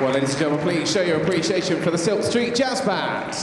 Well, ladies and gentlemen, please show your appreciation for the Silk Street Jazz Band.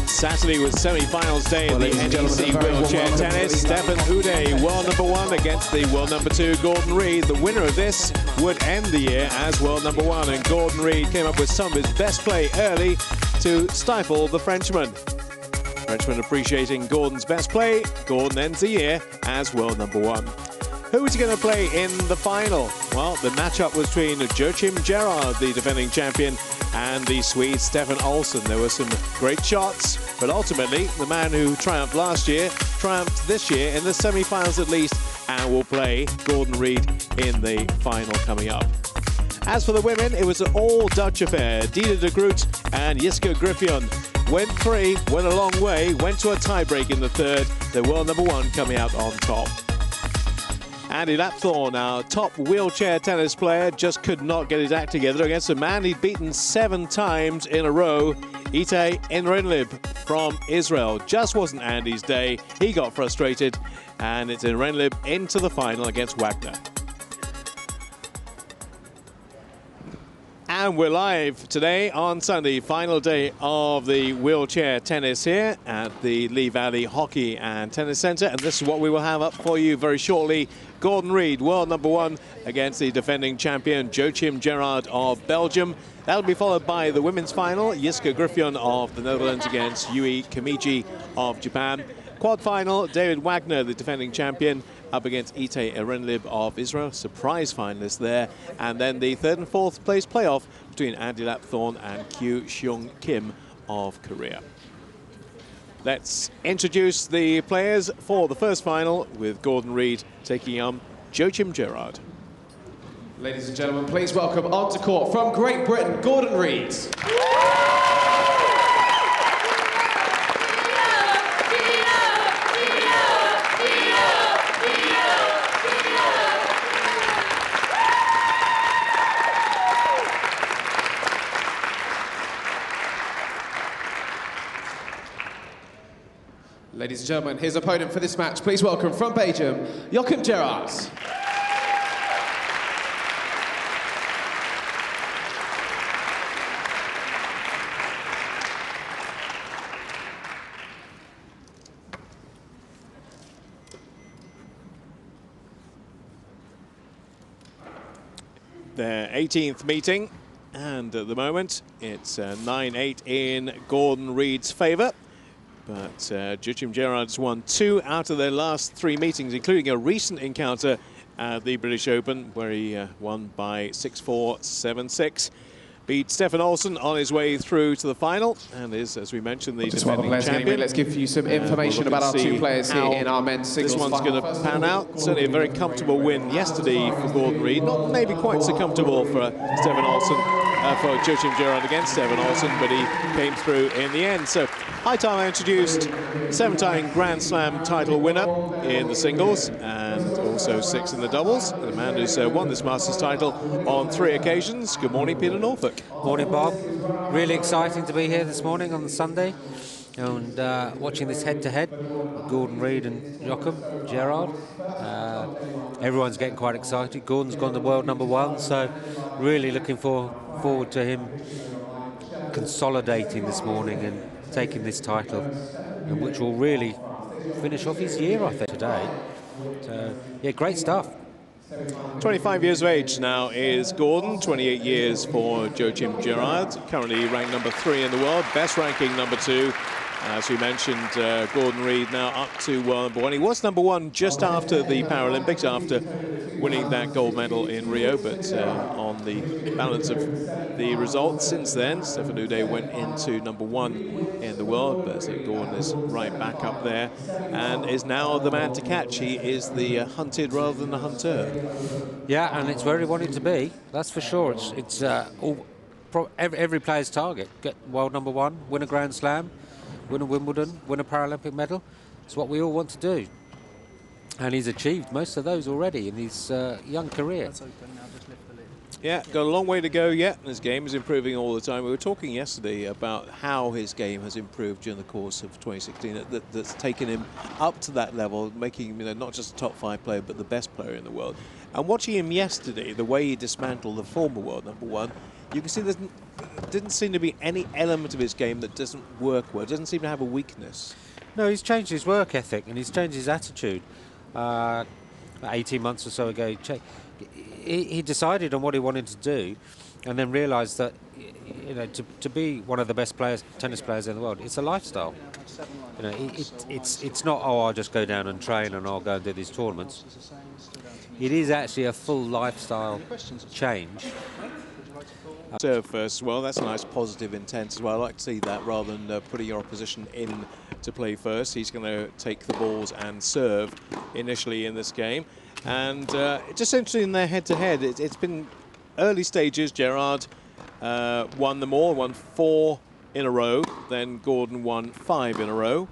Saturday was semi-finals day in the NEC wheelchair tennis. Stefan Uday, world #1 against the world #2 Gordon Reid. The winner of this would end the year as world #1, and Gordon Reid came up with some of his best play early to stifle the Frenchman. Frenchman appreciating Gordon's best play. Gordon ends the year as world #1. Who is he going to play in the final? Well, the matchup was between Joachim Gerard, the defending champion, and the Swede Stefan Olsson. There were some great shots, but ultimately the man who triumphed last year triumphed this year in the semi-finals at least, and will play Gordon Reid in the final coming up. As for the women, it was an all-Dutch affair. Dida de Groot and Jiske Griffioen went a long way, went to a tiebreak in the third. The world #1 coming out on top. Andy Lapthorne, our top wheelchair tennis player, just could not get his act together against a man he'd beaten 7 times in a row, Itay Enrenlib from Israel. Just wasn't Andy's day. He got frustrated, and it's Enrenlib into the final against Wagner. And we're live today on Sunday, final day of the wheelchair tennis here at the Lee Valley Hockey and Tennis Centre. And this is what we will have up for you very shortly. Gordon Reid, world #1 against the defending champion Joachim Gerard of Belgium. That'll be followed by the women's final, Jiske Griffioen of the Netherlands against Yui Kamichi of Japan. Quad final, David Wagner, the defending champion, up against Itay Enrenlib of Israel, surprise finalist there. And then the 3rd and 4th place playoff between Andy Lapthorne and Kyu Seung Kim of Korea. Let's introduce the players for the first final, with Gordon Reid taking on Joachim Gerard. Ladies and gentlemen, please welcome onto court from Great Britain, Gordon Reid. Yeah. and gentlemen, his opponent for this match. Please welcome from Belgium, Joachim Gerard. Their 18th meeting, and at the moment it's 9-8 in Gordon Reid's favour. But Joachim Gerard has won 2 out of their last 3 meetings, including a recent encounter at the British Open where he won by 6-4, 7-6. Beat Stefan Olsson on his way through to the final, and is, as we mentioned, the defending champion. Let's give you some information about our 2 players here in our men's singles. This one's going to pan out. Certainly a very comfortable win yesterday for Gordon Reid. Not maybe quite so comfortable for Stefan Olsson, for Joachim Gerard against Stefan Olsson, but he came through in the end. So, high time I introduced 7-time Grand Slam title winner in the singles, and also 6 in the doubles. The man who's won this Masters title on 3 occasions. Good morning, Peter Norfolk. Morning, Bob. Really exciting to be here this morning on the Sunday and watching this head-to-head with Gordon Reid and Joachim Gerard. Everyone's getting quite excited. Gordon's gone to world #1, so really looking forward to him consolidating this morning and taking this title, and which will really finish off his year, I think, today. So, yeah, great stuff. 25 years of age now is Gordon, 28 years for Joachim Gerard, currently ranked #3 in the world, best ranking #2. As we mentioned, Gordon Reid now up to world #1. He was #1 just after the Paralympics, after winning that gold medal in Rio, but on the balance of the results since then, Stefan Uday went into #1 in the world, but Gordon is right back up there and is now the man to catch. He is the hunted rather than the hunter. Yeah, and it's where he wanted to be, that's for sure. It's every player's target. Get world #1, win a Grand Slam, win a Wimbledon, win a Paralympic medal. It's what we all want to do. And he's achieved most of those already in his young career. Yeah, got a long way to go yet. His game is improving all the time. We were talking yesterday about how his game has improved during the course of 2016. That's taken him up to that level, making him, you know, not just a top 5 player, but the best player in the world. And watching him yesterday, the way he dismantled the former world #1, you can see there didn't seem to be any element of his game that doesn't work well. Doesn't seem to have a weakness. No, he's changed his work ethic and he's changed his attitude. 18 months or so ago, he decided on what he wanted to do, and then realised that, you know, to be one of the best tennis players in the world, it's a lifestyle. You know, it's not, oh, I'll just go down and train and I'll go and do these tournaments. It is actually a full lifestyle change. Serve first as well. That's a nice positive intent as well. I like to see that rather than putting your opposition in to play first. He's going to take the balls and serve initially in this game. And it's just interesting in their head-to-head. It's been early stages. Gerard won them all, won 4 in a row. Then Gordon won 5 in a row.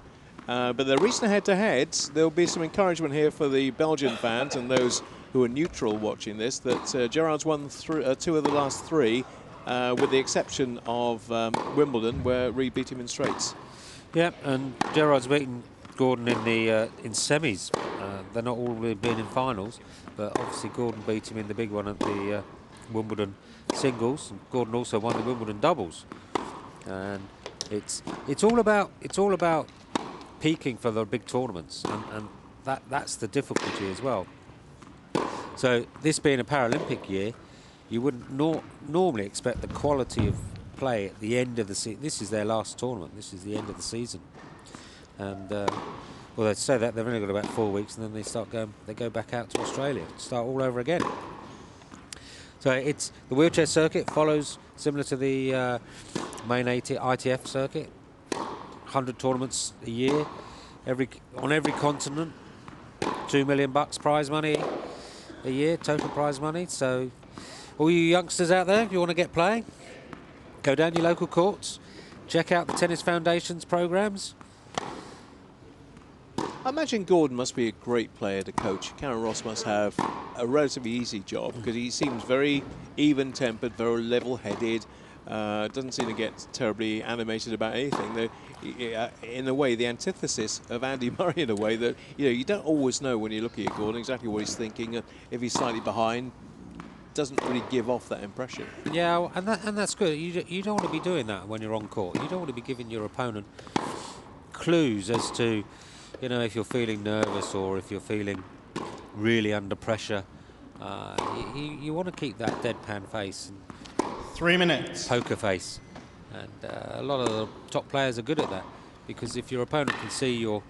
But their recent head-to-heads, there'll be some encouragement here for the Belgian fans and those who are neutral watching this, that Gerard's won 2 of the last 3, with the exception of Wimbledon, where Reid beat him in straights. Yeah, and Gerard's beaten Gordon in semis. They're not all been in finals, but obviously Gordon beat him in the big one at the Wimbledon singles. And Gordon also won the Wimbledon doubles, and it's all about peaking for the big tournaments, and that's the difficulty as well. So this being a Paralympic year, you wouldn't normally expect the quality of play at the end of the season. This is their last tournament. This is the end of the season. And well, they say that they've only got about 4 weeks, and then they go back out to Australia, start all over again. So it's the wheelchair circuit follows similar to the main ITF circuit. 100 tournaments a year, on every continent. $2 million prize money a year, total prize money. So all you youngsters out there, if you want to get playing, go down to your local courts, check out the Tennis Foundation's programs. I imagine Gordon must be a great player to coach. Karen Ross must have a relatively easy job, because he seems very even-tempered, very level-headed, Doesn't seem to get terribly animated about anything. In a way, the antithesis of Andy Murray, in a way that you don't always know when you're looking at Gordon exactly what he's thinking. If he's slightly behind, doesn't really give off that impression. Yeah, and that's good. You don't want to be doing that when you're on court. You don't want to be giving your opponent clues as to, if you're feeling nervous or if you're feeling really under pressure. You want to keep that deadpan face and 3 minutes. Poker face. And a lot of the top players are good at that, because if your opponent can see you're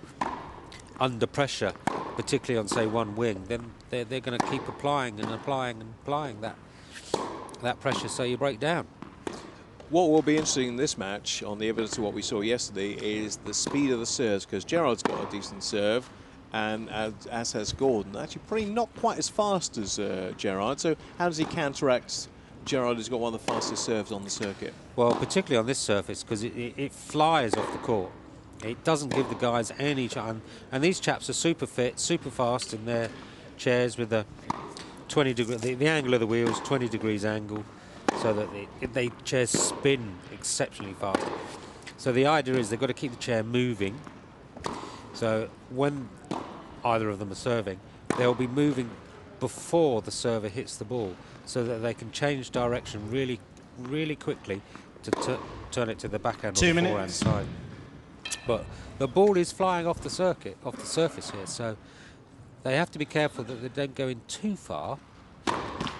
under pressure, particularly on, say, one wing, then they're going to keep applying and applying and applying that pressure so you break down. What will be interesting in this match, on the evidence of what we saw yesterday, is the speed of the serves, because Gerard's got a decent serve, and as has Gordon. Actually, probably not quite as fast as Gerard. So how does he counteract Gerard, who's got one of the fastest serves on the circuit? Well, particularly on this surface, because it flies off the court. It doesn't give the guys any chance. And these chaps are super fit, super fast in their chairs with the 20 degree, the angle of the wheels, 20 degrees angle, so that they chairs spin exceptionally fast. So the idea is they've got to keep the chair moving. So when either of them are serving, they'll be moving before the server hits the ball, so that they can change direction really, really quickly to turn it to the backhand or the forehand side. But the ball is flying off the circuit, off the surface here, so they have to be careful that they don't go in too far,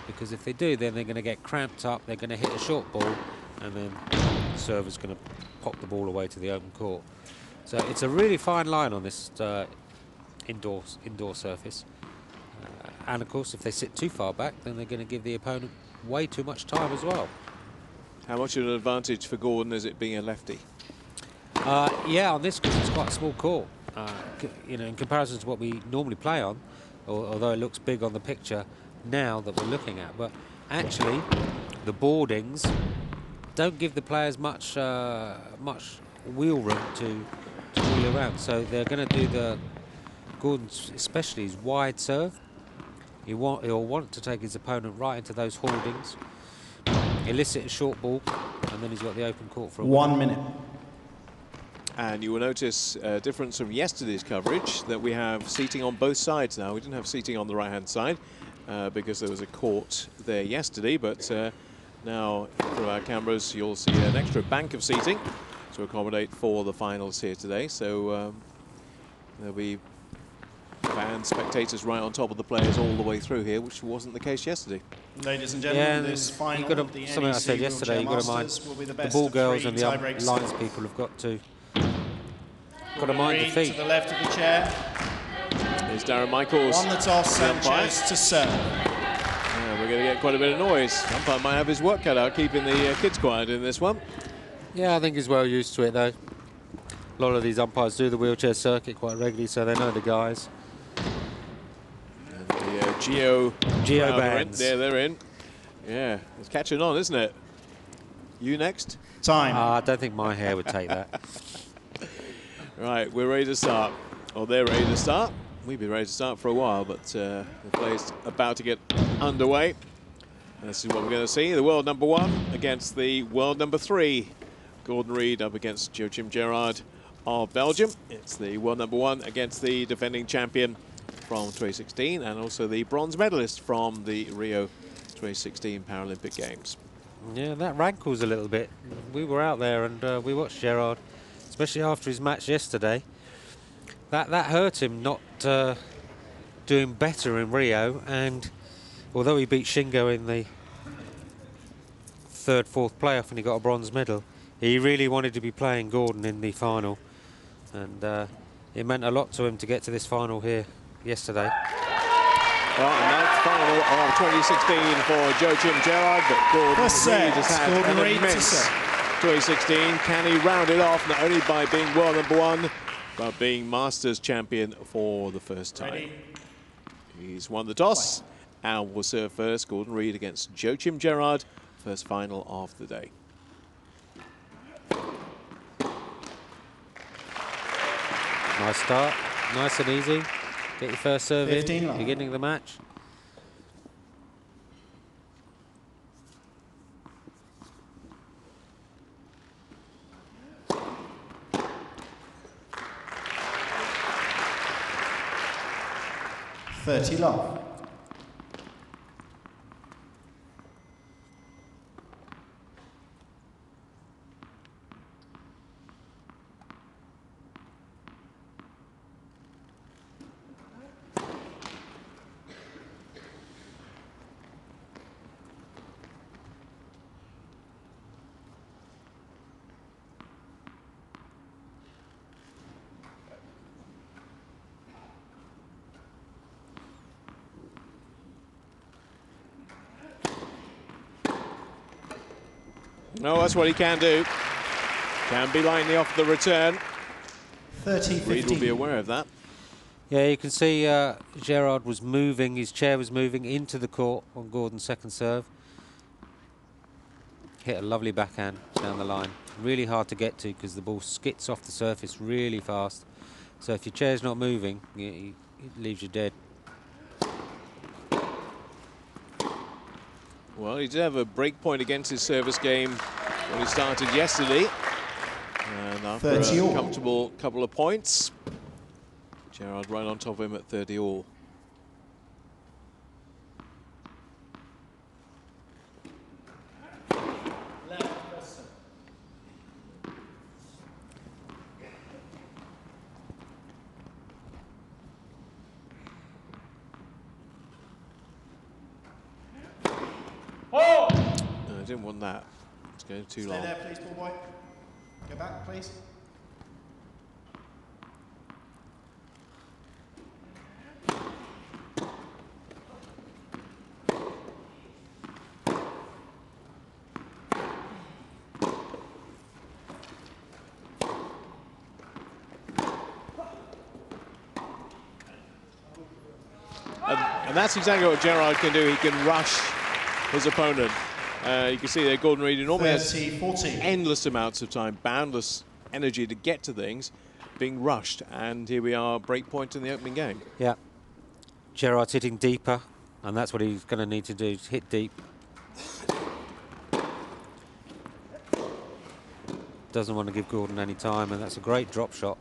because if they do, then they're going to get cramped up, they're going to hit a short ball, and then the server's going to pop the ball away to the open court. So it's a really fine line on this indoor surface. And of course, if they sit too far back, then they're going to give the opponent way too much time as well. How much of an advantage for Gordon is it being a lefty? Yeah, on this, because it's quite a small court. In comparison to what we normally play on, although it looks big on the picture now that we're looking at. But actually, the boardings don't give the players much wheel room to wheel around. So they're going to do Gordon's, especially his wide serve. He'll want to take his opponent right into those holdings, elicit a short ball, and then he's got the open court for a 1 minute. And you will notice a difference from yesterday's coverage, that we have seating on both sides now. We didn't have seating on the right-hand side because there was a court there yesterday, but now from our cameras you'll see an extra bank of seating to accommodate for the finals here today. So there'll be fans, spectators right on top of the players all the way through here, which wasn't the case yesterday. Ladies and gentlemen, this final of the something I said NEC yesterday, you've got to mind the ball girls and the lines people have got to mind the feet. To the left of the chair. Here's Darren Michaels. Won the toss and chose to serve. Yeah, we're going to get quite a bit of noise. Umpire might have his work cut out keeping the kids quiet in this one. Yeah, I think he's well used to it though. A lot of these umpires do the wheelchair circuit quite regularly, so they know the guys. And the Geo bands. There, they're in. Yeah, it's catching on, isn't it? You next? Time. I don't think my hair would take that. Right, we're ready to start. Or they're ready to start. We've been ready to start for a while, but the play's about to get underway. And this is what we're going to see. The world number 1 against the world number 3. Gordon Reid up against Joachim Gerard of Belgium. It's the world number 1 against the defending champion from 2016 and also the bronze medalist from the Rio 2016 Paralympic Games. Yeah, that rankles a little bit. We were out there and we watched Gerard, especially after his match yesterday. That hurt him not doing better in Rio, and although he beat Shingo in the 3rd, 4th playoff and he got a bronze medal, he really wanted to be playing Gordon in the final, and it meant a lot to him to get to this final here yesterday. Well, and that's final of 2016 for Joachim Gerard, but Gordon Reid has had an immense 2016. Can he round it off not only by being world number 1, but being Masters champion for the first time? Ready. He's won the toss and will serve first. Gordon Reid against Joachim Gerard, first final of the day. Nice start, nice and easy. Get your first serve in, long. beginning of the match. 30 love. No, that's what he can do. Can be lightning off the return. 30-15. Reed will be aware of that. Yeah, you can see Gerard was moving, his chair was moving into the court on Gordon's second serve. Hit a lovely backhand down the line. Really hard to get to because the ball skits off the surface really fast. So if your chair's not moving, it leaves you dead. Well, he did have a break point against his service game when he started yesterday. And after a comfortable couple of points, Gerard right on top of him at 30 all. I didn't want that. It's going too long. Stay there, please, ball boy. Go back, please. And that's exactly what Gerard can do. He can rush his opponent. You can see there Gordon Reed normally has endless amounts of time, boundless energy to get to things, being rushed. And here we are, break point in the opening game. Yeah. Gerard's hitting deeper, and that's what he's going to need to do, hit deep. Doesn't want to give Gordon any time, and that's a great drop shot.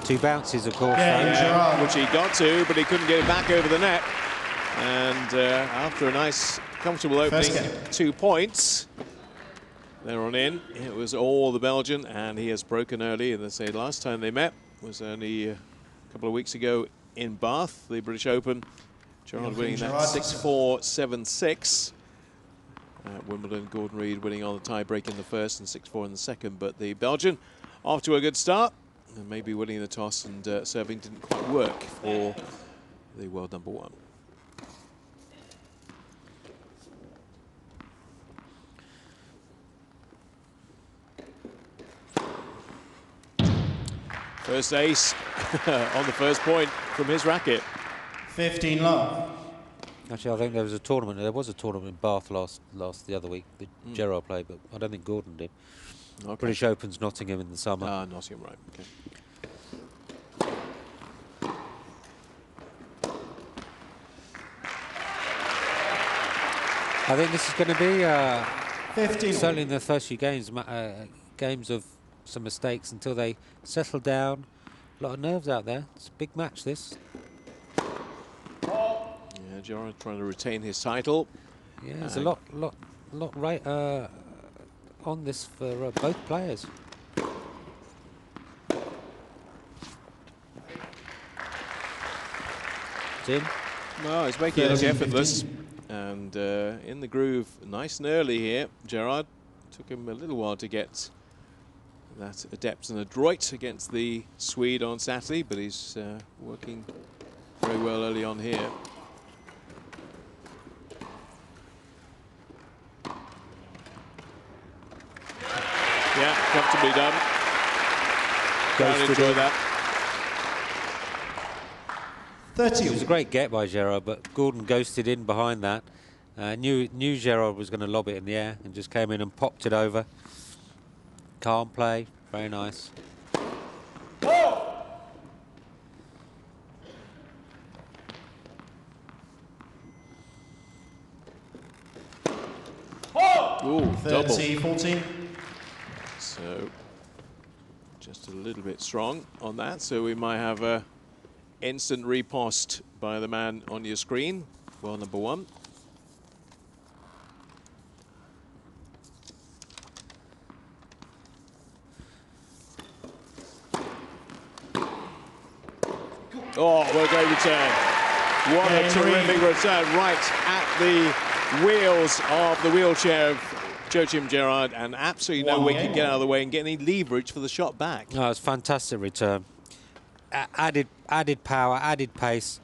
Two bounces, of course. Which he got to, but he couldn't get it back over the net. And after a nice, comfortable opening, 2 points, they're on in. It was all the Belgian, and he has broken early. And they say last time they met was only a couple of weeks ago in Bath, the British Open. Gerard winning that 6-4, 7-6. At Wimbledon, Gordon Reed winning on the tie-break in the first and 6-4 in the second. But the Belgian off to a good start, and maybe winning the toss and serving didn't quite work for the world number one. First ace on the first point from his racket. 15 love. Actually, I think there was a tournament. There was a tournament in Bath the other week that Gerard played, but I don't think Gordon did. Okay. British Open's Nottingham in the summer. Ah, Nottingham, right. Okay. I think this is going to be certainly in the first few games, games of some mistakes until they settle down. A lot of nerves out there. It's a big match, this. Yeah, Gerard trying to retain his title. Yeah, there's a lot right on this for both players. It's in. No, he's making it look effortless. And in the groove, nice and early here. Gerard took him a little while to get that adept and adroit against the Swede on Saturday, but he's working very well early on here. Yeah, comfortably done. Don't enjoy that. 30. It was a great get by Gerard, but Gordon ghosted in behind that. Knew Gerard was going to lob it in the air and just came in and popped it over. Calm play, very nice. Ooh, 30-14. So just a little bit strong on that. So we might have a instant riposte by the man on your screen, well number 1. Oh, what a great return. What a terrific return right at the wheels of the wheelchair of Joachim Gerard, and absolutely no way he could get out of the way and get any leverage for the shot back. Oh, it's a fantastic return. Added power, added pace.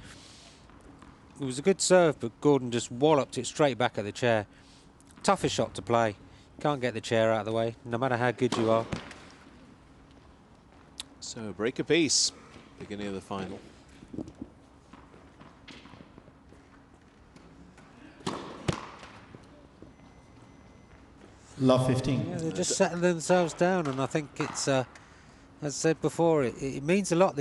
It was a good serve, but Gordon just walloped it straight back at the chair. Toughest shot to play. Can't get the chair out of the way, no matter how good you are. So, break apiece, beginning of the final. Love 15. Yeah, they're just settling themselves down, and I think it's, as I said before, it means a lot.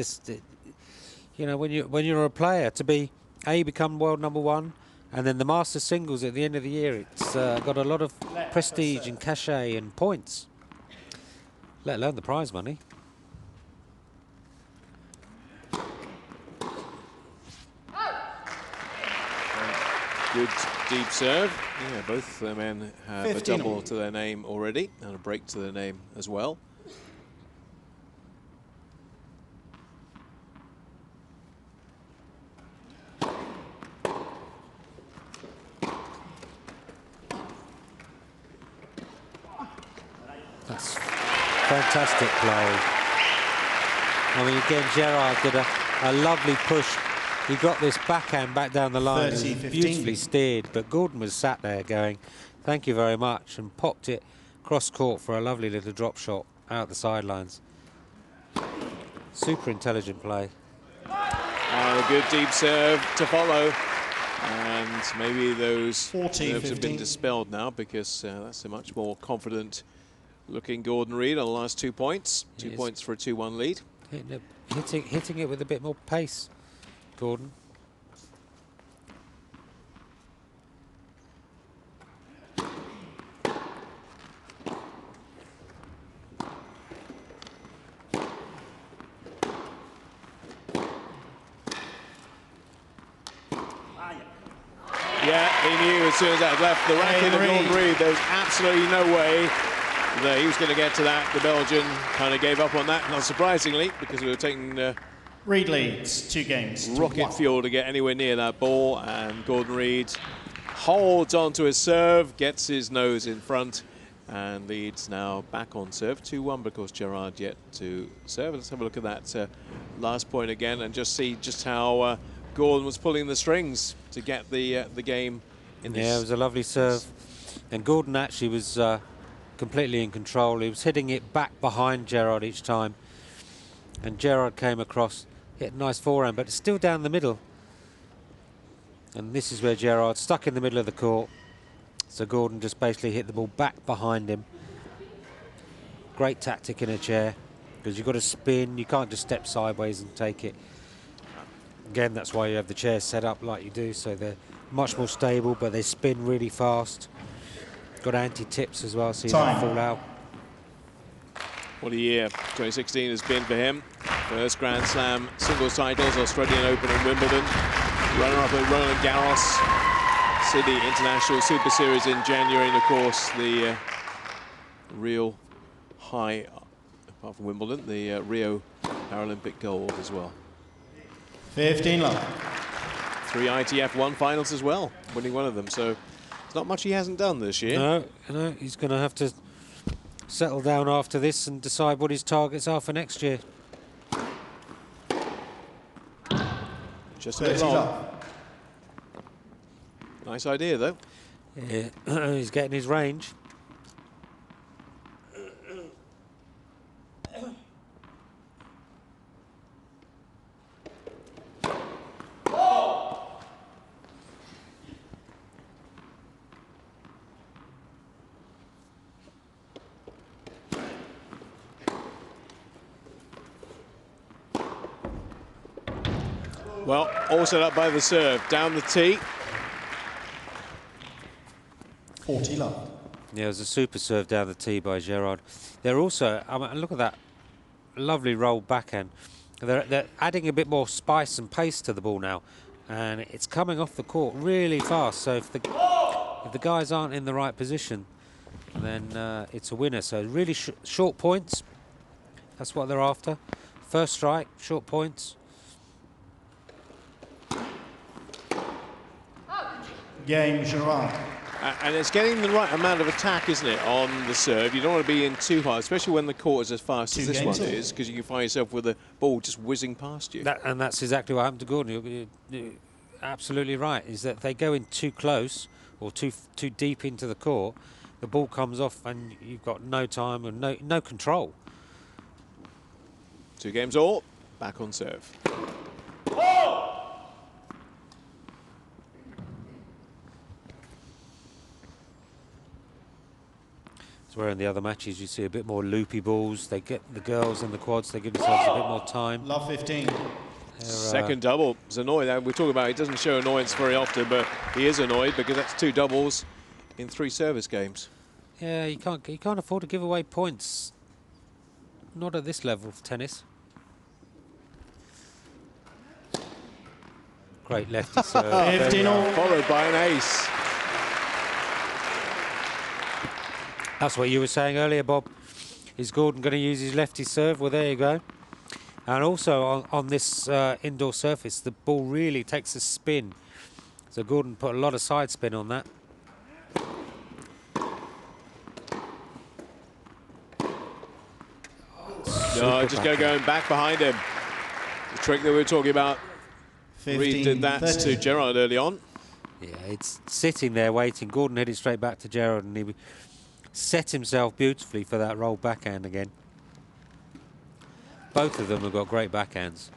You know, when you're a player, to become world number 1, and then the Masters singles at the end of the year, it's got a lot of prestige and cachet and points, let alone the prize money. Good deep serve. Yeah, both the men have 15. a double to their name already, and a break to their name as well. That's fantastic play. I mean, again, Gerard did a lovely push. He got this backhand back down the line. 30, It was 15. beautifully steered, but Gordon was sat there going, thank you very much, and popped it cross court for a lovely little drop shot out the sidelines. Super intelligent play. And a good deep serve to follow. And maybe those 40, nerves have been 15. dispelled now, because that's a much more confident looking Gordon Reid on the last 2 points. 2 Yes. points for a 2-1 lead. Hitting it with a bit more pace, Gordon. Yeah, he knew as soon as that left the racket of Gordon Reid, there was absolutely no way that he was going to get to that. The Belgian kind of gave up on that, not surprisingly, because we were taking Reid leads 2 games. to rocket 1. fuel to get anywhere near that ball, and Gordon Reid holds onto his serve, gets his nose in front, and leads now back on serve 2-1, because Gerard yet to serve. Let's have a look at that last point again and just see just how Gordon was pulling the strings to get the game in this. Yeah, it was a lovely serve. And Gordon actually was completely in control. He was hitting it back behind Gerard each time. And Gerard came across, hit a nice forehand, but it's still down the middle. And this is where Gerard stuck in the middle of the court. So Gordon just basically hit the ball back behind him. Great tactic in a chair, because you've got to spin. You can't just step sideways and take it. Again, that's why you have the chairs set up like you do, so they're much more stable, but they spin really fast. Got anti-tips as well, so you don't fall out. What a year 2016 has been for him. First Grand Slam singles titles, Australian Open and Wimbledon. Runner-up at Roland Garros, Sydney International Super Series in January, and of course the real high, apart from Wimbledon, the Rio Paralympic gold as well. 15 love. 3 ITF 1 finals as well, winning one of them. So it's not much he hasn't done this year. No, he's going to have to settle down after this and decide what his targets are for next year. Just a bit long. Love. Nice idea, though. Yeah, he's getting his range. Well, all set up by the serve. Down the tee. 40 love. Yeah, it was a super serve down the tee by Gerard. They're also, I mean, look at that lovely roll backhand. They're adding a bit more spice and pace to the ball now. and it's coming off the court really fast. So if the guys aren't in the right position, then it's a winner. So really short points. That's what they're after. First strike, short points. Game, Gerard. And it's getting the right amount of attack, isn't it, on the serve? You don't want to be in too hard, especially when the court is as fast as this one is, because you can find yourself with the ball just whizzing past you. And that's exactly what happened to Gordon. You're absolutely right, is that they go in too close or too deep into the court, the ball comes off and you've got no time and no control. 2 games all, back on serve. Where in the other matches you see a bit more loopy balls. They get the girls and the quads, they give themselves a bit more time. Love 15. Second double. He's annoyed. We're talking about he doesn't show annoyance very often, but he is annoyed because that's 2 doubles in 3 service games. Yeah, you can't afford to give away points. Not at this level of tennis. Great lefty serve. 15 all. Followed by an ace. That's what you were saying earlier, Bob. Is Gordon going to use his lefty serve? Well, there you go. And also on this indoor surface, the ball really takes a spin. So Gordon put a lot of side spin on that. No, just going back behind him. The trick that we were talking about. 15, Reed did that 30. to Gerard early on. Yeah, it's sitting there waiting. Gordon headed straight back to Gerard and he set himself beautifully for that rolled backhand again. Both of them have got great backhands.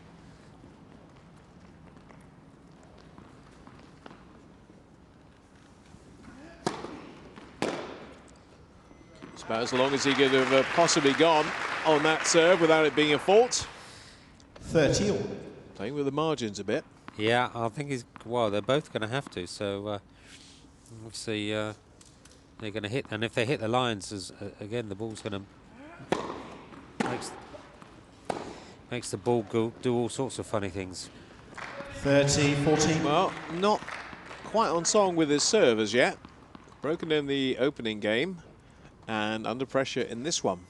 It's about as long as he could have possibly gone on that serve without it being a fault. 30 all. Playing with the margins a bit. Yeah, I think they're both going to have to. So obviously they're going to hit, and if they hit the lines, again the ball's going to makes the ball do all sorts of funny things. 30, 14. Well, not quite on song with his serve as yet. Broken in the opening game and under pressure in this one.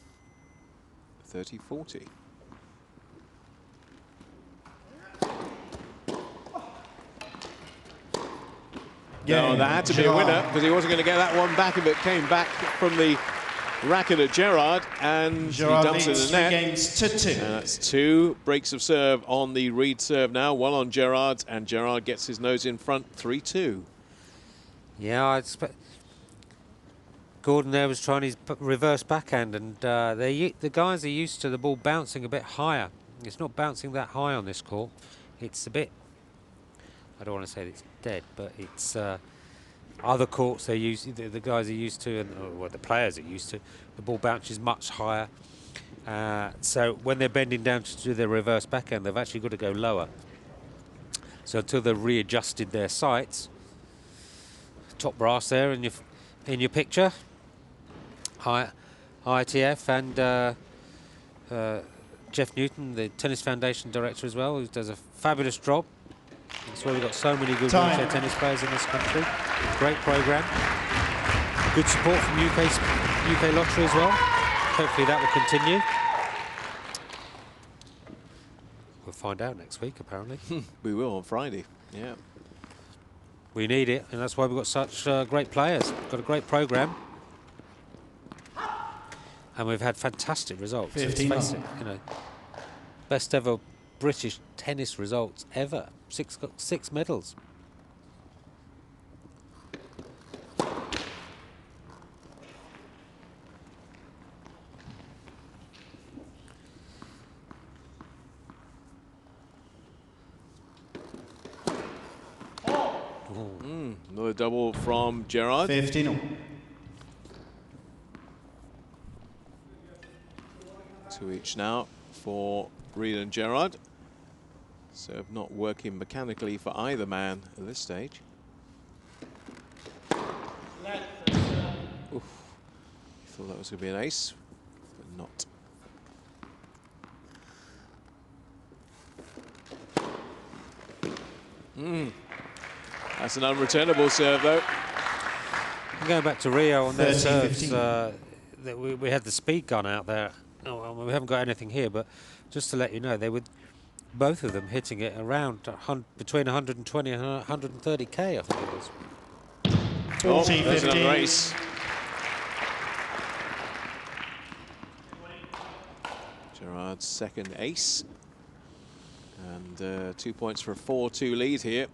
30-40. No, that had to be a winner because he wasn't going to get that one back if it came back from the racket at Gerard, and Gerard he dumps it in leads the net. 2 games to 2. And that's 2 breaks of serve on the Reed serve now, 1 on Gerard's, and Gerard gets his nose in front, 3-2. Yeah, I expect Gordon there was trying his reverse backhand, and the guys are used to the ball bouncing a bit higher. It's not bouncing that high on this court. It's a bit, I don't want to say it's dead, but it's other courts they use, the guys are used to, and well, the players are used to, the ball bounces much higher. So when they're bending down to do their reverse backhand, they've actually got to go lower. So until they've readjusted their sights, top brass there in your picture, ITF, and Jeff Newton, the Tennis Foundation director as well, who does a fabulous job. That's why we've got so many good wheelchair tennis players in this country. Great programme. Good support from UK Lottery as well. Hopefully that will continue. We'll find out next week, apparently. We will on Friday, yeah. We need it, and that's why we've got such great players. We've got a great programme. And we've had fantastic results. Let's face it, you know, best ever British tennis results ever. 6 medals. Another double from Gerard. 15. 2 each now for Reed and Gerard. Serve not working mechanically for either man at this stage. Oof. Thought that was going to be an ace, but not. That's an unreturnable serve, though. Going back to Rio on their 30, serves, we had the speed gun out there. Oh, well, we haven't got anything here, but just to let you know, they were both of them hitting it around between 120 and 130k, I think it was. 40, There's 15. another ace. Gerard's second ace. And 2 points for a 4-2 lead here.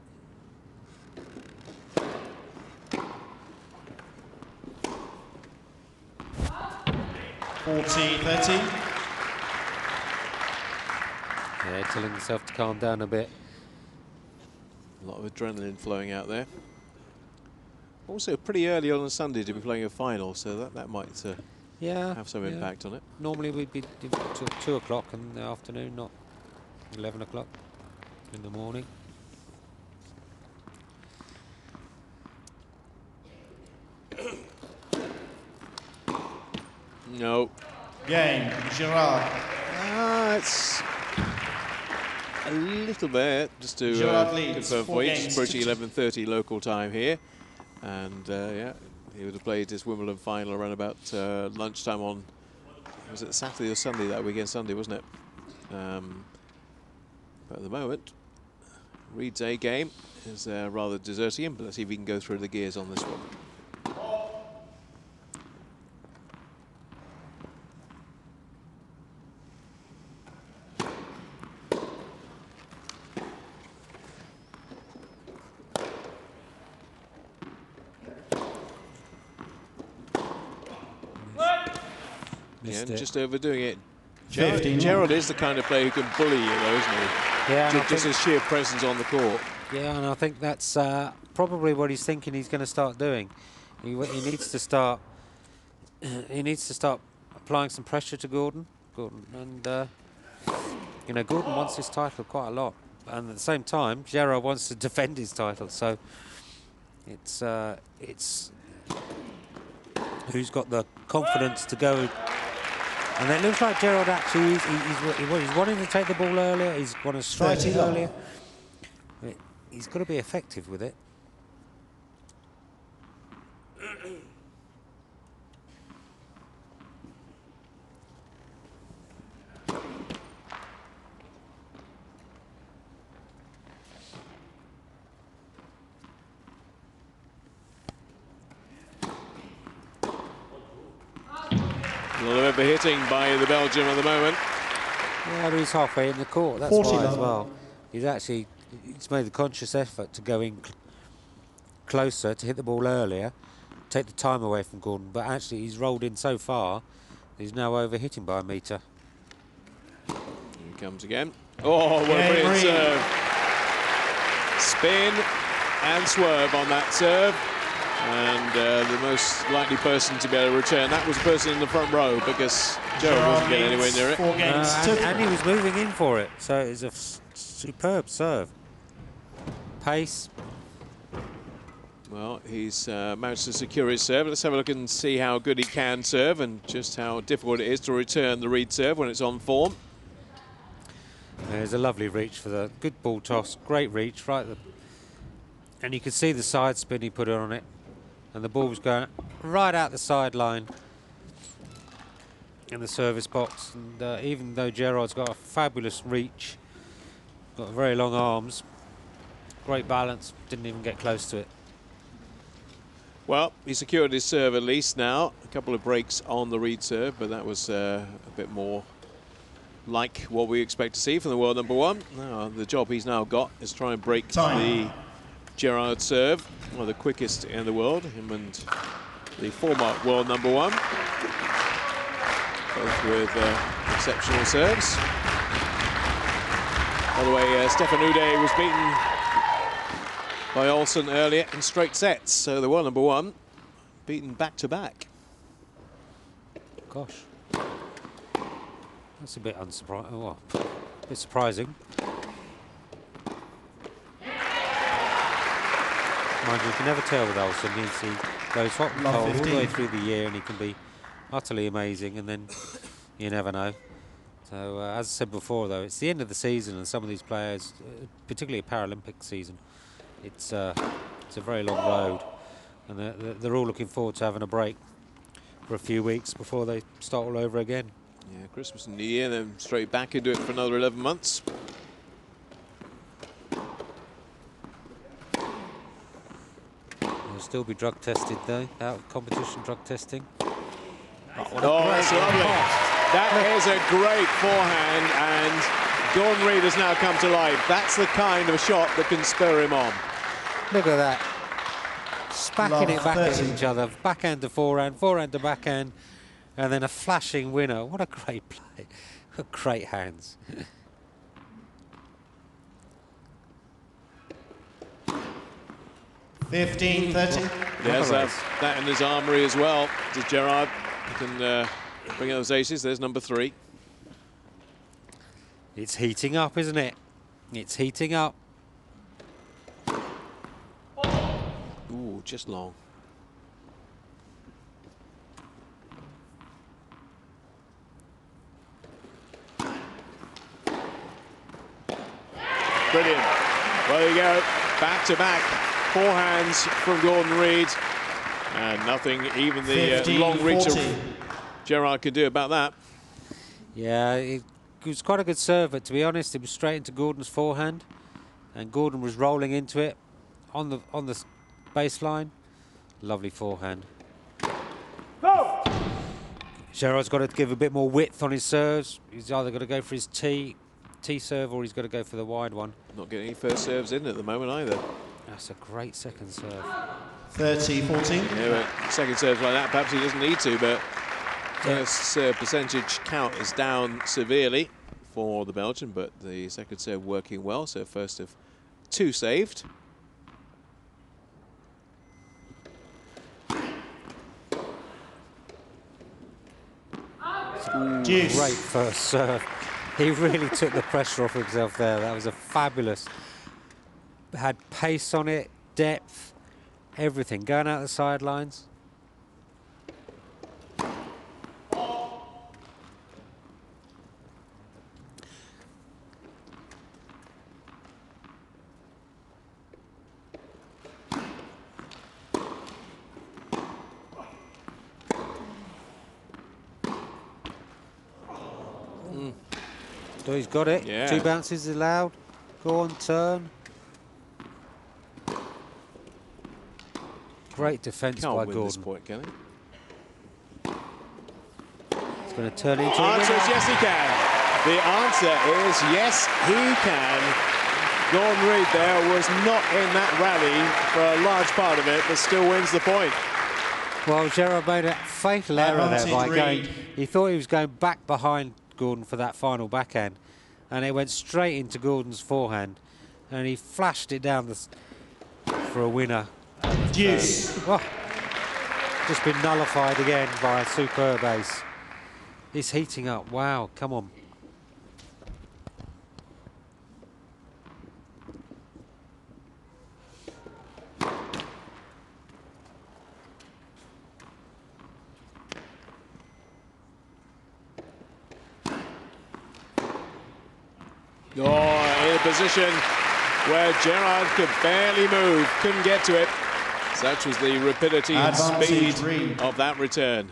Yeah, telling himself to calm down a bit. A lot of adrenaline flowing out there. Also, pretty early on Sunday to be playing a final, so that might have some impact on it. Normally we'd be till 2 o'clock in the afternoon, not 11 o'clock in the morning. No. Game, Gerard. It's a little bit, just to Gerard leads, confirm 4 for you, games just approaching to 11:30 local time here. And yeah, he would have played his Wimbledon final around about lunchtime on, was it Saturday or Sunday that weekend? Sunday, wasn't it? But at the moment, Reed's A game is rather deserting him, but let's see if he can go through the gears on this one. Yeah, just overdoing it. Gerald is the kind of player who can bully you, though, isn't he? Yeah, just his sheer presence on the court. Yeah, and I think that's probably what he's thinking he's going to start doing. He needs to start. He needs to start applying some pressure to Gordon. And you know, Gordon wants his title quite a lot, and at the same time, Gerard wants to defend his title. So it's who's got the confidence to go. And it looks like Gerard actually he's wanting to take the ball earlier. He's wanting to strike it earlier. He's got to be effective with it. A lot of overhitting by the Belgian at the moment. Yeah, but he's halfway in the court. That's why as well. He's made the conscious effort to go in closer, to hit the ball earlier, take the time away from Gordon. But actually, he's rolled in so far, he's now overhitting by a metre. Here he comes again. Oh, what a brilliant serve. Spin and swerve on that serve. And the most likely person to be able to return that was the person in the front row, because Gerald wasn't getting anywhere near it. And he was moving in for it, so it was a superb serve. Pace. Well, he's managed to secure his serve. Let's have a look and see how good he can serve and just how difficult it is to return the Reed serve when it's on form. There's a lovely reach for the good ball toss, great reach, right? And you can see the side spin he put on it. And the ball was going right out the sideline in the service box. And even though Gerard's got a fabulous reach, got very long arms, great balance, didn't even get close to it. Well, he secured his serve at least now. A couple of breaks on the Reed serve, but that was a bit more like what we expect to see from the world number one. Now, the job he's now got is try and break the Gerard serve, one of the quickest in the world, him and the former world number one, both with exceptional serves. By the way, Stefan Ude was beaten by Olsen earlier in straight sets, so the world number one beaten back-to-back. Gosh, that's a bit unsurprising. Well, a bit surprising. Mind you, you can never tell with Olsen. He goes hot and cold all the way through the year, and he can be utterly amazing, and then you never know. So, as I said before, though, it's the end of the season, and some of these players, particularly a Paralympic season, it's a very long road, and they're all looking forward to having a break for a few weeks before they start all over again. Yeah, Christmas and New Year, then straight back into it for another 11 months. They'll still be drug tested, though, out of competition drug testing. Oh, that's lovely. That is a great forehand, and Gordon Reid has now come to life. That's the kind of shot that can spur him on. Look at that. Spacking it back at 30. each other, backhand to forehand, forehand to backhand, and then a flashing winner. What a great play. What great hands. 15, 30. Yes, that in his armoury as well. To Gerard, he can bring out those aces. There's number 3. It's heating up, isn't it? It's heating up. Ooh, just long. Brilliant. Well, there you go. Back to back forehands from Gordon Reid. And nothing even the 15, long reach 40. of Gerard could do about that. Yeah, it was quite a good serve, but to be honest, it was straight into Gordon's forehand, and Gordon was rolling into it on the baseline. Lovely forehand. Gerard's got to give a bit more width on his serves. He's either got to go for his T serve, or he's got to go for the wide one. Not getting any first serves in at the moment either. That's a great second serve. 30, 14. Yeah, but second serves like that, perhaps he doesn't need to, but first serve percentage count is down severely for the Belgian, but the second serve working well, so first of 2 saved. Deuce. Great first serve. He really took the pressure off himself there. That was a fabulous. Had pace on it, depth, everything. Going out the sidelines. So he's got it. Yeah. 2 bounces allowed. Go on, turn. Great defence Can't by win this Gordon. point, can he? It's going to turn into a Answer is winner. yes, he can. The answer is yes, he can. Gordon Reid there was not in that rally for a large part of it, but still wins the point. Well, Gerard made a fatal error there by Advantage going. Reid. He thought he was going back behind Gordon for that final backhand, and it went straight into Gordon's forehand, and he flashed it down for a winner. Deuce. Oh, just been nullified again by a superb ace. He's heating up. Wow, come on. Oh, in a position where Gerard could barely move, couldn't get to it. Such was the rapidity and Advantage speed Reid. of that return.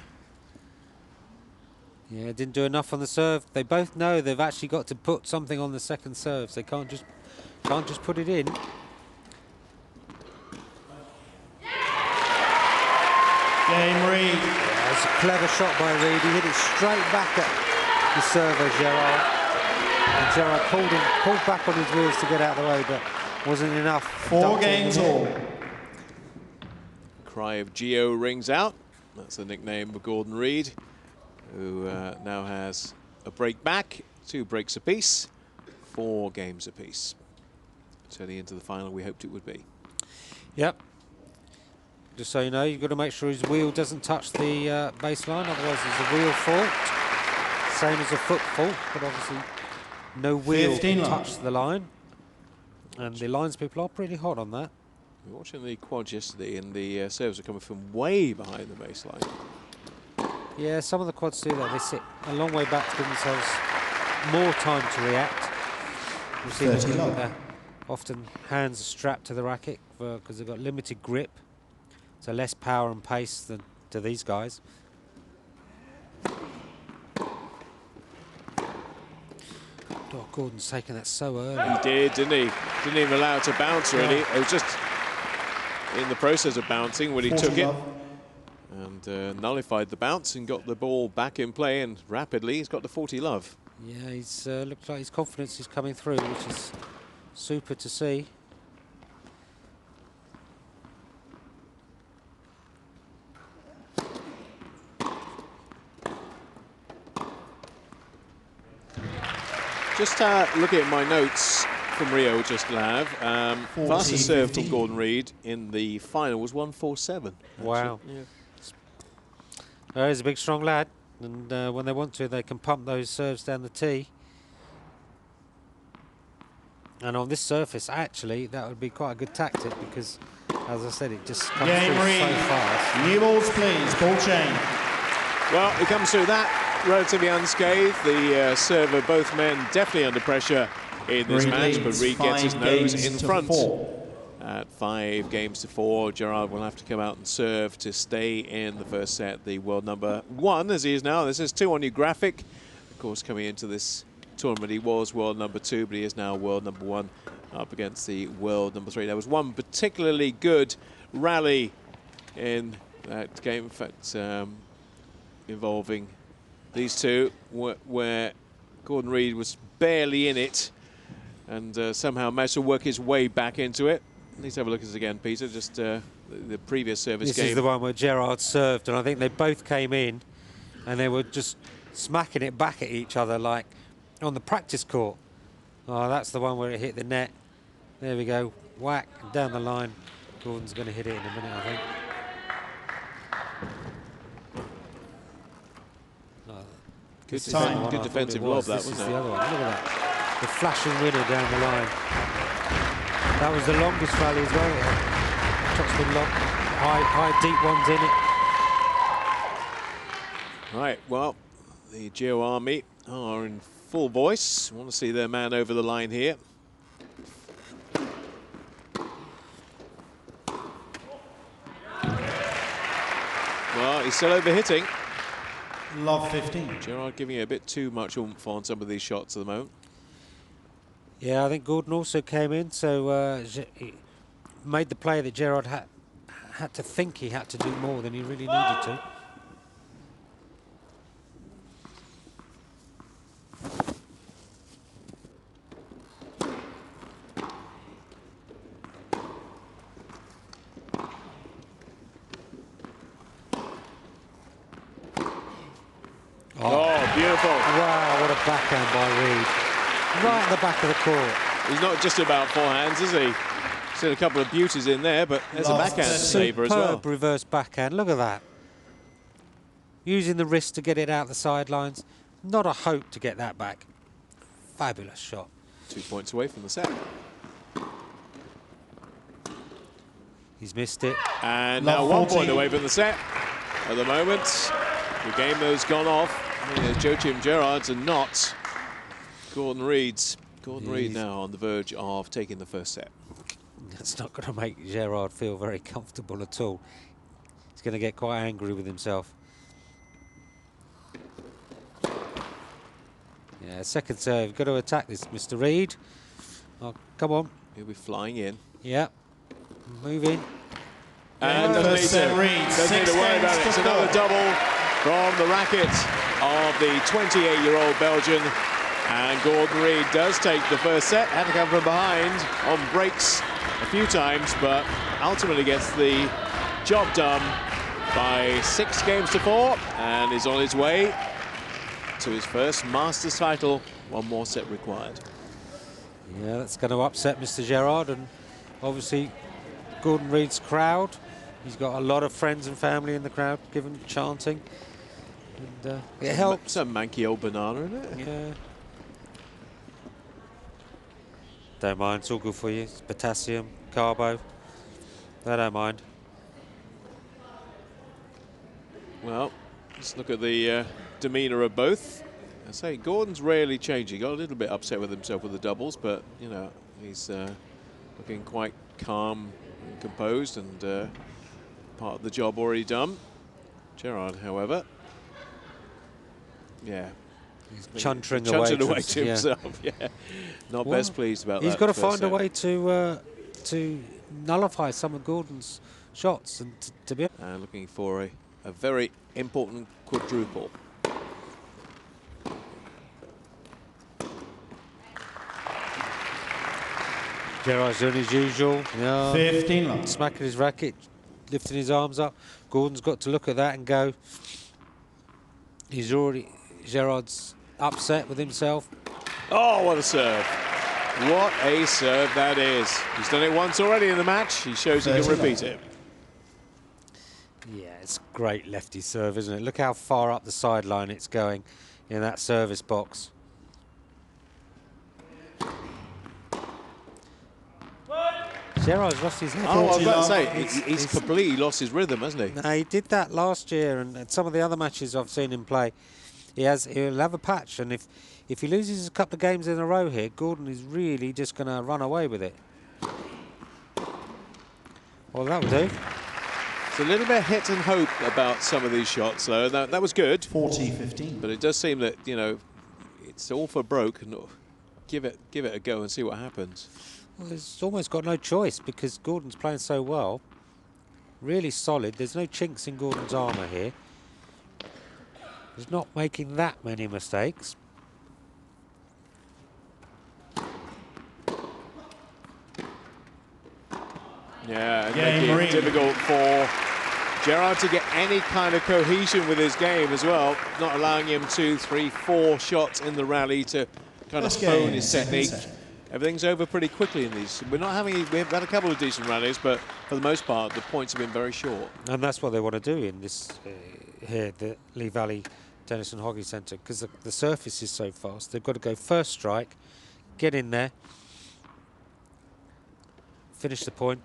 Yeah, didn't do enough on the serve. They both know they've actually got to put something on the second serves. They can't just put it in. Game Reid. It's a clever shot by Reid. He hit it straight back at the server, Gerard. And Gerard pulled back on his wheels to get out of the way, but wasn't enough. 4 Dumped it in games the net. all. Cry of Geo rings out. That's the nickname of Gordon Reid, who now has a break back, 2 breaks apiece, 4 games apiece. Turning into the final we hoped it would be. Yep. Just so you know, you've got to make sure his wheel doesn't touch the baseline, otherwise there's a wheel fault. Same as a foot fault, but obviously no wheel 15 can line. touch the line. And the lines people are pretty hot on that. We were watching the quads yesterday, and the serves are coming from way behind the baseline. Yeah, some of the quads do that. They sit a long way back to give themselves more time to react. You see 30 them, love. often hands are strapped to the racket because they've got limited grip, so less power and pace than to these guys. Oh, Gordon's taken that so early. He did, didn't he? Didn't even allow it to bounce, really. It was just in the process of bouncing when he took it. And nullified the bounce and got the ball back in play, and rapidly he's got the 40 love. Yeah, he's looks like his confidence is coming through, which is super to see. Just looking at my notes from Rio, just Lav. Fastest serve from Gordon Reid in the final was 147. Wow. Yeah. He's a big, strong lad, and when they want to, they can pump those serves down the tee. And on this surface, actually, that would be quite a good tactic because, as I said, it just comes through so fast. New balls, please. Ball change. Well, he comes through that relatively unscathed. The serve of both men definitely under pressure in this match, but Reid gets his nose in front. At 5 games to 4, Gerard will have to come out and serve to stay in the first set. The world number 1, as he is now. This is 2 on your graphic. Of course, coming into this tournament, he was world number 2, but he is now world number 1 up against the world number 3. There was one particularly good rally in that game, in fact, involving these two, where Gordon Reid was barely in it and somehow managed to work his way back into it. Let's have a look at this again, Peter. Just the previous service game. This is the one where Gerard served, and I think they both came in and they were just smacking it back at each other like on the practice court. Oh, that's the one where it hit the net. There we go. Whack, down the line. Gordon's going to hit it in a minute, I think. Good defensive lob, that wasn't it? The other one. Look at that. The flashing winner down the line. That was the longest rally as well. Shots been long, high, deep ones in it. Right, well, the Geo Army are in full voice. Want to see their man over the line here. Well, he's still overhitting. Love 15. Gerard giving it a bit too much oomph on some of these shots at the moment. Yeah, I think Gordon also came in, so he made the play that Gerard had to think he had to do more than he really needed to. Oh, beautiful. Wow, what a backhand by Reid. Right at the back of the court. He's not just about forehands, is he? Seen a couple of beauties in there, but there's a backhand saver as well. Superb reverse backhand, look at that. Using the wrist to get it out the sidelines. Not a hope to get that back. Fabulous shot. 2 points away from the set. He's missed it. And now 1 point away from the set at the moment. The game has gone off. Joachim Gerard's and not Gordon Reid's. Gordon Reid now on the verge of taking the first set. That's not going to make Gerard feel very comfortable at all. He's going to get quite angry with himself. Yeah, second serve. Got to attack this, Mr. Reid. Oh, come on. He'll be flying in. Yeah. Moving. And doesn't need to worry about it. It's another double from the racket of the 28-year-old Belgian. And Gordon Reid does take the first set. Had to come from behind on breaks a few times, but ultimately gets the job done by 6 games to 4 and is on his way to his first Masters title. 1 more set required. Yeah, that's going to upset Mr. Gerard, and obviously Gordon Reid's crowd. He's got a lot of friends and family in the crowd, given chanting. And it helps. Some manky old banana, isn't it? Yeah. Don't mind, it's all good for you. It's potassium, carbo. I don't mind. Well, let's look at the demeanour of both. I say Gordon's rarely changing. Got a little bit upset with himself with the doubles, but you know he's looking quite calm and composed, and part of the job already done. Gerard, however, yeah, he's chuntering away to himself. Yeah, not best pleased about that. He's got to find a way to nullify some of Gordon's shots and to be looking for a very important quadruple. Gerard's doing his usual. 15 love. Smacking his racket, lifting his arms up. Gordon's got to look at that and go. Gerard's upset with himself. Oh, what a serve. What a serve that is. He's done it once already in the match. He shows he can repeat it. Yeah, it's great lefty serve, isn't it? Look how far up the sideline it's going in that service box. Gerard's lost his head. Oh, I was about to say, he's completely lost his rhythm, hasn't he? No, he did that last year, and some of the other matches I've seen him play, he'll have a patch, and if he loses a couple of games in a row here, Gordon is really just going to run away with it. Well, that will do. It's a little bit hit and hope about some of these shots, though. That was good. 40-15. But it does seem that, you know, it's all for broke, and give it a go and see what happens. Well, he's almost got no choice because Gordon's playing so well. Really solid. There's no chinks in Gordon's armour here. He's not making that many mistakes. Yeah, and making it difficult for Gerard to get any kind of cohesion with his game as well. Not allowing him 2, 3, 4 shots in the rally to kind of hone his technique. Everything's over pretty quickly in these. We've had a couple of decent rallies, but for the most part, the points have been very short. And that's what they want to do in this here, the Lee Valley Tennis and Hockey Centre, because the surface is so fast. They've got to go first strike, get in there, finish the point.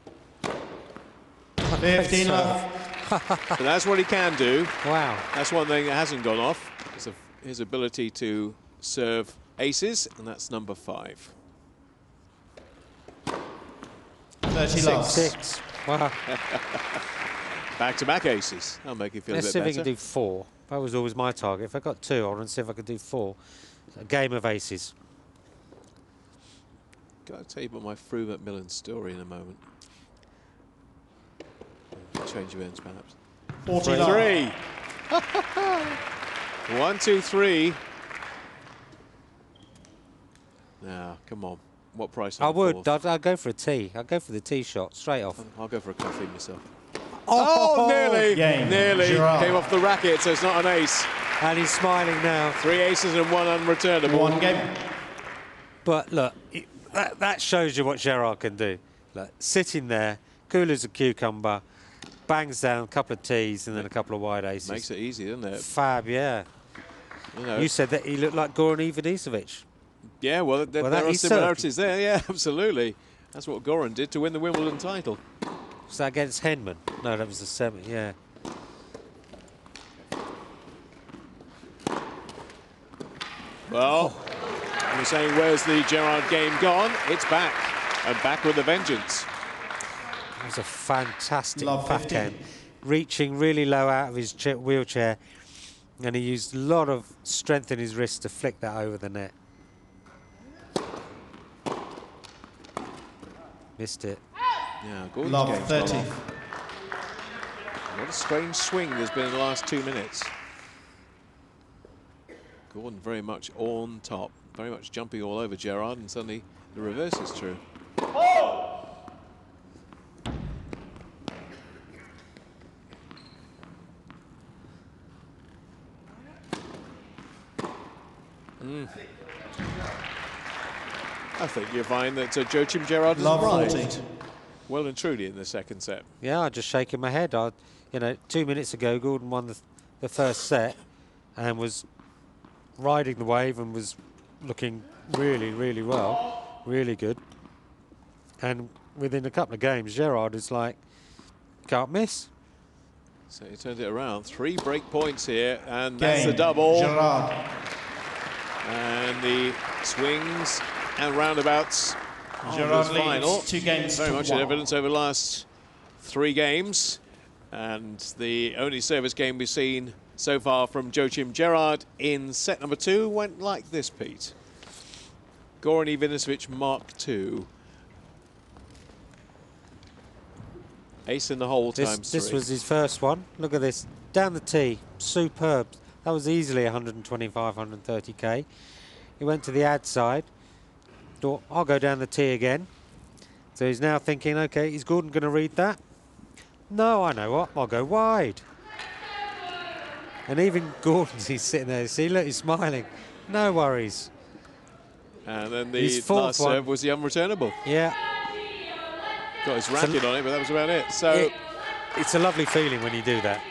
15 love. But that's what he can do. Wow. That's one thing that hasn't gone off. Is his ability to serve aces, and that's number 5. 30 love. 6. Wow. Back-to-back aces. That'll make you feel a bit better. Let's see if we can do 4. That was always my target. If I got 2, I want to see if I could do 4. A game of aces. Got to tell you about my Fru Macmillan story in a moment. Change of ends, perhaps. 43. 1, 2, 3. Now, come on. What price? I would. I'd go for a tee. I'd go for the tee shot straight off. I'll go for a coffee myself. Oh, nearly. Game. Nearly. Gerard. Came off the racket, so it's not an ace. And he's smiling now. 3 aces and 1 unreturnable. 1 game. But look, that shows you what Gerard can do. Look, sitting there, cool as a cucumber, bangs down a couple of tees and then a couple of wide aces. Makes it easy, doesn't it? Fab, yeah. You know. You said that he looked like Goran Ivanisevic. Yeah, well, there are similarities there. Yeah, absolutely. That's what Goran did to win the Wimbledon title. Was that against Henman? No, that was the semi, yeah. Well, you're saying, where's the Gerard game gone? It's back, and back with a vengeance. It was a fantastic Love backhand. 15. Reaching really low out of his wheelchair, and he used a lot of strength in his wrist to flick that over the net. Missed it. Yeah, Gordon's Love game's 30. gone off. What a strange swing there's been in the last 2 minutes. Gordon very much on top, very much jumping all over Gerard, and suddenly the reverse is true. I think you'll find that Joachim Gerard is Love right. 40. Well and truly in the second set. Yeah, I'm just shaking my head. You know, 2 minutes ago, Gordon won the first set and was riding the wave and was looking really, really well, really good. And within a couple of games, Gerard is like, can't miss. So he turned it around. 3 break points here, and Game. that's the double. Gerard. And the swings and roundabouts Gerard of the leads final. 2 games Very to much 1. in evidence over the last 3 games. And the only service game we've seen so far from Joachim Gerard in set number 2 went like this, Pete. Goran Ivanisevic Mark II. Ace in the hole times 3. This was his first one. Look at this. Down the tee. Superb. That was easily 125, 130k. He went to the ad side. Thought, I'll go down the tee again. So he's now thinking, OK, is Gordon going to read that? No, I know what. I'll go wide. And even Gordon's, he's sitting there. See, look, he's smiling. No worries. And then the last serve was the unreturnable. Yeah. Got his racket on it, but that was about it. So it's a lovely feeling when you do that.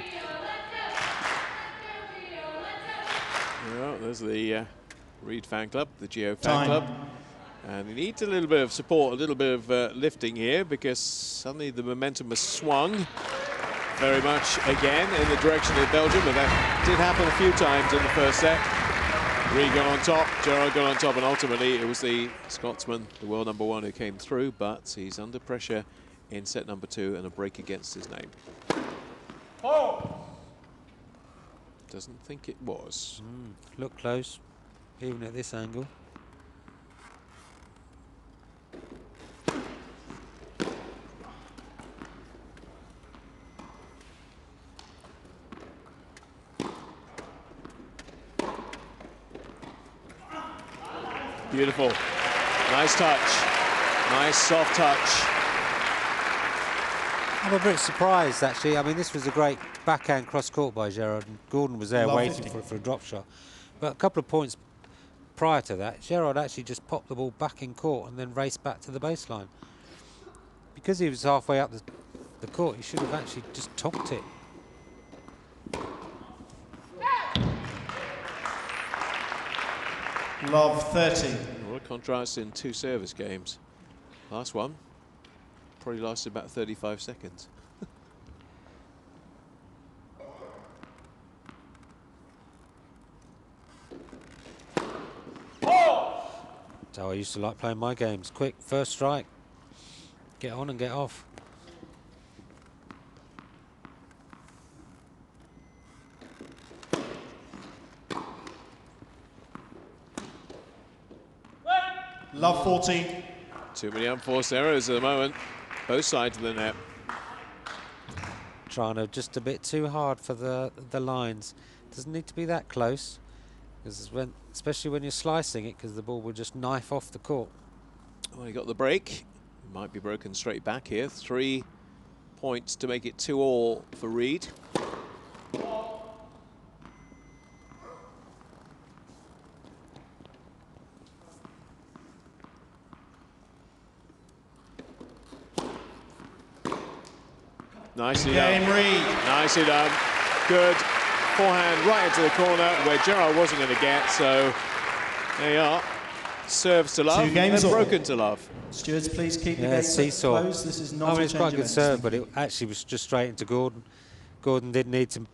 Well, there's the Reed fan club, the Geo fan club. And he needs a little bit of support, a little bit of lifting here, because suddenly the momentum has swung very much again in the direction of Belgium, but that did happen a few times in the first set. Reed got on top, Gerard got on top, and ultimately it was the Scotsman, the world #1, who came through, but he's under pressure in set number 2 and a break against his name. Doesn't think it was. Look close, even at this angle. Beautiful. Nice touch. Nice soft touch. I'm a bit surprised, actually. I mean, this was a great backhand cross-court by Gerard, and Gordon was there waiting for a drop shot. But a couple of points prior to that, Gerard actually just popped the ball back in court and then raced back to the baseline. Because he was halfway up the court, he should have actually just topped it. Love 30. What a contrast in 2 service games. Last one probably lasted about 35 seconds. So I used to like playing my games. Quick, first strike. Get on and get off. Love 40. Too many unforced errors at the moment. Both sides of the net. Trying to just a bit too hard for the lines. Doesn't need to be that close, because especially when you're slicing it, because the ball will just knife off the court. Well, he got the break. Might be broken straight back here. 3 points to make it 2-all for Reed. Nicely done. Reed. Nicely done. Good forehand right into the corner where Gerard wasn't going to get. So there you are. Serves to love. 2 games and all. broken to love. Stewards, please keep the Yeah, gates seesaw. closed. This is not I mean, a it's quite a change good of serve, ends. but it actually was just straight into Gordon. Gordon didn't need to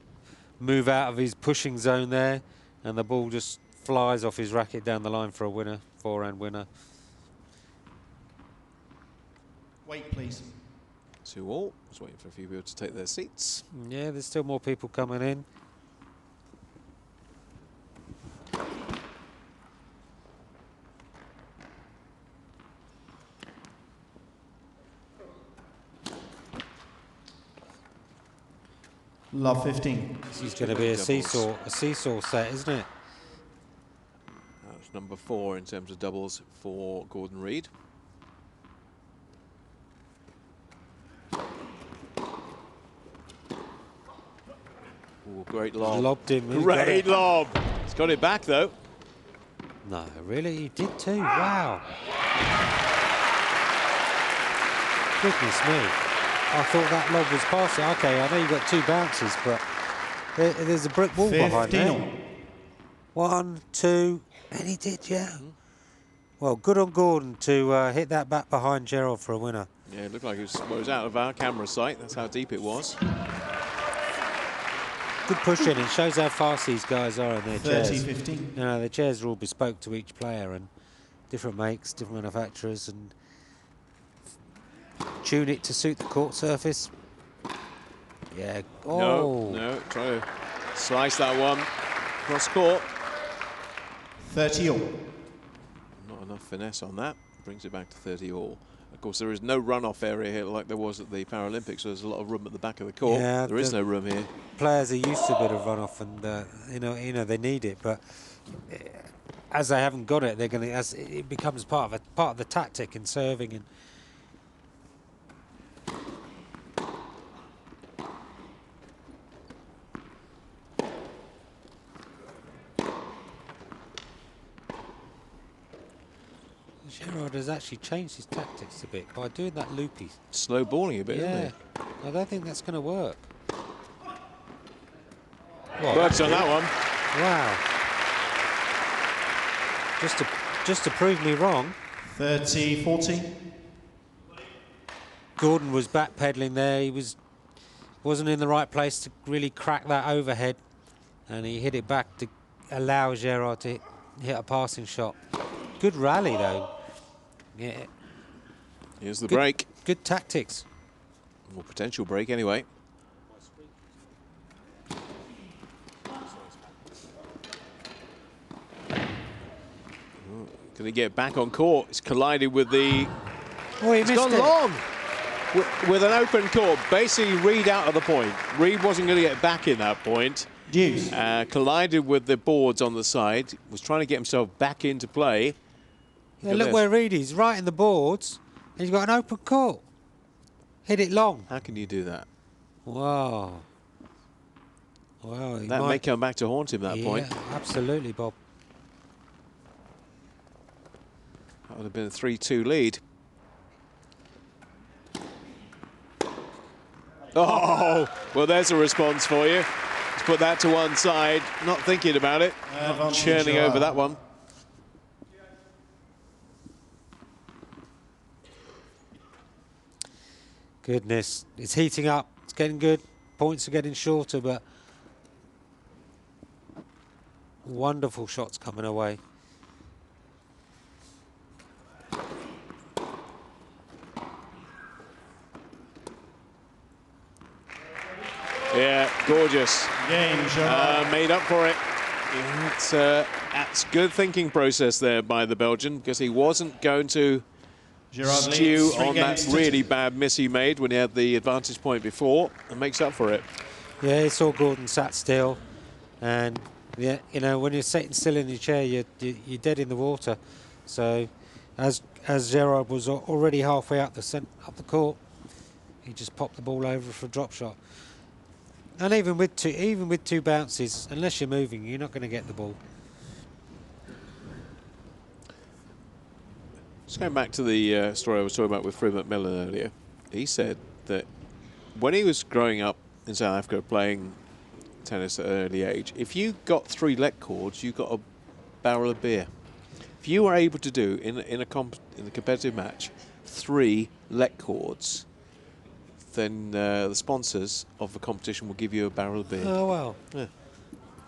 move out of his pushing zone there, and the ball just flies off his racket down the line for a winner, forehand winner. Wait, please. 2-all. Just waiting for a few people to take their seats. Yeah, there's still more people coming in. Love 15. This is going to be a seesaw set, isn't it? That's number 4 in terms of doubles for Gordon Reed. Ooh, great lob. Lobbed him. Great lob. He's got it back though. No, really? He did too. Wow. Goodness me. I thought that lob was past it. Okay, I know you've got 2 bounces, but there's a brick wall behind there. 1, 2, and he did, yeah. Well, good on Gordon to hit that back behind Gerald for a winner. Yeah, it looked like it was out of our camera sight. That's how deep it was. good pushing. It shows how fast these guys are in their chairs. 30-15. You know, the chairs are all bespoke to each player and different makes, different manufacturers, and tune it to suit the court surface. Yeah. Oh. No, try to slice that one cross court. 30 all. Not enough finesse on that. Brings it back to 30 all. Of course, there is no runoff area here like there was at the Paralympics, so there's a lot of room at the back of the court. Yeah, there is no room here. Players are used to a bit of runoff, and you know they need it, but as they haven't got it, they're going to. As it becomes part of the tactic in serving and. Gerard has actually changed his tactics a bit by doing that loopy. Slow balling a bit, isn't Yeah, he? I don't think that's going to work. Works on that one. Wow. Just to prove me wrong. 30-40. Gordon was backpedaling there. He wasn't in the right place to really crack that overhead, and he hit it back to allow Gerard to hit a passing shot. Good rally though. Yeah. Here's the break. Good tactics. Or potential break anyway. Can he get back on court? It's collided with the... Oh, he it's missed gone it. long. With an open court. Basically, Reed out of the point. Reed wasn't going to get back in that point. Deuce. Collided with the boards on the side. Was trying to get himself back into play. Yeah, look where Reed is, right in the boards. He's got an open court. Hit it long. How can you do that? Wow. Wow. That may come back to haunt him, that point. Absolutely, Bob. That would have been a 3-2 lead. Oh, well, there's a response for you. Let's put that to one side. Not thinking about it. Churning over that one. Goodness, it's heating up. It's getting good. Points are getting shorter, but wonderful shots coming away. Yeah, gorgeous. Game, Gerard. Made up for it. That's good thinking process there by the Belgian, because he wasn't going to Gerard stew leads 3 on that games to really bad miss he made when he had the advantage point before, and makes up for it. Yeah, he saw Gordon sat still, and yeah, you know, when you're sitting still in your chair, you're dead in the water. So, as Gerard was already halfway up the court, he just popped the ball over for a drop shot. And even with two bounces, unless you're moving, you're not going to get the ball. Just going back to the story I was talking about with Fred McMillan earlier, he said that when he was growing up in South Africa playing tennis at an early age, if you got 3 let cords, you got a barrel of beer. If you were able to do in a competitive match 3 let cords, then the sponsors of the competition will give you a barrel of beer. Oh well. Yeah.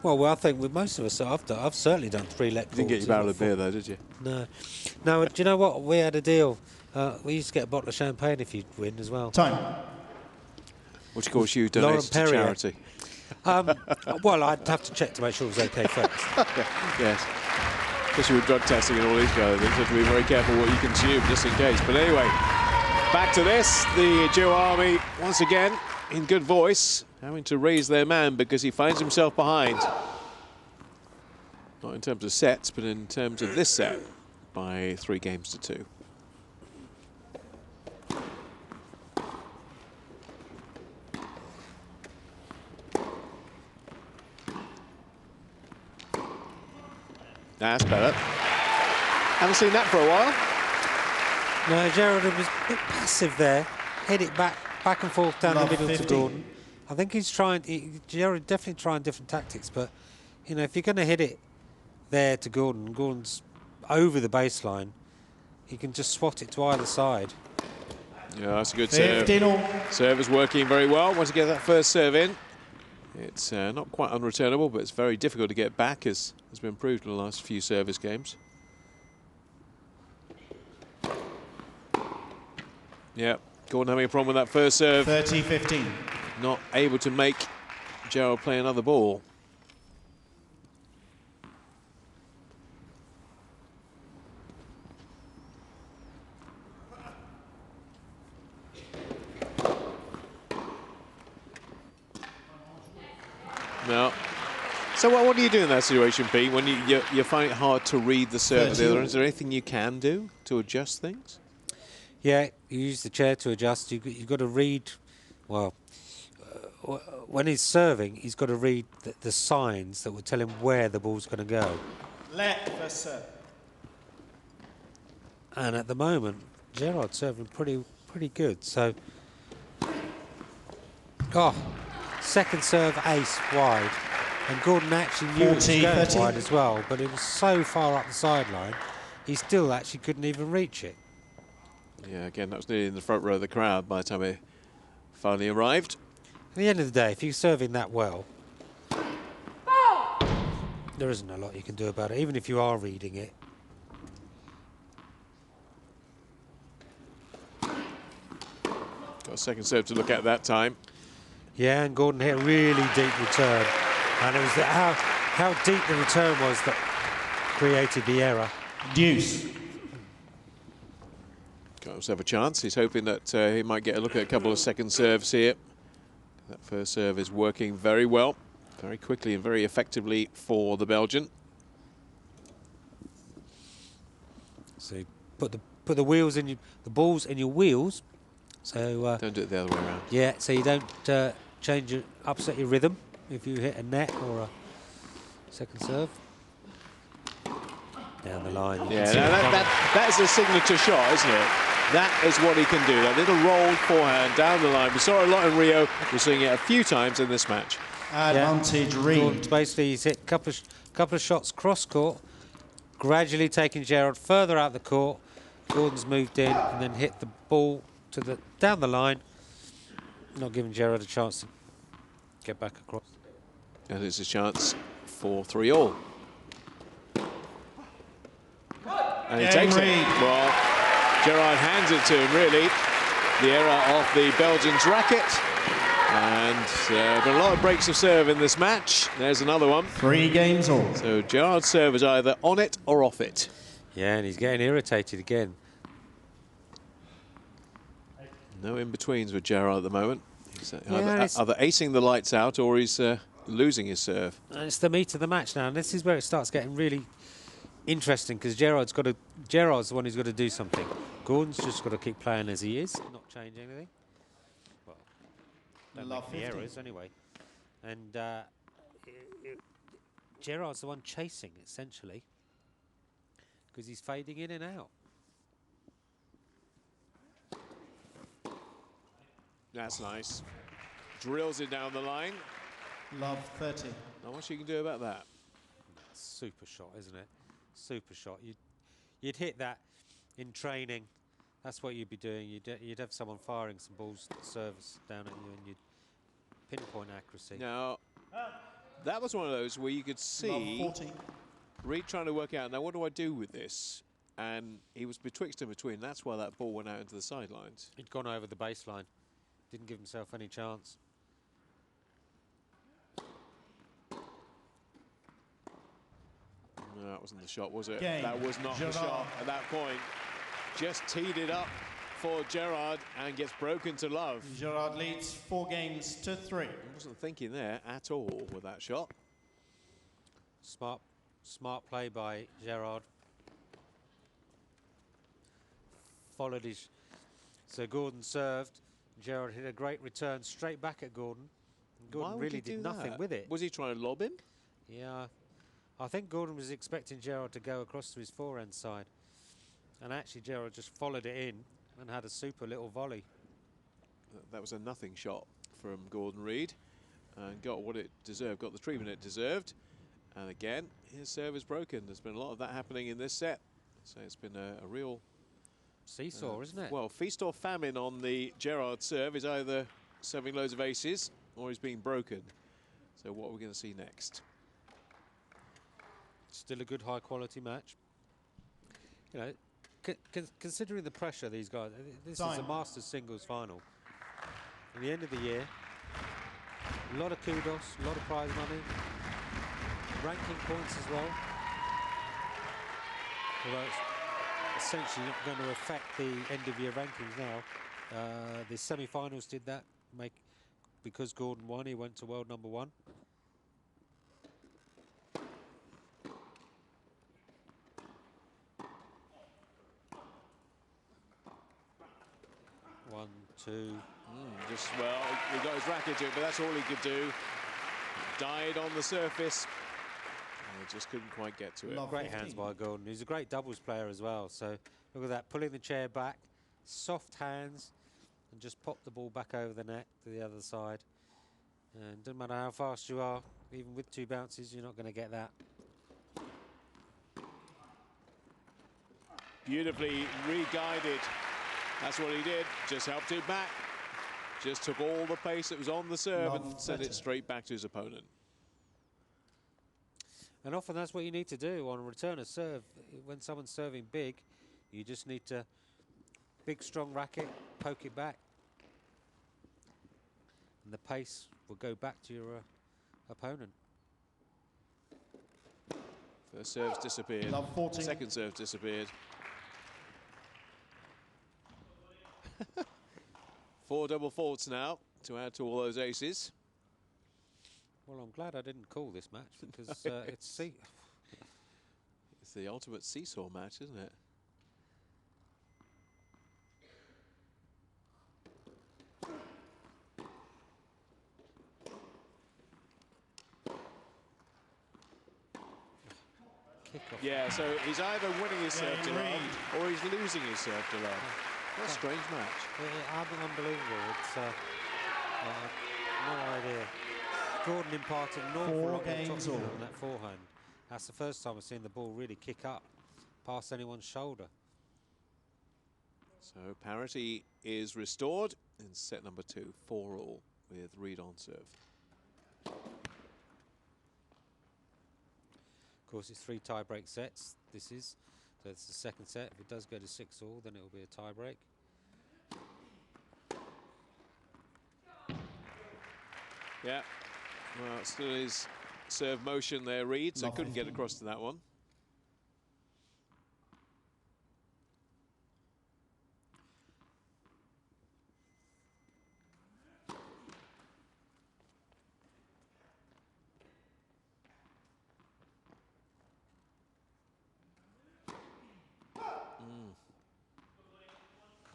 Well, I think with most of us, I've certainly done 3 let cords. You didn't get your barrel of beer though, did you? No. No, do you know what? We had a deal. We used to get a bottle of champagne if you'd win as well. Time. Which of course you donated to charity. Well, I'd have to check to make sure it was okay first. Yes. Especially with drug testing and all these kind of things, you have to be very careful what you consume just in case. But anyway, back to this. The Joe Army, once again, in good voice, having to raise their man because he finds himself behind. Not in terms of sets, but in terms of this set, by 3 games to 2. That's better. Haven't seen that for a while. No, Gerard was a bit passive there. Hit it back and forth down the middle 50. to Gordon. I think he's trying. Gerard definitely trying different tactics, but you know, if you're going to hit it there to Gordon, Gordon's over the baseline, he can just swat it to either side. Yeah, that's a good serve. 15 all. Serve is working very well. Once you get that first serve in, It's not quite unreturnable, but it's very difficult to get back, as has been proved in the last few service games. Yeah, Gordon having a problem with that first serve. 30-15. Not able to make Gerald play another ball. No. So what do you do in that situation, Pete, when you find it hard to read the serve of the other? Is there anything you can do to adjust things? Yeah, you use the chair to adjust. You've got to read, well, when he's serving, he's got to read the signs that will tell him where the ball's going to go. Let first serve. And at the moment, Gerard's serving pretty good. So, second serve ace wide. And Gordon actually knew it was going 40-30. wide as well, but it was so far up the sideline, he still actually couldn't even reach it. Yeah, again, that was nearly in the front row of the crowd by the time he finally arrived. At the end of the day, if you're serving that well, there isn't a lot you can do about it, even if you are reading it. Got a second serve to look at that time. Yeah, and Gordon hit a really deep return. And it was how deep the return was that created the error. Deuce. Got himself a chance. He's hoping that he might get a look at a couple of second serves here. That first serve is working very well, very quickly and very effectively for the Belgian. So you put the wheels in the balls in your wheels. So Don't do it the other way around. yeah, so you don't upset your rhythm if you hit a net or a second serve. Down the line. Yeah, that is a signature shot, isn't it? That is what he can do. That little rolled forehand down the line. We saw it a lot in Rio. We're seeing it a few times in this match. Advantage read. Basically, he's hit a couple of shots cross court, gradually taking Gerard further out the court. Gordon's moved in and then hit the ball to down the line, not giving Gerard a chance to get back across. And it's a chance for 3-all. And he takes it. Well, Gerard hands it to him, really. The error of the Belgians' racket. And been a lot of breaks of serve in this match. There's another one. 3 games all. So Gerard's serve is either on it or off it. Yeah, and he's getting irritated again. No in-betweens with Gerard at the moment. He's Yeah, either acing the lights out or he's losing his serve. And it's the meat of the match now, and this is where it starts getting really interesting because Gerard's the one who's got to do something. Gordon's just got to keep playing as he is, not change anything. Well, don't make the errors anyway. And Gerard's the one chasing essentially because he's fading in and out. That's nice. Drills it down the line. Love 30. Not much you can do about that. Super shot, isn't it? Super shot. You'd hit that in training. That's what you'd be doing. You'd have someone firing some balls, service down at you, and you'd pinpoint accuracy. Now, that was one of those where you could see Reed trying to work out, now what do I do with this? And he was betwixt and between. That's why that ball went out into the sidelines. He'd gone over the baseline. Didn't give himself any chance. No, that wasn't the shot, was it? Game. That was not the shot at that point. Just teed it up for Gerard and gets broken to love. Gerard leads 4 games to 3. I wasn't thinking there at all with that shot. Smart play by Gerard. Followed his... So Gordon served. Gerard hit a great return straight back at Gordon. And Gordon really did nothing with it. Was he trying to lob him? Yeah. I think Gordon was expecting Gerard to go across to his forehand side. And actually Gerard just followed it in and had a super little volley. That was a nothing shot from Gordon Reid and got what it deserved, got the treatment it deserved. And again, his serve is broken. There's been a lot of that happening in this set. So it's been a real... seesaw, isn't it? Well, feast or famine on the Gerard serve. Is either serving loads of aces or he's being broken. So what are we going to see next? Still a good high-quality match. You know, considering the pressure these guys, this is a Masters singles final. At the end of the year, a lot of kudos, a lot of prize money, ranking points as well. Although it's essentially not going to affect the end-of-year rankings now. The semi-finals did that, because Gordon won, he went to world #1. One, two. Just, well, he got his racket to it, but that's all he could do. Died on the surface. And he just couldn't quite get to it. Great hands by Gordon. He's a great doubles player as well. So look at that, pulling the chair back, soft hands, and just pop the ball back over the net to the other side. And doesn't matter how fast you are, even with 2 bounces, you're not going to get that. Beautifully re-guided. That's what he did. Just helped it back. Just took all the pace that was on the serve and sent it straight back to his opponent. And often that's what you need to do on a return of serve. When someone's serving big, you just need to big, strong racket, poke it back. And the pace will go back to your opponent. First serve's disappeared. Second serve disappeared. 4 double faults now to add to all those aces. Well, I'm glad I didn't call this match because it's the ultimate seesaw match, isn't it? Yeah, so he's either winning his serve to love or he's losing his serve to love. What a strange match. Unbelievable. It's no idea. Gordon imparted an awful lot of top on that forehand. That's the first time I've seen the ball really kick up past anyone's shoulder. So parity is restored in set number 2, 4-all with Reed on serve. Of course, it's 3 tie-break sets. This is, so it's the second set. If it does go to 6-all, then it will be a tie-break. Yeah, well, still his serve motion there, Reed, so couldn't get across to that one.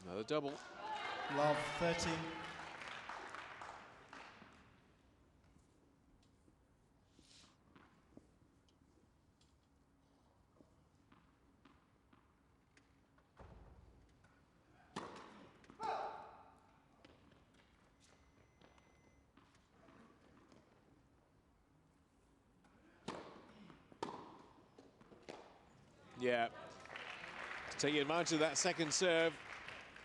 Another double. Love 30. Yeah, taking advantage of that second serve.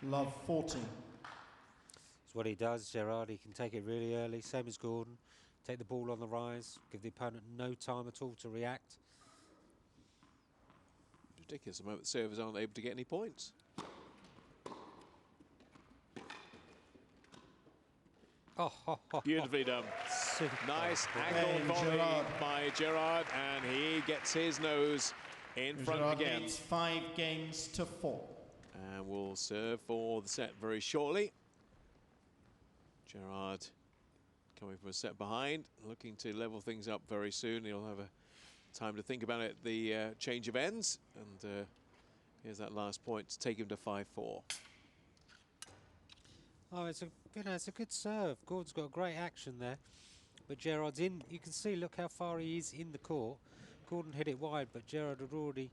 Love 40. That's what he does, Gerard. He can take it really early, same as Gordon. Take the ball on the rise, give the opponent no time at all to react. Ridiculous, the moment the servers aren't able to get any points. Beautifully done. Nice angled volley by Gerard, and he gets his nose in front Gerard again. leads 5 games to 4. And will serve for the set very shortly. Gerard coming from a set behind, looking to level things up very soon. He'll have a time to think about it, the change of ends. And here's that last point to take him to 5-4. Oh, it's a good serve. Gordon's got great action there, but Gerard's in. You can see, look how far he is in the court. Gordon hit it wide, but Gerard had already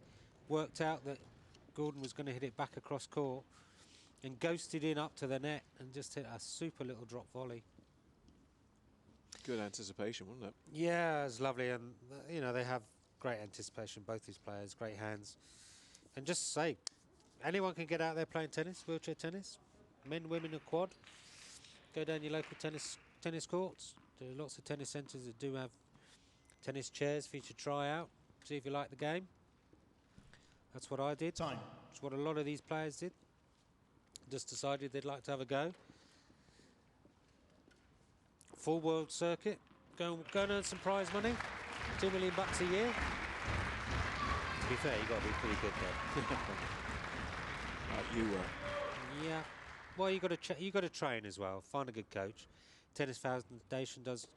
worked out that Gordon was going to hit it back across court and ghosted in up to the net and just hit a super little drop volley. Good anticipation, wasn't it? Yeah, it was lovely, and you know they have great anticipation, both these players, great hands. And just to say, anyone can get out there playing tennis, wheelchair tennis, men, women, or quad. Go down your local tennis courts. There are lots of tennis centres that do have tennis chairs for you to try out, see if you like the game. That's what I did. Time. That's what a lot of these players did. Just decided they'd like to have a go. Full world circuit. Go and earn some prize money. $2 million a year. To be fair, you've got to be pretty good there. Like you were. Yeah. Well, you got to train as well. Find a good coach. Tennis Foundation does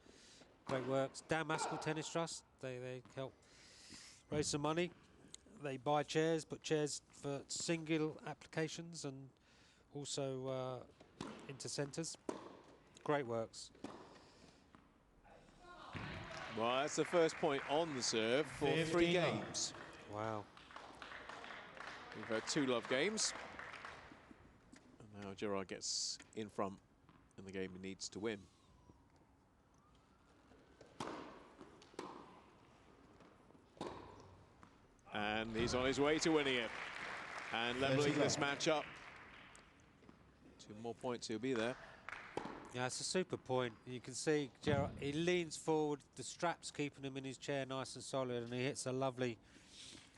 great works. Dan Maskell Tennis Trust, they help raise some money. They buy chairs, put chairs for single applications and also into centres. Great works. Well, that's the first point on the serve for 3 15 games. Wow. We've had 2 love games. And now Gerard gets in front in the game he needs to win. And he's on his way to winning it. And levelling this match up. 2 more points, he'll be there. Yeah, it's a super point. You can see Gerard, he leans forward, the strap's keeping him in his chair nice and solid, and he hits a lovely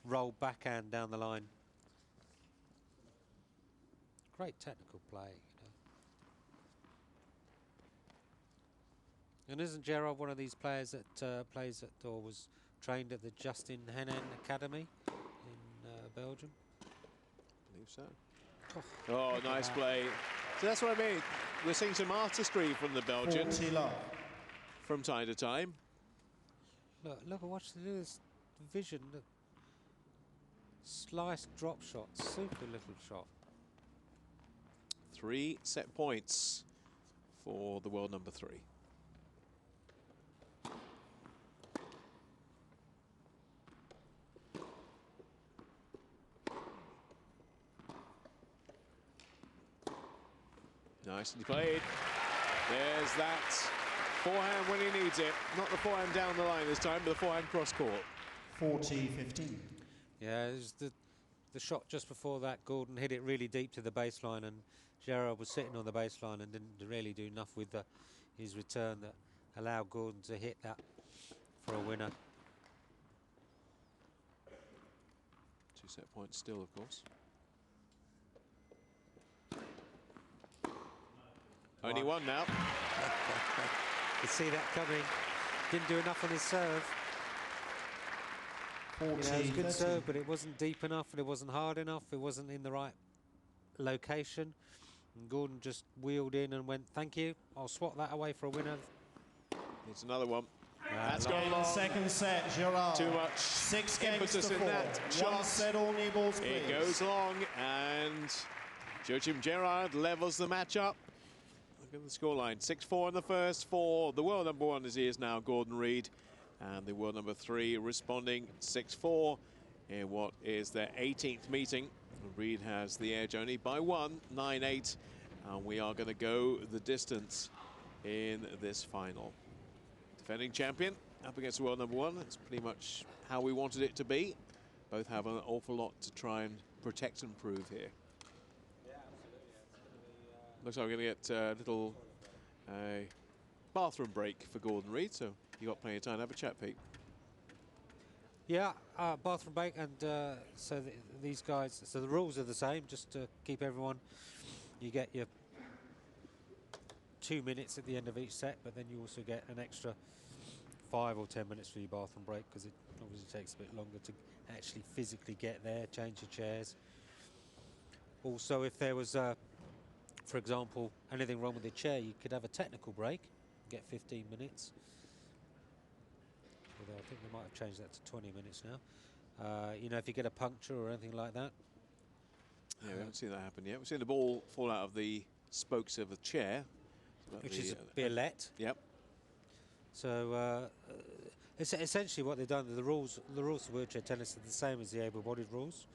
roll backhand down the line. Great technical play, you know. And isn't Gerard one of these players that plays at or was trained at the Justin Henin Academy in Belgium? I believe so. Oh, nice play. So that's what I mean. We're seeing some artistry from the Belgians 40 love. from time to time. Look, watch this vision. Look. Slice drop shot, super little shot. 3 set points for the world number 3. Nicely played. There's that forehand when he needs it. Not the forehand down the line this time, but the forehand cross court. 40-15. Yeah, it was the shot just before that. Gordon hit it really deep to the baseline, and Gerard was sitting on the baseline and didn't really do enough with his return that allowed Gordon to hit that for a winner. 2 set points still, of course. Only one now. You see that coming. Didn't do enough on his serve. 40, You know, it was a good 30. serve, but it wasn't deep enough and it wasn't hard enough. It wasn't in the right location. And Gordon just wheeled in and went, thank you. I'll swat that away for a winner. It's another one. That's long. gone long. Second set, Gerard. Too much 6 games impetus to in 4. that shot. 1 set, all knee balls, please. It goes long, and Joachim Gerard levels the match up. Look at the scoreline. 6-4 in the first for the world number 1 as he is now, Gordon Reid. And the world number 3 responding 6-4 in what is their 18th meeting. Reid has the edge only by 1, 9-8. And we are going to go the distance in this final. Defending champion up against the world number 1. That's pretty much how we wanted it to be. Both have an awful lot to try and protect and prove here. Looks like we're going to get a little bathroom break for Gordon Reid, so you've got plenty of time to have a chat, Pete. Yeah, bathroom break, and so these guys, so the rules are the same, just to keep everyone, you get your 2 minutes at the end of each set, but then you also get an extra 5 or 10 minutes for your bathroom break, because it obviously takes a bit longer to actually physically get there, change your chairs. Also, if there was, for example, anything wrong with the chair, you could have a technical break, get 15 minutes. Although I think they might have changed that to 20 minutes now. You know, if you get a puncture or anything like that. Yeah, we haven't seen that happen yet. We've seen the ball fall out of the spokes of a chair. Which is a billet. Yep. So essentially what they've done, the rules of wheelchair tennis are the same as the able-bodied rules.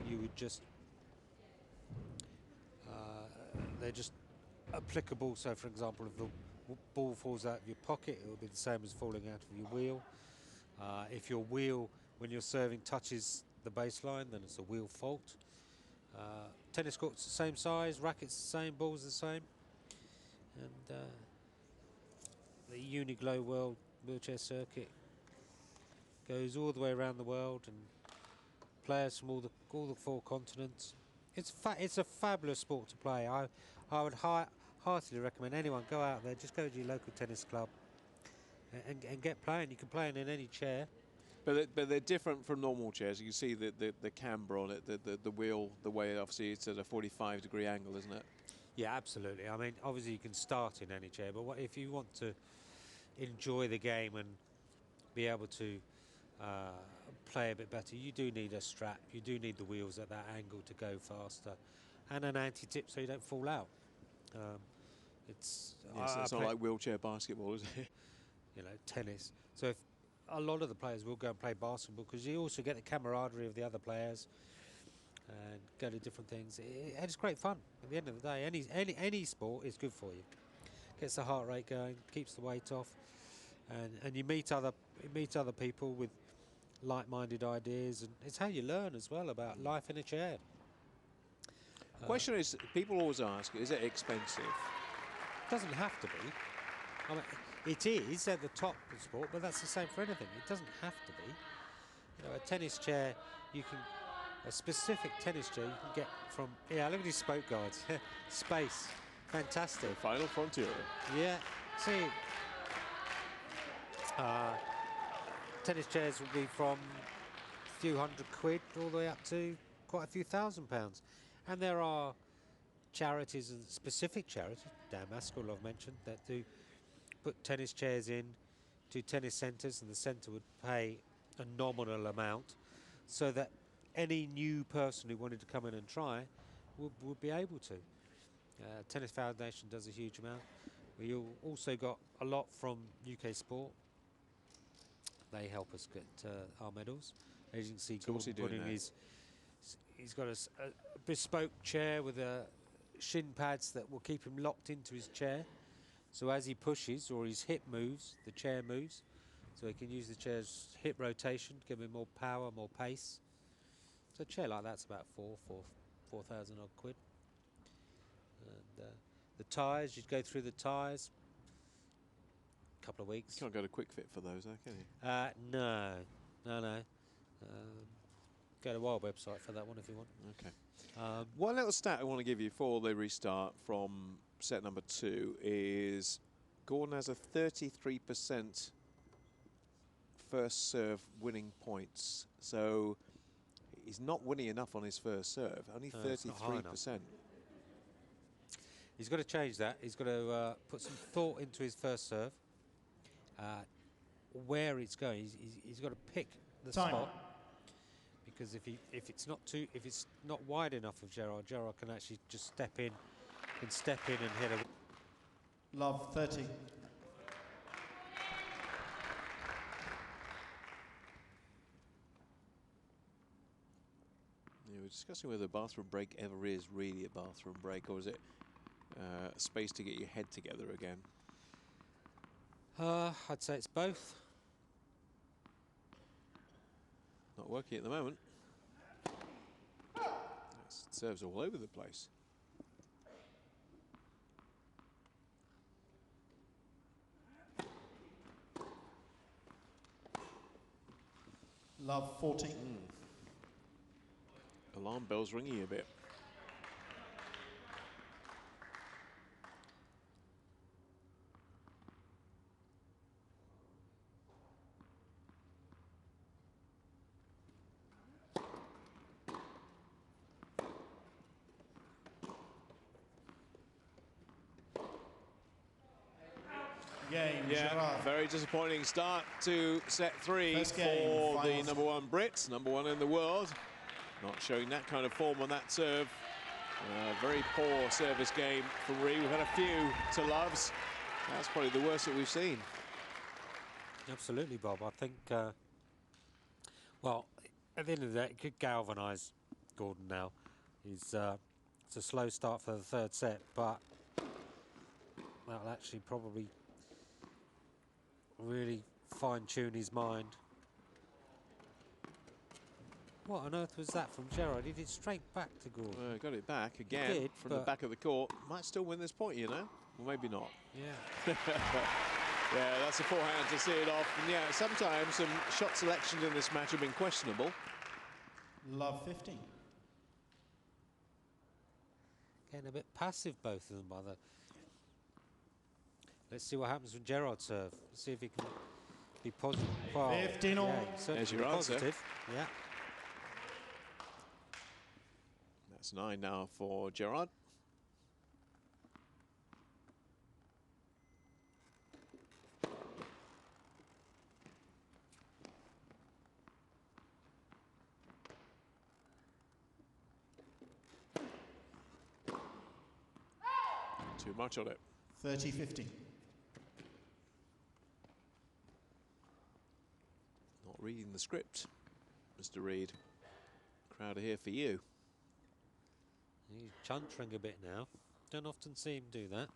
You would just, they're just applicable. So for example, if the ball falls out of your pocket, it will be the same as falling out of your wheel. If your wheel, when you're serving, touches the baseline, then it's a wheel fault. Tennis court's the same size, rackets the same, balls the same. And the Uniglow World Wheelchair Circuit goes all the way around the world, and players from all the 4 continents. It's a fabulous sport to play. I would heartily recommend anyone go out there, just go to your local tennis club and get playing. You can play in any chair. But they're different from normal chairs. You can see the camber on it, the wheel, the way obviously it's at a 45-degree angle, isn't it? Yeah, absolutely. I mean, obviously you can start in any chair, but if you want to enjoy the game and be able to play a bit better, you do need a strap. You do need the wheels at that angle to go faster, and an anti-tip so you don't fall out. It's not like wheelchair basketball, is it? You know, tennis. So if a lot of the players will go and play basketball, because you also get the camaraderie of the other players and go to different things. It's great fun. At the end of the day, any sport is good for you. Gets the heart rate going, keeps the weight off, and you meet other people with like-minded ideas, and it's how you learn as well about life in a chair. The question is, people always ask, is it expensive? It doesn't have to be. I mean, it is at the top of the sport, but that's the same for anything. It doesn't have to be. You know, a tennis chair, a specific tennis chair you can get from, look at these spoke guards. Space, fantastic. The final frontier. Yeah, see, tennis chairs will be from a few £100 all the way up to quite a few £1,000s. And there are charities, and specific charities, Dan Maskell I've mentioned, that do put tennis chairs in to tennis centres, and the centre would pay a nominal amount so that any new person who wanted to come in and try would be able to. Tennis Foundation does a huge amount. We also got a lot from UK Sport. They help us get our medals. As you can see, Gordon putting he's got a bespoke chair with shin pads that will keep him locked into his chair. So as he pushes or his hip moves, the chair moves. So he can use the chair's hip rotation to give him more power, more pace. So a chair like that's about 4,000 odd quid. And the tyres, you'd go through the tyres. A couple of weeks. You can't go to Quick Fit for those, though, can you? No. Go to our website for that one if you want. Okay. One little stat I want to give you before they restart from set number 2 is Gordon has a 33% first serve winning points. So he's not winning enough on his first serve, only 33%. He's got to change that. He's got to put some thought into his first serve. Where it's going, he's got to pick the spot. Because if it's not wide enough of Gerard can actually just step in and hit a. Love 30. We're discussing whether a bathroom break ever is really a bathroom break, or is it a space to get your head together again? I'd say it's both. Not working at the moment. Serves all over the place. Love 40. Alarm bells ringing a bit. Game, yeah, Gerard. very disappointing start to set 3 First game, for the finals. #1 Brit, #1 in the world. Not showing that kind of form on that serve. Very poor service game from Ree. We've had a few to loves. That's probably the worst that we've seen. Absolutely, Bob. I think, well, at the end of the day, it could galvanise Gordon now. It's a slow start for the third set, but that'll actually probably really fine-tune his mind. What on earth was that from Gerard? He did it straight back to Gordon. Got it back again did, from the back of the court. Might still win this point, you know. Well, maybe not. Yeah. Yeah, that's a forehand to see it off. And yeah, sometimes some shot selections in this match have been questionable. Love 15. Getting a bit passive, both of them, by the... Let's see what happens with Gerard's serve. See if he can be positive. Well, 15 all. yeah, There's your answer. positive. Yeah. That's 9 now for Gerard. Too much on it. 30-15. Not reading the script, Mr. Reid. Crowd are here for you. He's chuntering a bit now. Don't often see him do that.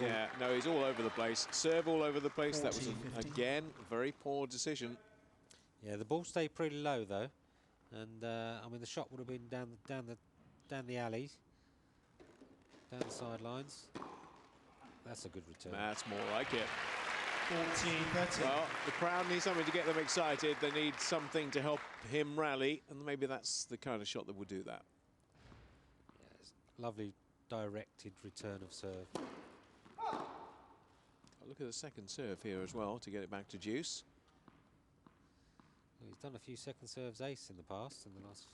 Yeah, no, he's all over the place. Serve all over the place. That was, 40-15. again, a very poor decision. Yeah, the ball stayed pretty low though, and I mean the shot would have been down the alleys, down the sidelines. That's a good return. That's more like it. 14-30. Well, the crowd need something to get them excited. They need something to help him rally, and maybe that's the kind of shot that will do that. Yeah, it's lovely directed return of serve. Look at the second serve here as well to get it back to deuce. Well, he's done a few second serves ace in the past, in the last...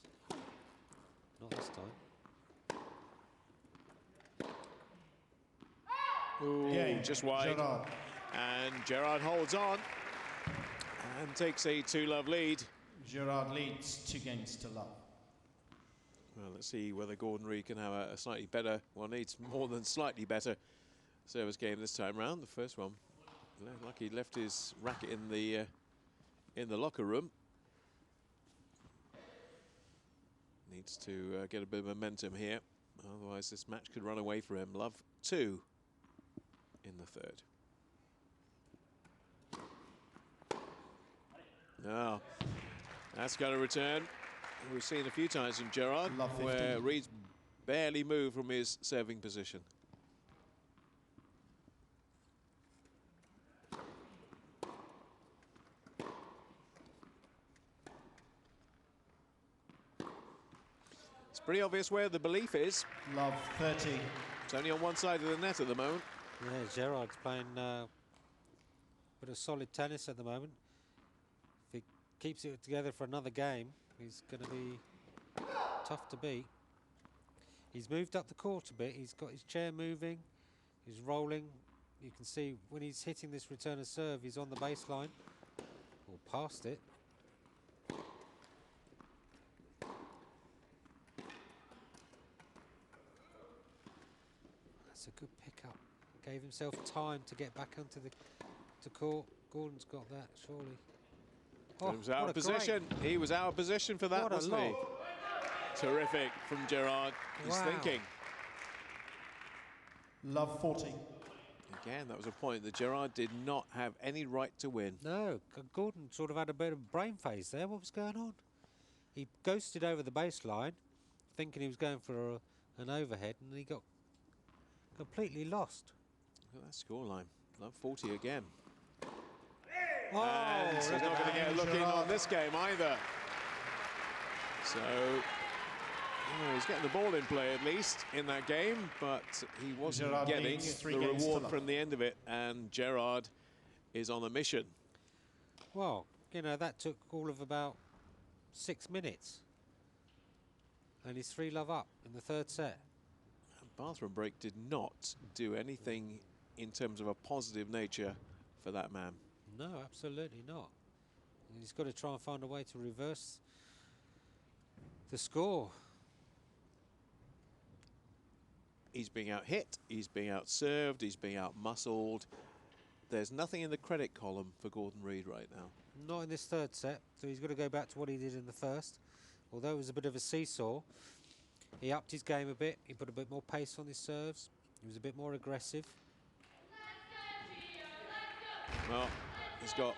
Not this time. Ooh, Game, just wide. Gerard. And Gerard holds on and takes a 2-love lead. Gerard leads 2 games to love. Well, let's see whether Gordon Reid can have a slightly better, well, needs more than slightly better service game this time round. The first one, like he left his racket in the locker room. Needs to get a bit of momentum here, otherwise this match could run away for him. Love 2 in the third. Now, that's got to return. We've seen a few times from Gerard Love 15. where Reid's barely moved from his serving position. It's pretty obvious where the belief is. Love 30. It's only on one side of the net at the moment. Yeah, Gerard's playing bit of solid tennis at the moment. If he keeps it together for another game, he's going to be tough to beat. He's moved up the court a bit. He's got his chair moving. He's rolling. You can see when he's hitting this return of serve, he's on the baseline or past it. That's a good pickup. Gave himself time to get back onto the court. Gordon's got that, surely. He was out of position. He was out of position for that, What a wasn't he? lob. Terrific from Gerard. He's Wow. thinking. Love 40. Again, that was a point that Gerard did not have any right to win. No, Gordon sort of had a bit of brain phase there. What was going on? He ghosted over the baseline, thinking he was going for an overhead, and he got completely lost. Look at that scoreline. Love 40 again. Oh, And he's not going to get a look in on this game either. So, he's getting the ball in play at least in that game, but he wasn't Gerard getting leads 3 the games to reward love. from the end of it, and Gerard is on a mission. well, you know, that took all of about 6 minutes. And he's 3-love up in the third set. Bathroom break did not do anything in terms of a positive nature for that man. No, absolutely not. And he's got to try and find a way to reverse the score. He's being out hit, he's being out served, he's being out muscled. There's nothing in the credit column for Gordon Reid right now. Not in this third set, so he's got to go back to what he did in the first. Although it was a bit of a seesaw, he upped his game a bit, he put a bit more pace on his serves, he was a bit more aggressive. Well, he's got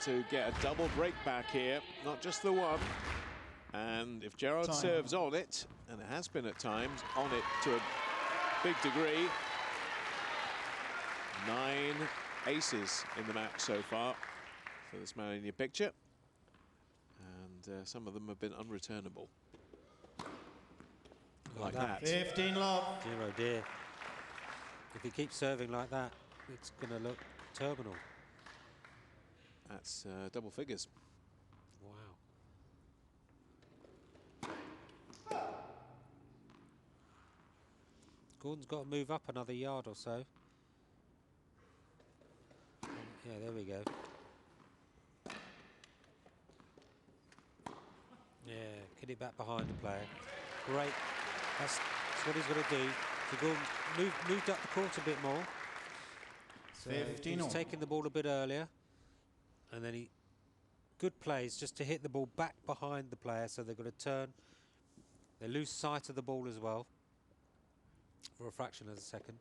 to get a double break back here, not just the one. And if Gerard Time. serves on it, and it has been at times, on it to a big degree, 9 aces in the match so far for this man in your picture. And some of them have been unreturnable. Like that. 15 love. Dear, oh dear. If he keeps serving like that, it's going to look terminal. That's double figures. Wow. Gordon's got to move up another yard or so. Yeah, there we go. Yeah, get it back behind the player. Great. That's what he's got to do. So Gordon moved up the court a bit more. So 15 he's all. taking the ball a bit earlier. And then good plays just to hit the ball back behind the player, so they've got to turn. They lose sight of the ball as well for a fraction of a second.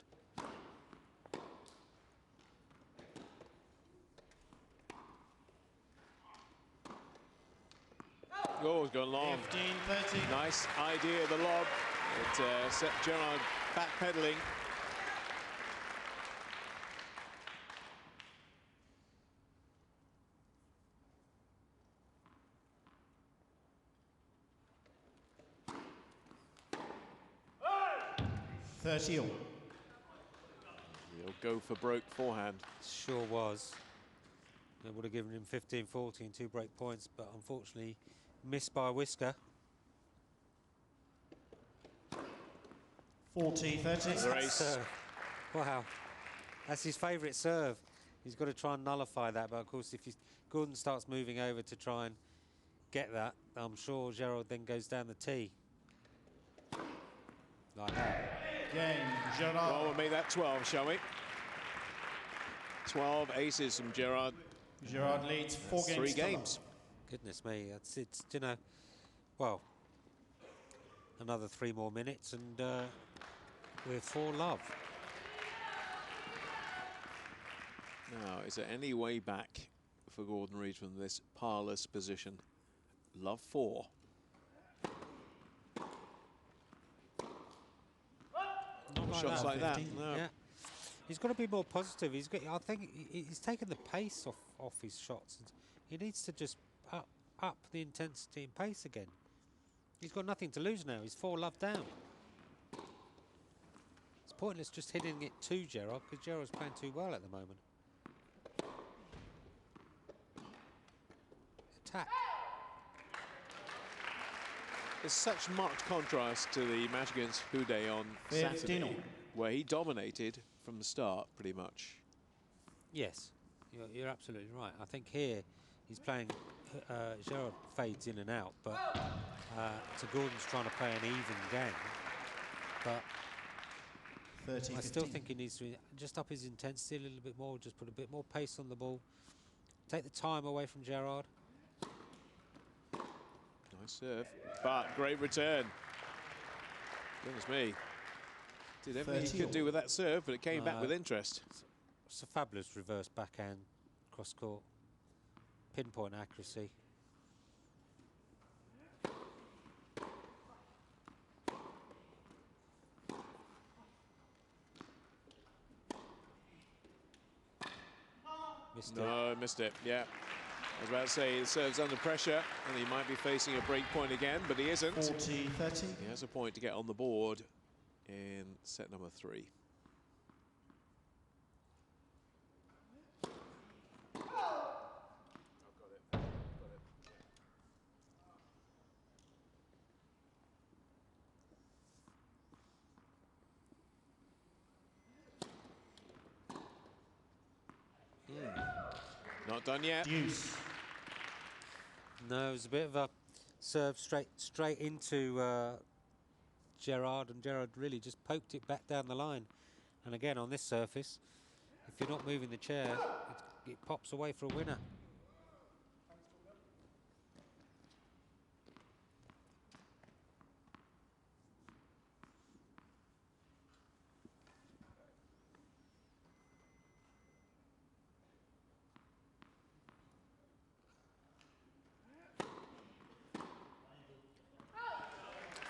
Oh, it's gone long. 15-30. Nice idea, the lob. It set Gerard backpedaling. He'll go for broke forehand. Sure was. It would have given him 15-14, 2 break points, but unfortunately missed by a whisker. 40-30. Race. Wow, that's his favourite serve. He's got to try and nullify that, but of course if Gordon starts moving over to try and get that, I'm sure Gerard then goes down the tee. Like that. Game, Gerard. Well, we'll make that 12, shall we? 12 aces from Gerard. Gerard leads 4 games. 3 to games. love. Goodness me, it's you know, well, another 3 more minutes and we're 4 love. Now, is there any way back for Gordon Reid from this parlous position? Love 4. Not Shots like that. 15. No. Yeah, he's got to be more positive. I think he's taken the pace off his shots. He needs to just up the intensity and pace again. He's got nothing to lose now. He's 4 love down. It's pointless just hitting it to Gerard because Gerard's playing too well at the moment. Attack. There's such marked contrast to the match against Houdet on 15. Saturday, where he dominated from the start, pretty much. Yes, you're absolutely right. I think here he's playing. Gerard fades in and out, but so Gordon's trying to play an even game. But 30, I still think he needs to just up his intensity a little bit more, just put a bit more pace on the ball, take the time away from Gerard. Nice serve, but great return. Goodness me. Did everything he 30. could do with that serve, but it came back with interest. It's a fabulous reverse backhand cross court, pinpoint accuracy. Missed it. No, missed it, yeah. I was about to say, the serve's under pressure, and he might be facing a break point again, but he isn't. 40-30. He has a point to get on the board in set number 3. Not done yet. Deuce. No, it was a bit of a serve straight into Gerard, and Gerard really just poked it back down the line. And again, on this surface, if you're not moving the chair, it pops away for a winner.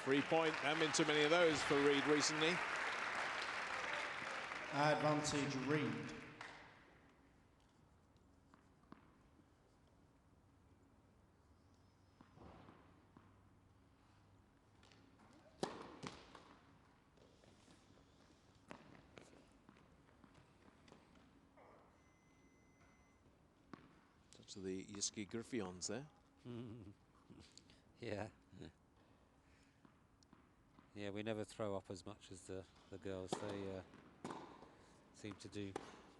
3-point, haven't been too many of those for Reed recently. Advantage Reed. Touch of the Yiski Griffons there. Yeah. Yeah, we never throw up as much as the girls. They seem to do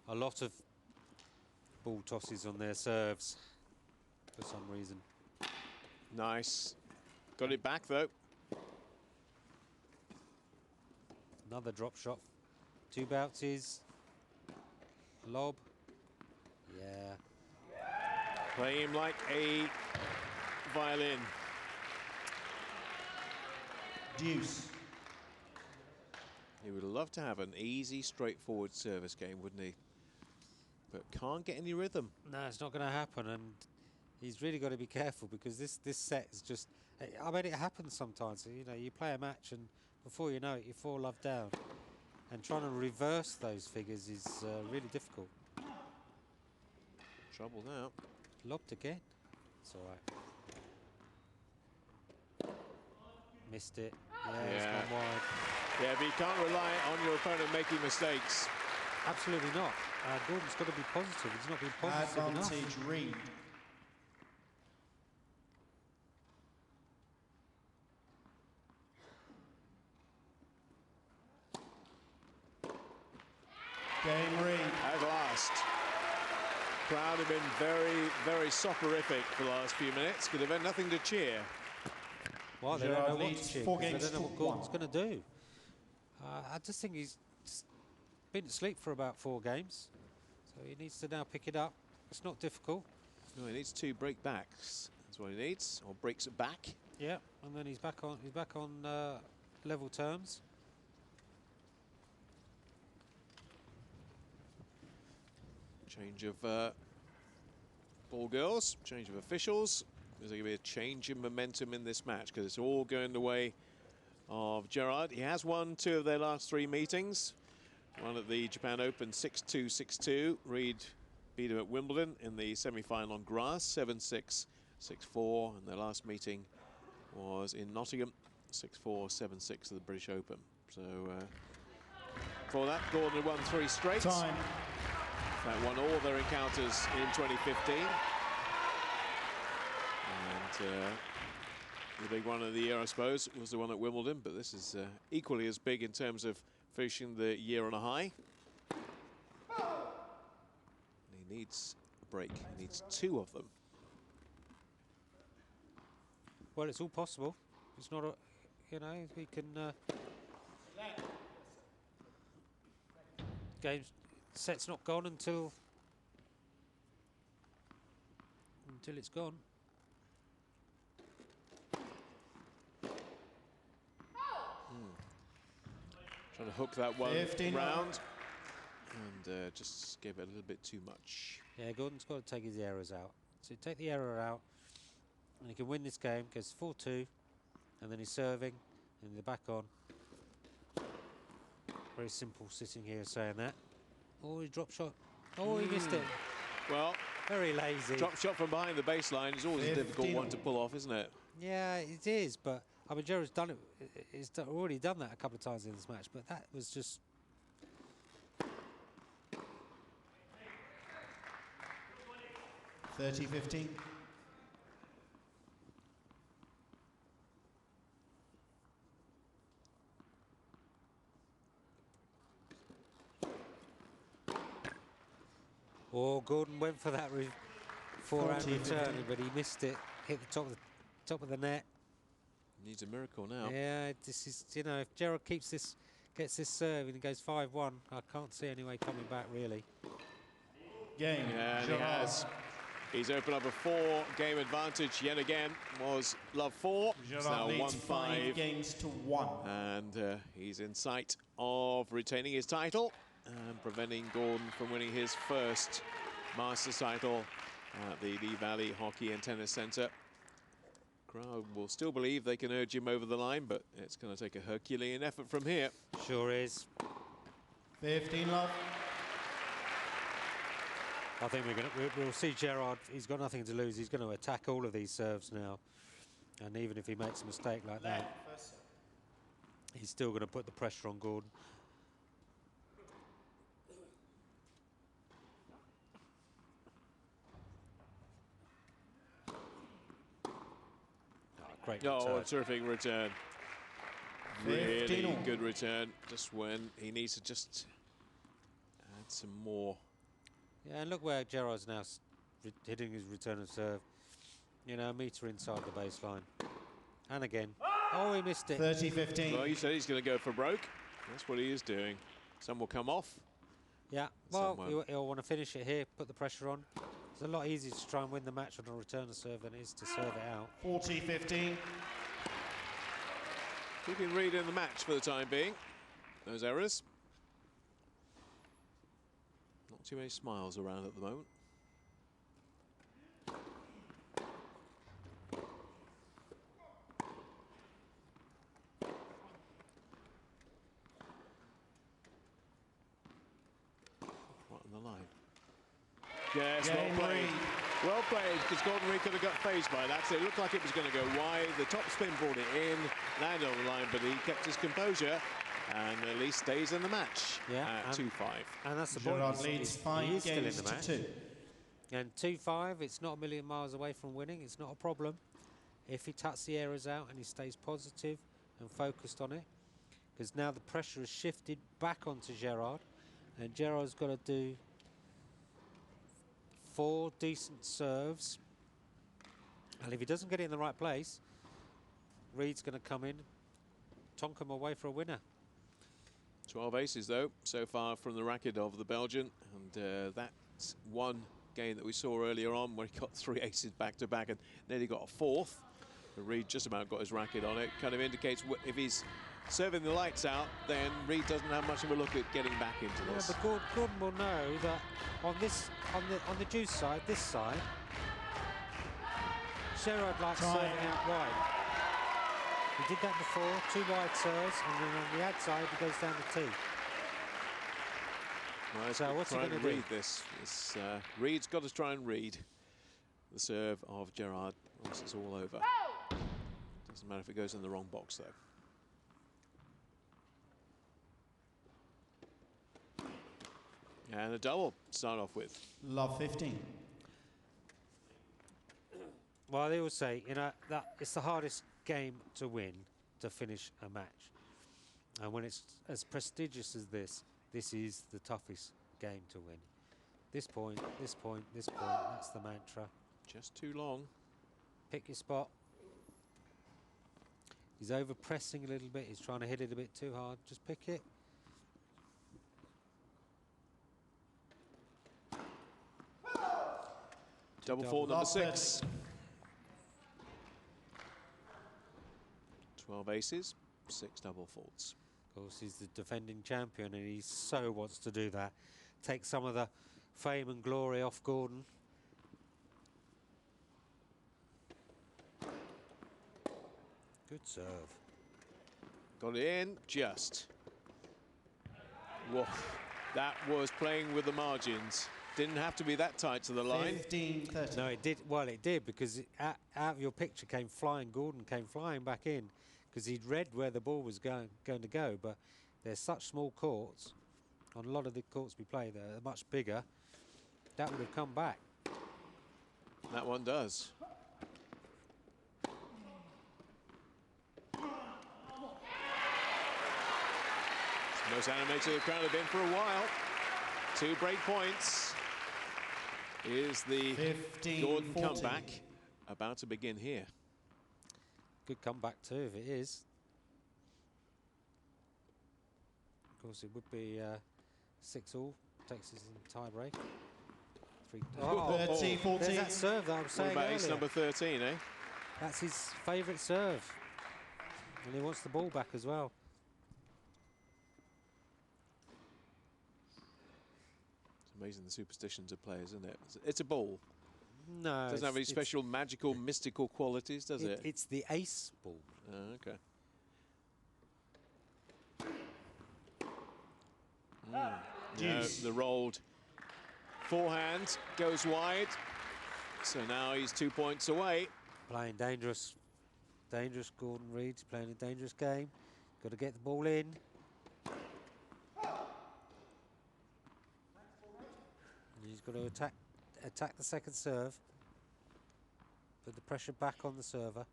a lot of ball tosses on their serves for some reason. Nice. Got it back, though. Another drop shot. 2 bounces. Lob. Yeah. Play him like a violin. Deuce. He would love to have an easy, straightforward service game, wouldn't he? But can't get any rhythm. No, it's not going to happen, and he's really got to be careful because this set is just... I mean, it happens sometimes. You know, you play a match and before you know it, you fall love down. And trying to reverse those figures is really difficult. Trouble now. Lobbed again. It's all right. Missed it. Yeah, it's gone wide. Yeah, but you can't rely on your opponent making mistakes. Absolutely not. Gordon's got to be positive. He's not been positive enough. Advantage Reed. Game Reed. At last. Crowd have been very, very soporific for the last few minutes. Could have had nothing to cheer. Well, they Gerard don't know what to leads cheer 4 because games they don't know to what Gordon's 1. going to do. I just think he's just been asleep for about 4 games. So he needs to now pick it up. It's not difficult. No, he needs 2 break backs. That's what he needs, or breaks it back. Yeah, and then he's back on level terms. Change of ball girls, change of officials. There's going to be a change in momentum in this match because it's all going the way of Gerard. He has won 2 of their last 3 meetings. One at the Japan Open, 6-2, 6-2. Reed beat him at Wimbledon in the semi-final on grass, 7-6, 6-4. And their last meeting was in Nottingham, 6-4, 7-6 at the British Open. So for that, Gordon had won 3 straight. Time. That won all their encounters in 2015. And the big one of the year, I suppose, was the one at Wimbledon, but this is equally as big in terms of finishing the year on a high. And he needs a break. He needs 2 of them. Well, it's all possible. It's not a, you know, we can... Set's not gone until it's gone. Trying to hook that one 15 round and just gave it a little bit too much. Yeah, Gordon's got to take his errors out. So take the error out, and he can win this game. Goes 4-2, and then he's serving, and they're back on. Very simple sitting here saying that. Oh, he drop shot. Oh, he missed it. Well, very lazy. Drop shot from behind the baseline is always a difficult one to pull off, isn't it? Yeah, it is, but I mean, Gerard's done it. He's already done that a couple of times in this match, but that was just... (30-15). Oh, Gordon went for that forehand 40, return, 50. but he missed it. Hit the top of the net. Needs a miracle now. Yeah, this is, you know, if Gerard gets this serve and he goes 5-1, I can't see any way coming back really. Game. Yeah, and he has. He's opened up a 4-game advantage yet again. Was love 4. It's now Gerard leads 5 1-5. games to 1. And he's in sight of retaining his title and preventing Gordon from winning his first Masters title at the Lee Valley Hockey and Tennis Centre. Crowd will still believe they can urge him over the line, but it's going to take a Herculean effort from here. Sure is. 15 love. I think we'll see Gerard. He's got nothing to lose. He's going to attack all of these serves now. And even if he makes a mistake like that, he's still going to put the pressure on Gordon. Great return. Oh, a terrific return. Really good return. Just when he needs to just add some more. Yeah, and look where Gerard's now hitting his return of serve. You know, a metre inside the baseline. And again. Oh, he missed it. 30-15. Well, you said he's going to go for broke. That's what he is doing. Some will come off. Yeah, well, he'll want to finish it here, put the pressure on. It's a lot easier to try and win the match on a return of serve than it is to serve it out. 40-15. Keeping Reed in the match for the time being. Those errors. Not too many smiles around at the moment. Right on the line. Yes, well played. Well played, because Gordon Reed could have got phased by that. So it looked like it was going to go wide. The top spin brought it in, landed on the line, but he kept his composure and at least stays in the match at 2-5. And that's the Gerard point. leads He 5 is still in games the to match. 2. And 2-5, it's not a million miles away from winning. It's not a problem if he tucks the errors out and he stays positive and focused on it. Because now the pressure has shifted back onto Gerard, and Gerard's got to do 4 decent serves. And if he doesn't get it in the right place, Reed's going to come in, tonk him away for a winner. 12 aces, though, so far from the racket of the Belgian. And that's one game that we saw earlier on where he got 3 aces back-to-back and nearly got a 4th. But Reed just about got his racket on it. Kind of indicates if he's serving the lights out, then Reed doesn't have much of a look at getting back into this. Yeah, but Gordon will know that on the juice side, this side, Gerard likes serving out wide. He did that before, 2 wide serves, and then on the ad side he goes down the tee. Well, so what's he going to do? Read this. Reed's got to try and read the serve of Gerard once it's all over. Doesn't matter if it goes in the wrong box, though. And a double to start off with. Love 15. Well, they will say, you know, that it's the hardest game to win to finish a match. And when it's as prestigious as this is the toughest game to win. This point, this point, this point, that's the mantra. Just too long. Pick your spot. He's over-pressing a little bit. He's trying to hit it a bit too hard. Just pick it. Double fault number 6. 12 aces, 6 double faults. Of course, he's the defending champion, and he so wants to do that. Take some of the fame and glory off Gordon. Good serve. Got it in, just. Whoa, that was playing with the margins. Didn't have to be that tight to the line. 15-30. No, it did. Well, it did, because out of your picture came flying. Gordon came flying back in because he'd read where the ball was going to go. But there's such small courts. On a lot of the courts we play, they're much bigger. That would have come back. That one does. It's the most animated the crowd have been for a while. 2 break points. Is the 15, Gordon 14. comeback about to begin here? Good comeback too, if it is. Of course, it would be 6-all. Takes us in tie break. 3. Oh, 30, 14. there's that serve that I was What saying about ace earlier. number 13, eh? That's his favourite serve. And he wants the ball back as well. It's amazing the superstitions of players, isn't it? It's a ball. No. Doesn't have any special magical, mystical qualities, does it? It's the ace ball. Oh, okay. No, the rolled forehand goes wide. So now he's 2 points away. Playing dangerous. Dangerous, Gordon Reed's playing a dangerous game. Got to get the ball in. And he's got to attack the second serve. Put the pressure back on the server.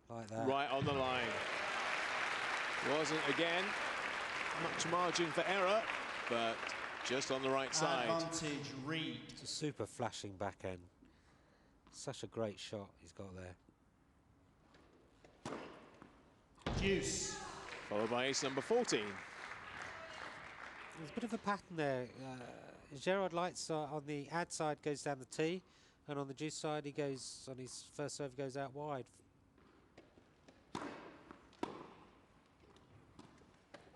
Like that. Right on the line. Wasn't, again, much margin for error, but just on the right side. Advantage Reed. It's a super flashing backhand. Such a great shot he's got there. Deuce. Followed by ace number 14. There's a bit of a pattern there. Gerard Lights on the ad side goes down the tee, and on the deuce side he goes, on his first serve, goes out wide.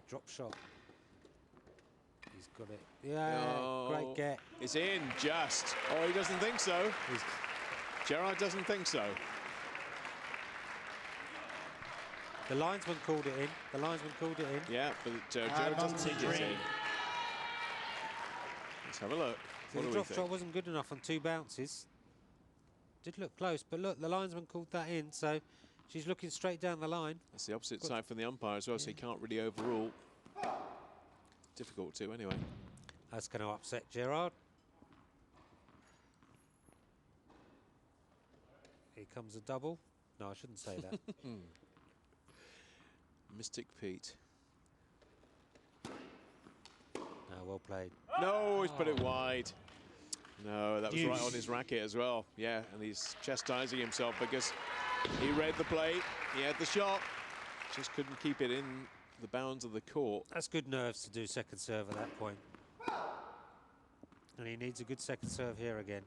Drop shot. He's got it. Yeah, Oh, great get. It's in, just. Oh, he doesn't think so. Gerard doesn't think so. The linesman called it in. The linesman called it in. Yeah, but Gerard doesn't think it's in. Let's have a look. So What the do we drop think? shot wasn't good enough on 2 bounces. Did look close, but look, the linesman called that in, so she's looking straight down the line. That's the opposite side from the umpire as well, so he can't really overrule. Difficult to, anyway. That's going to upset Gerard. Here comes a double. No, I shouldn't say that. Mystic Pete. No, well played. No, he's put it wide. No, that was Deuce. right on his racket as well. Yeah, and he's chastising himself because he read the play, he had the shot, just couldn't keep it in the bounds of the court. That's good nerves to do second serve at that point. And he needs a good second serve here again.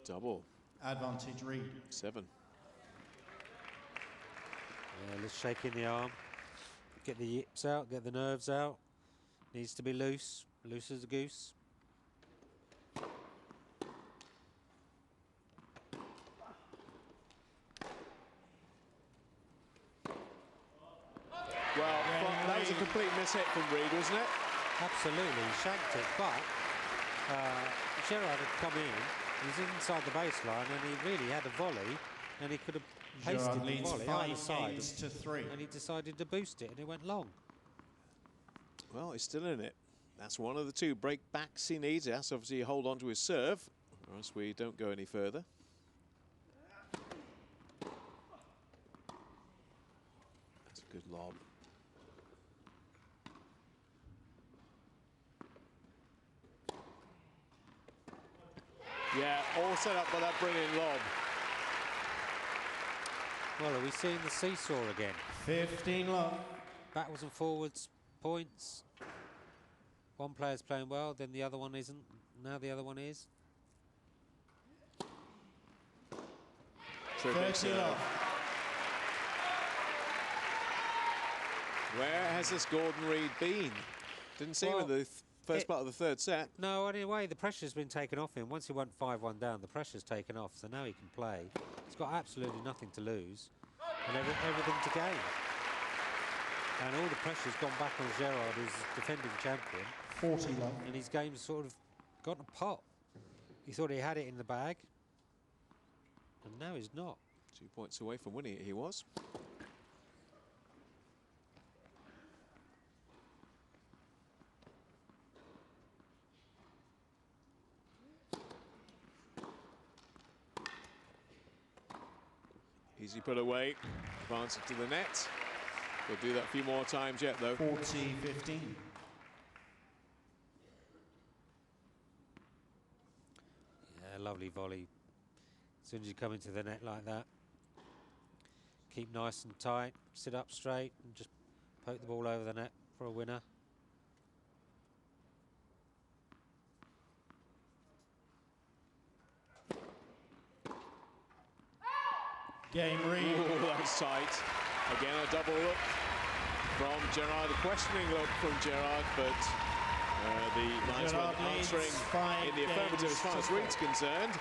Double. Advantage Reed. 7. Yeah, let's shake in the arm. Get the yips out, get the nerves out. Needs to be loose. Loose as a goose. Well, that was a complete mishit from Reed, wasn't it? Absolutely, he shanked it, but Gerard had come in, he's inside the baseline, and he really had a volley, and he could have pasted Gerard the leads volley 5 either side, games to 3. and he decided to boost it, and it went long. Well, he's still in it. That's one of the 2 break backs he needs. He has to obviously hold on to his serve, or else we don't go any further. That's a good lob. Yeah, all set up by that brilliant lob. Well, are we seeing the seesaw again? 15 love. Backwards and forwards, points. One player's playing well, then the other one isn't. Now the other one is. 30 love. Where has this Gordon Reed been? Didn't see him Well, in the first part of the third set. No, anyway, the pressure's been taken off him. Once he went 5-1 down, the pressure's taken off, so now he can play. He's got absolutely nothing to lose and everything to gain. And all the pressure's gone back on Gerard, who's defending champion. 40 love. And his game's sort of got a pop. He thought he had it in the bag, and now he's not. 2 points away from winning it, he was. Easy put away, advance it to the net. We'll do that a few more times yet, though. 40-15. Yeah, lovely volley. As soon as you come into the net like that, keep nice and tight, sit up straight, and just poke the ball over the net for a winner. Game read. Oh, that's tight. Again, a double look from Gerard, a questioning look from Gerard, but the linesman answering in the affirmative as far as Reed's concerned.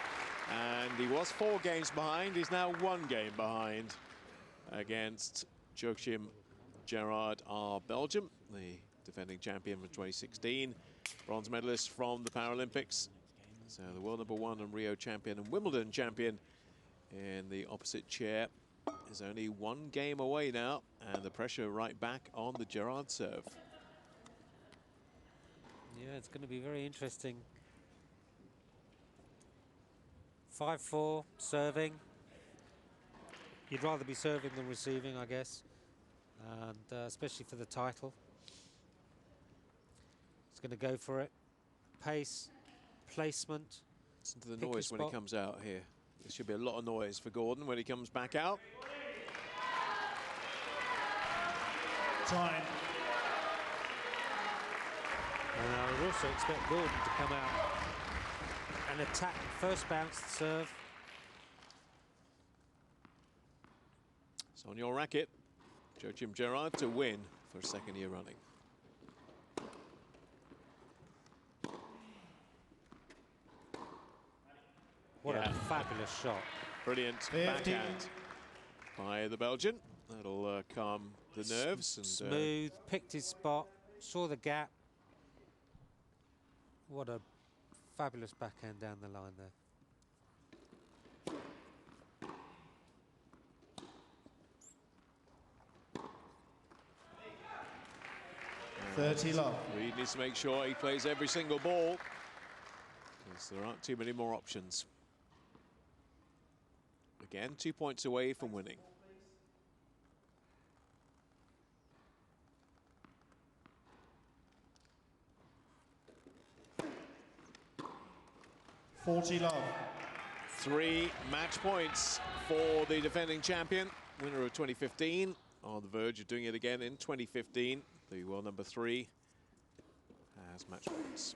And he was 4 games behind. He's now 1 game behind against Joachim Gerard, our Belgium, the defending champion from 2016, bronze medalist from the Paralympics. So the world #1 and Rio champion and Wimbledon champion in the opposite chair is only 1 game away now, and the pressure right back on the Gerard serve. Yeah, it's going to be very interesting. 5-4 serving. You'd rather be serving than receiving, I guess, and especially for the title. He's going to go for it. Pace, placement. Listen to the noise when he comes out here. There should be a lot of noise for Gordon when he comes back out. Time. And I would also expect Gordon to come out and attack first bounce serve. So on your racket, Joachim Gerard to win for a 2nd year running. What a fabulous shot. Brilliant 50. backhand by the Belgian. That'll calm the nerves. And, smooth, picked his spot, saw the gap. What a fabulous backhand down the line there. Love. Reed needs to make sure he plays every single ball, because there aren't too many more options. Again, 2 points away from winning. Love. 3 match points for the defending champion, winner of 2015, on the verge of doing it again in 2015. The world #3 has match points.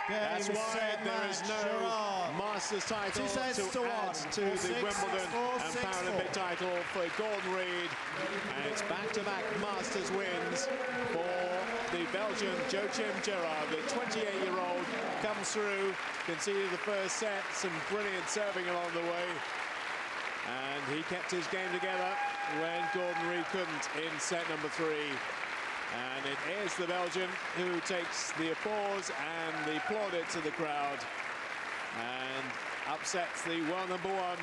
That's why there is no Masters title to add to the Wimbledon and Paralympic title for Gordon Reed. And it's back-to-back Masters wins for the Belgian Joachim Gerard. The 28-year-old comes through, conceded the first set, some brilliant serving along the way. And he kept his game together when Gordon Reed couldn't in set #3. And it is the Belgian who takes the applause and the plaudits of the crowd and upsets the world #1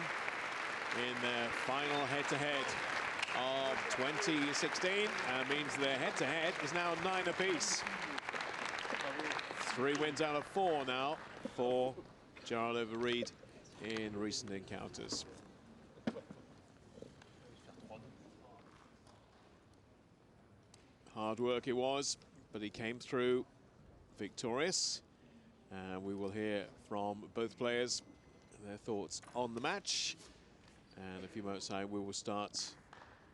in their final head-to-head of 2016, and means their head-to-head is now 9 apiece. 3 wins out of 4 now for Gerard over Reed in recent encounters. Hard work it was, but he came through victorious. And we will hear from both players their thoughts on the match. And a few moments time, we will start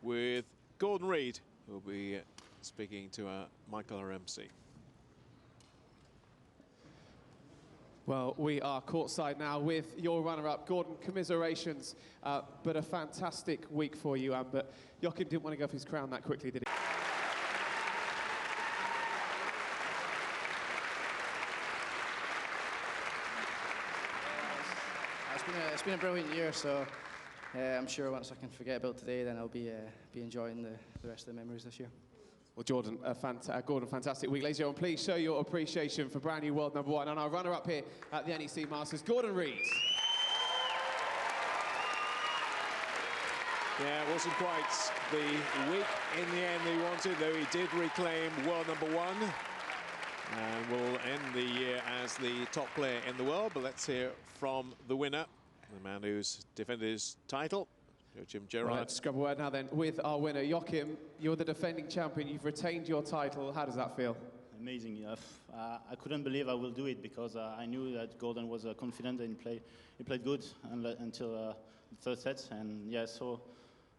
with Gordon Reed, who will be speaking to Michael, our MC. Well, we are courtside now with your runner-up, Gordon. Commiserations, but a fantastic week for you, but Joachim didn't want to go for his crown that quickly, did he? It's been a brilliant year, so I'm sure once I can forget about today, then I'll be enjoying the rest of the memories this year. Well, Gordon, fantastic week. Ladies and gentlemen, please show your appreciation for brand new world #1 and our runner-up here at the NEC Masters, Gordon Reed. Yeah, it wasn't quite the week in the end he wanted, though he did reclaim world #1 and will end the year as the top player in the world. But let's hear from the winner, the man who's defended his title, Joachim Gerard. Right, let's grab a word now then with our winner. Joachim, you're the defending champion. You've retained your title. How does that feel? amazing. I couldn't believe I will do it because I knew that Gordon was confident and he played good until the third set. And yeah, so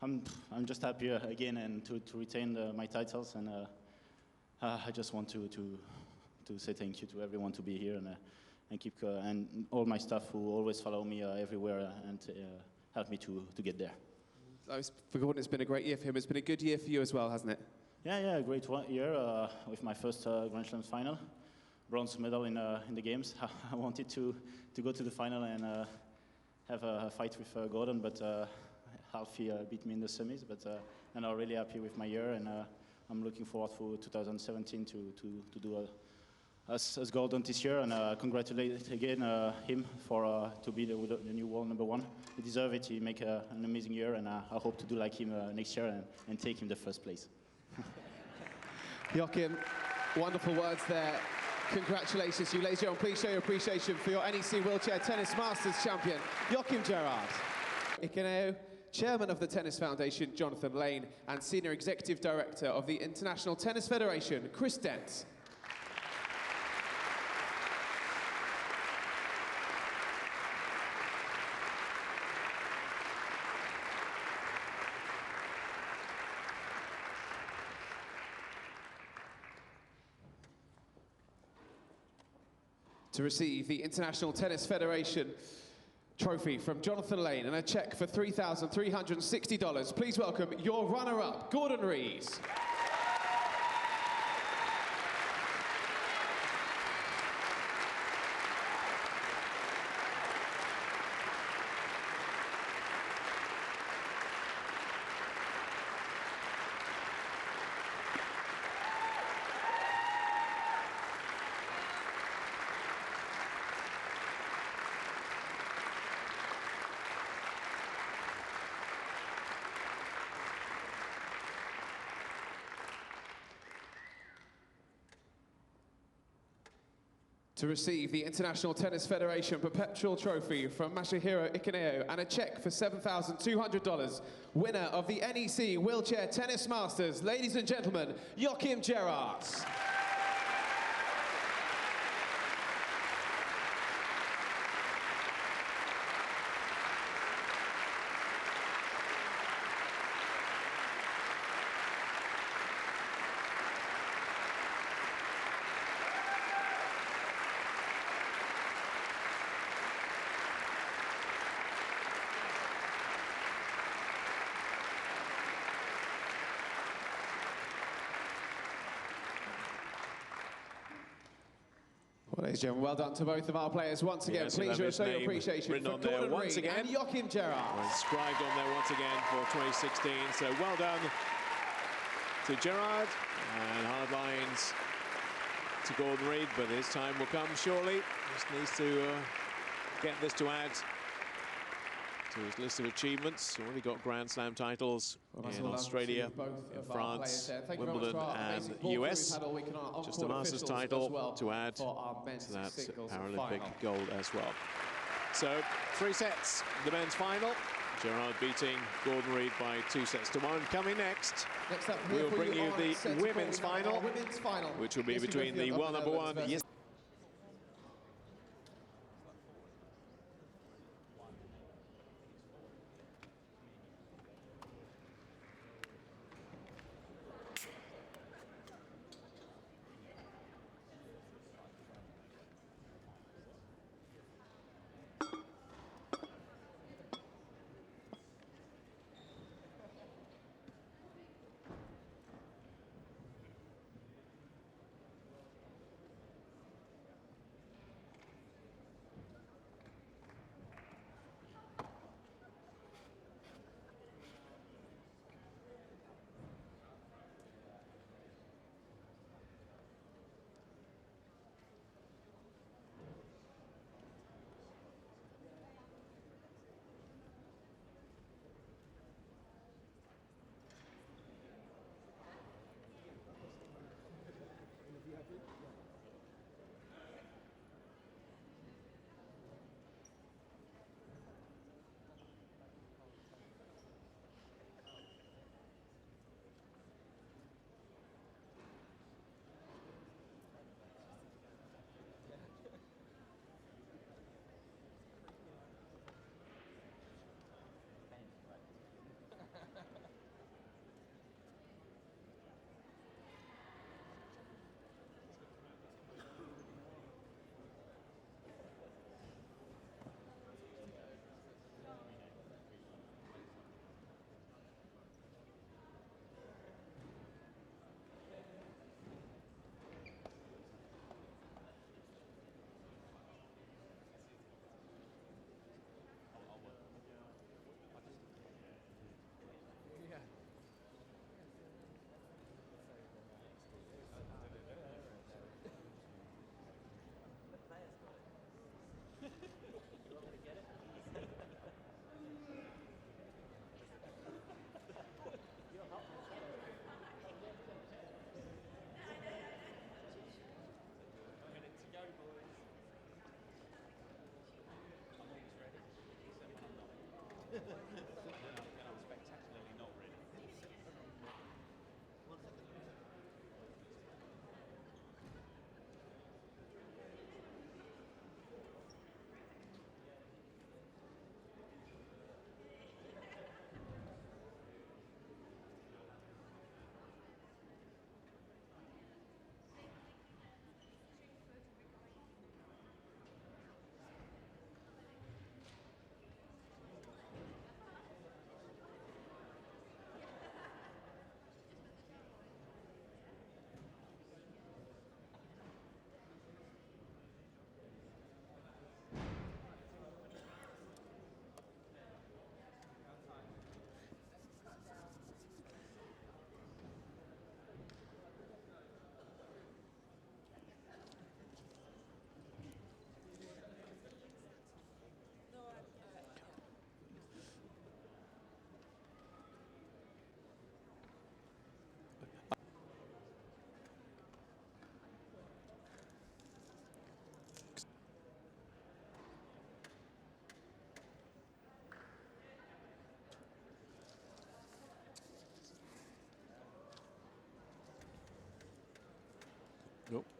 I'm just happy again and to retain my titles. And I just want to say thank you to everyone to be here and keep and all my staff who always follow me everywhere and help me to get there. For Gordon, it's been a great year for him. It's been a good year for you as well, hasn't it? Yeah, great year with my first Grand Slam final, bronze medal in the games. I wanted to go to the final and have a fight with Gordon, but Alfie beat me in the semis. But and I'm really happy with my year, and I'm looking forward for 2017 to do as Gordon this year, and congratulate again him for to be the new world #1. He deserves it. He make an amazing year, and I hope to do like him next year and take him the first place. Joachim, wonderful words there. Congratulations to you, ladies and gentlemen. Please show your appreciation for your NEC Wheelchair Tennis Masters champion, Joachim Gerard. Ikeneo, Chairman of the Tennis Foundation, Jonathan Lane, and Senior Executive Director of the International Tennis Federation, Chris Dent. To receive the International Tennis Federation trophy from Jonathan Lane and a cheque for $3,360, please welcome your runner-up, Gordon Reid. To receive the International Tennis Federation Perpetual Trophy from Masahiro Ikeneo and a cheque for $7,200, winner of the NEC Wheelchair Tennis Masters, ladies and gentlemen, Joachim Gerard. Well, ladies and gentlemen, well done to both of our players. Once again, please show your appreciation for Gordon Reid and Joachim Gerard. Inscribed on there once again for 2016. So well done to Gerard, and hard lines to Gordon Reid, but his time will come surely. Just needs to get this to add to his list of achievements. Already got Grand Slam titles in Australia, in France, Wimbledon and US. Just a Masters title to add to that Paralympic gold as well. So 3 sets, the men's final. Gerard beating Gordon Reid by 2-1. Coming next, we'll bring you the women's final, which will be between the world #1.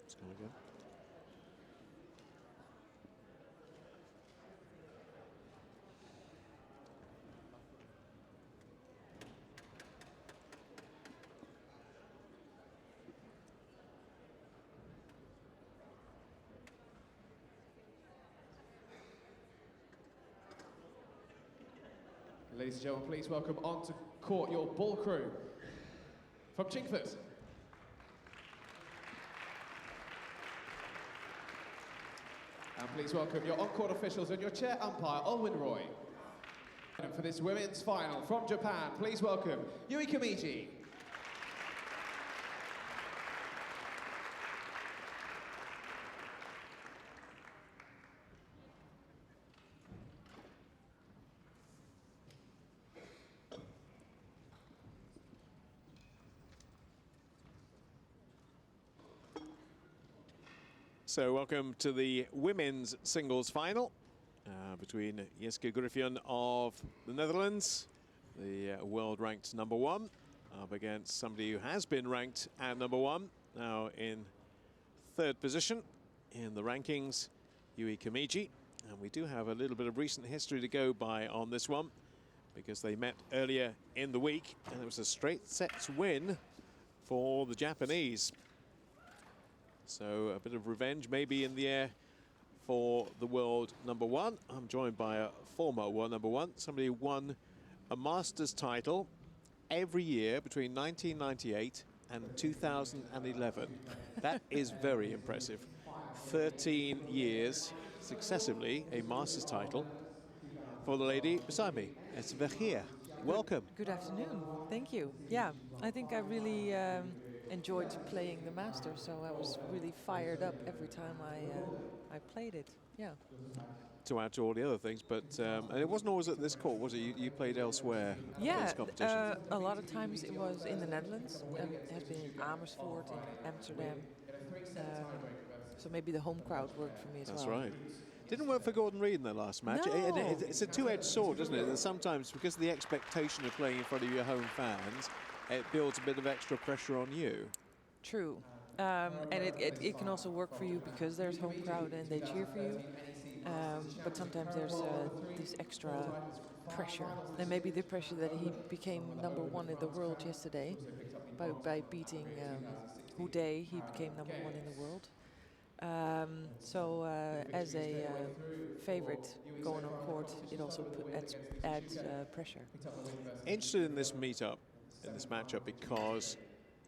It's gonna go. Ladies and gentlemen, please welcome onto court your ball crew from Chingford. And please welcome your on-court officials and your chair umpire, Olwyn Roy. And for this women's final from Japan, please welcome Yui Kamiji. So welcome to the women's singles final between Jiske Griffioen of the Netherlands, the world ranked #1, up against somebody who has been ranked at #1, now in 3rd position in the rankings, Yui Kamiji. And we do have a little bit of recent history to go by on this one, because they met earlier in the week and it was a straight sets win for the Japanese. So a bit of revenge maybe in the air for the world #1. I'm joined by a former world #1, somebody who won a Masters title every year between 1998 and 2011. That is very impressive. 13 years successively, a Masters title for the lady beside me. It's Verheer. Welcome. Good afternoon. Thank you. Yeah, I think I really enjoyed playing the Masters, so I was really fired up every time I played it. Yeah. To add to all the other things, but and it wasn't always at this court, was it? You played elsewhere. Yeah, these competitions. a lot of times it was in the Netherlands. It has been in Amersfoort, in Amsterdam. So maybe the home crowd worked for me as well. That's right. Didn't work for Gordon Reid in their last match. No. It's a two-edged sword, doesn't it? And sometimes, because of the expectation of playing in front of your home fans, it builds a bit of extra pressure on you. True. And it can also work for you because there's home crowd and they cheer for you. But sometimes there's this extra pressure. And maybe the pressure that he became #1 in the world yesterday by beating Houdet, he became #1 in the world. So as a favorite going on court, it also adds pressure. Interested in this meetup, in this matchup, because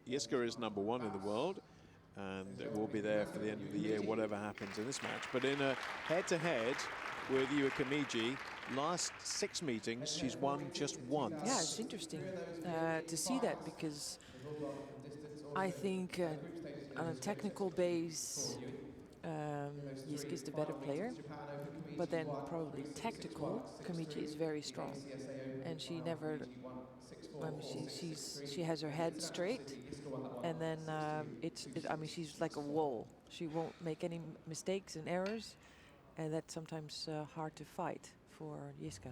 Jiske is #1 in the world, and it will be there for the end of the year, whatever happens in this match. But in a head-to-head with Yui Kamiji, last 6 meetings, she's won just once. Yeah, it's interesting to see that, because I think on a technical base, Jiske is the better player, but then probably tactical, Kamiji is very strong, and she never. She has her head straight, and then I mean, she's like a wall. She won't make any mistakes and errors, and that's sometimes hard to fight for Jiske.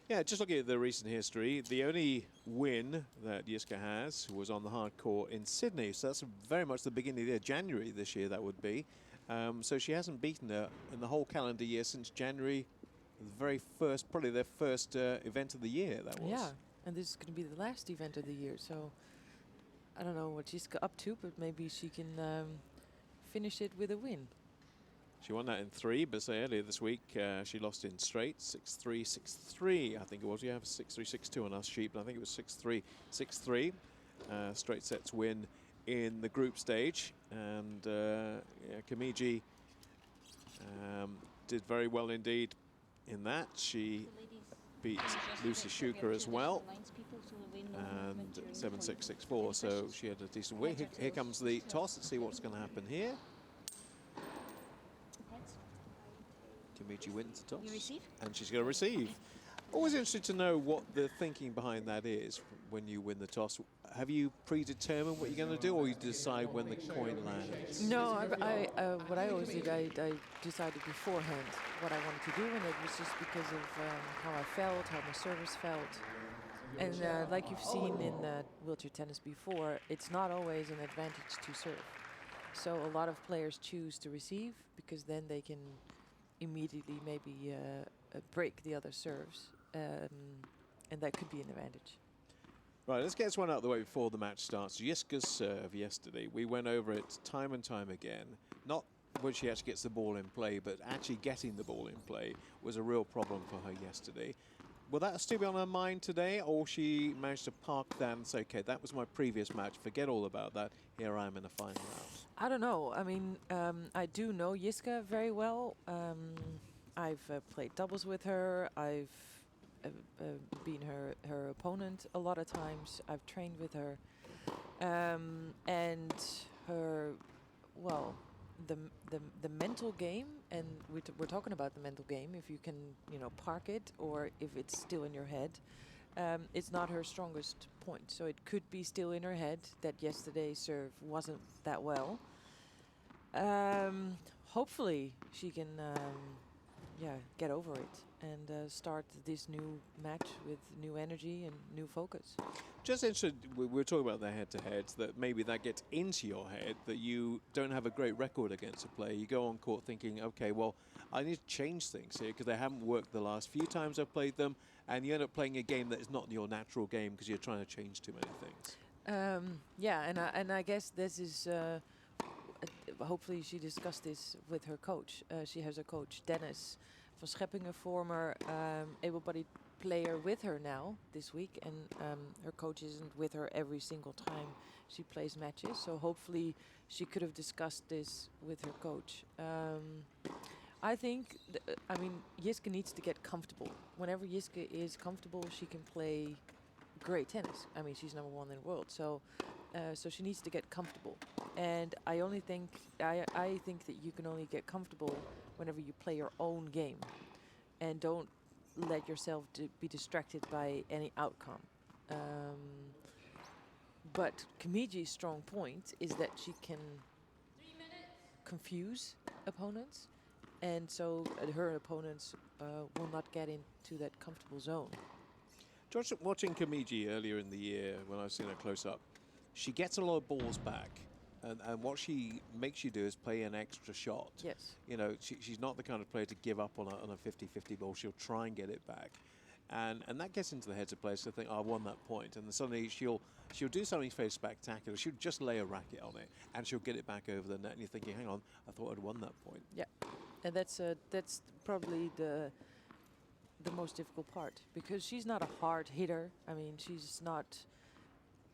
Yeah, just looking at the recent history, the only win that Jiske has was on the hard court in Sydney. So that's very much the beginning of the year, January this year that would be. So she hasn't beaten her in the whole calendar year since January, the very first, probably their first event of the year, that was. Yeah, and this is going to be the last event of the year. So I don't know what Jiske up to, but maybe she can finish it with a win. She won that in 3, but say earlier this week she lost in straight, 6-3, 6-3. I think it was. You have 6-3, 6-2 on our sheet, but I think it was 6-3, 6-3. Straight sets win in the group stage, and yeah, Kamiji did very well indeed in that. She beat Lucy Schuker as well, and 7-6, 6-4. So she had a decent win. Here comes the toss. Let's see what's going to happen here. Kamiji wins the toss, and she's going to receive. Always interested to know what the thinking behind that is when you win the toss. Have you predetermined what you're going to do, or you decide when the coin lands? No, what I always did, I decided beforehand what I wanted to do, and it was just because of how I felt, how my service felt. And like you've seen in wheelchair tennis before, it's not always an advantage to serve. So a lot of players choose to receive because then they can immediately maybe break the other serves, and that could be an advantage. Right, let's get this one out of the way before the match starts. Jiska's serve yesterday, we went over it time and time again. Not when she actually gets the ball in play, but actually getting the ball in play was a real problem for her yesterday. Will that still be on her mind today, or she managed to park that and say, okay, that was my previous match, forget all about that, here I am in a final round? I don't know. I mean, I do know Jiska very well. I've played doubles with her. I've been her opponent a lot of times. I've trained with her, and her, well, the mental game, and we're talking about the mental game. If you can, park it, or if it's still in your head, it's not her strongest point. So it could be still in her head that yesterday's serve wasn't that well. Hopefully she can, get over it and start this new match with new energy and new focus. Just interested, we were talking about the head-to-heads, that maybe that gets into your head, that you don't have a great record against a player. You go on court thinking, okay, well, I need to change things here because they haven't worked the last few times I've played them, and you end up playing a game that is not your natural game because you're trying to change too many things. And I guess this is, hopefully she discussed this with her coach. She has a coach, Dennis van Schepping, a former able-bodied player with her now this week, and her coach isn't with her every single time she plays matches, so hopefully she could have discussed this with her coach. I think, Jiska needs to get comfortable. Whenever Jiska is comfortable, she can play great tennis. I mean, she's #1 in the world, so she needs to get comfortable. And I think that you can only get comfortable whenever you play your own game, and don't let yourself be distracted by any outcome. But Kimiji's strong point is that she can confuse opponents, and so her opponents will not get into that comfortable zone. George, watching Kimiji earlier in the year when I've seen her close up, she gets a lot of balls back. And what she makes you do is play an extra shot. Yes. She's not the kind of player to give up on a 50-50 ball. She'll try and get it back. And that gets into the heads of players to think, oh, I won that point. And then suddenly she'll do something very spectacular. She'll just lay a racket on it, and she'll get it back over the net. And you're thinking, hang on, I thought I'd won that point. Yeah, and that's probably the most difficult part, because she's not a hard hitter. I mean, she's not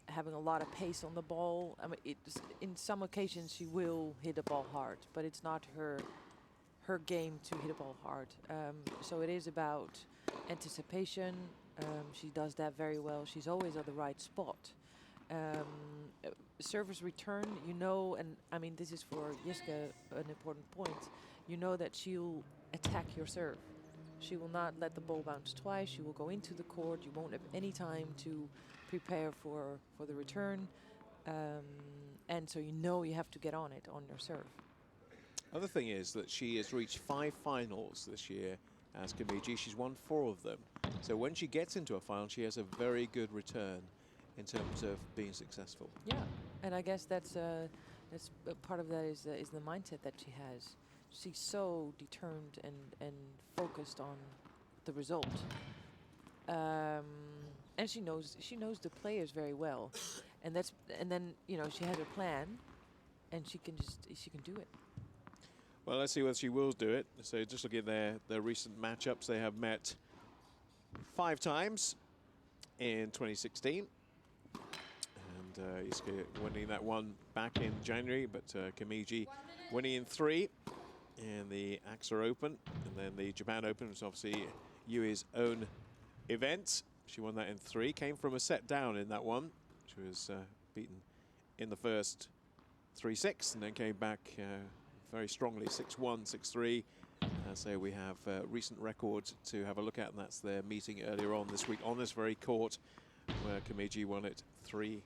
having a lot of pace on the ball. I mean, in some occasions she will hit a ball hard, but it's not her game to hit a ball hard. So it is about anticipation. She does that very well. She's always at the right spot. Service return, and I mean, this is for Jiska an important point. You know that she'll attack your serve. She will not let the ball bounce twice. She will go into the court. You won't have any time to prepare for the return, and so you have to get on it on your serve. Other thing is that she has reached 5 finals this year as Kimiji. She's won 4 of them. So when she gets into a final, she has a very good return in terms of being successful. Yeah, and I guess that's part of that is the mindset that she has. She's so determined and focused on the result. And she knows the players very well, and then she has a plan, and she can do it. Well, let's see whether she will do it. So just looking at their recent matchups, they have met 5 times in 2016, and Jiska winning that one back in January, but Kimiji winning in 3 in the AXA Open, and then the Japan Open was obviously Yui's own event. She won that in 3, came from a set down in that one. She was beaten in the first 3-6, and then came back very strongly, 6-1, 6-3. So we have recent records to have a look at, and that's their meeting earlier on this week on this very court, where Kimiji won it 3-3.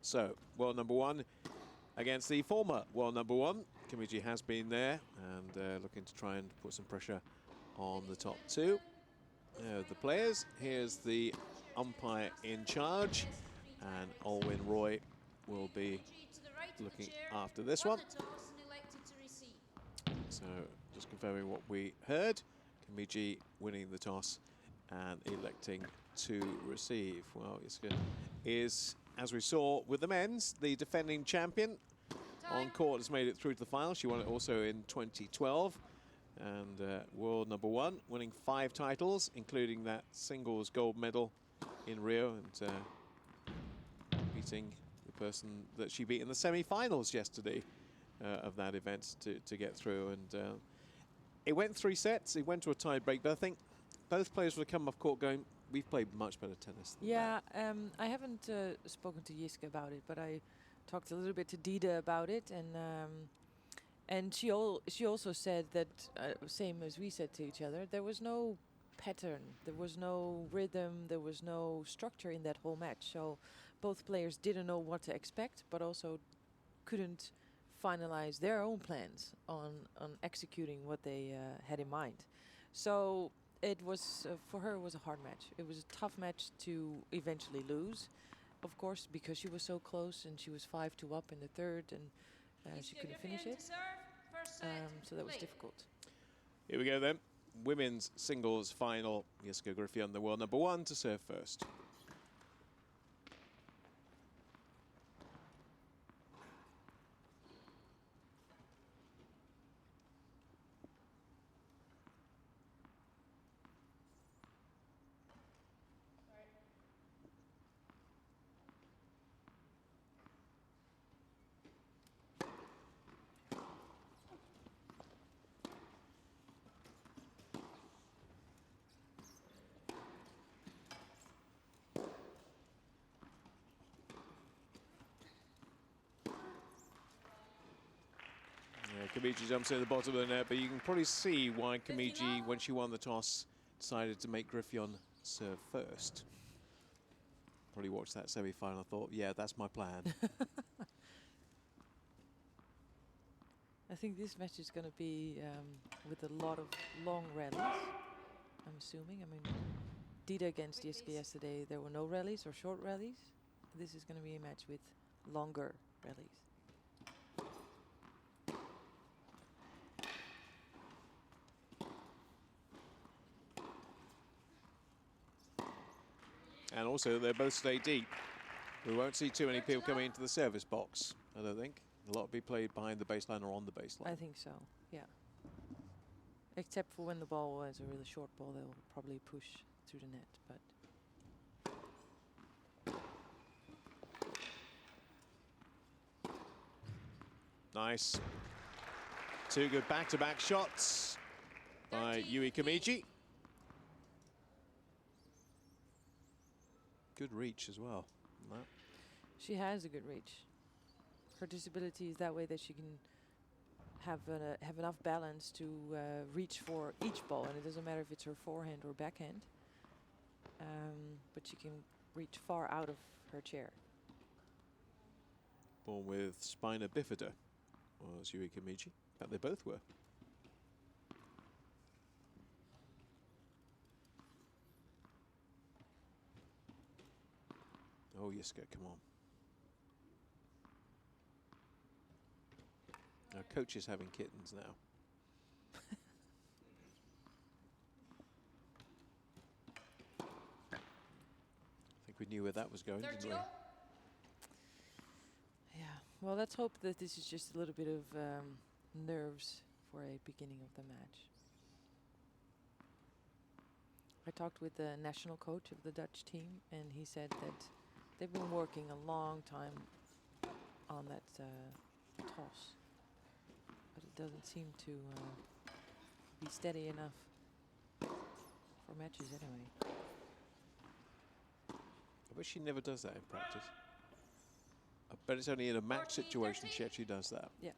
So, world #1 against the former world #1. Kimiji has been there, and looking to try and put some pressure on the top 2. The players, here's the umpire in charge, and Olwyn Roy will be looking after this one. So just confirming what we heard. Kimiji winning the toss and electing to receive. Well, Iska is, as we saw with the men's, the defending champion. On court has made it through to the final. She won it also in 2012. And world #1, winning 5 titles, including that singles gold medal in Rio, and beating the person that she beat in the semi-finals yesterday of that event to get through. And it went 3 sets. It went to a tie break, but I think both players would have come off court going, we've played much better tennis than that. I haven't spoken to Jiske about it, but I talked a little bit to Dida about it, and she also said that, same as we said to each other, there was no pattern, there was no rhythm, there was no structure in that whole match. So both players didn't know what to expect, but also couldn't finalize their own plans on executing what they had in mind. So it was, for her, it was a hard match. It was a tough match to eventually lose, of course, because she was so close and she was 5-2 up in the third, and she couldn't finish it. So that was difficult. Here we go then. Women's singles final. Jiske Griffioen, the world #1, to serve first. Kimiji jumps in the bottom of the net, but you can probably see why Kimiji, when she won the toss, decided to make Griffioen serve first. Probably watched that semi-final and thought, yeah, that's my plan. I think this match is going to be with a lot of long rallies, I'm assuming. I mean, Dida against Jiske yesterday, there were no rallies or short rallies. This is going to be a match with longer rallies. And also, they both stay deep. We won't see too many people coming into the service box, I don't think. A lot will be played behind the baseline or on the baseline. I think so, yeah. Except for when the ball is a really short ball, they'll probably push through the net, but... Nice. 2 good back-to-back shots by Yui Kimiji. Good reach as well. She has a good reach. Her disability is that way that she can have enough balance to reach for each ball, and it doesn't matter if it's her forehand or backhand. But she can reach far out of her chair. Born with spina bifida was Yui Kimiji. In fact, they both were. Oh, Jiske, come on. Our coach is having kittens now. I think we knew where that was going, didn't we? Yeah, well, let's hope that this is just a little bit of nerves for a beginning of the match. I talked with the national coach of the Dutch team, and he said that they've been working a long time on that toss, but it doesn't seem to be steady enough for matches anyway. I bet she never does that in practice. I bet it's only in a match situation she actually does that. Yeah.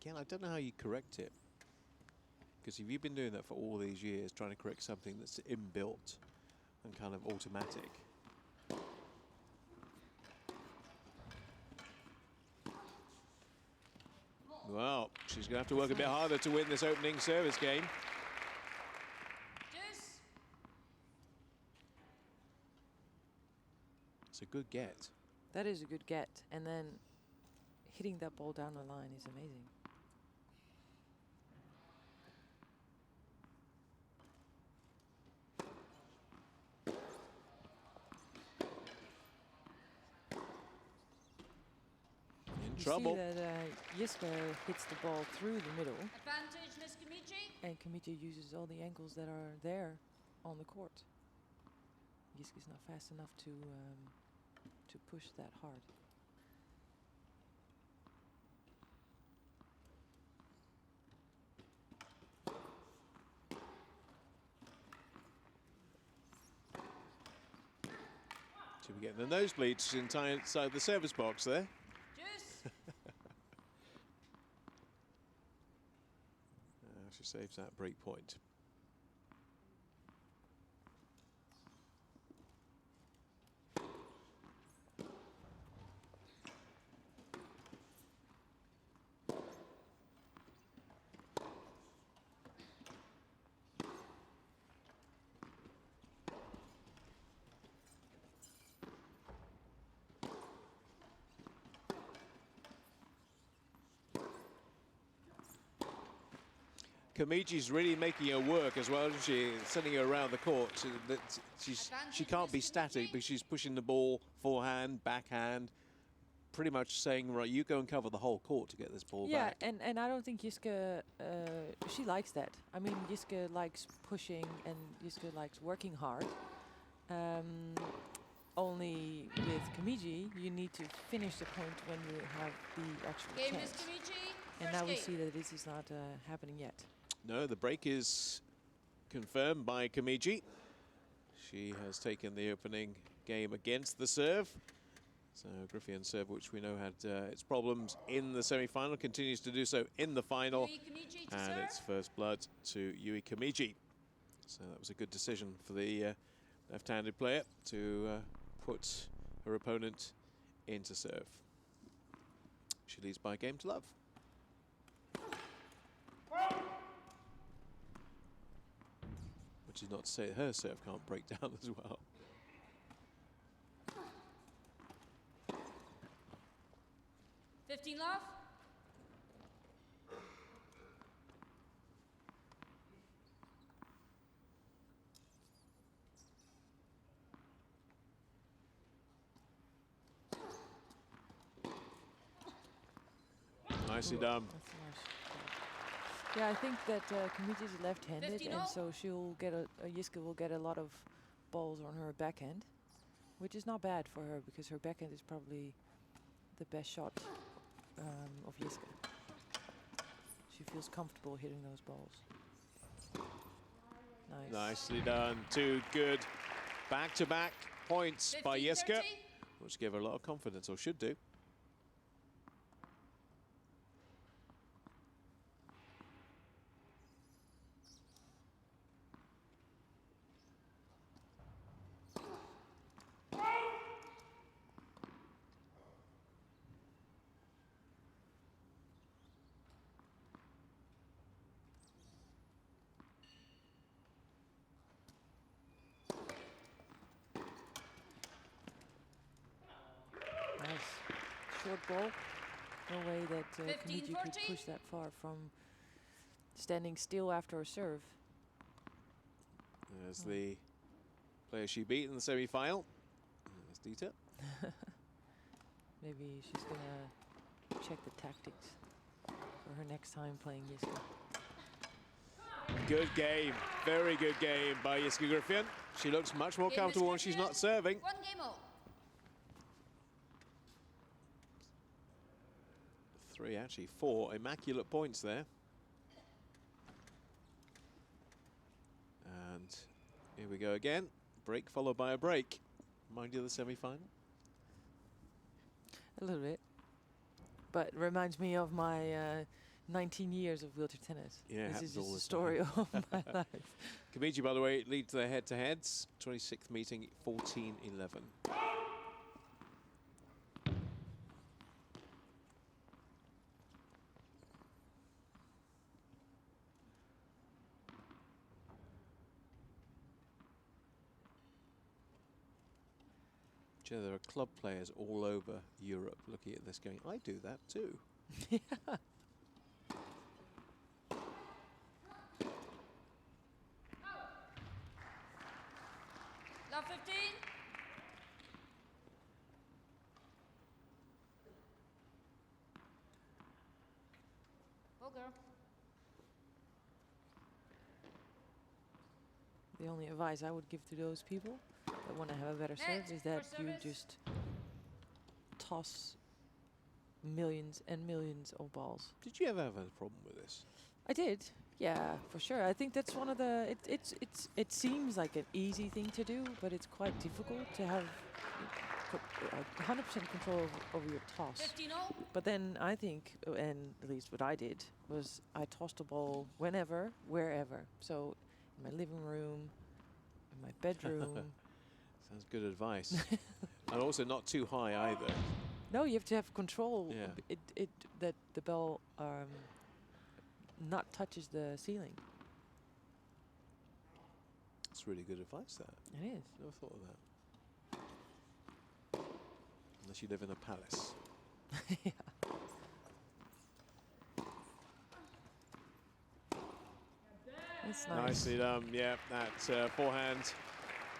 Again, I don't know how you correct it. Because if you've been doing that for all these years, trying to correct something that's inbuilt and kind of automatic. Well, she's going to have to work a bit harder to win this opening service game. a good get. That is a good get. And then hitting that ball down the line is amazing. You Trouble. see that Jiske hits the ball through the middle. Advantage, Miss Kamichi. And Kamichi uses all the angles that are there on the court. Jiske's not fast enough to push that hard. Should be getting the nosebleeds inside the service box there. Juice. She saves that break point. Kamiji's really making her work as well, isn't she? Sending her around the court. So that she can't be static, but she's pushing the ball forehand, backhand, pretty much saying, right, you go and cover the whole court to get this ball back. Yeah, and I don't think Jiske, she likes that. I mean, Jiske likes pushing and Jiske likes working hard. Only with Kamiji, you need to finish the point when you have the actual Game, Miss chance. Kamichi. And now we see that this is not happening yet. No, the break is confirmed by Kamiji. She has taken the opening game against the serve. So Griffien's serve, which we know had its problems in the semi-final, continues to do so in the final. And it's first blood to Yui Kamiji. So that was a good decision for the left-handed player to put her opponent into serve. She leads by a game to love. Which is not to say her serve can't break down as well. Love. Nicely done. That's nice. Yeah, I think that Kamiji is left-handed, and so Jiske will get a lot of balls on her backhand, which is not bad for her because her backhand is probably the best shot of Jiske. She feels comfortable hitting those balls. Nice. Nicely done. 2 good back-to-back points by Jiske, which give her a lot of confidence, or should do. Short ball. No way that Kamiji could push that far from standing still after a serve. There's the player she beat in the semi-final. There's Dieter. Maybe she's going to check the tactics for her next time playing Jiske. Good game. Very good game by Jiske Griffien. She looks much more comfortable when she's not serving. 1 game all. 3, actually 4 immaculate points there. And here we go again. Break followed by a break. Mind you, the semi-final. A little bit. But it reminds me of my 19 years of wheelchair tennis. Yeah, this is all just the a story of my life. Kamiji, by the way, leads their head-to-heads. 26th meeting, 14-11. sure there are club players all over Europe looking at this going, I do that too. Yeah. Love 15. Go girl. The only advice I would give to those people that want to have a better serve is that you just toss millions and millions of balls. Did you ever have a problem with this? I did, yeah, for sure. I think that's one of the. It seems like an easy thing to do, but it's quite difficult to have 100% control over your toss. 15-0. But then I think, and at least what I did was I tossed a ball whenever, wherever. So in my living room, in my bedroom. Sounds good advice. And also not too high either. No, you have to have control. Yeah. That the ball not touches the ceiling. That's really good advice, that. It is. Never thought of that. Unless you live in a palace. Yeah. It's nice. Nicely done. Yeah, that forehand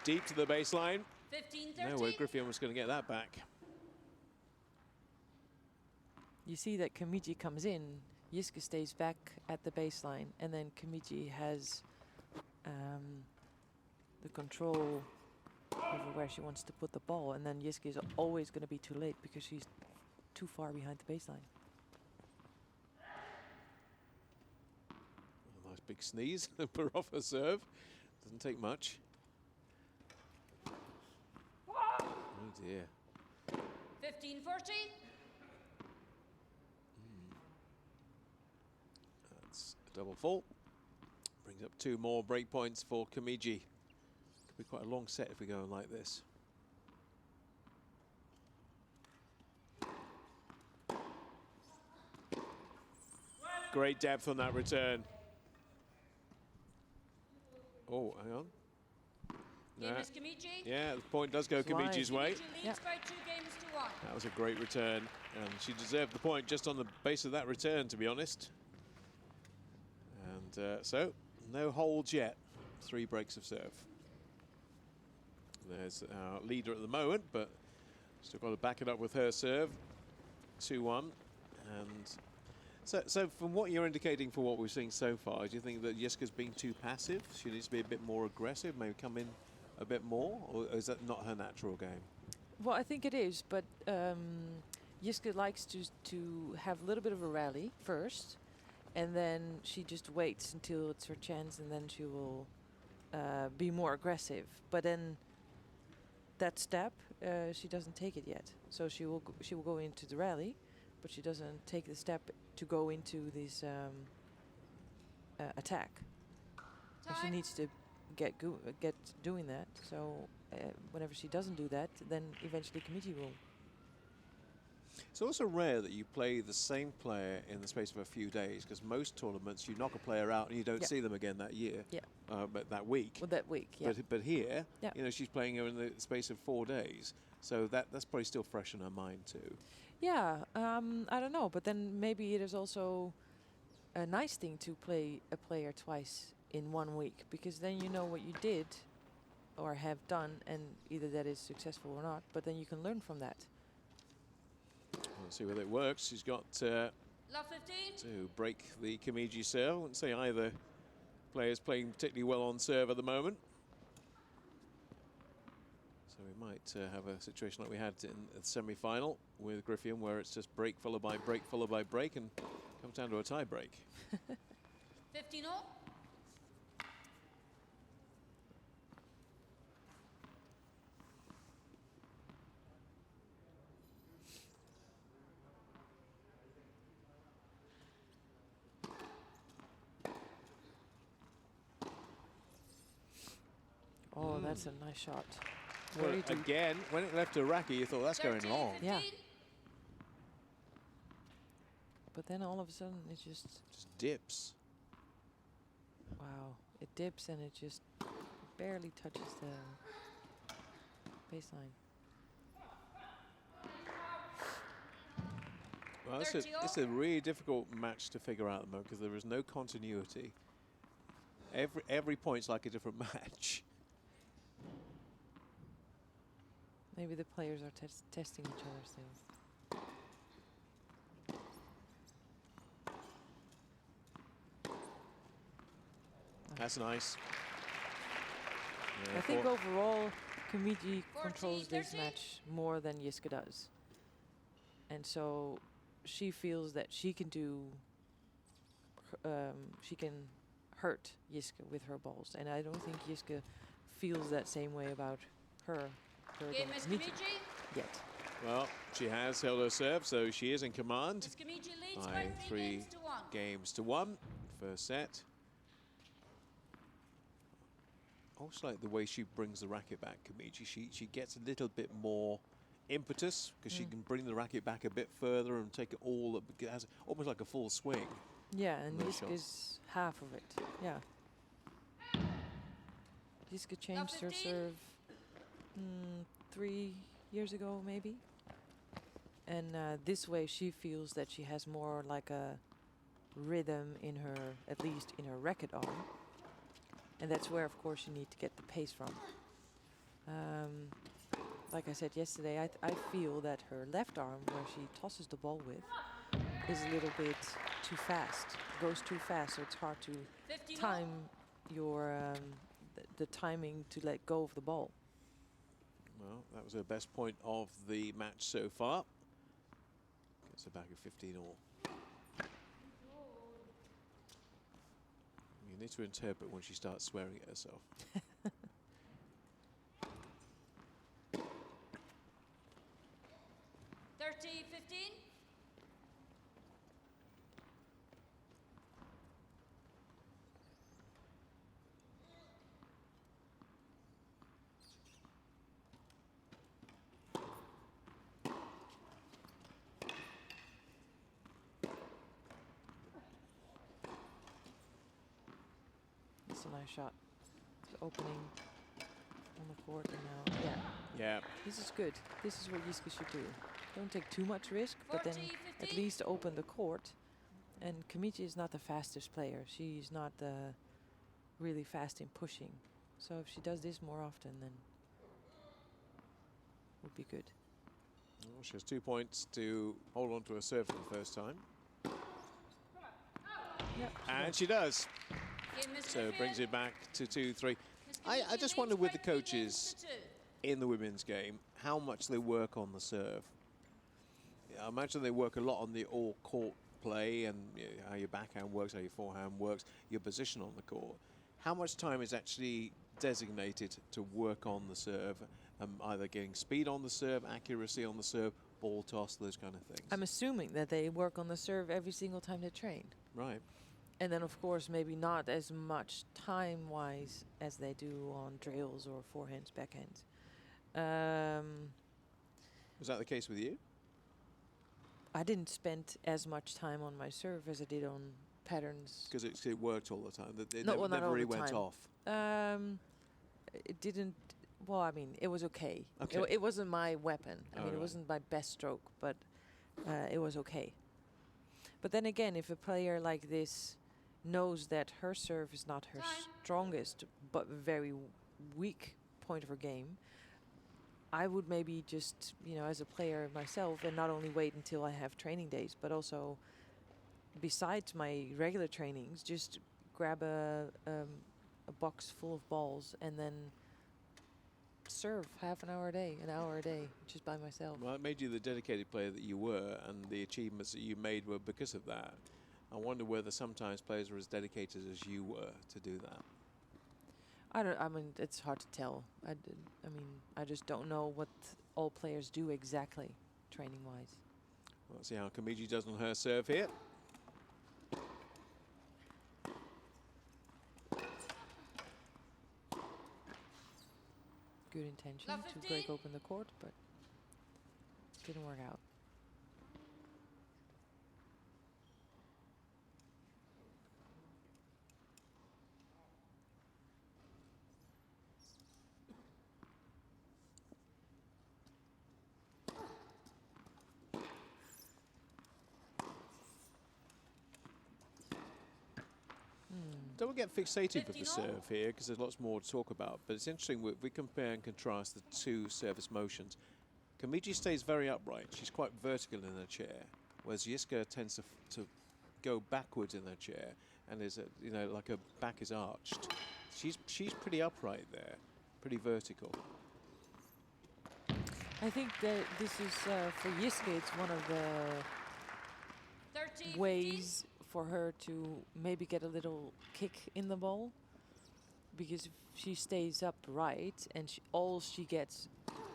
deep to the baseline. 15-13. No way Griffin was going to get that back. You see that Kamichi comes in, Jiske stays back at the baseline, and then Kamichi has the control over where she wants to put the ball, and then Jiske is always going to be too late because she's too far behind the baseline. A nice big sneeze for off her serve. Doesn't take much. Oh dear. 15-40. That's a double fault. Brings up 2 more break points for Kamiji. Could be quite a long set if we go on like this. Great depth on that return. Oh, hang on. Game Nah. is Kamichi. Yeah, the point does go Flying. Kamiji's way. Kamichi leads by 2 games to 1. That was a great return, and she deserved the point just on the base of that return, to be honest. And so, no holds yet. 3 breaks of serve. There's our leader at the moment, but still got to back it up with her serve. 2-1. And so from what you're indicating for what we're seeing so far, do you think that Jiska's being too passive? She needs to be a bit more aggressive, maybe come in a bit more, or is that not her natural game? Well, I think it is, but Jiske likes to have a little bit of a rally first, and then she just waits until it's her chance, and then she will be more aggressive. But then that step, she doesn't take it yet. So she will go into the rally, but she doesn't take the step to go into this attack. And she needs to get doing that. So whenever she doesn't do that, then eventually Kamichi will. It's also rare that you play the same player in the space of a few days, because most tournaments you knock a player out and you don't see them again that year. Yeah. But that week. Well, that week, yeah. But here, Yeah. you know, she's playing her in the space of 4 days, so that's probably still fresh in her mind too. Yeah, I don't know, but then maybe it is also a nice thing to play a player twice in 1 week, because then you know what you did or have done, and either that is successful or not, but then you can learn from that. Let's see whether it works. She's got Love 15. to break the Kamiji serve. I wouldn't say either player's playing particularly well on serve at the moment. So we might have a situation like we had in the semi-final with Griffin, where it's just break followed by break followed by break, and comes down to a tie break. 15-0. Oh, that's a nice shot. Well, Very deep. again, when it left Iraqi, you thought that's going long. Yeah. But then all of a sudden it just, Dips. wow, it dips and it just barely touches the baseline. Well, it's a really difficult match to figure out at the moment because there is no continuity. Every point's like a different match. Maybe the players are testing each other still. That's nice. I think overall, Kamiji 14, controls this 13. match more than Jiske does. And so she feels that she can do, she can hurt Jiske with her balls. And I don't think Jiske feels that same way about her Game against Miss Kamiji Kamiji. yet. Well, she has held her serve, so she is in command. Miss Kamiji leads By by 3 3 games to 1. games to 1. First set. I also like the way she brings the racket back, Kamiji. She gets a little bit more impetus because she can bring the racket back a bit further and take it all. It has almost like a full swing. Yeah, and Those Jiske shots. is half of it. Yeah. Jiske changed her 15. serve 3 years ago, maybe. And this way she feels that she has more like a rhythm in her, at least in her racket arm. And that's where, of course, you need to get the pace from. Like I said yesterday, I feel that her left arm, where she tosses the ball with, is a little bit too fast. Goes too fast, so it's hard to 15 time your the timing to let go of the ball. Well, that was her best point of the match so far. Gets her back at 15 all. You need to interpret when she starts swearing at herself. 15. It's a nice shot. It's opening on the court and now, yeah. Yeah. This is good. This is what Jiske should do. Don't take too much risk, but then 40, at 15. least open the court. And Kamiji is not the fastest player. She's not really fast in pushing. So if she does this more often, then would be good. Well, she has 2 points to hold on to her serve for the first time. Yeah, And she does. Game Miss So it brings it back to 2-3. Miss I Kamiji just wonder leads with by the 3 coaches games to 2. in the women's game, how much they work on the serve. I imagine they work a lot on the all-court play and how your backhand works, how your forehand works, your position on the court. How much time is actually designated to work on the serve, either getting speed on the serve, accuracy on the serve, ball toss, those kind of things? I'm assuming that they work on the serve every single time they train. Right. And then, of course, maybe not as much time-wise as they do on drills or forehands, backhands. Was that the case with you? I didn't spend as much time on my serve as I did on patterns. Because it worked all the time. It No, never, well, not never all really the went time. off. It didn't. Well, I mean, it was okay. Okay. It wasn't my weapon. I mean, Alright. it wasn't my best stroke, but it was okay. But then again, if a player like this knows that her serve is not her strongest, but very weak point of her game, I would maybe just, as a player myself, and not only wait until I have training days, but also, besides my regular trainings, just grab a box full of balls and then serve half an hour a day, just by myself. Well, it made you the dedicated player that you were, and the achievements that you made were because of that. I wonder whether sometimes players are as dedicated as you were to do that. I mean, it's hard to tell. I just don't know what all players do exactly, training-wise. Well, let's see how Kamiji does on her serve here. Good intention Love to 15. break open the court, but didn't work out. Don't get fixated with the 59. serve here because there's lots more to talk about. But it's interesting we compare and contrast the two service motions. Kamichi stays very upright. She's quite vertical in her chair, whereas Jiska tends to go backwards in her chair and is, you know, like her back is arched. She's pretty upright there, pretty vertical. I think that this is, for Jiska, it's one of the 30, ways for her to maybe get a little kick in the ball, because if she stays upright and all she gets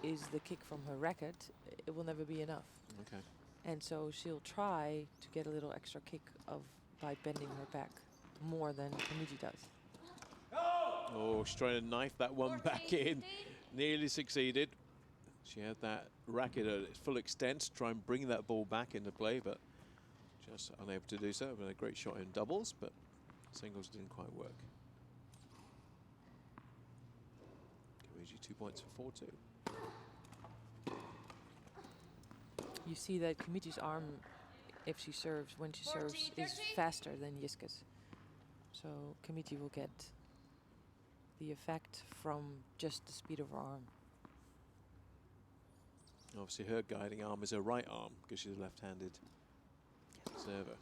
is the kick from her racket, it will never be enough. Okay. And so she'll try to get a little extra kick by bending her back more than Kamichi does. Oh, she's trying to knife that one back in. 15. Nearly succeeded. She had that racket at its full extent to try and bring that ball back into play, but just unable to do so. But a great shot in doubles, but singles didn't quite work. Kamichi 2 points for 4-2. You see that Kamichi's arm, if she serves, when she serves, 40, is 30. faster than Jiska's. So Kamichi will get the effect from just the speed of her arm. Obviously, her guiding arm is her right arm because she's a left-handed server.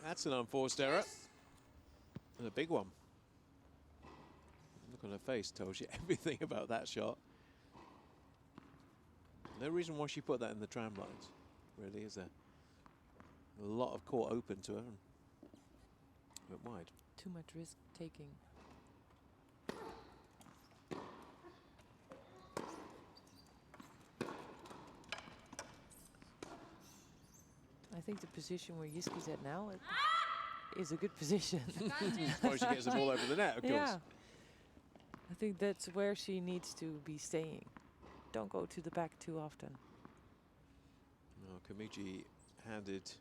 That's an unforced error. And a big one. Look on her face tells you everything about that shot. No reason why she put that in the tram lines, really, is there? A lot of court open to her and went wide. Too much risk taking. I think the position where Jiski's at now is a good position. Or she gets the ball over the net, of course. Yeah. I think that's where she needs to be staying. Don't go to the back too often. No, Kamichi handed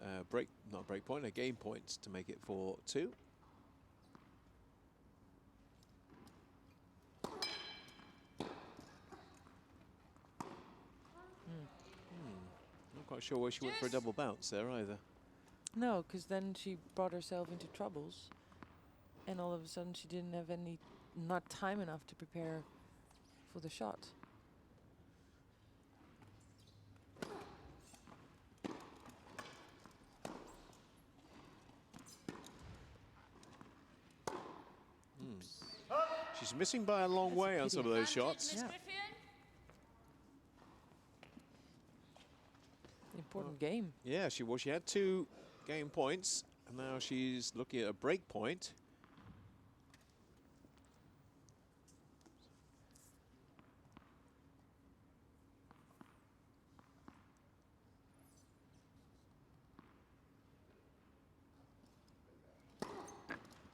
a game point to make it 4-2. Not quite sure where she went for a double bounce there either. No, because then she brought herself into troubles, and all of a sudden she didn't have not time enough to prepare for the shot. She's missing by a long That's a way on pity. some of those Advantage, shots. Miss Yeah. Griffin. Important game. Yeah, she had 2 game points, and now she's looking at a break point.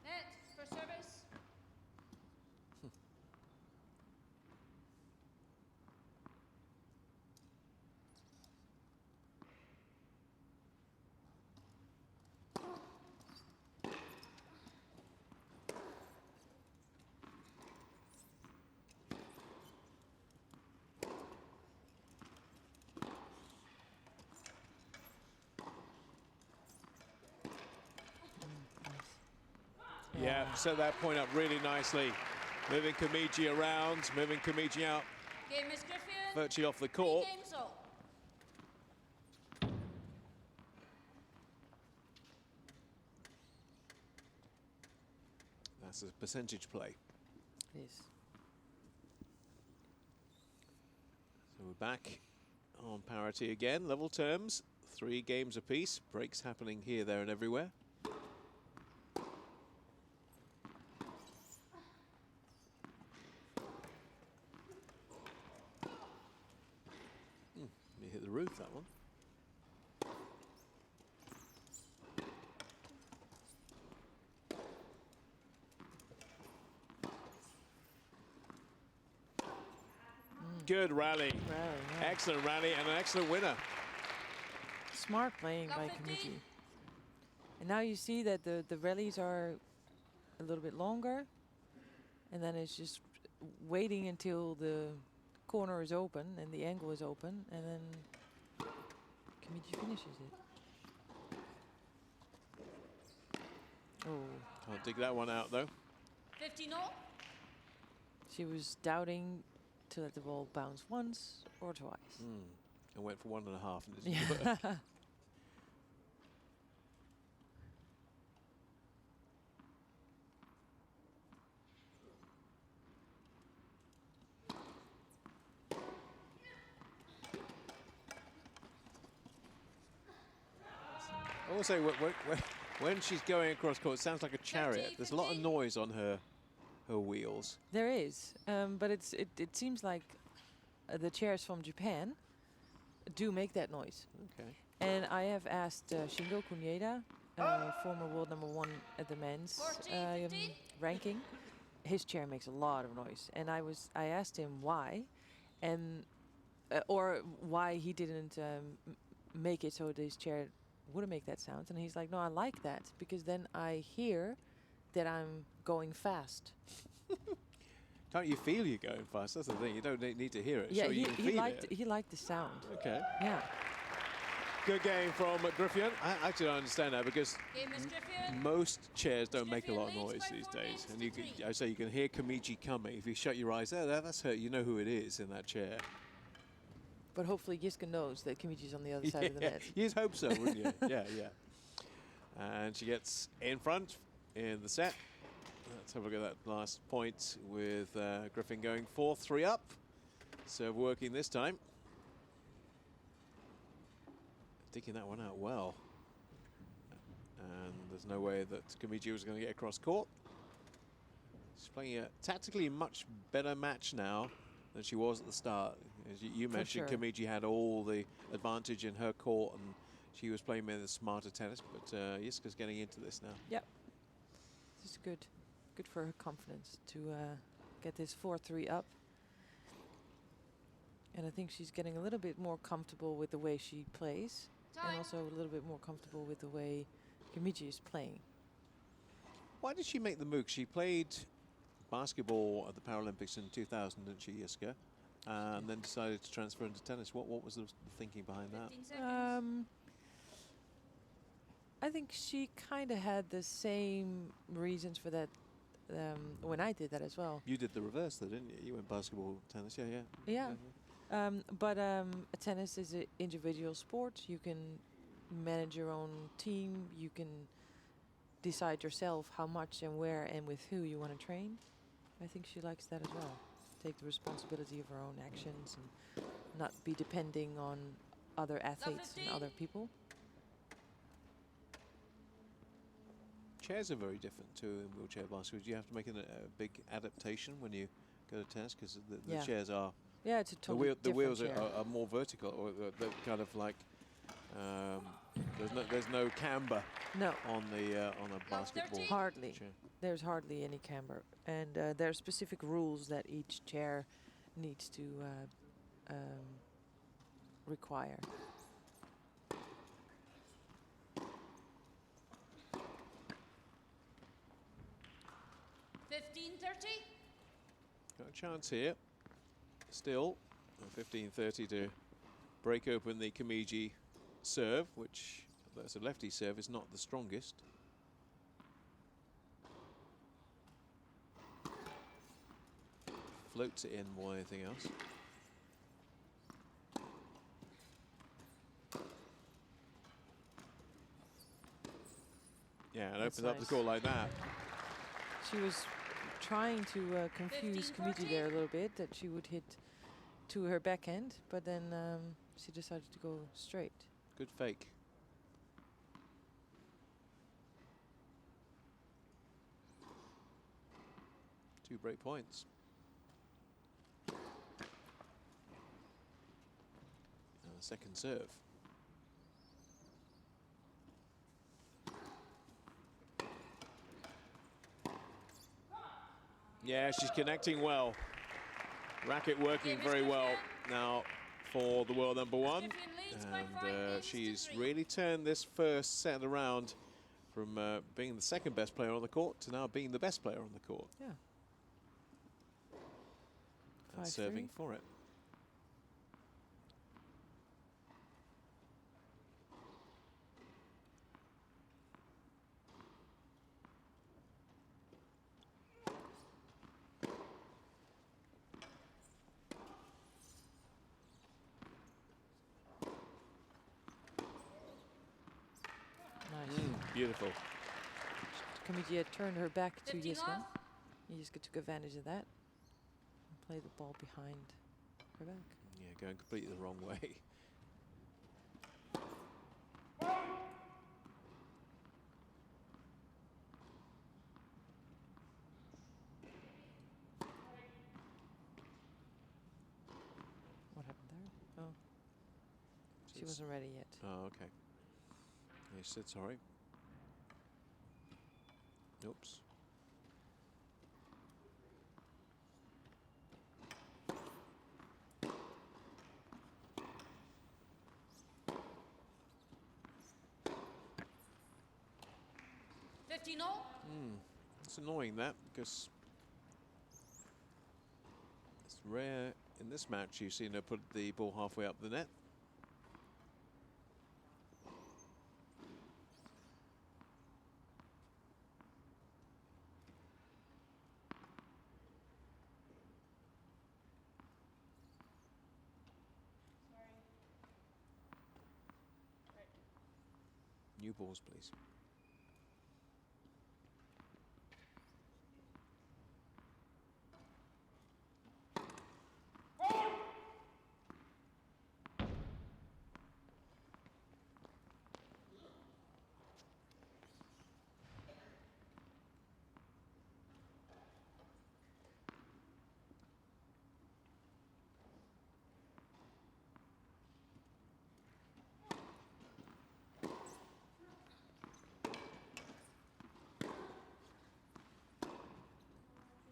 Net for service. Yeah, set that point up really nicely. Moving Kamichi around, moving Kamichi out Game, Miss Griffin. virtually off the 3 court. games all. That's a percentage play. Yes. So we're back on parity again, level terms, 3 games apiece. Breaks happening here, there, and everywhere. You hit the roof, that one. Good rally. Rally, yeah. Excellent rally and an excellent winner. Smart playing by Love 15. Kamichi. And now you see that the rallies are a little bit longer, and then it's just waiting until the corner is open and the angle is open, and then Kimichi finishes it. Oh. Can't dig that one out, though. 15-0. She was doubting to let the ball bounce once or twice. And went for 1.5 and didn't work. Also, when she's going across court, it sounds like a chariot. There's a lot of noise on her wheels. There is, but it seems like the chairs from Japan do make that noise. Okay. And I have asked Shingo Kunieda, former world #1 at the men's ranking. His chair makes a lot of noise, and I asked him why, and or why he didn't make it so this chair wouldn't make that sound. And he's like, no, I like that because then I hear that I'm going fast. Don't you feel you're going fast? That's the thing. You don't need to hear it. Yeah, sure, you can feel it. he liked the sound. Okay. Yeah. Good game from Griffin. I actually don't understand that because Game is Griffin. most chairs don't make a lot of Griffin noise leads these by 4 days. games And to you can, 3. I say you can hear Kimichi coming. If you shut your eyes, that's her. You know who it is in that chair. But hopefully Jiska knows that Kimichi's on the other side of the net. You'd hope so, wouldn't you? Yeah. And she gets in front in the set. Let's have a look at that last point with Griffin going 4-3 up. Serve working this time. Digging that one out well. And there's no way that Kimichi was going to get across court. She's playing a tactically much better match now than she was at the start. As you mentioned, sure. Kimichi had all the advantage in her court and she was playing with smarter tennis, but Jiska's getting into this now. Yep. This is good. Good for her confidence to get this 4-3 up. And I think she's getting a little bit more comfortable with the way she plays. And also a little bit more comfortable with the way Kimichi is playing. Why did she make the move? She played basketball at the Paralympics in 2000, didn't she, Jiska? And then decided to transfer into tennis. What was the thinking behind that? 15 seconds. I think she kind of had the same reasons for that when I did that as well. You did the reverse, though, didn't you? You went basketball, tennis, yeah. Yeah. But tennis is an individual sport. You can manage your own team. You can decide yourself how much and where and with who you want to train. I think she likes that as well. Take the responsibility of her own actions and not be depending on other athletes and other people. Chairs are very different too in wheelchair basketball. Do you have to make a big adaptation when you go to tennis? Because the chairs are... Yeah, it's a totally different the wheels chair. are more vertical, or they're kind of like... there's no camber on a basketball Hardly. chair. There's hardly any camber. And there are specific rules that each chair needs to require. Got a chance here. Still, 15-30 to break open the Kimichi serve, which, that's a lefty serve, is not the strongest. Floats it in more than anything else. Yeah, it opens up the court like that. She was trying to confuse Kimichi there a little bit, that she would hit to her backhand, but then she decided to go straight. Good fake. Two break points. And the second serve. Yeah, she's connecting well. Racket working very well now for the world #1. And she's really turned this first set around from being the second best player on the court to now being the best player on the court. Yeah. and 5-3. serving for it. Nice. Beautiful. Kamichi had turned her back to 15 Yiska. off. Yiska took advantage of that and played the ball behind her back. Yeah, going completely the wrong way. What happened there? Oh, she It's- wasn't ready yet. Oh, okay. He said sorry. Oops. It's annoying that, because it's rare in this match you've seen her put the ball halfway up the net. New balls, please.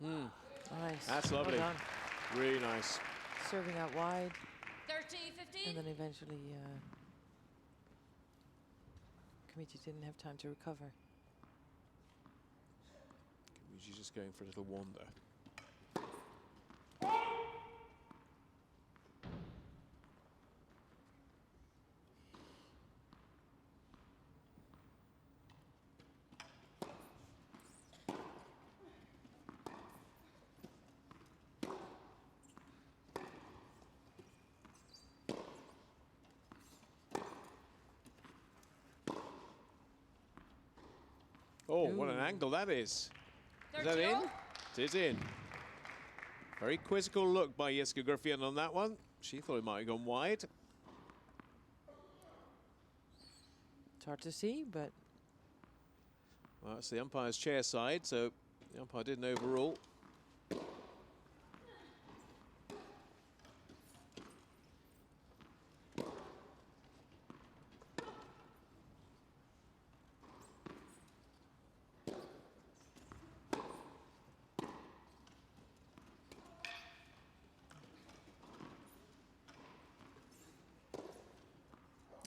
Nice. That's lovely. Well done. Really nice. Serving out wide, 30, and 15. then eventually Kamichi didn't have time to recover. She's just going for a little wander. Oh, what an Ooh. angle that is. Is 30 that in? all. It is in. Very quizzical look by Yiska Griffin on that one. She thought it might have gone wide. It's hard to see, but Well, it's the umpire's chair side, so the umpire didn't overrule.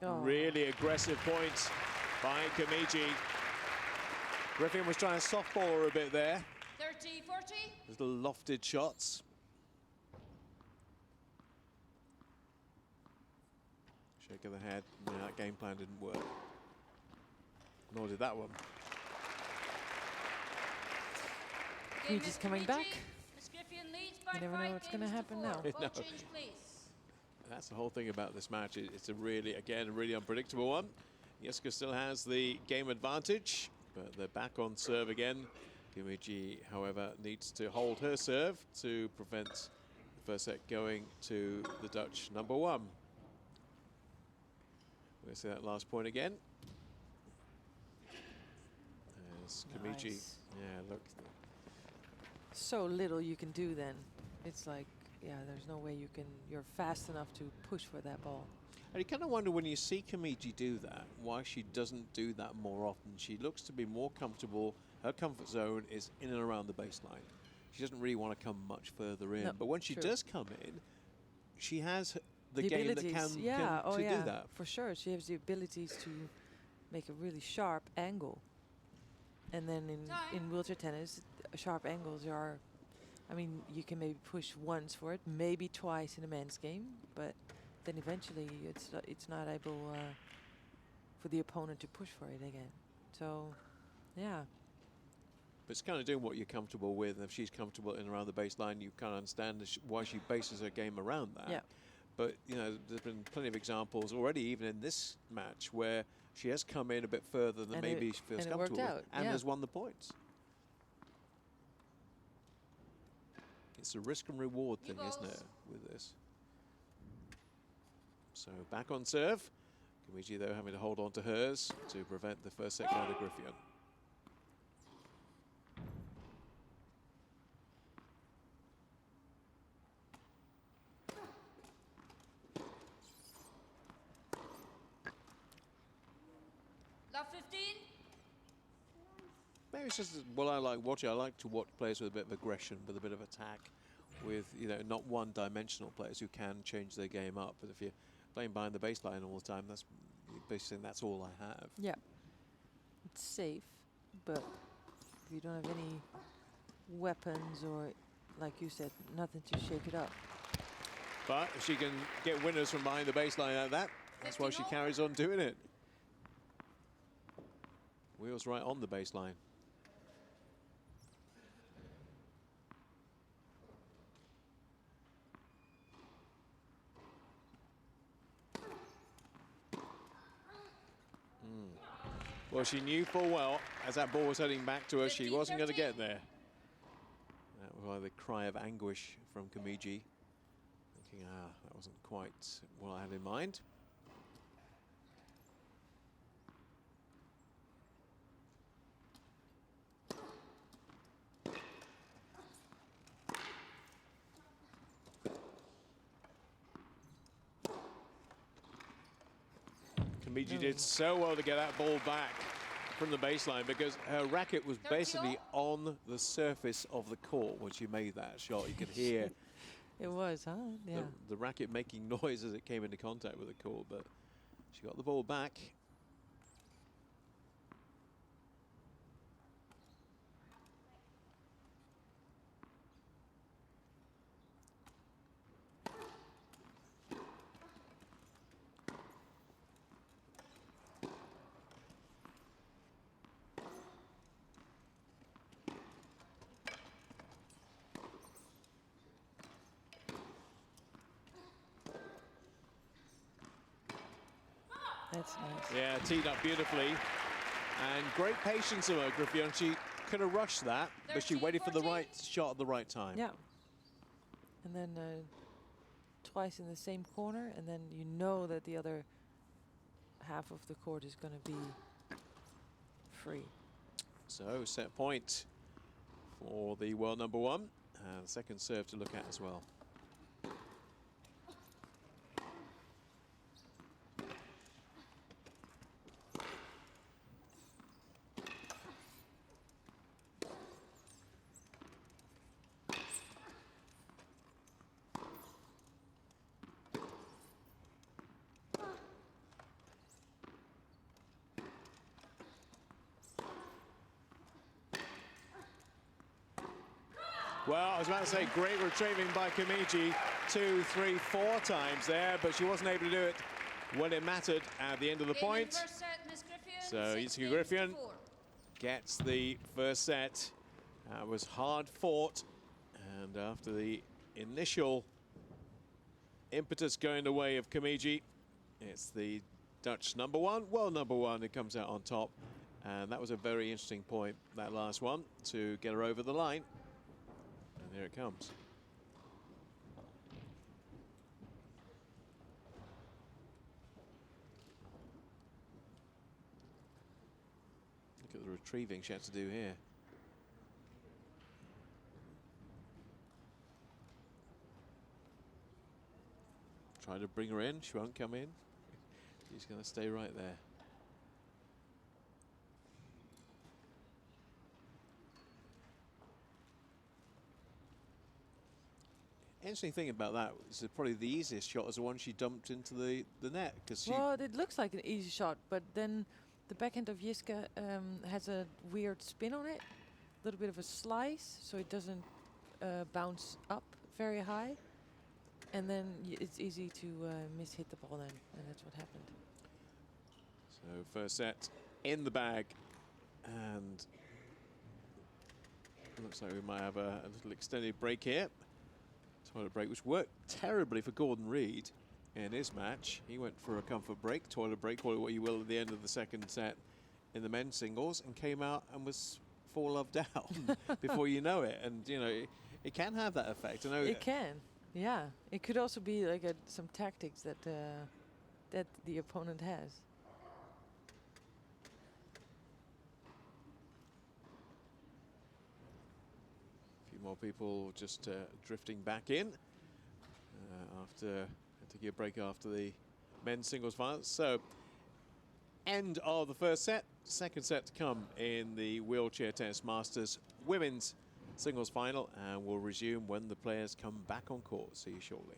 oh, Really aggressive points by Kamichi. Griffin was trying to softball her a bit there. 30, 40. Little lofted shots. Shake of the head. No, that game plan didn't work. Nor did that one. Game Kamichi's is coming Kamichi. back. Miss Griffin leads by You never know 5 what's gonna games to happen 4. now. I Ball know. change, please. That's the whole thing about this match. It's a really, again, a really unpredictable one. Yiska still has the game advantage, but they're back on serve again. Kamichi, however, needs to hold her serve to prevent the first set going to the Dutch number one. We'll see that last point again. As Kamichi, Nice. yeah, look, so little you can do then. It's like, yeah, there's no way you're fast enough to push for that ball. and you kind of wonder when you see Kamichi do that, why she doesn't do that more often. She looks to be more comfortable. Her comfort zone is in and around the baseline. She doesn't really want to come much further in. No, But when she true. does come in, she has the game that abilities, can, yeah, oh to yeah, do that. for sure. She has the abilities to make a really sharp angle. And then in Time. wheelchair tennis, sharp angles are, I mean, you can maybe push once for it, maybe twice in a men's game, but then eventually it's not able for the opponent to push for it again. So, yeah. But it's kind of doing what you're comfortable with. And if she's comfortable in and around the baseline, you kind of understand why she bases her game around that. Yeah. But, you know, there's been plenty of examples already, even in this match, where she has come in a bit further than And maybe it- she feels and it worked comfortable with, out, and yeah. has won the points. It's a risk and reward thing, isn't it, with this? So back on serve. Comigi, though, having to hold on to hers to prevent the first set going to Griffion. Love 15. Maybe it's just what I like watching. I like to watch players with a bit of aggression, with a bit of attack, with, you know, not one-dimensional players who can change their game up. But if you're playing behind the baseline all the time, that's basically that's all I have. Yeah. It's safe, but if you don't have any weapons or, like you said, nothing to shake it up. But if she can get winners from behind the baseline like that, that's why she carries on doing it. Wheels right on the baseline. Well, she knew full well, as that ball was heading back to her, she wasn't going to get there. That was why the cry of anguish from Comigi, thinking, that wasn't quite what I had in mind. Comigi did so well to get that ball back from the baseline, because her racket was basically on the surface of the court when she made that shot. You could hear It was, huh? Yeah. the racket making noise as it came into contact with the court, but she got the ball back. That's nice. Yeah, teed up beautifully. And great patience of her, Griffion. She could have rushed that, but she waited for the right shot at the right time. Yeah. And then twice in the same corner, and then you know that the other half of the court is going to be free. So, set point for the world number one. And second serve to look at as well. Well, I was about to say, great retrieving by Comigi, 2, 3, 4 times there, but she wasn't able to do it when it mattered at the end of the point. So Itsuki Griffion gets the first set. That was hard fought, and after the initial impetus going the way of Comigi, it's the Dutch number one, world number one, who comes out on top. And that was a very interesting point, that last one, to get her over the line. And here it comes. Look at the retrieving she had to do here. Try to bring her in, she won't come in. She's going to stay right there. Interesting thing about that is that probably the easiest shot is the one she dumped into the net, because she... Well, it looks like an easy shot, but then the backhand of Jiska has a weird spin on it, a little bit of a slice, so it doesn't bounce up very high, and then it's easy to miss-hit the ball then, and that's what happened. So first set in the bag, and looks like we might have a little extended break here. Toilet break, which worked terribly for Gordon Reid in his match. He went for a comfort break, toilet break, call it what you will, at the end of the second set in the men's singles, and came out and was 4-love down before you know it. And you know, it can have that effect. I know It can, yeah. It could also be like some tactics that that the opponent has. a few more people just drifting back in after taking a break after the men's singles finals. So, end of the first set. Second set to come in the Wheelchair Tennis Masters women's singles final, and we'll resume when the players come back on court. See you shortly.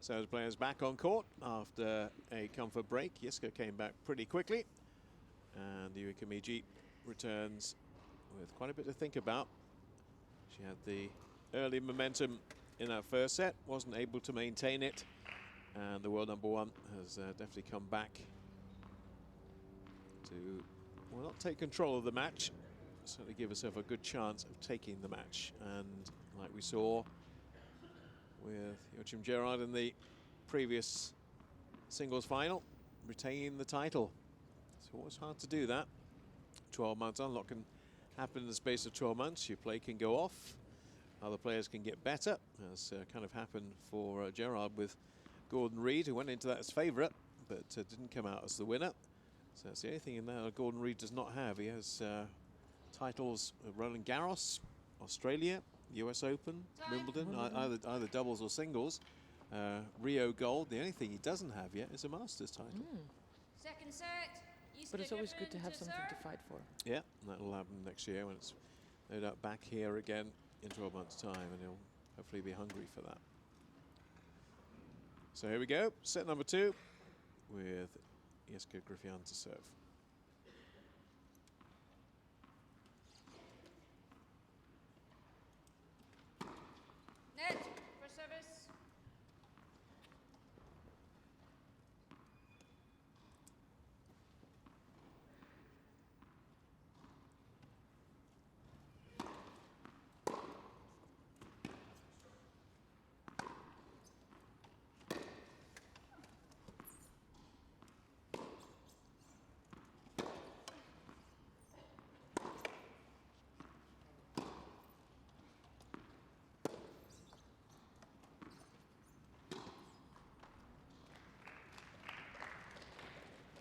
So the players back on court after a comfort break. Jiska came back pretty quickly, and Yuika Miji returns with quite a bit to think about. She had the early momentum in that first set, wasn't able to maintain it, and the world number one has definitely come back to, well, not take control of the match, certainly give herself a good chance of taking the match. And like we saw with Joachim Gerard in the previous singles final, retaining the title. It's always hard to do that. 12 months on, a lot can happen in the space of 12 months. Your play can go off, other players can get better, as kind of happened for Gerard with Gordon Reid, who went into that as favourite, but didn't come out as the winner. So that's the only thing in there Gordon Reid does not have. He has titles of Roland Garros, Australia, US Open, Wimbledon, either doubles or singles. Rio Gold. The only thing he doesn't have yet is a Masters title. Second set. But it's always good to have something to fight for. Yeah, that'll happen next year when it's no doubt back here again in 12 months' time, and he'll hopefully be hungry for that. So here we go, set number 2 with Jiska Griffin to serve. Net for service.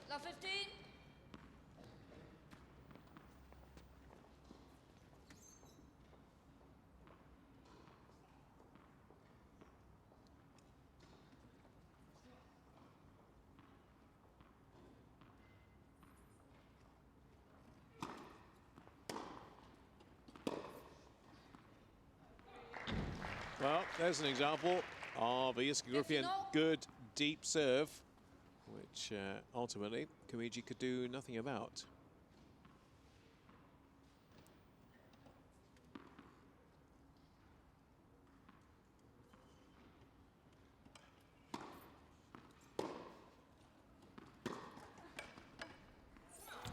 Love 15. Well, there's an example of Jiska Griffin, good deep serve, which ultimately Kumiji could do nothing about.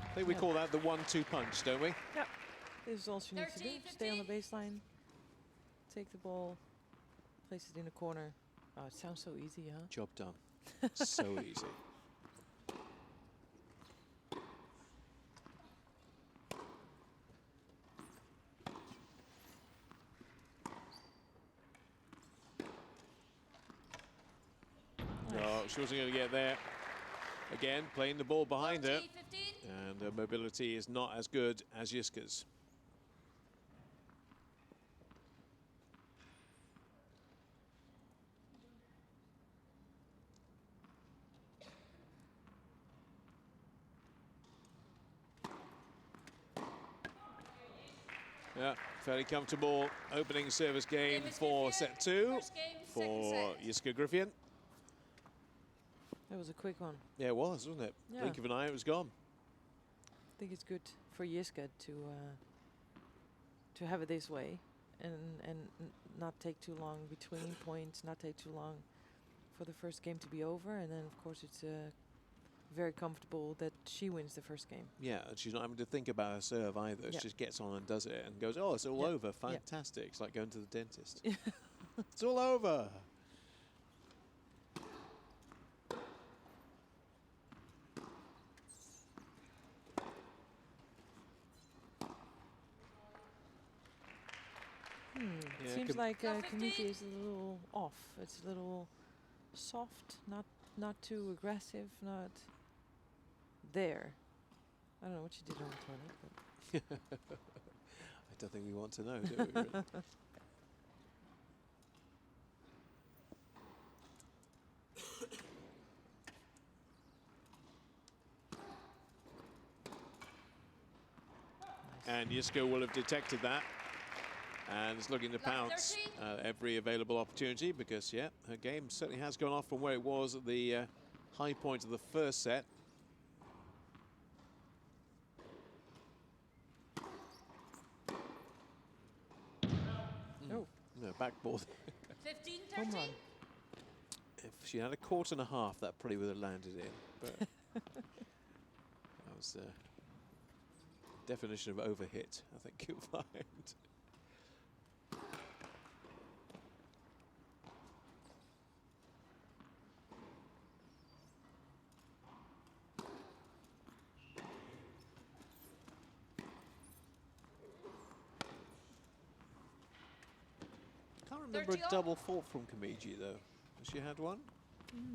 I think we call that the 1-2 punch, don't we? Yep. This is all you need to do. 13, Stay on the 15. baseline, take the ball, place it in a corner. Oh, it sounds so easy, huh? Job done. So easy. No, she wasn't going to get there. Again, playing the ball behind her. 40, 15. And her mobility is not as good as Jiska's. Yeah, fairly comfortable opening service game for set 2 First game, for second set. Jiska Griffin. That was a quick one. Yeah, it was, wasn't it? Yeah. Blink of an eye, it was gone. I think it's good for Jiska to have it this way and not take too long between points, not take too long for the first game to be over, and then of course it's very comfortable that she wins the first game. Yeah, and she's not having to think about her serve either. She Yeah. just gets on and does it and goes, oh, it's all Yeah. over. Yeah. Fantastic. It's like going to the dentist. It's all over. Yeah, Seems like Love Kumiji 15. is a little off. It's a little soft, not too aggressive, not there. I don't know what she did on the toilet, but I don't think we want to know, do we? Really? And Jiska will have detected that and is looking to pounce every available opportunity because, yeah, her game certainly has gone off from where it was at the high point of the first set. oh, No, backboard. 15, home 13. run. If she had a court and a half, that probably would have landed in. But that was It's definition of overhit, I think you'll find. Can't remember 30 a double fault from Kamiji though. Has she had one?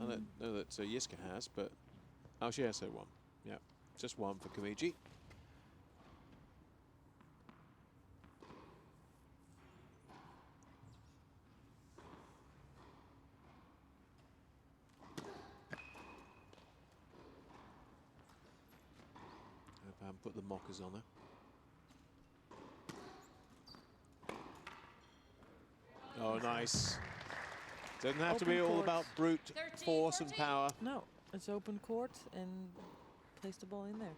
I don't know that Yiska has, but oh, she has had one. Yeah, just one for Kamiji. Hope I haven't put the mockers on her. Oh, nice. Doesn't have to be all about brute 13, force and 14. power. No, it's open court and place the ball in there.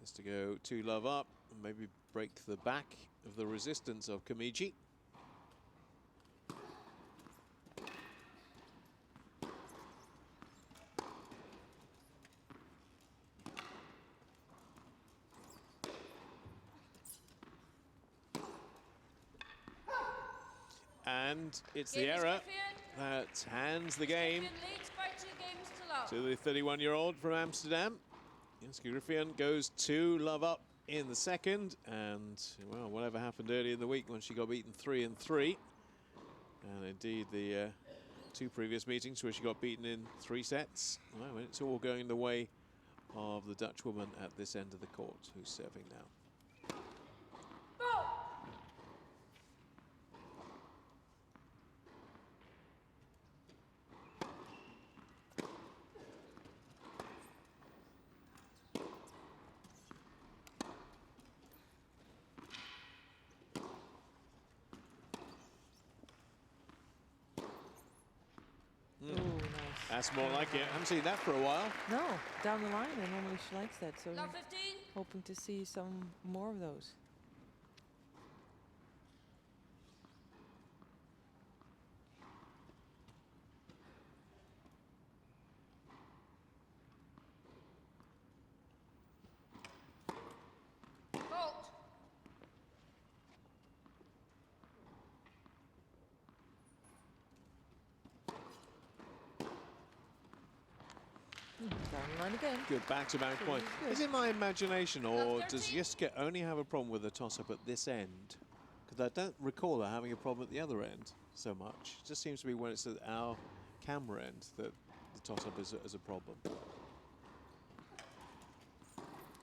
Has to go 2-love up and maybe break the back of the resistance of Kamiji. And it's the Game is error Griffin. that hands the game Griffin leads by 2 games to love. to the 31-year-old from Amsterdam. Yiska Griffin goes 2-love up in the second, and well, whatever happened earlier in the week when she got beaten 3-3, and indeed the 2 previous meetings where she got beaten in 3 sets. Well, it's all going the way of the Dutch woman at this end of the court, who's serving now. Ooh, nice. That's more like it. I haven't seen that for a while. No, down the line, and normally she likes that. So Love 15. hoping to see some more of those. Fault. Down the line again. Good back-to-back point. good. Is it my imagination, or Love does 13. Yiska only have a problem with the toss-up at this end? Because I don't recall her having a problem at the other end so much. It just seems to be when it's at our camera end that the toss-up is a problem.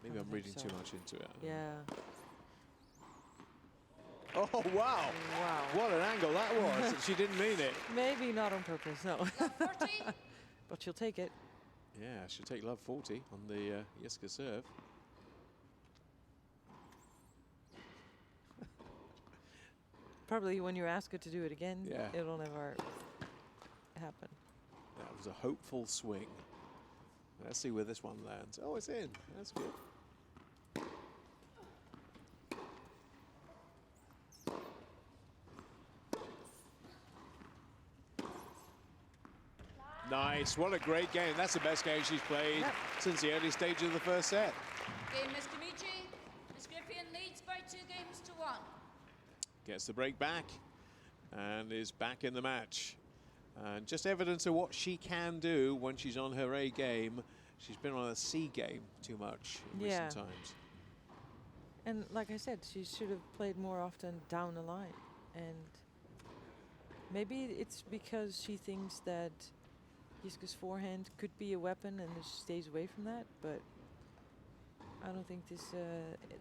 Maybe I'm think reading so. too much into it. Yeah. Oh, wow. Wow. What an angle that was. She didn't mean it. Maybe not on purpose, no. Love 40. But she'll take it. Yeah, she'll take love 40 on the Yiska serve. Probably when you ask her to do it again, Yeah. it'll never happen. That was a hopeful swing. Let's see where this one lands. Oh, it's in. That's good. Nice. What a great game. That's the best game she's played Yep. since the early stage of the first set. Game Miss Kamiji. Miss Griffin leads by 2 games to 1. Gets the break back and is back in the match. And just evidence of what she can do when she's on her A game. She's been on a C game too much in Yeah. recent times. And like I said, she should have played more often down the line. And maybe it's because she thinks that Yiska's forehand could be a weapon and she stays away from that. But I don't think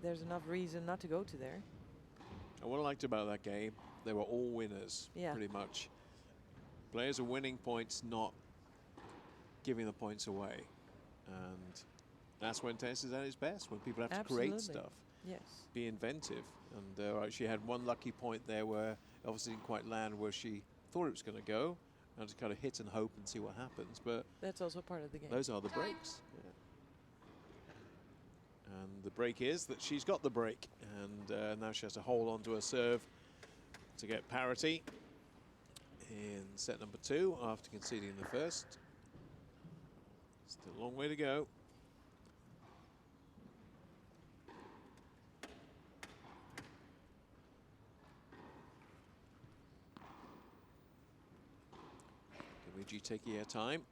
there's enough reason not to go to there. And what I liked about that game, they were all winners, Yeah. pretty much. Players are winning points, not giving the points away. And that's when tennis is at its best, when people have to create Absolutely. stuff, Yes. be inventive. And she had one lucky point there where it obviously didn't quite land where she thought it was going to go. And just kind of hit and hope and see what happens. But That's also part of the game. those are the breaks. Yeah. And the break is that she's got the break. And now she has to hold on to her serve to get parity in set number 2 after conceding the first. Still a long way to go. Luigi taking her time.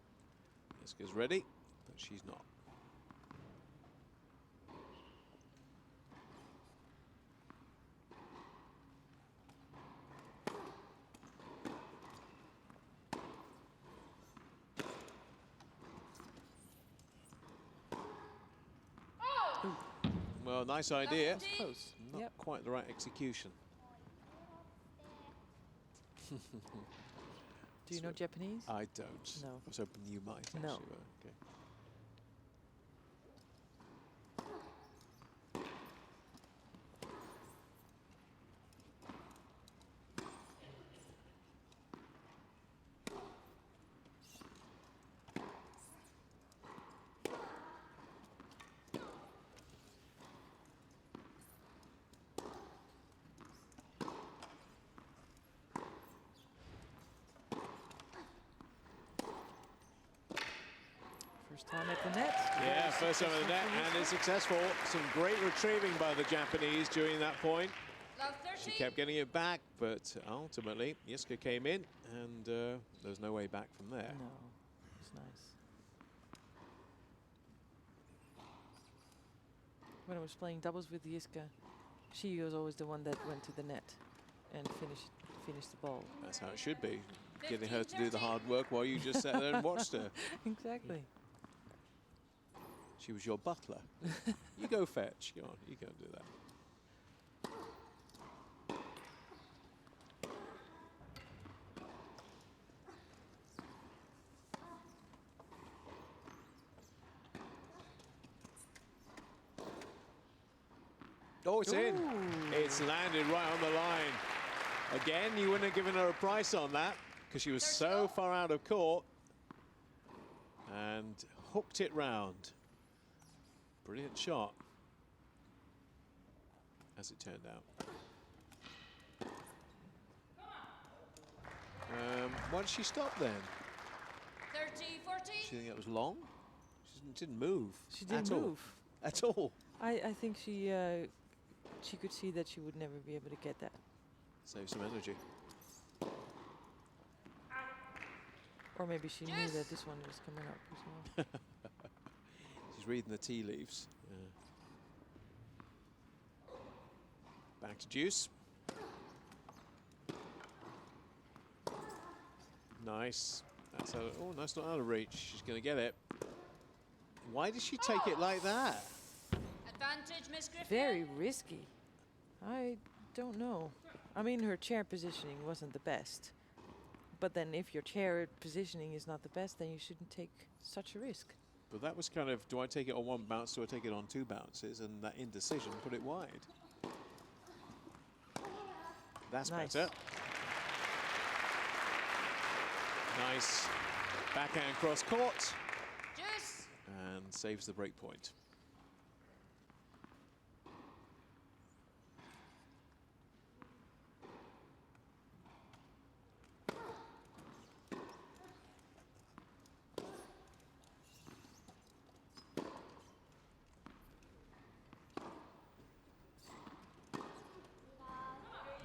Iska's ready, but she's not. Well, nice idea. Close. Not Yep. quite the right execution. Do you know Japanese? I don't. No. I was hoping you might. Actually, No. but okay. First time at the net. Yeah, Very first time at the net, successful and for it's successful. Some great retrieving by the Japanese during that point. Love She 30. kept getting it back, but ultimately, Iska came in, and there's no way back from there. No, it's nice. When I was playing doubles with Jiska, she was always the one that went to the net and finished the ball. That's how it should be. Getting her to do the hard work while you just sat there and watched her. Exactly. She was your butler. You go fetch. Go on, you go do that. Oh, it's in. It's landed right on the line. Again, you wouldn't have given her a price on that because she was so far out of court and hooked it round. Brilliant shot, as it turned out. Why did she stop then? 30, 40. She think it was long? She didn't move. She didn't at all. move. At all. I think she could see that she would never be able to get that. Save some energy. Or maybe she knew that this one was coming up as well. She's reading the tea leaves. Back to Deuce. Nice. That's out of, oh, that's not out of reach. She's going to get it. Why did she take it like that? Advantage, Miss Griffin. Very risky. I don't know. I mean, her chair positioning wasn't the best. But then if your chair positioning is not the best, then you shouldn't take such a risk. But that was kind of, do I take it on one bounce, do I take it on two bounces? And that indecision put it wide. That's Nice. better. Nice backhand cross court. Juice. And saves the break point.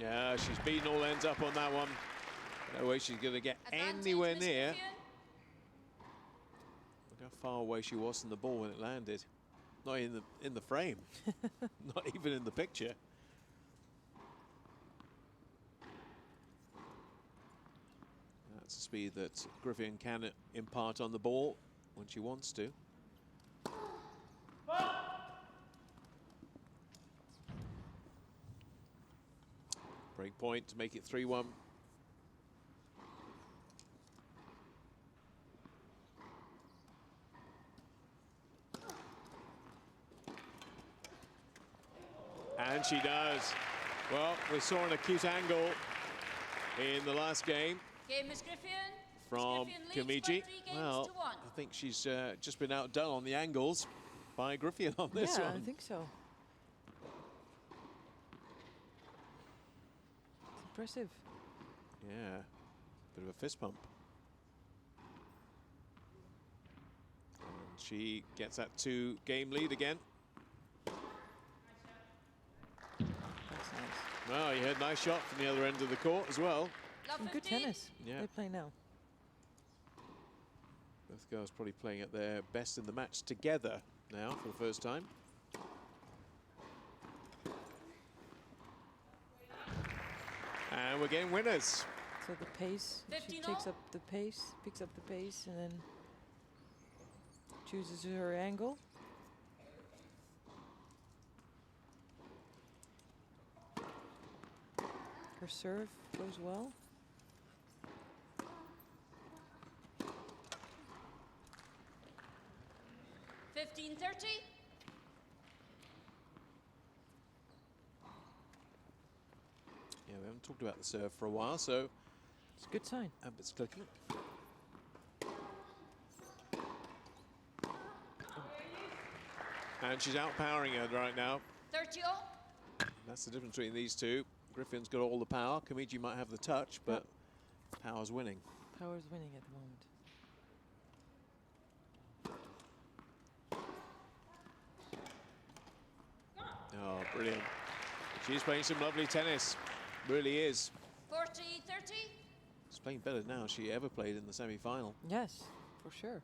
Yeah, she's beaten all ends up on that one. No way she's going to get Advantage, anywhere Miss near. Griffin. Look how far away she was from the ball when it landed. Not in the frame. Not even in the picture. That's the speed that Griffin can impart on the ball when she wants to. Break point to make it 3-1. And she does. Well, we saw an acute angle in the last game Game, Miss Griffin. from Miss Griffin leads by Kimiji. 3 games Well, to 1. I think she's just been outdone on the angles by Griffin on this yeah, one. I think so. It's impressive. Yeah, bit of a fist pump. she gets that 2-game lead again. That's nice. Well, you heard nice shot from the other end of the court as well. Some good tennis Yeah. they play now. Both girls probably playing at their best in the match together now for the first time. And we're getting winners. So the pace, she takes up the pace, picks up the pace, and then chooses her angle. Her serve goes well. $15.30. Yeah, we haven't talked about the serve for a while, so It's a good sign. it's clicking. And she's outpowering her right now. 30. That's the difference between these two. Griffin's got all the power. Kamiji might have the touch, but power's winning. Power's winning at the moment. Oh, brilliant. She's playing some lovely tennis. Really is. 40-30. She's playing better now than she ever played in the semi-final. Yes, for sure.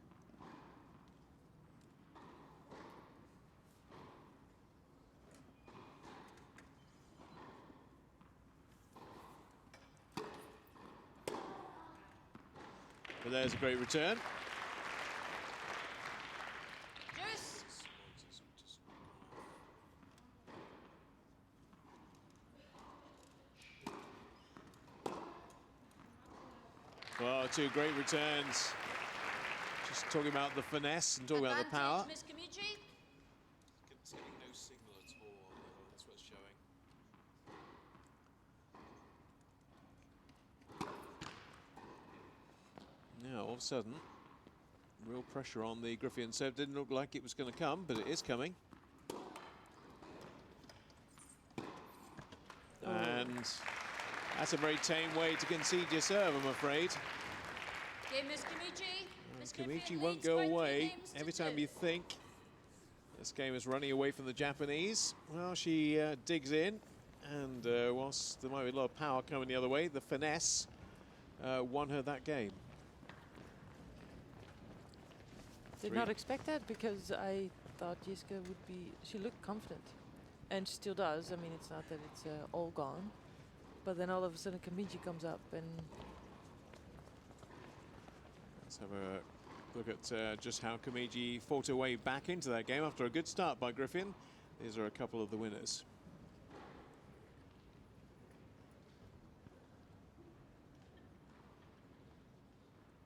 But there's a great return. Juice. Well, two great returns. Just talking about the finesse and talking about the power. Advantage, Miss Kamichi. It's getting no signal at all. That's what's showing. Now, all of a sudden, real pressure on the Griffian serve. Didn't look like it was going to come, but it is coming. And that's a very tame way to concede your serve, I'm afraid. Game Miss Kamichi. Miss Kamichi Griffian won't leads go by 3 away. games to Every time 2. you think this game is running away from the Japanese, well, she digs in, and whilst there might be a lot of power coming the other way, the finesse won her that game. Did not expect that because I thought Jiska would be, she looked confident. And she still does. I mean, it's not that it's all gone. But then all of a sudden Kamichi comes up and... Let's have a look at just how Kamiji fought her way back into that game after a good start by Griffin. These are a couple of the winners.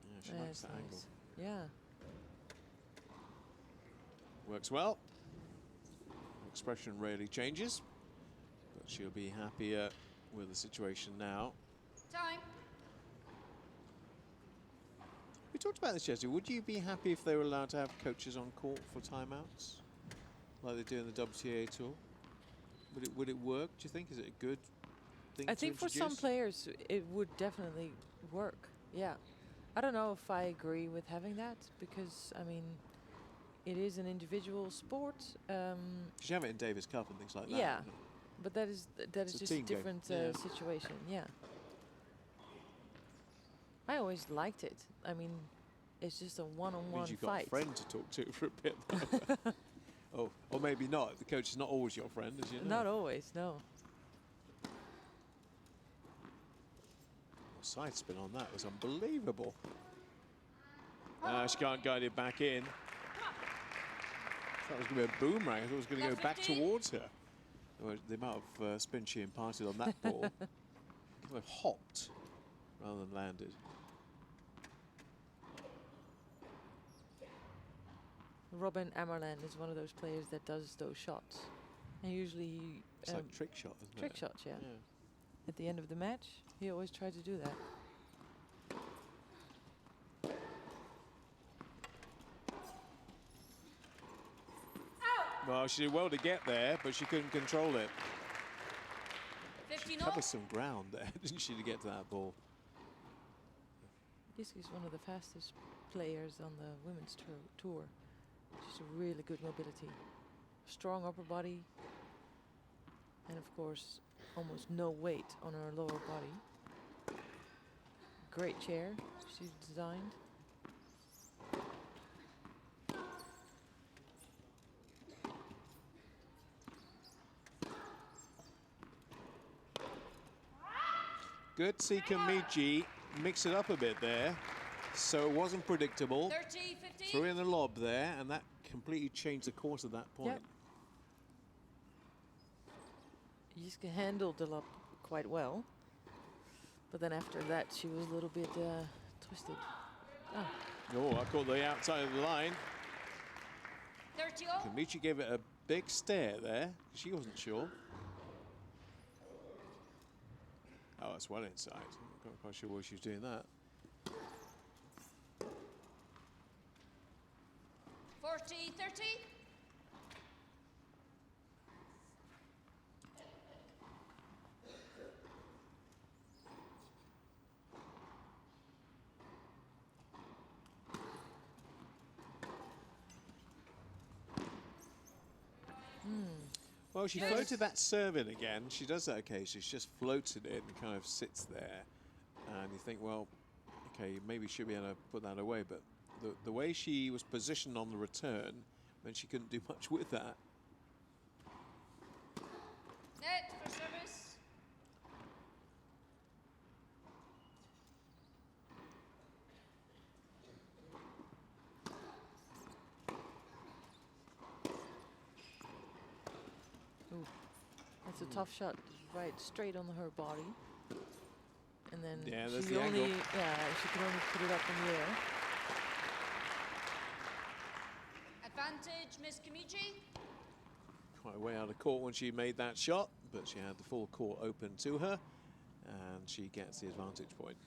Yeah, she likes that angle. Yeah. Works well. Expression rarely changes, but she'll be happier with the situation now. Time. We talked about this yesterday. Would you be happy if they were allowed to have coaches on court for timeouts, like they do in the WTA tour? Would it work? Do you think? Is it a good thing? I to think for some introduce? players it would definitely work. Yeah. I don't know if I agree with having that because, I mean, it is an individual sport. You have it in Davis Cup and things like that. Yeah, but that is It's a just a team game. different Yeah. situation. Yeah. I always liked it. I mean, it's just a one-on-one Means you've got fight. a friend to talk to for a bit. Oh, or maybe not. The coach is not always your friend, as you know. Not always, no. Side spin on that was unbelievable. She can't guide it back in. That was going to be a boomerang. I thought it was going to go back towards her. Well, the amount of spin she imparted on that ball kind of hopped rather than landed. Robin Amerland is one of those players that does those shots. And usually he... It's like trick shot, isn't it? trick shots, yeah. At the end of the match, he always tried to do that. Well, she did well to get there, but she couldn't control it. She 15 covered some ground there, didn't she, to get to that ball? Jiski's one of the fastest players on the women's tour. Just a really good mobility. Strong upper body. And of course, almost no weight on her lower body. Great chair she's designed. Good to see Kamichi mix it up a bit there, so it wasn't predictable. 30, 50. Threw in a lob there, and that completely changed the course at that point. Yep. Jiske handled the lob quite well, but then after that she was a little bit twisted. Oh, I caught the outside of the line. 30 all. Kamichi gave it a big stare there. She wasn't sure. Oh, it's well inside. I'm not quite sure why she was doing that. 40, 30. Well, she floated that serve in again. She does that occasionally. She just floats it in and kind of sits there. And you think, well, okay, maybe she'll be able to put that away. But the way she was positioned on the return meant she couldn't do much with that. Net for service. Ooh, that's a tough shot, right straight on her body. And then Yeah, that's she the only, angle. she can only put it up in the air. Advantage, Miss Kamichi. Quite a way out of court when she made that shot, but she had the full court open to her, and she gets the advantage point.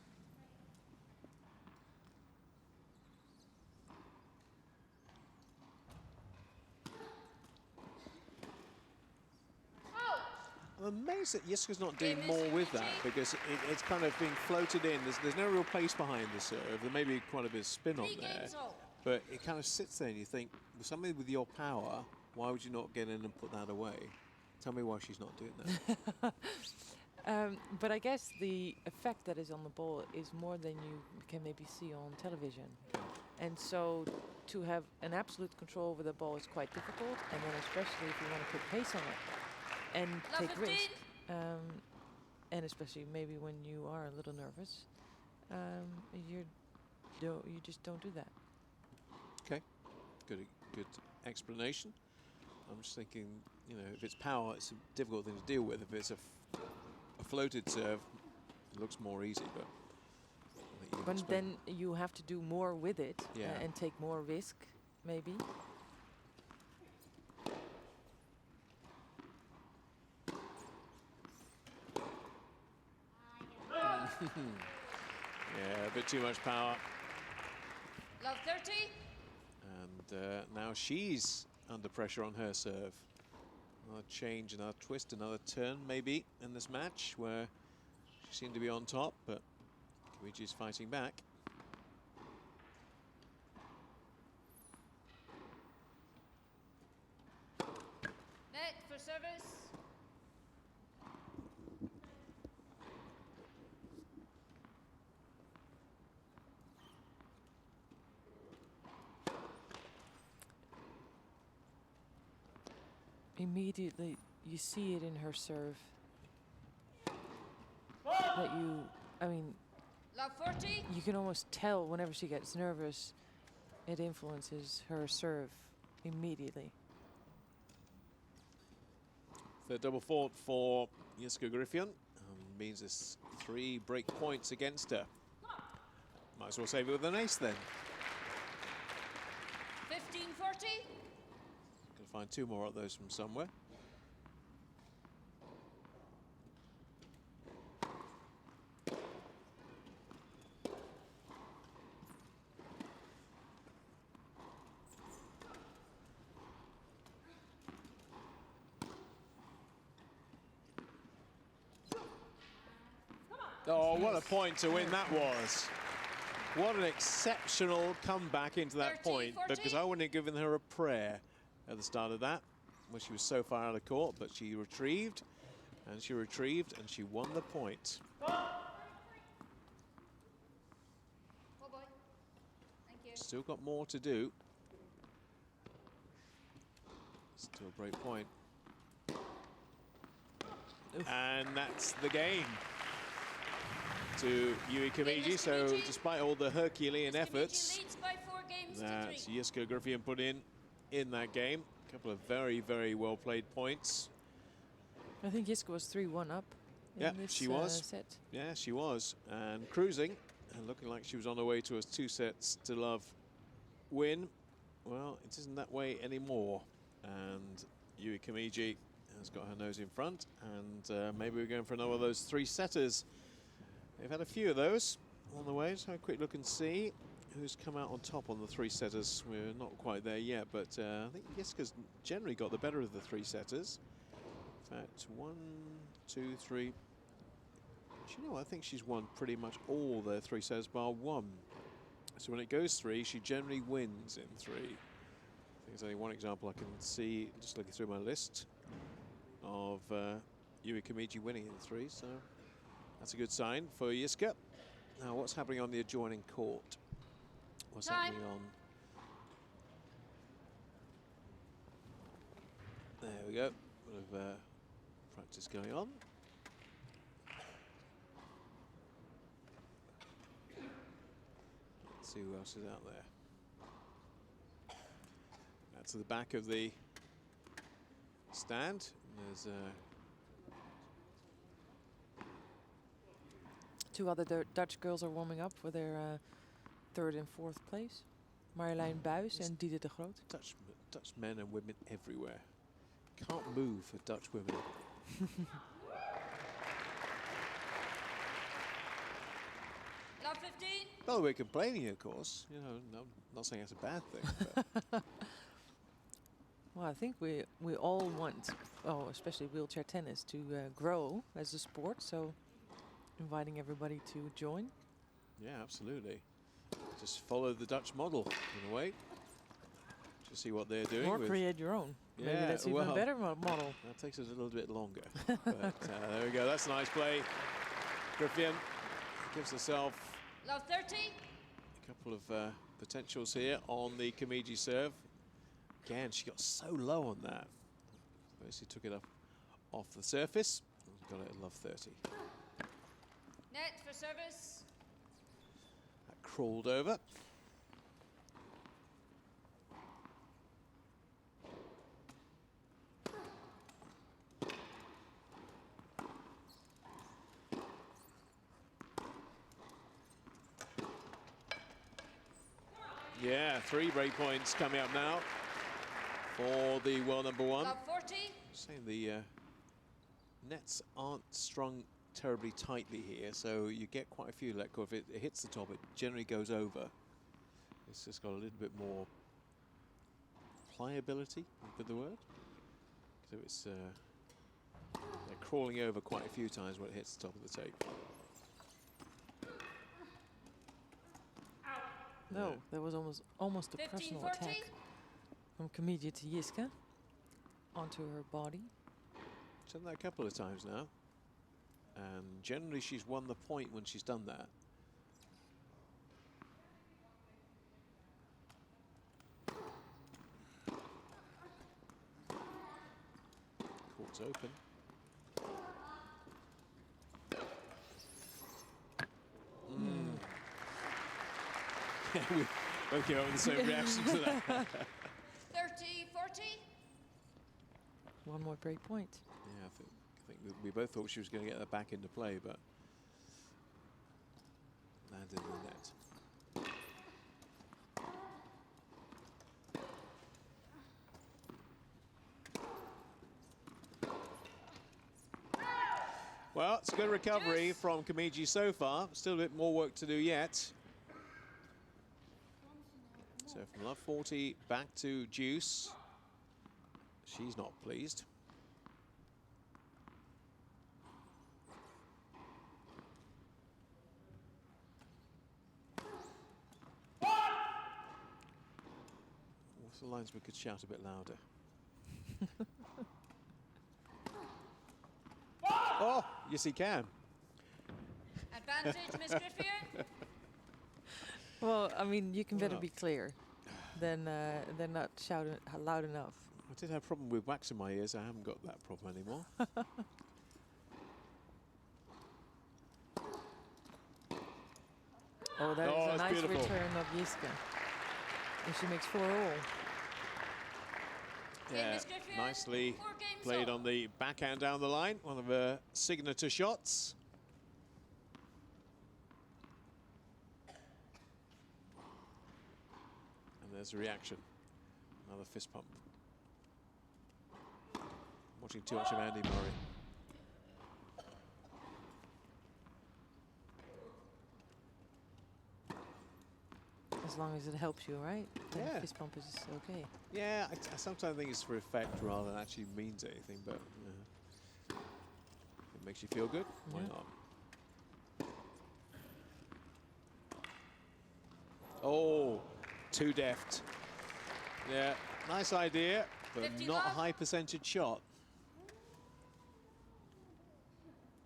I'm amazed that Jiska's not doing more with that, because it's kind of being floated in. There's no real pace behind the serve. There may be quite a bit of spin on 3 there, games all. but it kind of sits there and you think, with somebody with your power, why would you not get in and put that away? Tell me why she's not doing that. But I guess the effect that is on the ball is more than you can maybe see on television. And so to have an absolute control over the ball is quite difficult, and then especially if you want to put pace on it and Love take 15. risk, and especially maybe when you are a little nervous, you just don't do that. Okay, good explanation. I'm just thinking, you know, if it's power, it's a difficult thing to deal with. If it's a floated serve, it looks more easy, but I think you But explain. then you have to do more with it, Yeah. and take more risk, maybe. Yeah, a bit too much power. Love 30. And now she's under pressure on her serve. Another change, another twist, another turn maybe in this match where she seemed to be on top, but Kamichi's fighting back. Net for service. Immediately, you see it in her serve. That I mean, Love 40. you can almost tell whenever she gets nervous, it influences her serve immediately. The double fault for Jiska Griffin means it's 3 break points against her. Might as well save it with an ace then. 15, 40. Gonna find 2 more of those from somewhere. Oh, what a point to win that was. What an exceptional comeback into that 30, point, 40. because I wouldn't have given her a prayer at the start of that, when she was so far out of court, but she retrieved, and she retrieved, and she won the point. Oh boy. Thank you. Still got more to do. Still a break point. Oof. And that's the game to Yui Kimiji. So despite all the Herculean efforts Leads by 4 games that to 3. Jiska Griffin put in that game, a couple of very, very well played points. I think Jiska was 3-1 up in Yeah, this she was. set. Yeah, she was. And cruising, and looking like she was on her way to a 2-sets-to-love win. Well, it isn't that way anymore. And Yui Kimiji has got her nose in front, and maybe we're going for another of those 3-setters. They've had a few of those on the way, so a quick look and see who's come out on top on the 3-setters. We're not quite there yet, but I think Jiska's generally got the better of the 3-setters. In fact, 1, 2, 3. Do you know, I think she's won pretty much all their 3-setters bar 1. So when it goes 3, she generally wins in 3. I think there's only one example I can see, just looking through my list, of Yui Kimiji winning in 3, so that's a good sign for Jiska. Now, what's happening on the adjoining court? What's happening on... There we go. Bit of practice going on. Let's see who else is out there. That's at the back of the stand. There's 2 other Dutch girls are warming up for their 3rd and 4th place. Marjolein Buys and Diede de Groot. Dutch men and women everywhere. Can't move for Dutch women. Love 15. By the way, complaining, of course. You know, no, not saying that's a bad thing. But Well, I think we all want, oh, especially wheelchair tennis, to grow as a sport. So, inviting everybody to join. yeah, absolutely. Just follow the Dutch model in a way. Just see what they're doing. Or with create your own. Maybe Yeah, that's even well, a better model. That takes us a little bit longer. But there we go. That's a nice play. Griffin gives herself Love 30. a couple of potentials here on the Kimiji serve. Again, she got so low on that. Basically took it up off the surface. Got it at love 30. Net for service. That crawled over. Yeah, 3 break points coming up now for the world number 1. Love 40. Saying the nets aren't strung terribly tightly here, so you get quite a few let go. If it hits the top, it generally goes over. It's just got a little bit more pliability, is the word. So it's they're crawling over quite a few times when it hits the top of the tape. No, Yeah. there was almost a 15, personal 40. attack from Kimiji to Jiska onto her body. She's done that a couple of times now. And generally she's won the point when she's done that. Court's open. We both came up with the same reaction to that. 30, 40. One more break point. Yeah, I think we both thought she was going to get that back into play, but landed in the net. Well, it's a good recovery Yes. from Kimiji so far. Still a bit more work to do yet. So from love 40 back to Juice. She's not pleased. the linesman could shout a bit louder. Oh, yes he can. Advantage, Miss Griffion. Well, I mean, you can better be clear than not shouting loud enough. I did have a problem with wax in my ears. I haven't got that problem anymore. Oh, that is a it's nice beautiful. return of Jiska. And she makes 4-all. Yeah, Miss Griffion, nicely 4 games played all. on the backhand down the line. One of her signature shots. And there's a reaction. Another fist pump. Watching too much of Andy Murray. As long as it helps you, right? Then Yeah. fist bump is okay. Yeah, I sometimes think it's for effect rather than actually means anything, but it makes you feel good. Why Yeah. not? Oh, too deft. Yeah, nice idea, but 50 not a love. high percentage shot.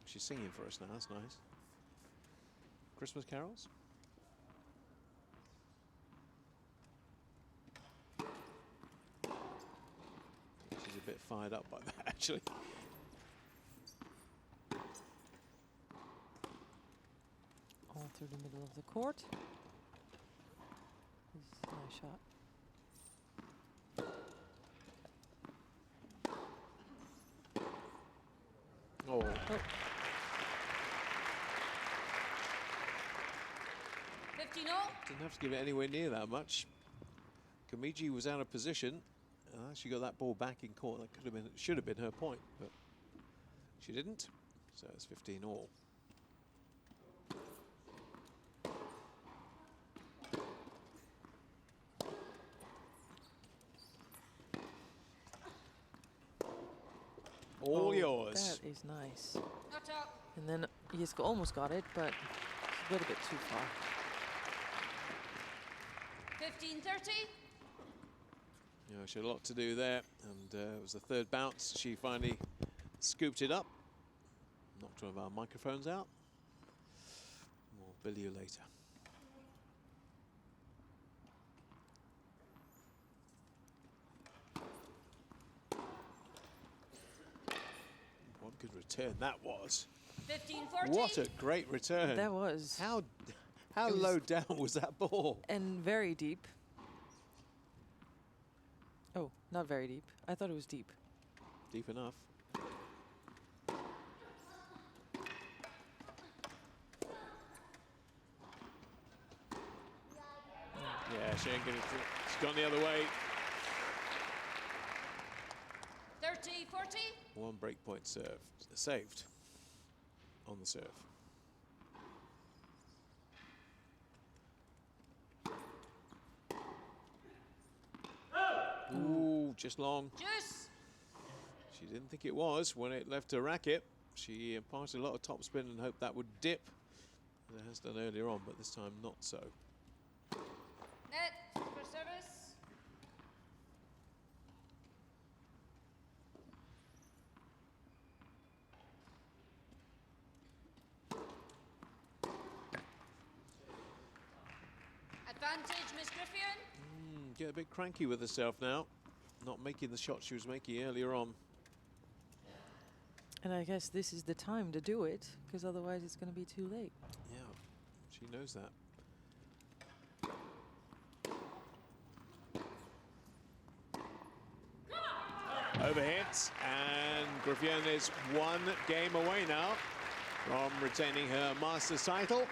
She's singing for us now, that's nice. Christmas carols? She's a bit fired up by that, actually. All through the middle of the court. This is a nice shot. Oh. Oh, 15-0. Didn't have to give it anywhere near that much. Komiji was out of position and actually got that ball back in court. That could have been, should have been her point, but she didn't. So it's 15-all. All yours. That is nice. Not up. And then Jiska almost got it, but it's a little bit too far. 15-30. You know, she had a lot to do there, and it was the third bounce. She finally scooped it up. Knocked one of our microphones out. More bill you later. What good return that was. 15-40. What a great return. That was. How It was- low down was that ball? And very deep. Oh, not very deep. I thought it was deep. Deep enough. Yeah, she ain't gonna. She's gone the other way. 30-40. One break point saved on the serve. Ooh, just long. Juice. She didn't think it was when it left her racket. She imparted a lot of topspin and hoped that would dip, as it has done earlier on, but this time not so. Net for service. Advantage, Miss Griffion. Get a bit cranky with herself now, not making the shot she was making earlier on. And I guess this is the time to do it, because otherwise it's going to be too late. Yeah, she knows that. Overhits, and Griffion is one game away now from retaining her Masters title.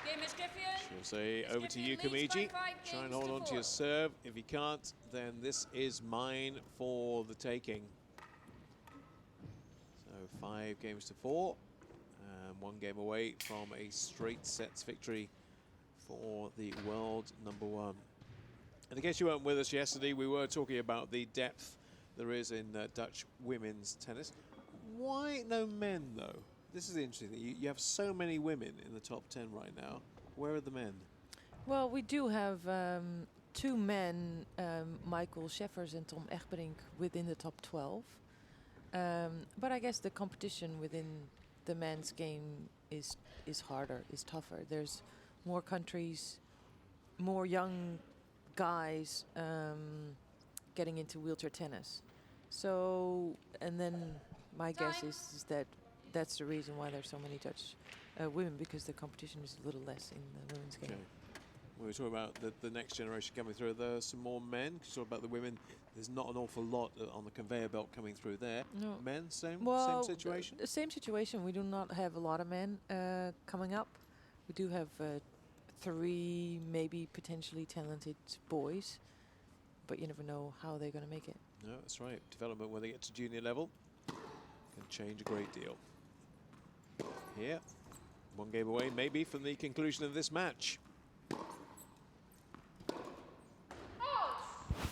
Game, Miss Griffion. She'll say, Miss over to you, Griffion leads by Komiji. 5 Try and games hold to on to 4. your serve. If you can't, then this is mine for the taking. So 5 games to 4, and 1 game away from a straight sets victory for the world #1. And in case you weren't with us yesterday, we were talking about the depth there is in Dutch women's tennis. Why no men, though? This is interesting. You have so many women in the top 10 right now. Where are the men? Well, we do have two men, Michael Scheffers and Tom Egberink, within the top 12. But I guess the competition within the men's game is harder, is tougher. There's more countries, more young guys getting into wheelchair tennis. So, and then my guess is that that's the reason why there's so many Dutch women, because the competition is a little less in the women's game. Okay. We were talking about the next generation coming through. There's some more men. Talk about the women. There's not an awful lot on the conveyor belt coming through there. No. Men, same situation? The same situation. We do not have a lot of men coming up. We do have 3 maybe potentially talented boys, but you never know how they're going to make it. No, that's right. Development when they get to junior level can change a great deal. Here, 1 game away maybe from the conclusion of this match.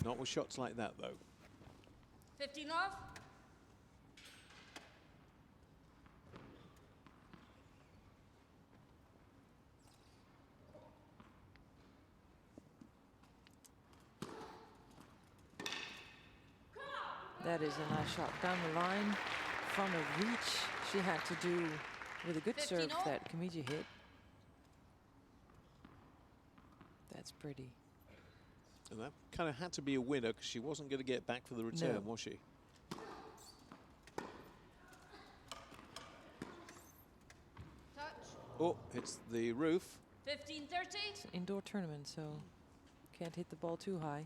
Not with shots like that, though. 15 off. That is a nice shot down the line from a reach she had to do with a good serve 15-0. that Kimiji hit. That's pretty. And that kind of had to be a winner because she wasn't going to get back for the return, No. was she? Touch. Oh, it's the roof. 15-30. It's an indoor tournament, so can't hit the ball too high.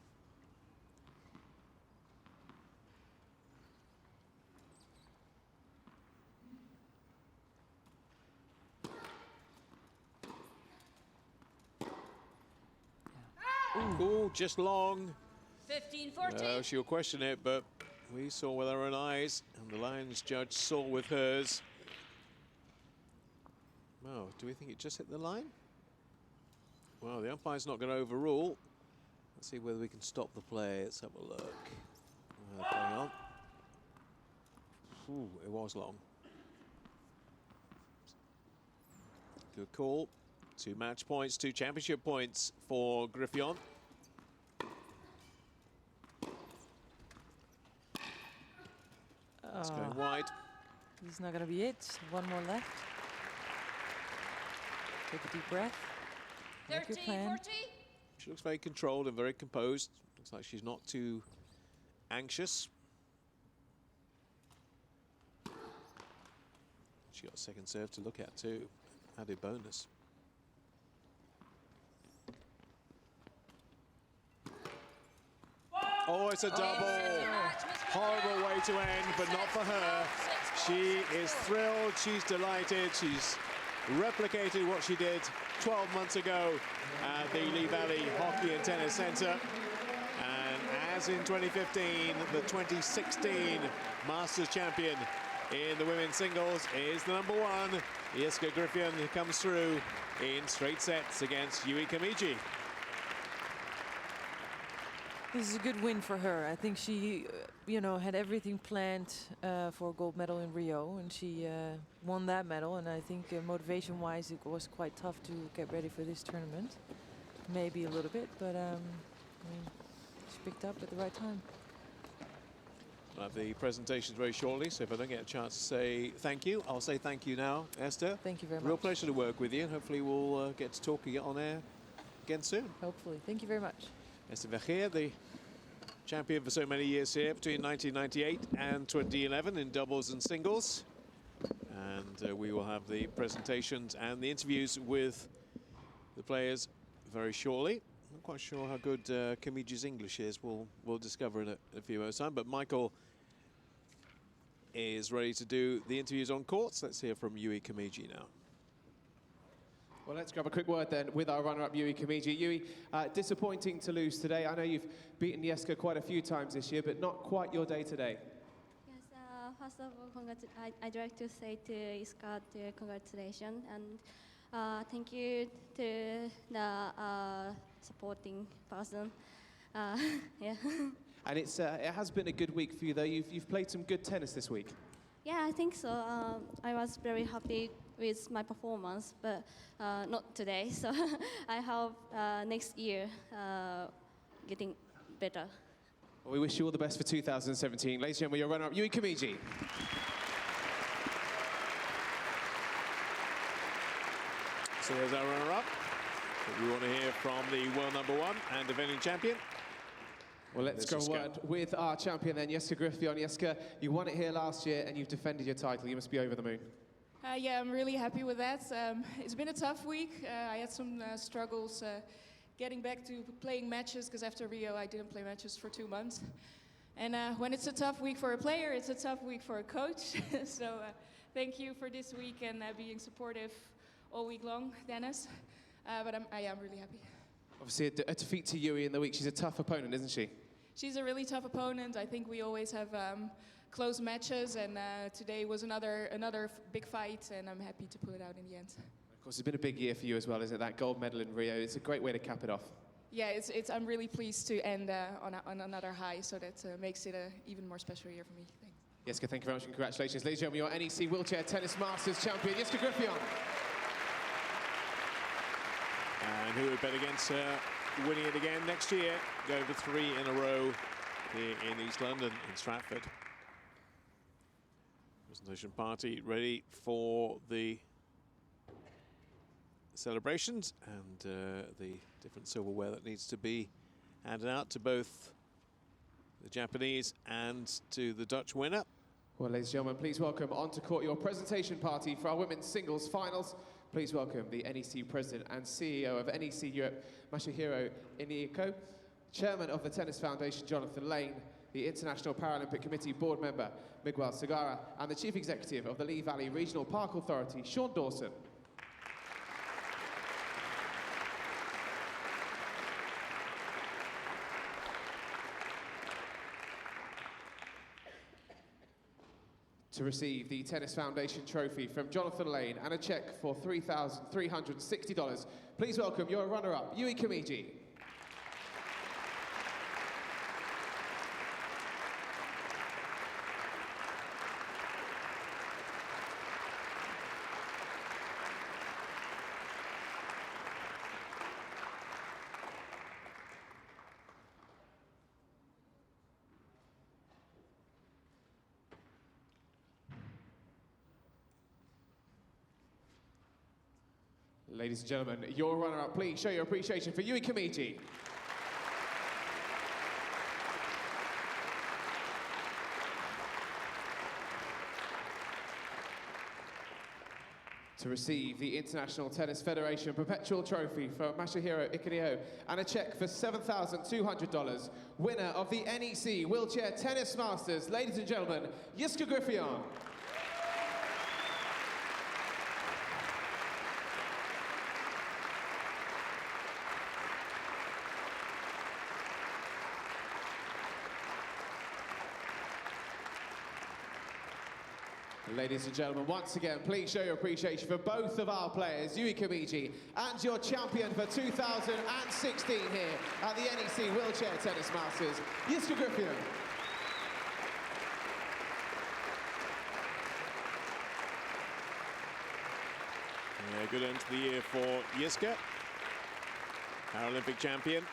Ooh, just long. 15-40. She'll question it, but we saw with our own eyes, and the Lions judge saw with hers. Well, do we think it just hit the line? Well, the umpire's not going to overrule. Let's see whether we can stop the play. Let's have a look. Playing on. Ooh, it was long. Good call. 2 match points, 2 championship points for Griffion. It's going wide. This is not going to be it. 1 more left. Take a deep breath. Make your plan. 13-40. She looks very controlled and very composed. Looks like she's not too anxious. She got a second serve to look at too. Added bonus. Oh, it's a double. Horrible way to end, but not for her. She is thrilled, she's delighted, she's replicated what she did 12 months ago at the Lee Valley Hockey and Tennis Center. And as in 2015, the 2016 Masters champion in the women's singles is the #1, Jiska Griffion, who comes through in straight sets against Yui Kimiji. This is a good win for her. I think she, had everything planned for a gold medal in Rio, and she won that medal. And I think motivation-wise, it was quite tough to get ready for this tournament. Maybe a little bit, but I mean, she picked up at the right time. We'll have the presentations very shortly, so if I don't get a chance to say thank you, I'll say thank you now, Esther. Thank you very much. Real pleasure to work with you, and hopefully we'll get to talk again on air again soon. Hopefully. Thank you very much. Esther Vergeer, the champion for so many years here between 1998 and 2011 in doubles and singles. And we will have the presentations and the interviews with the players very shortly. I'm not quite sure how good Kimiji's English is. We'll discover in a few moments' time. But Michael is ready to do the interviews on courts. Let's hear from Yui Kimiji now. Well, let's grab a quick word then with our runner-up, Yui Kimiji. Yui, disappointing to lose today. I know you've beaten Jiska quite a few times this year, but not quite your day today. Yes, first of all, I'd like to say to Jiska congratulations, and thank you to the supporting person. Yeah. And it has been a good week for you, though. You've played some good tennis this week. Yeah, I think so. I was very happy with my performance, but not today. So I hope next year getting better. Well, we wish you all the best for 2017. Ladies and gentlemen, your runner-up, Yui Kamiji. So there's our runner-up. We want to hear from the world #1 and defending champion. Well, let's go with our champion then, Jeske Griffiths. Jeske, you won it here last year and you've defended your title. You must be over the moon. Yeah, I'm really happy with that. It's been a tough week. I had some struggles getting back to playing matches, because after Rio I didn't play matches for 2 months. And when it's a tough week for a player, it's a tough week for a coach. So thank you for this week and being supportive all week long, Dennis. But I am really happy. Obviously, a defeat to Yui in the week. She's a tough opponent, isn't she? She's a really tough opponent. I think we always have close matches, and today was another big fight, and I'm happy to pull it out in the end. Of course, it's been a big year for you as well, isn't it? That gold medal in Rio. It's a great way to cap it off. Yeah, I'm really pleased to end on another high, so that makes it an even more special year for me. Thanks. Jeske, thank you very much. Congratulations. Ladies and gentlemen, your NEC Wheelchair Tennis Masters champion, Jeske Griffiths. And who would bet against her winning it again next year, going for 3 in a row here in East London, in Stratford. Presentation party ready for the celebrations and the different silverware that needs to be handed out to both the Japanese and to the Dutch winner. Well, ladies and gentlemen, please welcome onto court your presentation party for our women's singles finals. Please welcome the NEC President and CEO of NEC Europe, Masahiro Inieko, Chairman of the Tennis Foundation, Jonathan Lane, the International Paralympic Committee Board Member, Miguel Segarra, and the Chief Executive of the Lee Valley Regional Park Authority, Sean Dawson. To receive the Tennis Foundation trophy from Jonathan Lane and a cheque for $3,360, please welcome your runner-up, Yui Kamiji. Ladies and gentlemen, your runner-up, please show your appreciation for Yui Kamiji. To receive the International Tennis Federation Perpetual Trophy for Masahiro Inieko and a cheque for $7,200, winner of the NEC Wheelchair Tennis Masters, ladies and gentlemen, Jeske Griffiths. Ladies and gentlemen, once again, please show your appreciation for both of our players, Yui Kamiji and your champion for 2016 here at the NEC Wheelchair Tennis Masters, Jeske Griffiths. Yeah, good end to the year for Jeske. Paralympic champion,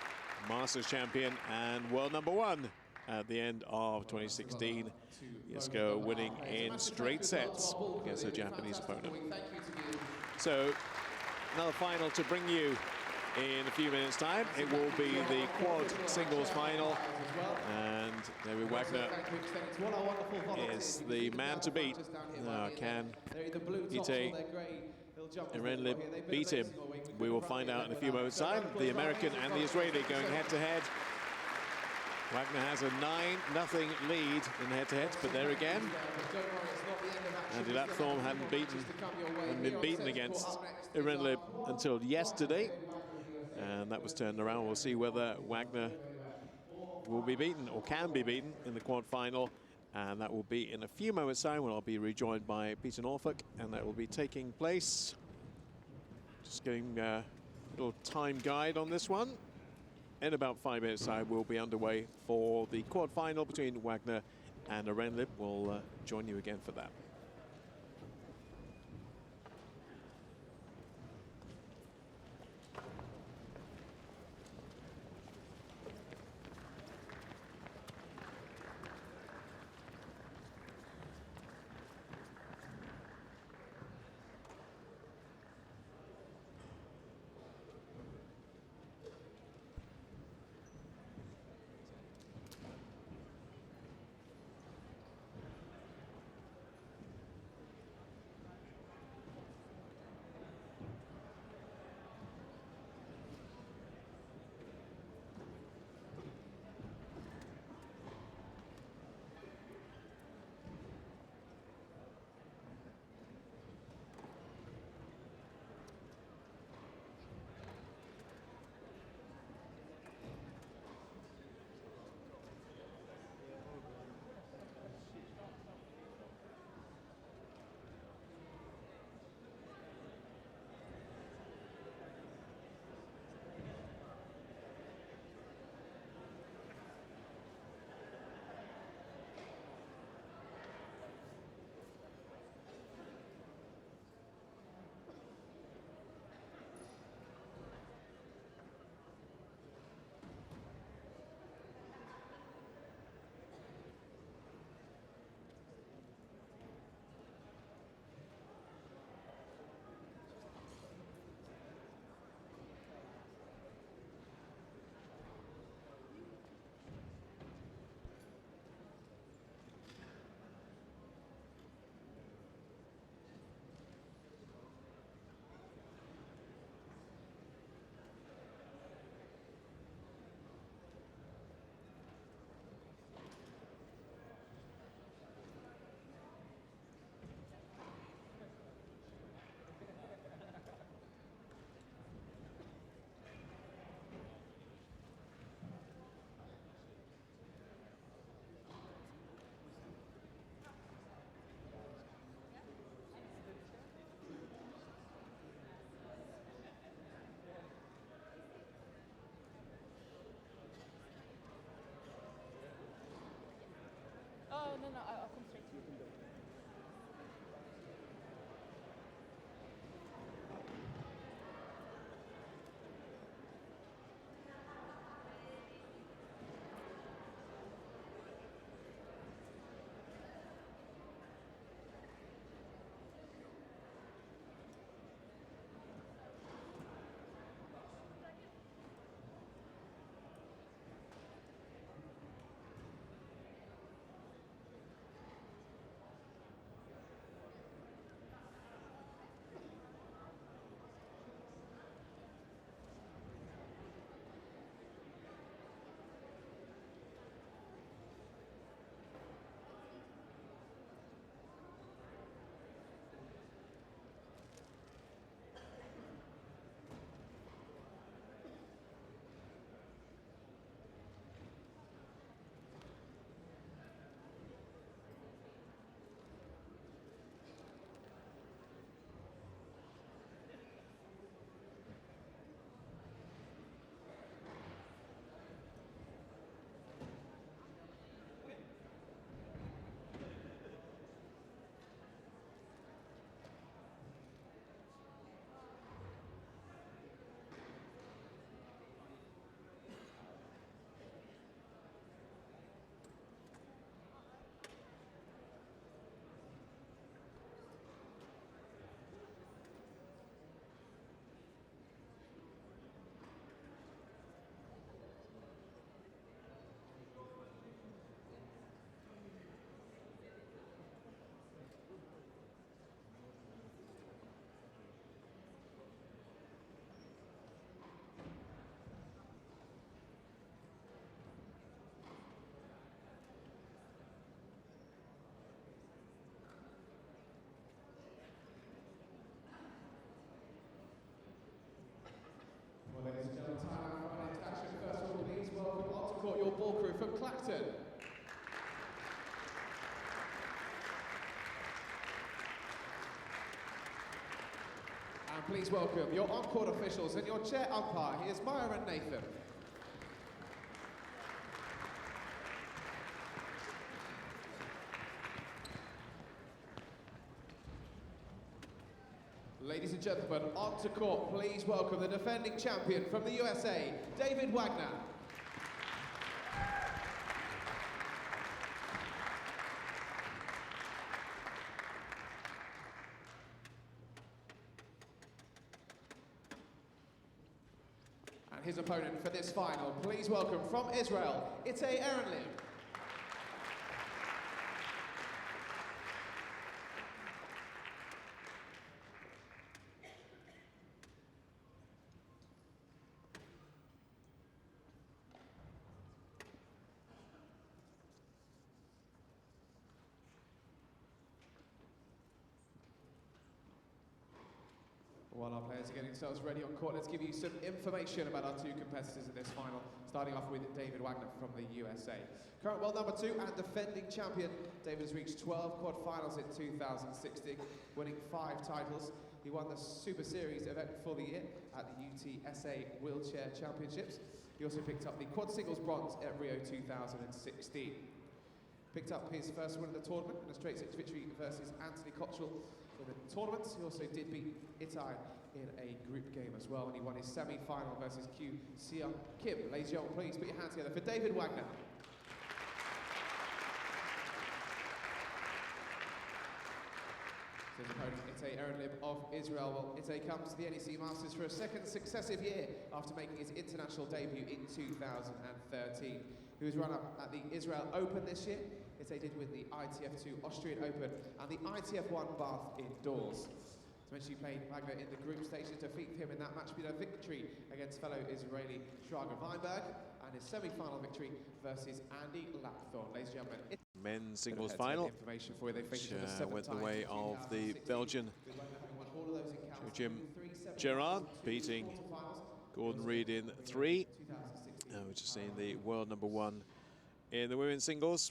Masters champion, and world #1 at the end of 2016. Jeske winning in straight sets against her Japanese opponent. So, another final to bring you in a few minutes' time. It will be the quad singles final, and David Wagner is the man to beat. Can Ite Erenlib beat him? We will find out in a few moments' time. The American and the Israeli going head-to-head. Wagner has a 9-0 lead in head-to-heads, but there again, Andy Lapthorne hadn't been beaten against Erenlib until yesterday, and that was turned around. We'll see whether Wagner will be beaten or can be beaten in the quad final, and that will be in a few moments' time when I'll be rejoined by Peter Norfolk, and that will be taking place. Just getting a little time guide on this one. In about 5 minutes' time, we'll be underway for the quad final between Wagner and Erenlib. We'll join you again for that. captain. And please welcome your on-court officials and your chair umpire. Here's Maya and Nathan. Ladies and gentlemen, on to court, please welcome the defending champion from the USA, David Wagner. And his opponent for this final, please welcome from Israel, Itay Erenlib. While our players are getting themselves ready on court, let's give you some information about our two competitors in this final, starting off with David Wagner from the USA. Current world number 2 and defending champion, David has reached 12 quad finals in 2016, winning 5 titles. He won the Super Series event for the year at the UTSA Wheelchair Championships. He also picked up the quad singles bronze at Rio 2016. Picked up his first win of the tournament in a straight 6 victory versus Anthony Cottrell in the tournament. He also did beat Itay in a group game as well, and he won his semi-final versus Q Seung Kim. Ladies and gentlemen, please put your hands together for David Wagner. His opponent, Itay Erenlib of Israel. Well, Itay comes to the NEC Masters for a second successive year after making his international debut in 2013. He was runner-up at the Israel Open this year. Itay did win the ITF2 Austrian Open and the ITF1 Bath Indoors. To mention, he played Wagner in the group stage to defeat him in that match with a victory against fellow Israeli Shraga Weinberg and his semi-final victory versus Andy Lapthorne. Ladies and gentlemen, men's singles final, which went the way of the Belgian Jim Gerard, beating Gordon Reid in 3. We're just seeing the world number 1 in the women's singles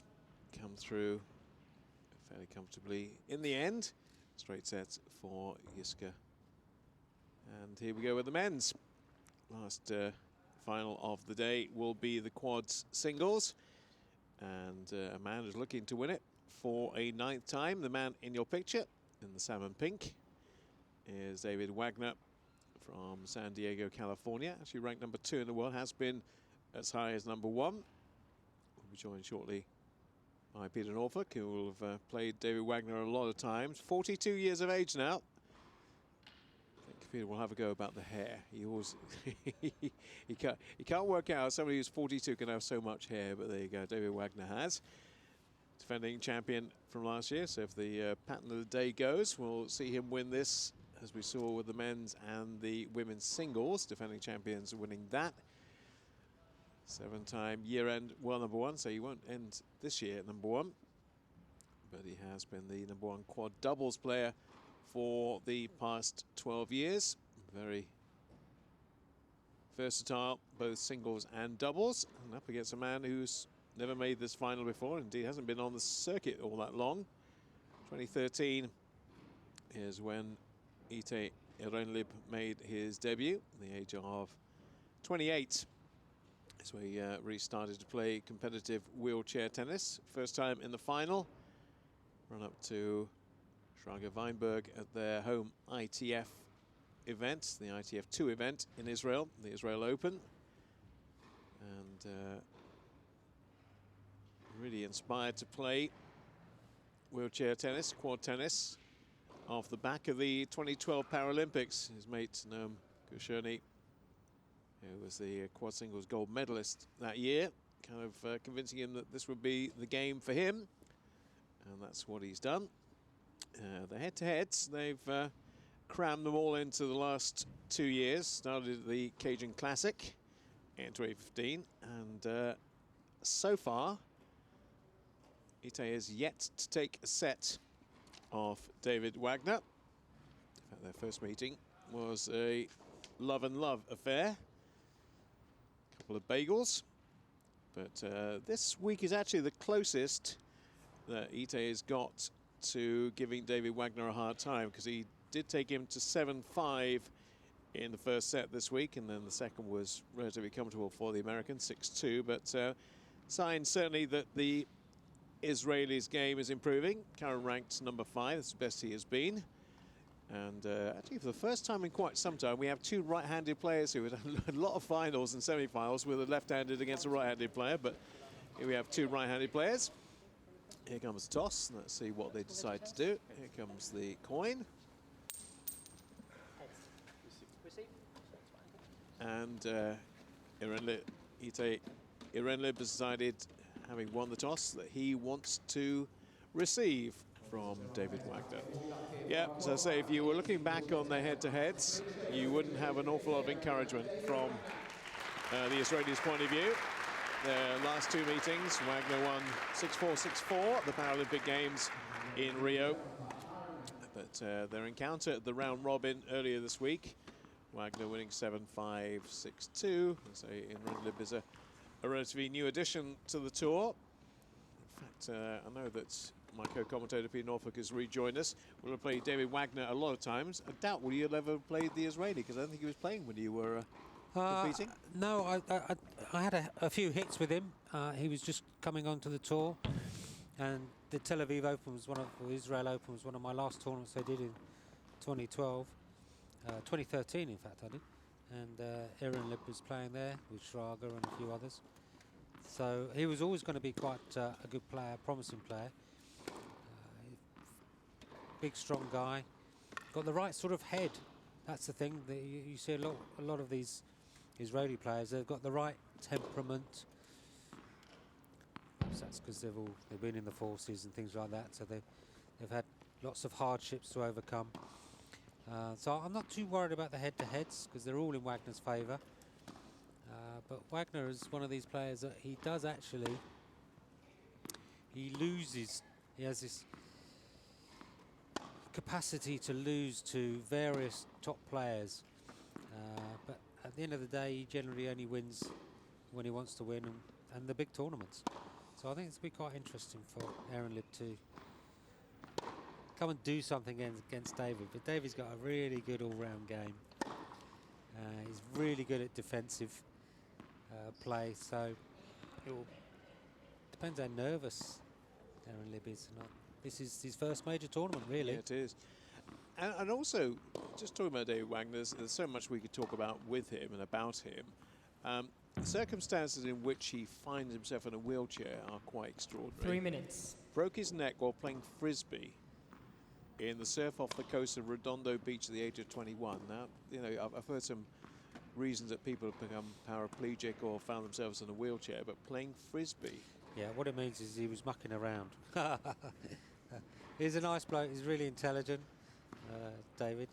come through fairly comfortably in the end. Straight sets for Jiska. And here we go with the men's. Last final of the day will be the quads singles. And a man who's looking to win it for a 9th time. The man in your picture, in the salmon pink, is David Wagner from San Diego, California. Actually ranked number 2 in the world, has been as high as number 1. We'll be joined shortly by Peter Norfolk, who will have played David Wagner a lot of times. 42 years of age now. I think Peter will have a go about the hair. He always he can't work out somebody who's 42 can have so much hair, but there you go, David Wagner has. Defending champion from last year, so if the pattern of the day goes, we'll see him win this, as we saw with the men's and the women's singles. Defending champions winning that. 7-time year-end world number 1, so he won't end this year at number 1. But he has been the number 1 quad doubles player for the past 12 years. Very versatile, both singles and doubles. And up against a man who's never made this final before, indeed hasn't been on the circuit all that long. 2013 is when Itay Erenlib made his debut at the age of 28. So he restarted to play competitive wheelchair tennis. First time in the final. Run up to Shraga Weinberg at their home ITF event, the ITF2 event in Israel, the Israel Open. And really inspired to play wheelchair tennis, quad tennis, off the back of the 2012 Paralympics. His mate, Noam Gushani, who was the quad singles gold medalist that year, kind of convincing him that this would be the game for him. And that's what he's done. The head-to-heads, they've crammed them all into the last 2 years. Started at the Cajun Classic in 2015. And so far, Itay has yet to take a set of David Wagner. In fact, their first meeting was a love and love affair. Couple of bagels, But this week is actually the closest that Ite has got to giving David Wagner a hard time, because he did take him to 7-5 in the first set this week, and then the second was relatively comfortable for the American, 6-2. But signs certainly that the Israeli's game is improving. Current ranked number 5, that's the best he has been. And actually, for the first time in quite some time, we have two right-handed players who had a lot of finals and semi-finals with a left-handed against a right-handed player. But here we have two right-handed players. Here comes the toss. Let's see what they decide to do. Here comes the coin. And Irenlib has decided, having won the toss, that he wants to receive from David Wagner. Yeah, as I say, if you were looking back on their head-to-heads, you wouldn't have an awful lot of encouragement from the Israelis' point of view. Their last two meetings, Wagner won 6-4, 6-4 at the Paralympic Games in Rio. But their encounter at the round robin earlier this week, Wagner winning 7-5, 6-2. So Irenlib is a relatively new addition to the tour. In fact, I know that my co-commentator Peter Norfolk has rejoined us. We'll have played David Wagner a lot of times. I doubt will you have ever played the Israeli, because I don't think he was playing when you were competing. No, I had a few hits with him. He was just coming onto the tour, and the Tel Aviv Open was Israel Open was one of my last tournaments I did in 2012. 2013, in fact, I did. And Irenlib was playing there with Schrager and a few others. So he was always going to be quite a good player, promising player. Big, strong guy. Got the right sort of head. That's the thing. That you see a lot of these Israeli players. They've got the right temperament. Perhaps that's because they've been in the forces and things like that. So they've had lots of hardships to overcome. So I'm not too worried about the head-to-heads, because they're all in Wagner's favour. But Wagner is one of these players that he does actually, he loses. He has this capacity to lose to various top players. But at the end of the day, he generally only wins when he wants to win, and the big tournaments. So I think it's been quite interesting for Irenlib to come and do something against David. But David's got a really good all-round game. He's really good at defensive play, so it will depends how nervous Irenlib is or not. This is his first major tournament, really. Yeah, it is. And also, just talking about David Wagner, there's so much we could talk about with him and about him. The circumstances in which he finds himself in a wheelchair are quite extraordinary. 3 minutes. Broke his neck while playing frisbee in the surf off the coast of Redondo Beach at the age of 21. Now, you know, I've heard some reasons that people have become paraplegic or found themselves in a wheelchair, but playing frisbee. Yeah, what it means is he was mucking around. He's a nice bloke. He's really intelligent, David.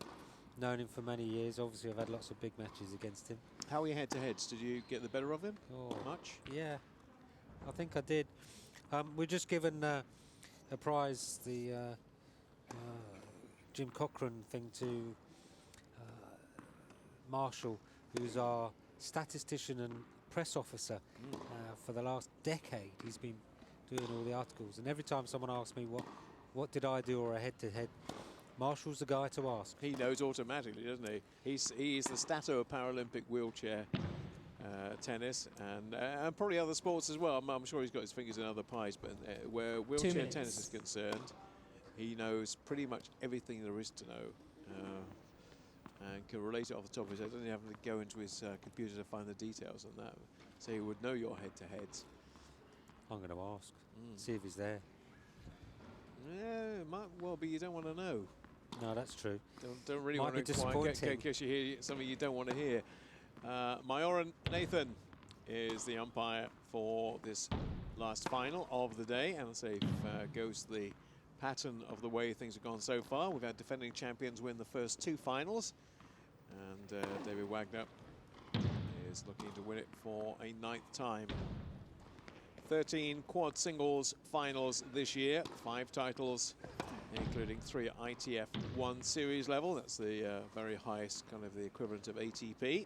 Known him for many years. Obviously, I've had lots of big matches against him. How are your head-to-heads? Did you get the better of him? Oh, much? Yeah, I think I did. We're just given a prize, the Jim Cochran thing, to Marshall, who's our statistician and press officer for the last decade. He's been doing all the articles, and every time someone asks me what did I do or a head-to-head, Marshall's the guy to ask. He knows automatically, doesn't he? He is the stato of Paralympic wheelchair tennis and probably other sports as well. I'm sure he's got his fingers in other pies, but where wheelchair tennis is concerned, he knows pretty much everything there is to know. And can relate it off the top of his head. Doesn't have to go into his computer to find the details on that. So he would know your head-to-heads. I'm going to ask, see if he's there. Yeah, it might well be. You don't want to know. No, that's true. Don't really Might want to inquire in case you hear something you don't want to hear. Mayoran Nathan is the umpire for this last final of the day, and let's say goes the pattern of the way things have gone so far. We've had defending champions win the first two finals, and David Wagner is looking to win it for a 9th time. 13 quad singles finals this year, 5 titles, including 3 at ITF 1 series level. That's the very highest, kind of the equivalent of ATP.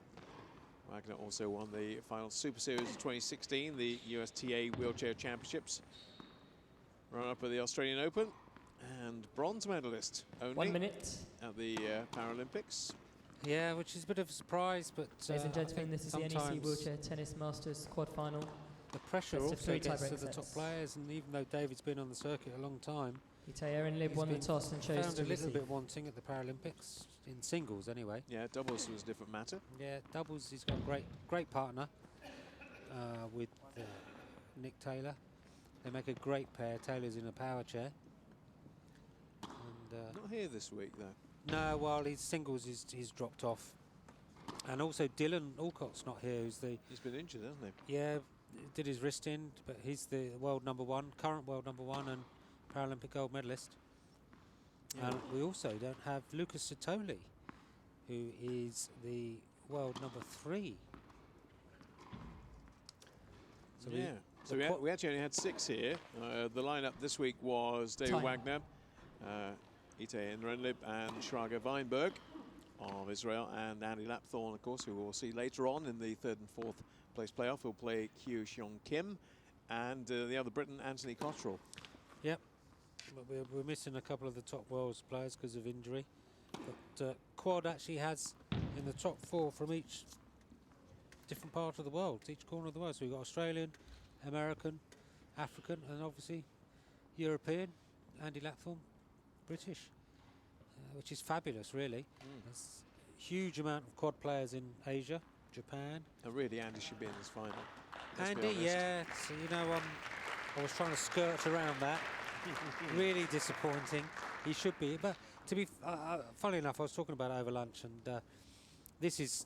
Wagner also won the final Super Series of 2016, the USTA Wheelchair Championships. Runner-up at the Australian Open and bronze medalist only 1 minute. at the Paralympics. Yeah, which is a bit of a surprise, but Ladies and I gentlemen, think this is the NEC sometimes Wheelchair Tennis Masters quad-final. the pressure Best of also 3 gets to tie-break the top sets. players, and even though David's been on the circuit a long time, Aaron Libb he's won the been toss and chose found to a little receive. bit wanting at the Paralympics, in singles anyway. Yeah, doubles was a different matter. Yeah, doubles, he's got a great partner with Nick Taylor. They make a great pair. Taylor's in a power chair. And, Not here this week, though. no, well, his singles he's dropped off. And also Dylan Alcott's not here, who's the... He's been injured, hasn't he? Yeah, did his wrist in, but he's the world #1, current world #1 and Paralympic gold medalist. Yeah. And we also don't have Lucas Sitoli, who is the world #3. So Yeah. So we actually only had 6 here. The lineup this week was David Time. Wagner, Itay Enrenlib, and Shraga Weinberg of Israel, and Andy Lapthorne, of course, who we'll see later on in the 3rd and 4th place playoff. He'll play Kyu Seong Kim, and the other Briton, Anthony Cottrell. Yep. But we're missing a couple of the top world players because of injury. But Quad actually has in the top 4 from each different part of the world, each corner of the world. So we've got Australian, American, African, and obviously European, Andy Lapthorne, British, which is fabulous, really. There's a huge amount of quad players in Asia, Japan. And really, Andy should be in this final. let's be Andy, honest. yeah, so, you know, I was trying to skirt around that. Really disappointing. He should be, but to be funny enough, I was talking about it over lunch, and this is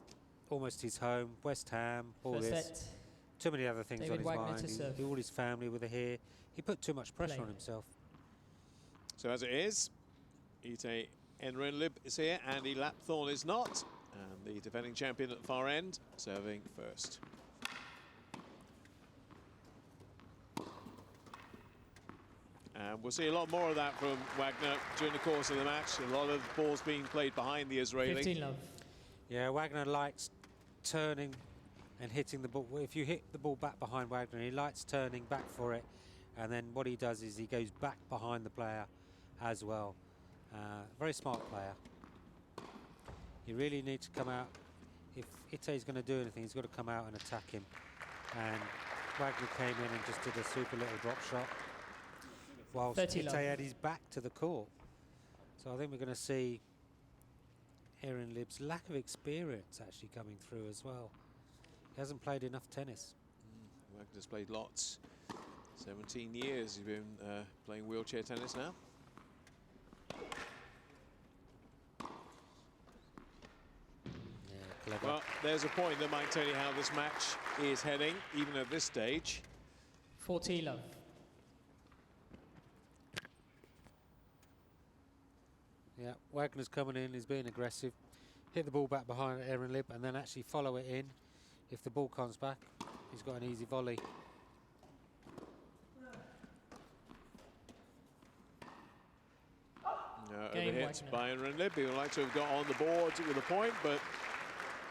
almost his home. West Ham, all First this. set. Too many other things David on his Wagner mind. to serve. All his family were here. He put too much pressure Play. on himself. So as it is, Itay Enrenlib is here, Andy Lapthorne is not, and the defending champion at the far end serving first. And we'll see a lot more of that from Wagner during the course of the match. A lot of balls being played behind the Israeli. 15 love. Yeah, Wagner likes turning and hitting the ball. If you hit the ball back behind Wagner, he likes turning back for it. And then what he does is he goes back behind the player as well. Very smart player. He really needs to come out. If Itay's going to do anything, he's got to come out and attack him. And Wagner came in and just did a super little drop shot, whilst 30 Itay love. had his back to the court. So I think we're going to see Aaron Libb's lack of experience actually coming through as well. He hasn't played enough tennis. Wagner's played lots. 17 years he's been playing wheelchair tennis now. Yeah, clever. Well, there's a point that might tell you how this match is heading, even at this stage. 40 love. Yeah, Wagner's coming in, he's being aggressive. Hit the ball back behind Aaron Libb and then actually follow it in. If the ball comes back, he's got an easy volley. Game Overhit Wagner. by Enrenlib. He would like to have got on the board with a point, but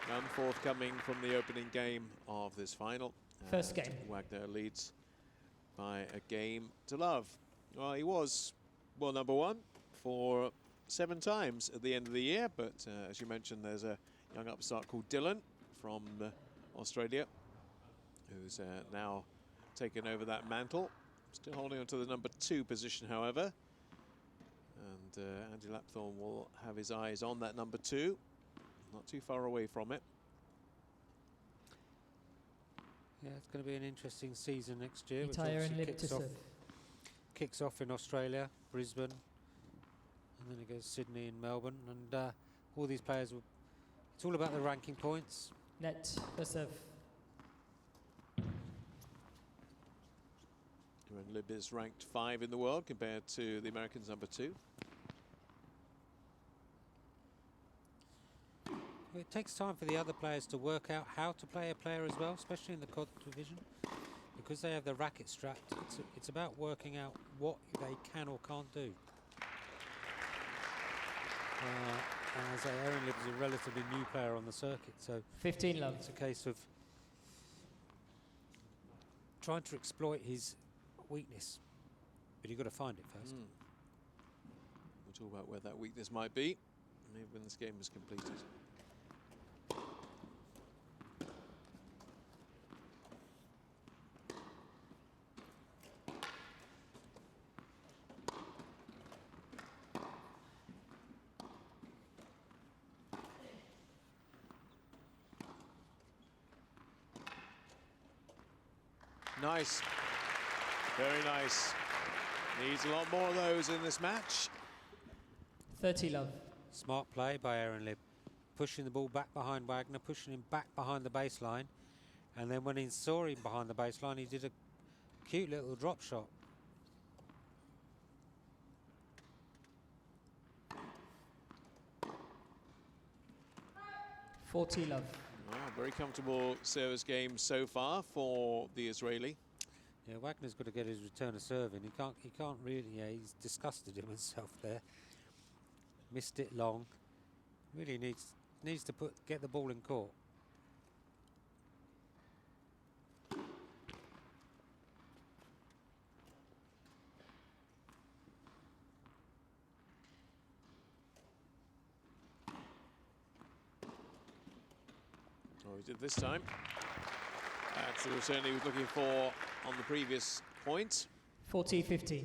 none forthcoming from the opening game of this final. First And game. Wagner leads by a game to love. Well, he was world #1 for 7 times at the end of the year, but as you mentioned, there's a young upstart called Dylan from Australia, who's now taken over that mantle. Still holding on to the #2 position, however. And Andy Lapthorne will have his eyes on that #2. Not too far away from it. Yeah, it's going to be an interesting season next year, which Itay Aaron obviously Libb to serve. kicks off in Australia, Brisbane, and then it goes Sydney and Melbourne. And all these players, it's all about the ranking points. Net. First serve. Lib is ranked 5 in the world compared to the Americans' #2. Well, it takes time for the other players to work out how to play a player as well, especially in the quad division, because they have the racket strapped. It's about working out what they can or can't do. as Aaron Libb is a relatively new player on the circuit, so 15 love. it's a case of trying to exploit his weakness, but you've got to find it first. We'll talk about where that weakness might be, maybe when this game is completed. Nice. Very nice. Needs a lot more of those in this match. 30 love. Smart play by Aaron Libb, pushing the ball back behind Wagner, pushing him back behind the baseline, and then when he saw him behind the baseline, he did a cute little drop shot. Love. Oh, very comfortable service game so far for the Israeli. Yeah, Wagner's got to get his return of serve in. He can't really. Yeah, he's disgusted himself there. Missed it long. Really needs to get the ball in court. Oh, he did this time. That's the return he was looking for on the previous point. 40-15.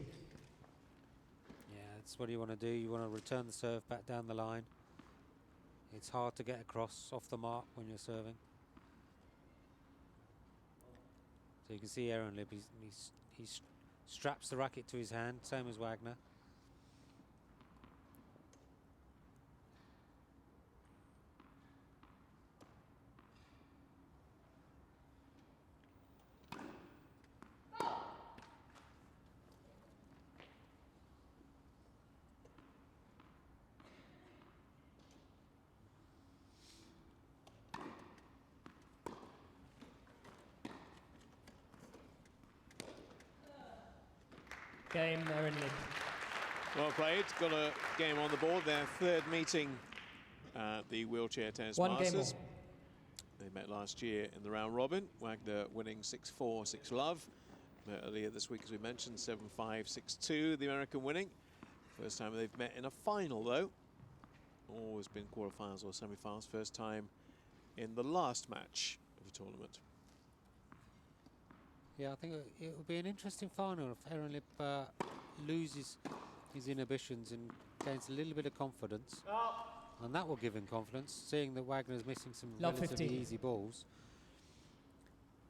Yeah, that's what you want to do. You want to return the serve back down the line. It's hard to get across off the mark when you're serving. So you can see Aaron Libb, he straps the racket to his hand, same as Wagner. Game, Aaron Libb. Well played. Got a game on the board. Their third meeting at the Wheelchair Tennis Masters. They met last year in the round robin. Wagner winning 6-4, 6-love. Met earlier this week, as we mentioned, 7-5, 6-2, the American winning. First time they've met in a final, though. Always been quarterfinals or semi-finals. First time in the last match of the tournament. Yeah, I think it will be an interesting final if Aaron Libb loses his inhibitions and gains a little bit of confidence. And that will give him confidence, seeing that Wagner's missing some relatively easy balls.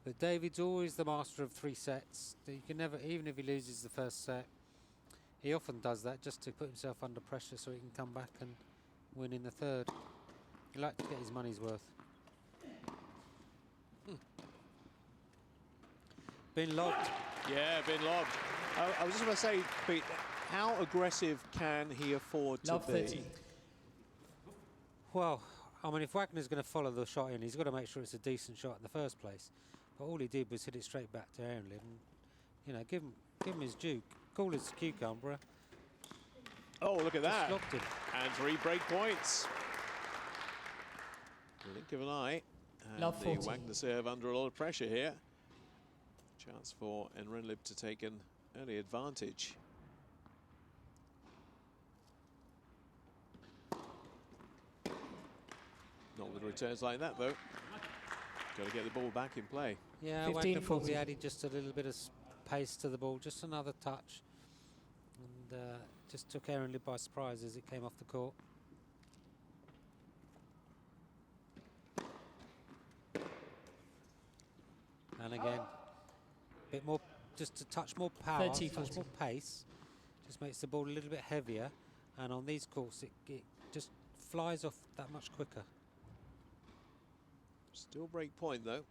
But David's always the master of 3 sets. You can never, even if he loses the first set, he often does that just to put himself under pressure so he can come back and win in the third. He likes to get his money's worth. Been lobbed. Yeah, been lobbed. I was just going to say, Pete, how aggressive can he afford to be? 30. Well, I mean, if Wagner's going to follow the shot in, he's got to make sure it's a decent shot in the first place. But all he did was hit it straight back to Aaron Libb, and you know, give him his due. Cool as a cucumber. Oh, look at that! Locked him. And 3 break points. Blink of an eye. And Love 40. the Wagner serve under a lot of pressure here. Chance for Aaron Libb to take an early advantage. Not with returns like that, though. Got to get the ball back in play. Yeah, 15, Wagner probably 40. added just a little bit of pace to the ball, just another touch, and just took Aaron Libb by surprise as it came off the court. And again, a bit more, just a touch more power, 30, touch 40. more pace, just makes the ball a little bit heavier, and on these courts it just flies off that much quicker. Still break point, though.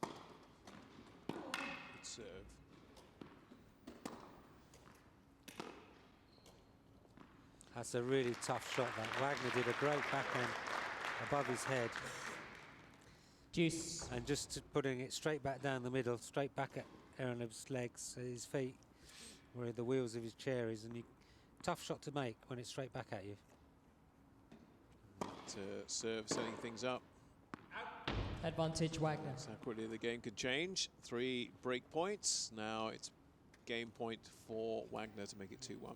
Good serve. That's a really tough shot, that. Wagner did a great backhand above his head. Deuce. And just putting it straight back down the middle, straight back at Aaron Libb's legs, his feet. where the wheels of his chair is, and tough shot to make when it's straight back at you. To serve, setting things up. Advantage Wagner. That's how quickly the game could change. 3 break points. Now it's game point for Wagner to make it 2-1.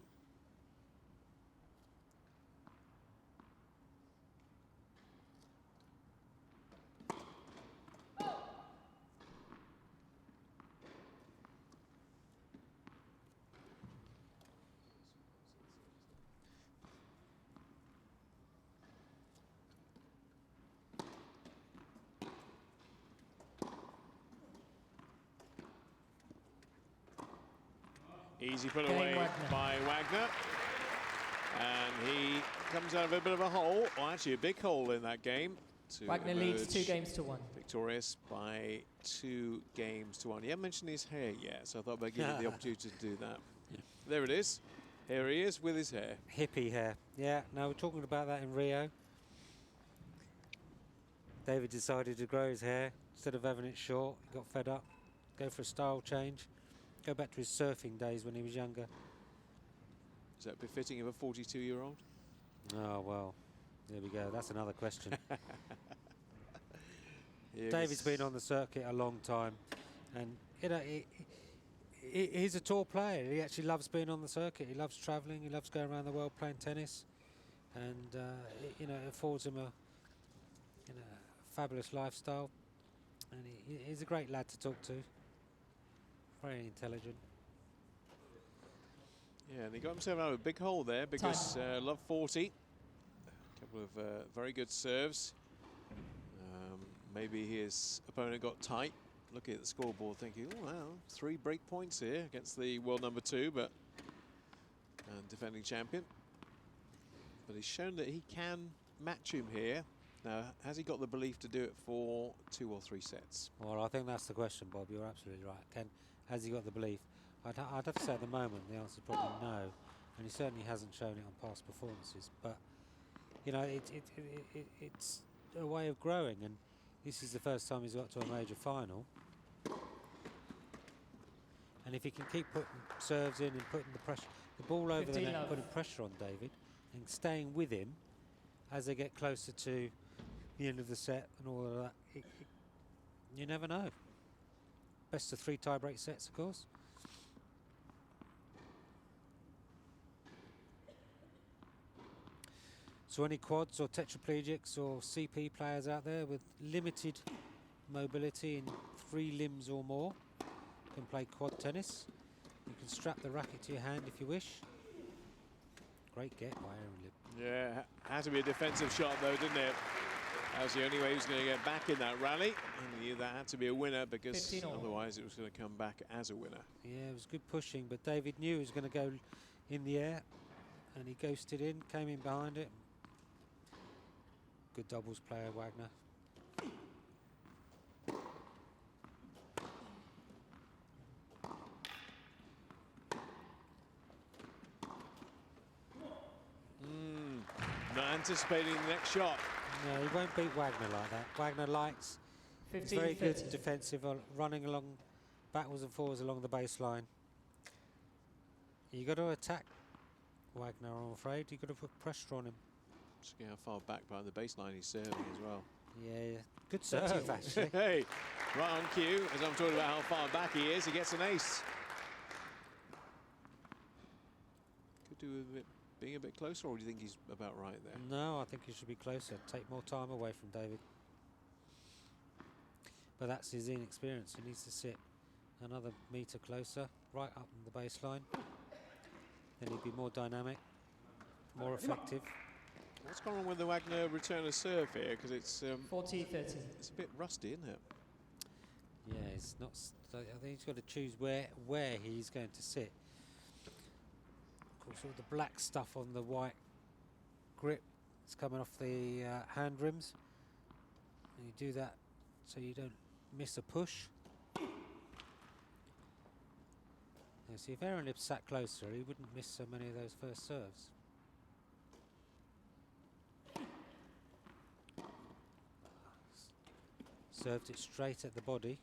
Easy put away by Wagner. And he comes out of a bit of a hole, or actually a big hole in that game. Wagner leads 2 games to 1. Victorious by 2 games to 1. You haven't mentioned his hair yet, so I thought I'd give you the opportunity to do that. Yeah. There it is. Here he is with his hair. Hippie hair. Yeah, now we're talking about that in Rio. David decided to grow his hair instead of having it short. He got fed up. Go for a style change. Go back to his surfing days when he was younger. Is that befitting of a 42-year-old? Oh, well, there we go. That's another question. David's been on the circuit a long time, and you know he's a tour player. He actually loves being on the circuit. He loves travelling. He loves going around the world playing tennis, and you know, it affords him a fabulous lifestyle. And he's a great lad to talk to. Very intelligent. Yeah, and he got himself out of a big hole there because Love 40. A couple of very good serves. Maybe his opponent got tight. Looking at the scoreboard thinking, oh, wow, 3 break points here against the world number 2, but defending champion. But he's shown that he can match him here. Now, has he got the belief to do it for 2 or 3 sets? Well, I think that's the question, Bob. You're absolutely right. Has he got the belief? I'd have to say at the moment the answer is probably no, and he certainly hasn't shown it on past performances. But you know, it's a way of growing, and this is the first time he's got to a major final. And if he can keep putting serves in and putting the ball over the net, putting pressure on David, and staying with him as they get closer to the end of the set and all of that, you never know. Best of 3 tie-break sets, of course. So any quads or tetraplegics or CP players out there with limited mobility in 3 limbs or more can play quad tennis. You can strap the racket to your hand if you wish. Great get by Aaron Lib. Yeah, had to be a defensive shot though, didn't it? That was the only way he was going to get back in that rally. And he knew that had to be a winner because otherwise it was going to come back as a winner. Yeah, it was good pushing, but David knew he was going to go in the air, and he ghosted in, came in behind it. Good doubles player, Wagner. Not anticipating the next shot. No, he won't beat Wagner like that. Wagner likes, he's very good defensive, running along backwards and forwards along the baseline. You got to attack Wagner, I'm afraid. You got to put pressure on him. See how far back behind the baseline he's serving as well. Yeah, good serve actually. Hey, right on cue, as I'm talking about how far back he is, he gets an ace. Could do with being a bit closer, or do you think he's about right there? No, I think he should be closer. Take more time away from David. But that's his inexperience. He needs to sit another metre closer, right up on the baseline. Then he'd be more dynamic, more effective. What's going on with the Wagner return of serve here? Because it's 40-30. It's a bit rusty, isn't it? Yeah, it's not. I think he's got to choose where he's going to sit. Of course, all the black stuff on the white grip is coming off the hand rims, and you do that so you don't miss a push. Now, see, if Aaron Lib sat closer, he wouldn't miss so many of those first serves. Served it straight at the body.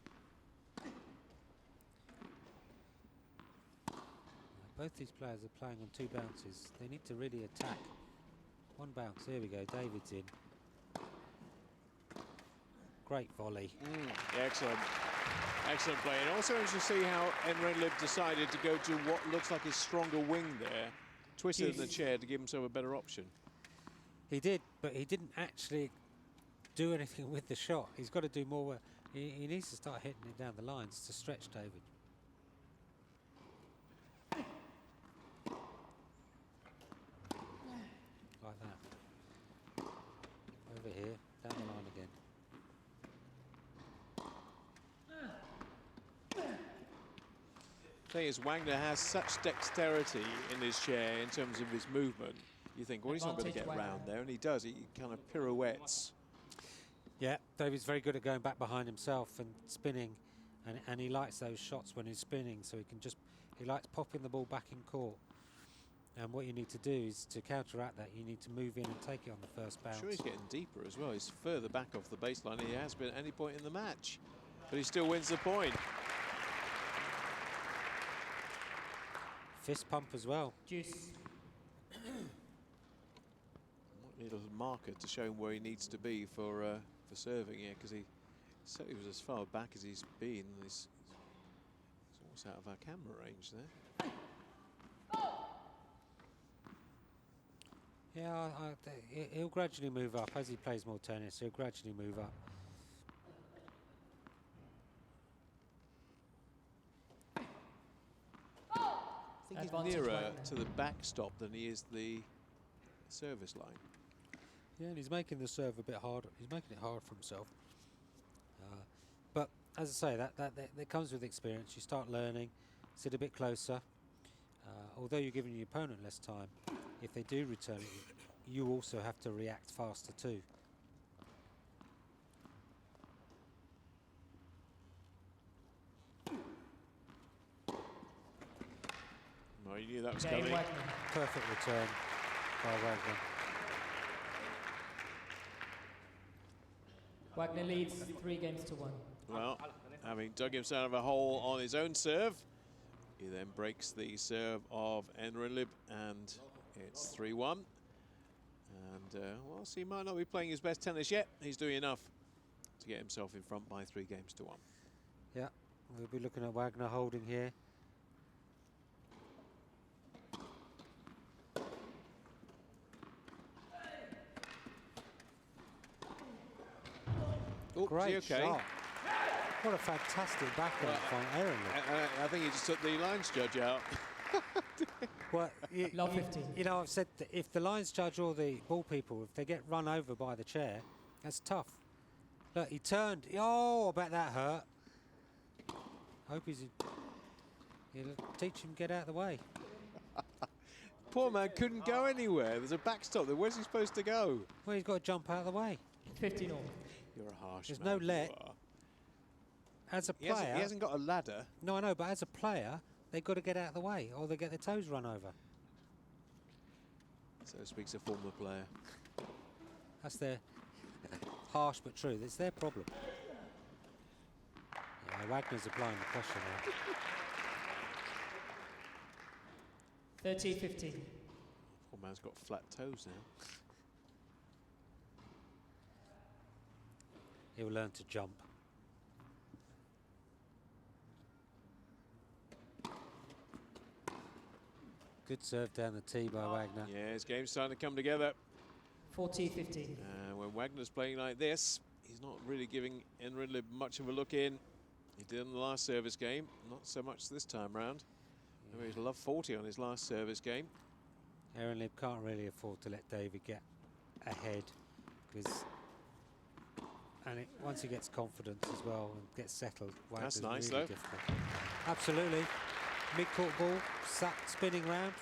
both these players are playing on 2 bounces. They need to really attack. 1 bounce. Here we go. David's in. Great volley. Excellent. Excellent play. And also interesting to see how Enrenlib decided to go to what looks like his stronger wing there. Twisted in the chair to give himself a better option. He did, but he didn't actually do anything with the shot. He's got to do more work. He needs to start hitting it down the lines to stretch David. Like that. Over here, down the line again. The thing is, Wagner has such dexterity in his chair in terms of his movement. You think, well, he's not going to get round there, and he does. He kind of pirouettes. Yeah, David's very good at going back behind himself and spinning, and he likes those shots when he's spinning, so he likes popping the ball back in court. And what you need to do is to counteract that, you need to move in and take it on the first bounce. I'm sure he's getting deeper as well. He's further back off the baseline than he has been at any point in the match, but he still wins the point. Fist pump as well. Juice. Little marker to show him where he needs to be for serving here, because he certainly was as far back as he's been. He's almost out of our camera range there. Yeah, he'll gradually move up as he plays more tennis. He'll gradually move up. I think he's nearer to the backstop than he is the service line. Yeah, and he's making the serve a bit harder. He's making it hard for himself. But as I say, that comes with experience. You start learning, sit a bit closer. Although you're giving your opponent less time, if they do return it, you also have to react faster too. Well, you knew that was coming. Perfect return by Wagner. Wagner leads 3 games to 1. Well, having dug himself out of a hole on his own serve, he then breaks the serve of Enrenlib, and it's 3-1. And, well, so he might not be playing his best tennis yet. He's doing enough to get himself in front by 3 games to 1. Yeah, we'll be looking at Wagner holding here. Oh, great okay? shot. What a fantastic backhand from Enrenlib. I think he just took the lines judge out. Well, Love 15. You know, I've said that if the lines judge or the ball people, if they get run over by the chair, that's tough. Look, he turned. Oh, I bet that hurt. Hope he'll teach him to get out of the way. Poor man couldn't go anywhere. There's a backstop there. Where's he supposed to go? Well, he's got to jump out of the way. 15 all. You're a harsh There's man. no let. You are. As a player, He hasn't got a ladder. No, I know, but as a player, they've got to get out of the way, or they get their toes run over. So speaks a former player. That's their harsh but true. It's their problem. Yeah, Wagner's applying the pressure now. 13-15. Poor man's got flat toes now. He'll learn to jump. Good serve down the tee by Wagner. Yeah, his game's starting to come together. 14-15. When Wagner's playing like this, he's not really giving Enrenlib much of a look in. He did in the last service game, not so much this time round. Yeah. He's love 40 on his last service game. Enrenlib can't really afford to let David get ahead, because once he gets confidence as well and gets settled, Wagner's That's nice, really though. difficult. Absolutely. Mid-court ball, spinning round,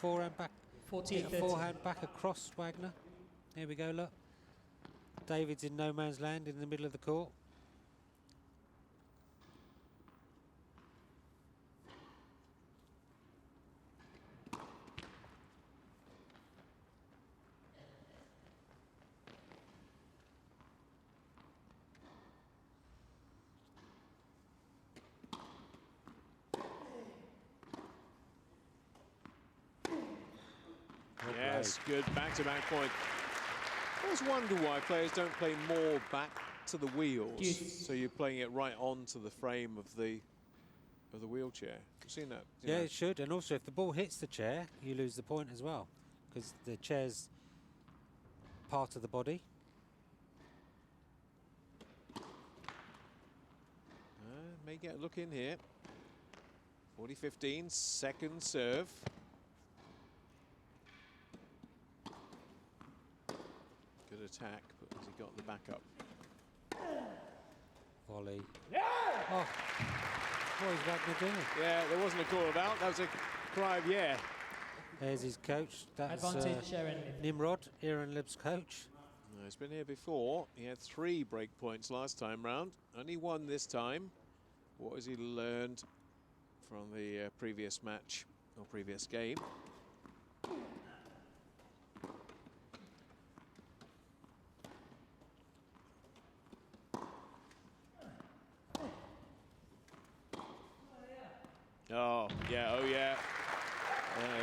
forehand back. 14-13. Forehand back across Wagner. Here we go, look. David's in no man's land in the middle of the court. Well Yes, good back-to-back point. I always wonder why players don't play more back to the wheels. Deuce. So you're playing it right onto the frame of the wheelchair. You've seen that? Yeah, it should. And also, if the ball hits the chair, you lose the point as well, because the chair's part of the body. May get a look in here. 40-15, second serve. Good attack, but has he got the backup? Volley. Oh, what is Wagner doing? Yeah, there wasn't a call about. That was a cry of yeah. There's his coach. That's Advantage, Aaron. Nimrod, Aaron Lib's coach. He's been here before. He had 3 break points last time round. Only 1 this time. What has he learned from the previous match or previous game? Oh, yeah, oh, yeah.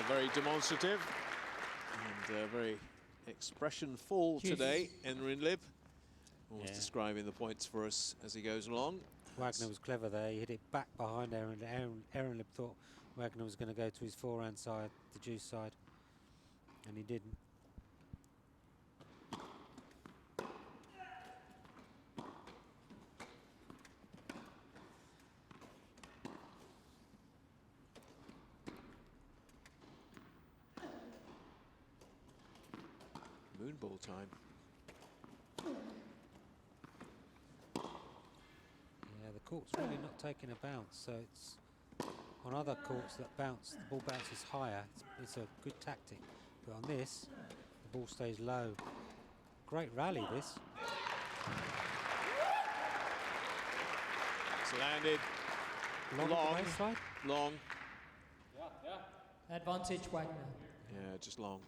Very demonstrative and very expression-full today, Enrin Lib. Almost describing the points for us as he goes along. Wagner was clever there. He hit it back behind Aaron. Aaron Lib thought Wagner was going to go to his forehand side, the juice side, and he didn't. Moonball time. Yeah, the court's really not taking a bounce, so it's on other courts that bounce, the ball bounces higher. It's a good tactic, but on this, the ball stays low. Great rally, this. It's landed Long, long, long. Advantage, Wagner. Yeah, just long.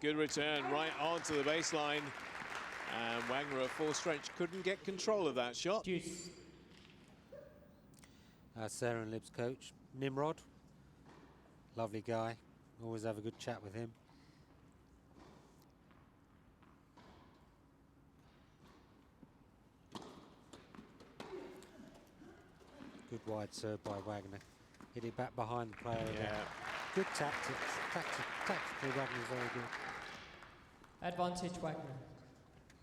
Good return right onto the baseline. And Wagner at full strength couldn't get control of that shot. Deuce. Sarah and Lib's coach, Nimrod. Lovely guy. Always have a good chat with him. Good wide serve by Wagner. Hit it back behind the player again. Good tactics. Tactically, Wagner's very good. Advantage, Wagner.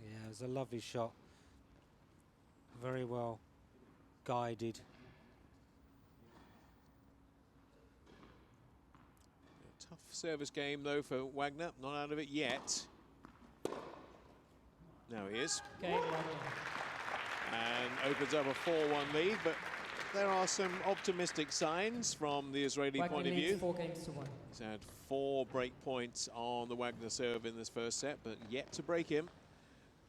Yeah, it was a lovely shot. Very well guided. A tough service game, though, for Wagner. Not out of it yet. Now he is. Okay, Wagner. And opens up a 4-1 lead, but there are some optimistic signs from the Israeli Wagner point of leads view. 4 games to 1. He's had 4 break points on the Wagner serve in this first set, but yet to break him.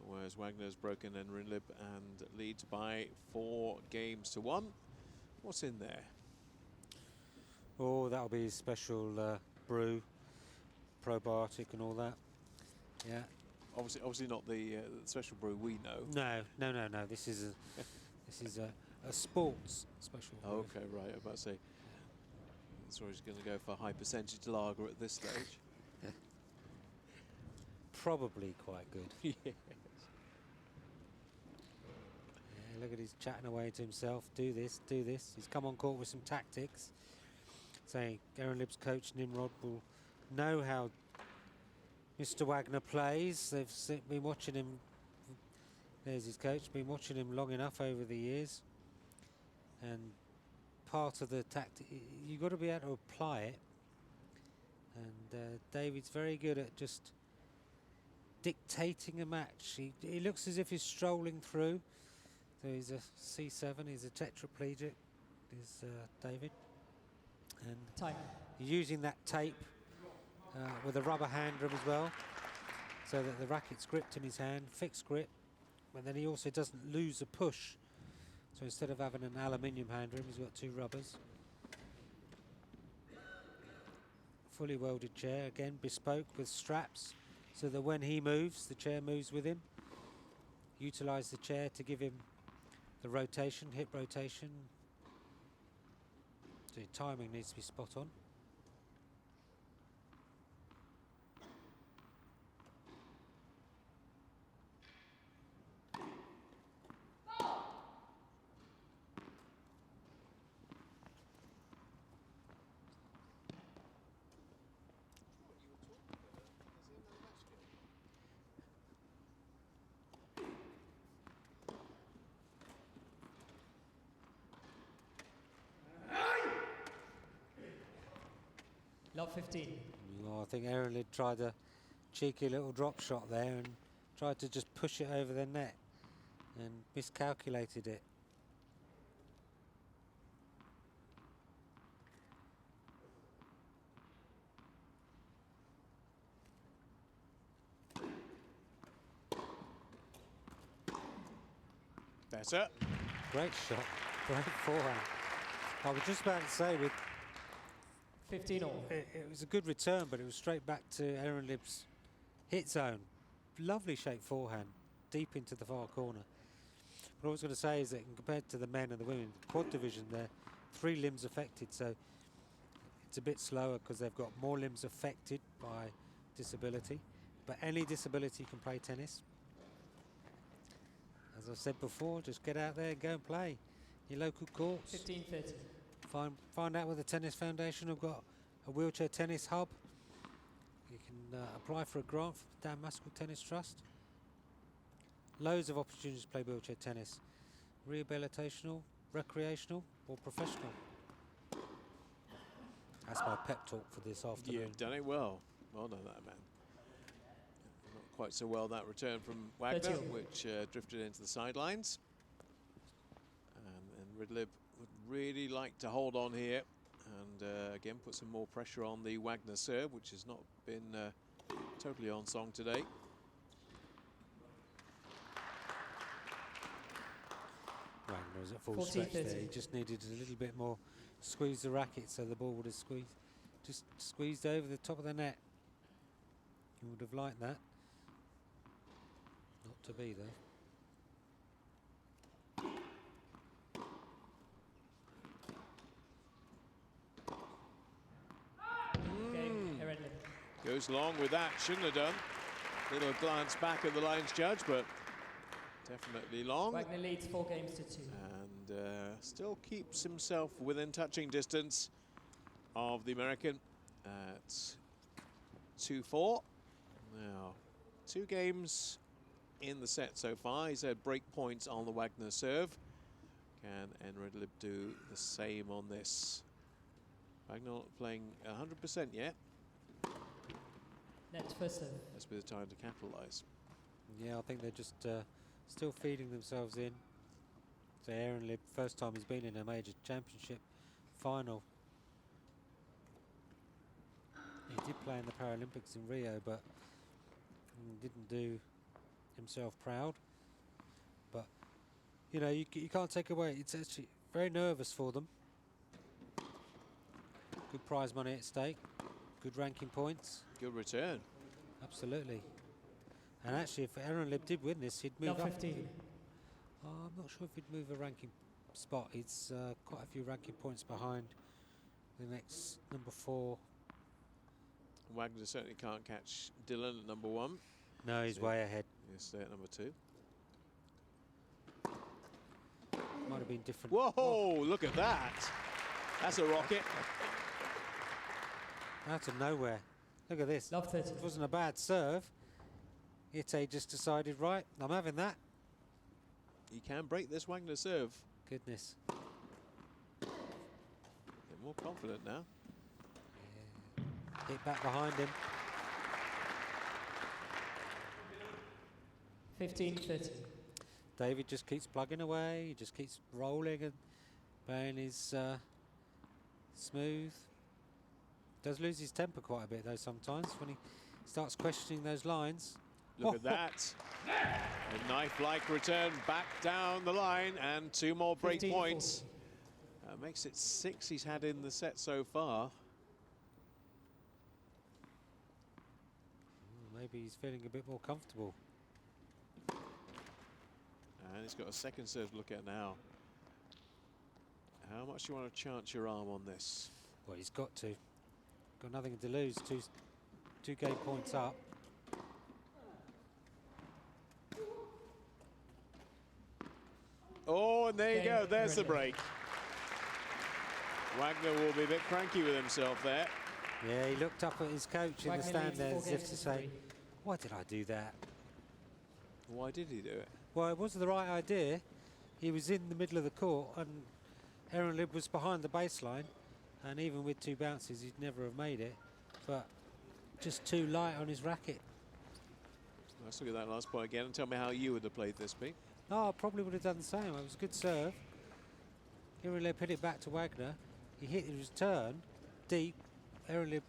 Whereas Wagner's broken Enrin Lib and leads by 4 games to 1. What's in there? Oh, that'll be his special brew, probiotic and all that. Yeah. Obviously not the special brew we know. No. This is a sports special brew. Okay, right. I'm about to say. So he's going to go for high percentage lager at this stage. Probably quite good. Yes. Yeah, look at he's chatting away to himself. Do this, do this. He's come on court with some tactics. Saying Aaron Lib's coach Nimrod will know how Mr. Wagner plays. They've been watching him. There's his coach. Been watching him long enough over the years. And part of the tactic, you've got to be able to apply it. And David's very good at just dictating a match. He looks as if he's strolling through. So he's a C7, he's a tetraplegic, is David. And Time. using that tape with a rubber hand drum as well, so that the racket's gripped in his hand, fixed grip, but then he also doesn't lose a push So instead of having an aluminium hand rim, he's got 2 rubbers. Fully welded chair, again bespoke with straps, so that when he moves, the chair moves with him. Utilize the chair to give him the rotation, hip rotation. So your timing needs to be spot on. Lot 15. Oh, I think Aaron Lid tried a cheeky little drop shot there and tried to just push it over the net and miscalculated it. Better. Great shot, great forehand. I was just about to say, with 15 all. it was a good return, but it was straight back to Aaron Lib's hit zone. Lovely shaped forehand, deep into the far corner. What I was going to say is that compared to the men and the women, quad division, they're 3 limbs affected, so it's a bit slower because they've got more limbs affected by disability. But any disability can play tennis. As I said before, just get out there and go and play your local courts. 15-30. Find out where the Tennis Foundation have got a wheelchair tennis hub. You can apply for a grant from the Dan Maskell Tennis Trust. Loads of opportunities to play wheelchair tennis. Rehabilitational, recreational or professional. That's my pep talk for this afternoon. You've done it well. Well done, that man. Not quite so well that return from Wagner, which drifted into the sidelines. And Ridlib would really like to hold on here and again put some more pressure on the Wagner serve, which has not been totally on song today. Wagner was at full stretch there. He just needed a little bit more squeeze the racket so the ball would have just squeezed over the top of the net. He would have liked that. Not to be though. Goes long with that, shouldn't have done. Little glance back at the lines judge, but definitely long. Wagner leads 4 games to 2. And still keeps himself within touching distance of the American at 2-4. Now, 2 games in the set so far. He's had break points on the Wagner serve. Can Enridlib do the same on this? Wagner not playing 100% yet. That's first serve. Must be the time to capitalise. Yeah, I think they're just still feeding themselves in. So Aaron Lib, first time he's been in a major championship final. He did play in the Paralympics in Rio, but didn't do himself proud. But, you know, you can't take away, it's actually very nervous for them. Good prize money at stake, good ranking points. Good return. Absolutely. And actually, if Aaron Lib did win this, he'd move up. 15. I'm not sure if he'd move a ranking spot. He's quite a few ranking points behind the next number 4. Wagner certainly can't catch Dylan at number 1. No, he's way ahead. He'll stay at number 2. Might have been different. Whoa, look at that. That's a rocket. Out of nowhere. Look at this. Love 30. It wasn't a bad serve. Ite just decided, right, I'm having that. He can break this Wagner serve. Goodness. Get more confident now. Yeah. Hit back behind him. 15-30. David just keeps plugging away. He just keeps rolling and playing his smooth. Does lose his temper quite a bit though sometimes when he starts questioning those lines. Look at that. A knife-like return back down the line, and 2 more break 15-40. points. Makes it 6 he's had in the set so far. Maybe he's feeling a bit more comfortable. And he's got a second serve to look at now. How much do you want to chance your arm on this? Well, he's got to. Got nothing to lose. Two game points up. Oh, and there you go. There's the Ready. break. Wagner will be a bit cranky with himself there. Yeah, he looked up at his coach in the Wagner stand leads there 4 as if games to to say, 3. why did I do that? Why did he do it? Well, it was the right idea. He was in the middle of the court and Aaron Lib was behind the baseline, and even with 2 bounces he'd never have made it, but just too light on his racket. Let's look at that last point again and tell me how you would have played this, Pete. Oh, I probably would have done the same. It was a good serve. Aaron Lib hit it back to Wagner. He hit his turn deep. Aaron Lib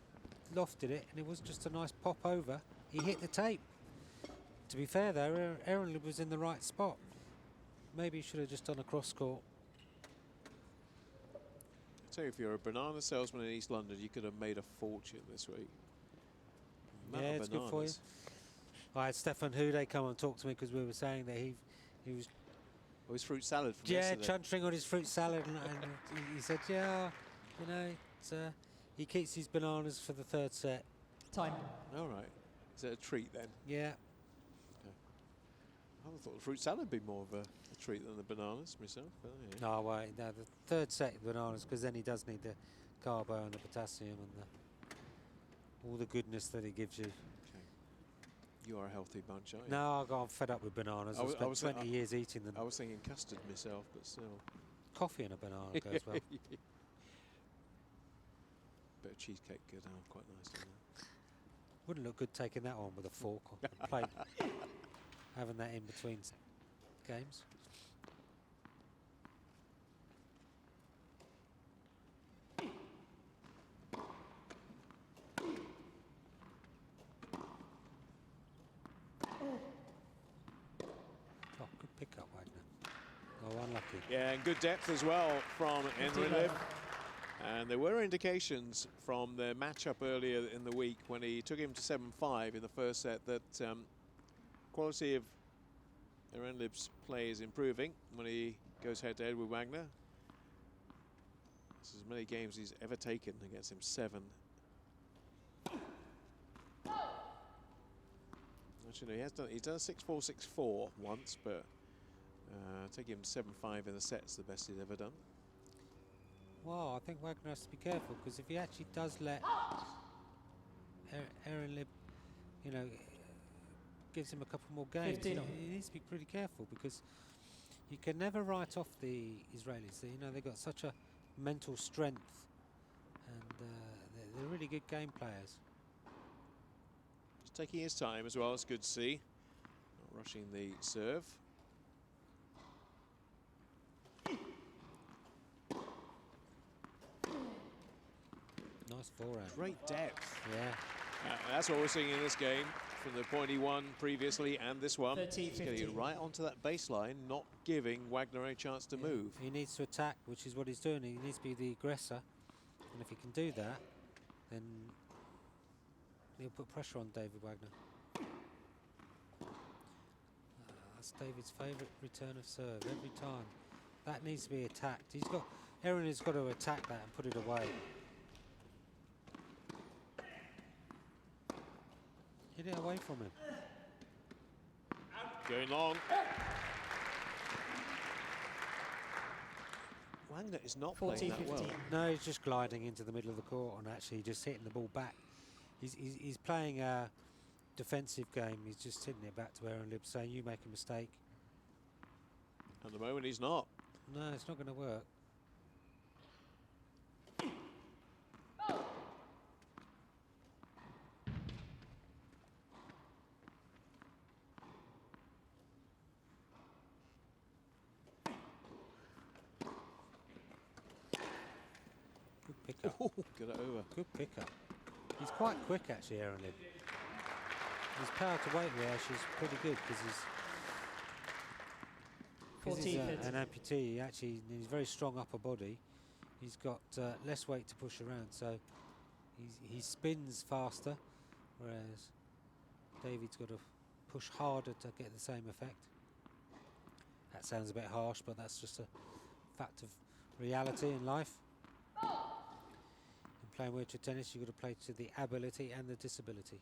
lofted it, and it was just a nice pop over. He hit the tape. To be fair, though, Aaron Lib was in the right spot. Maybe he should have just done a cross court. I tell you, if you're a banana salesman in East London, you could have made a fortune this week. Amount Yeah, of it's good for you. bananas. I had Stefan Houdet come and talk to me because we were saying that he was Oh, his fruit salad from yeah yesterday. chuntering on his fruit salad, and he said, yeah, you know, it's, he keeps his bananas for the 3rd set. Time. All right. Is it a treat then? Yeah. I thought the fruit salad would be more of a treat than the bananas myself. But yeah. No, wait, no, the 3rd set bananas, because then he does need the carbo and the potassium and all the goodness that it gives you. You are a healthy bunch, aren't you? No, I'm fed up with bananas. I I've was- spent I was- 20 years eating them. I was thinking custard myself, but still. Coffee and a banana goes well. Bit of cheesecake goes down quite nicely. Wouldn't look good taking that on with a fork or a plate. Having that in between games. Oh, good pickup, Wagner. Oh, unlucky. Yeah, and good depth as well from Henry Lib. And there were indications from their matchup earlier in the week when he took him to 7-5 in the first set that quality of Aaron Lib's play is improving when he goes head-to-head with Wagner. This is as many games he's ever taken against him, 7. Actually, no, he's done a 6-4, 6-4 once, but taking him 7-5 in the set's the best he's ever done. Well, I think Wagner has to be careful, because if he actually does let Aaron Lib, you know, gives him a couple more games, 15 on. he needs to be pretty careful, because you can never write off the Israelis. You know, they've got such a mental strength, and they're really good game players. Just taking his time as well, it's good to see. Not rushing the serve. Nice forehand. Great depth. Yeah. That's what we're seeing in this game from the point he won previously and this one. 13, He's getting it 15. right onto that baseline, not giving Wagner a chance to move. He needs to attack, which is what he's doing. He needs to be the aggressor, and if he can do that, then he'll put pressure on David Wagner. That's David's favourite return of serve every time. That needs to be attacked. Aaron has got to attack that and put it away. Get it away from him. Going long. Wagner is not playing that well. No, he's just gliding into the middle of the court and actually just hitting the ball back. He's playing a defensive game. He's just hitting it back to Aaron Lib, saying, you make a mistake. At the moment, he's not. No, it's not going to work. Good pickup. Get it over. Good pickup. He's quite quick, actually, Aaron Lib. his power to weight reaction is pretty good because he's an amputee. He's very strong upper body. He's got less weight to push around, so he spins faster, whereas David's got to push harder to get the same effect. That sounds a bit harsh, but that's just a fact of reality in life. In playing wheelchair tennis, you've got to play to the ability and the disability.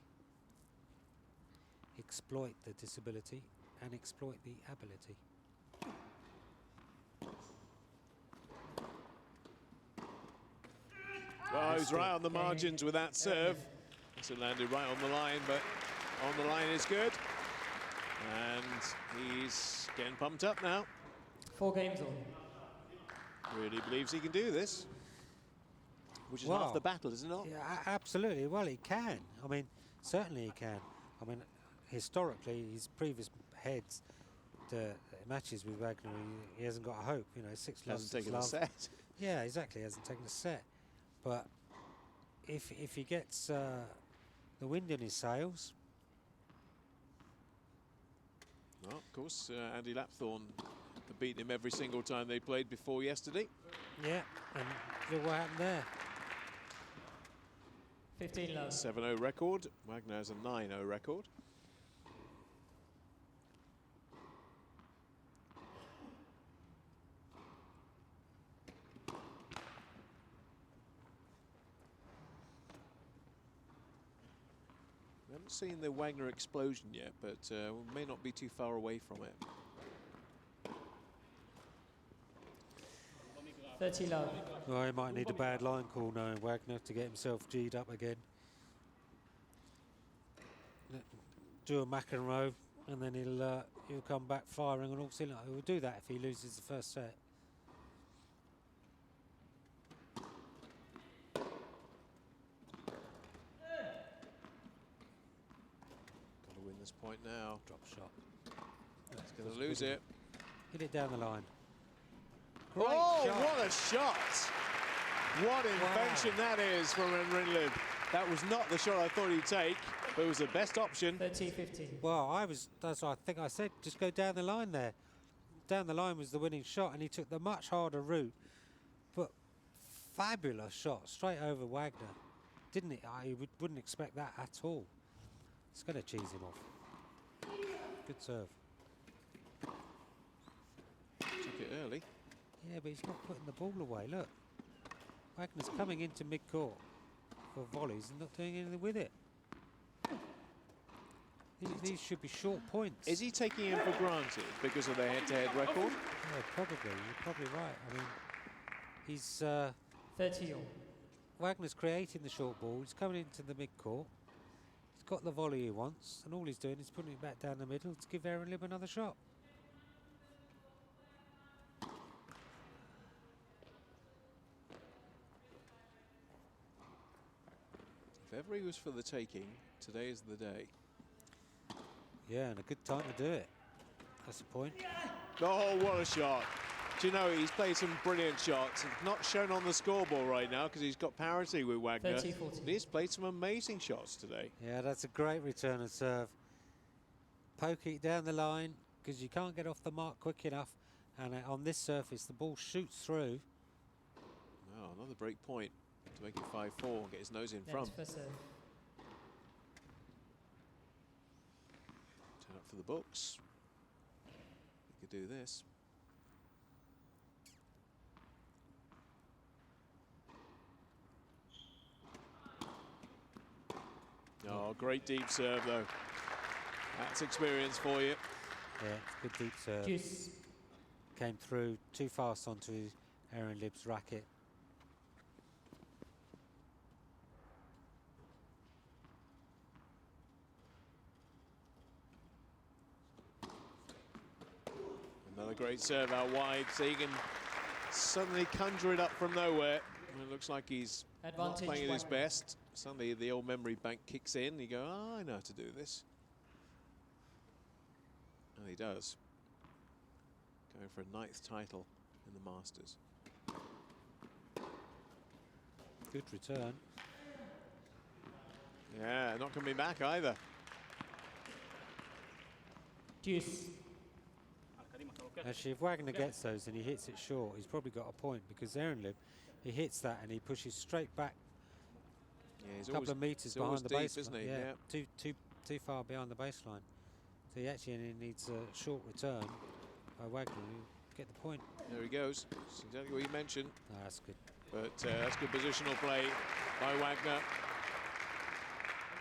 Exploit the disability and exploit the ability. Oh, he's right on the margins with that serve. So landed right on the line, but on the line is good. And he's getting pumped up now. 4 games on. Really believes he can do this. Which is half the battle, isn't it not? Yeah, absolutely. Well, he can. I mean, certainly he can. I mean, historically, his previous heads to matches with Wagner, he hasn't got a hope. You know, 6 love, hasn't taken a set. Yeah, exactly. Hasn't taken a set. But if he gets the wind in his sails. Well, of course, Andy Lapthorne beat him every single time they played before yesterday. Yeah, and look what happened there. 15 love. 7-0 record. Wagner has a 9-0 record. We haven't seen the Wagner explosion yet, but we may not be too far away from it. 30 love. Well, he might need a bad line call knowing Wagner to get himself G'd up again. Do a McEnroe, and then he'll come back firing on all cylinders. He'll do that if he loses the first set. Got to win this point now. Drop shot. He's going to lose it. Hit it down the line. Great oh, shot. what a shot! What invention that is from Enrinlid. That was not the shot I thought he'd take, but it was the best option. 13-15. Well, that's what I think I said. Just go down the line there. Down the line was the winning shot, and he took the much harder route. But fabulous shot, straight over Wagner. Didn't it? I wouldn't expect that at all. It's going to cheese him off. Good serve. Took it early. Yeah, but he's not putting the ball away. Look, Wagner's coming into mid-court for volleys and not doing anything with it. These should be short points. Is he taking him for granted because of their head-to-head record? Yeah, probably. You're probably right. I mean, he's 30 all. Wagner's creating the short ball. He's coming into the mid-court. He's got the volley he wants, and all he's doing is putting it back down the middle to give Aaron Lib another shot. If ever he was for the taking, today is the day. Yeah, and a good time to do it. That's the point. Oh, what a shot. Do you know, he's played some brilliant shots. Not shown on the scoreboard right now because he's got parity with Wagner. 30-40. But he's played some amazing shots today. Yeah, that's a great return and serve. Poke it down the line because you can't get off the mark quick enough. And on this surface, the ball shoots through. Oh, another break point to make it 5-4 and get his nose in front. For serve. Turn up for the books. He could do this. Oh, great deep serve though. That's experience for you. Yeah, good deep serve. Juice. Came through too fast onto Aaron Lib's racket. Another great serve out wide, so he can suddenly conjure it up from nowhere. It looks like he's not playing at his best. Suddenly the old memory bank kicks in. You go, oh, I know how to do this. And he does. Going for a 9th title in the Masters. Good return. Yeah, not coming back either. Deuce. Actually, if Wagner gets those and he hits it short, he's probably got a point, because Ehrenlib, he hits that and he pushes straight back Yeah, he's a couple of meters behind the deep, baseline. isn't he? Yeah, too far behind the baseline. So he actually only needs a short return by Wagner to get the point. There he goes. That's exactly what you mentioned. Oh, that's good. But that's good positional play by Wagner.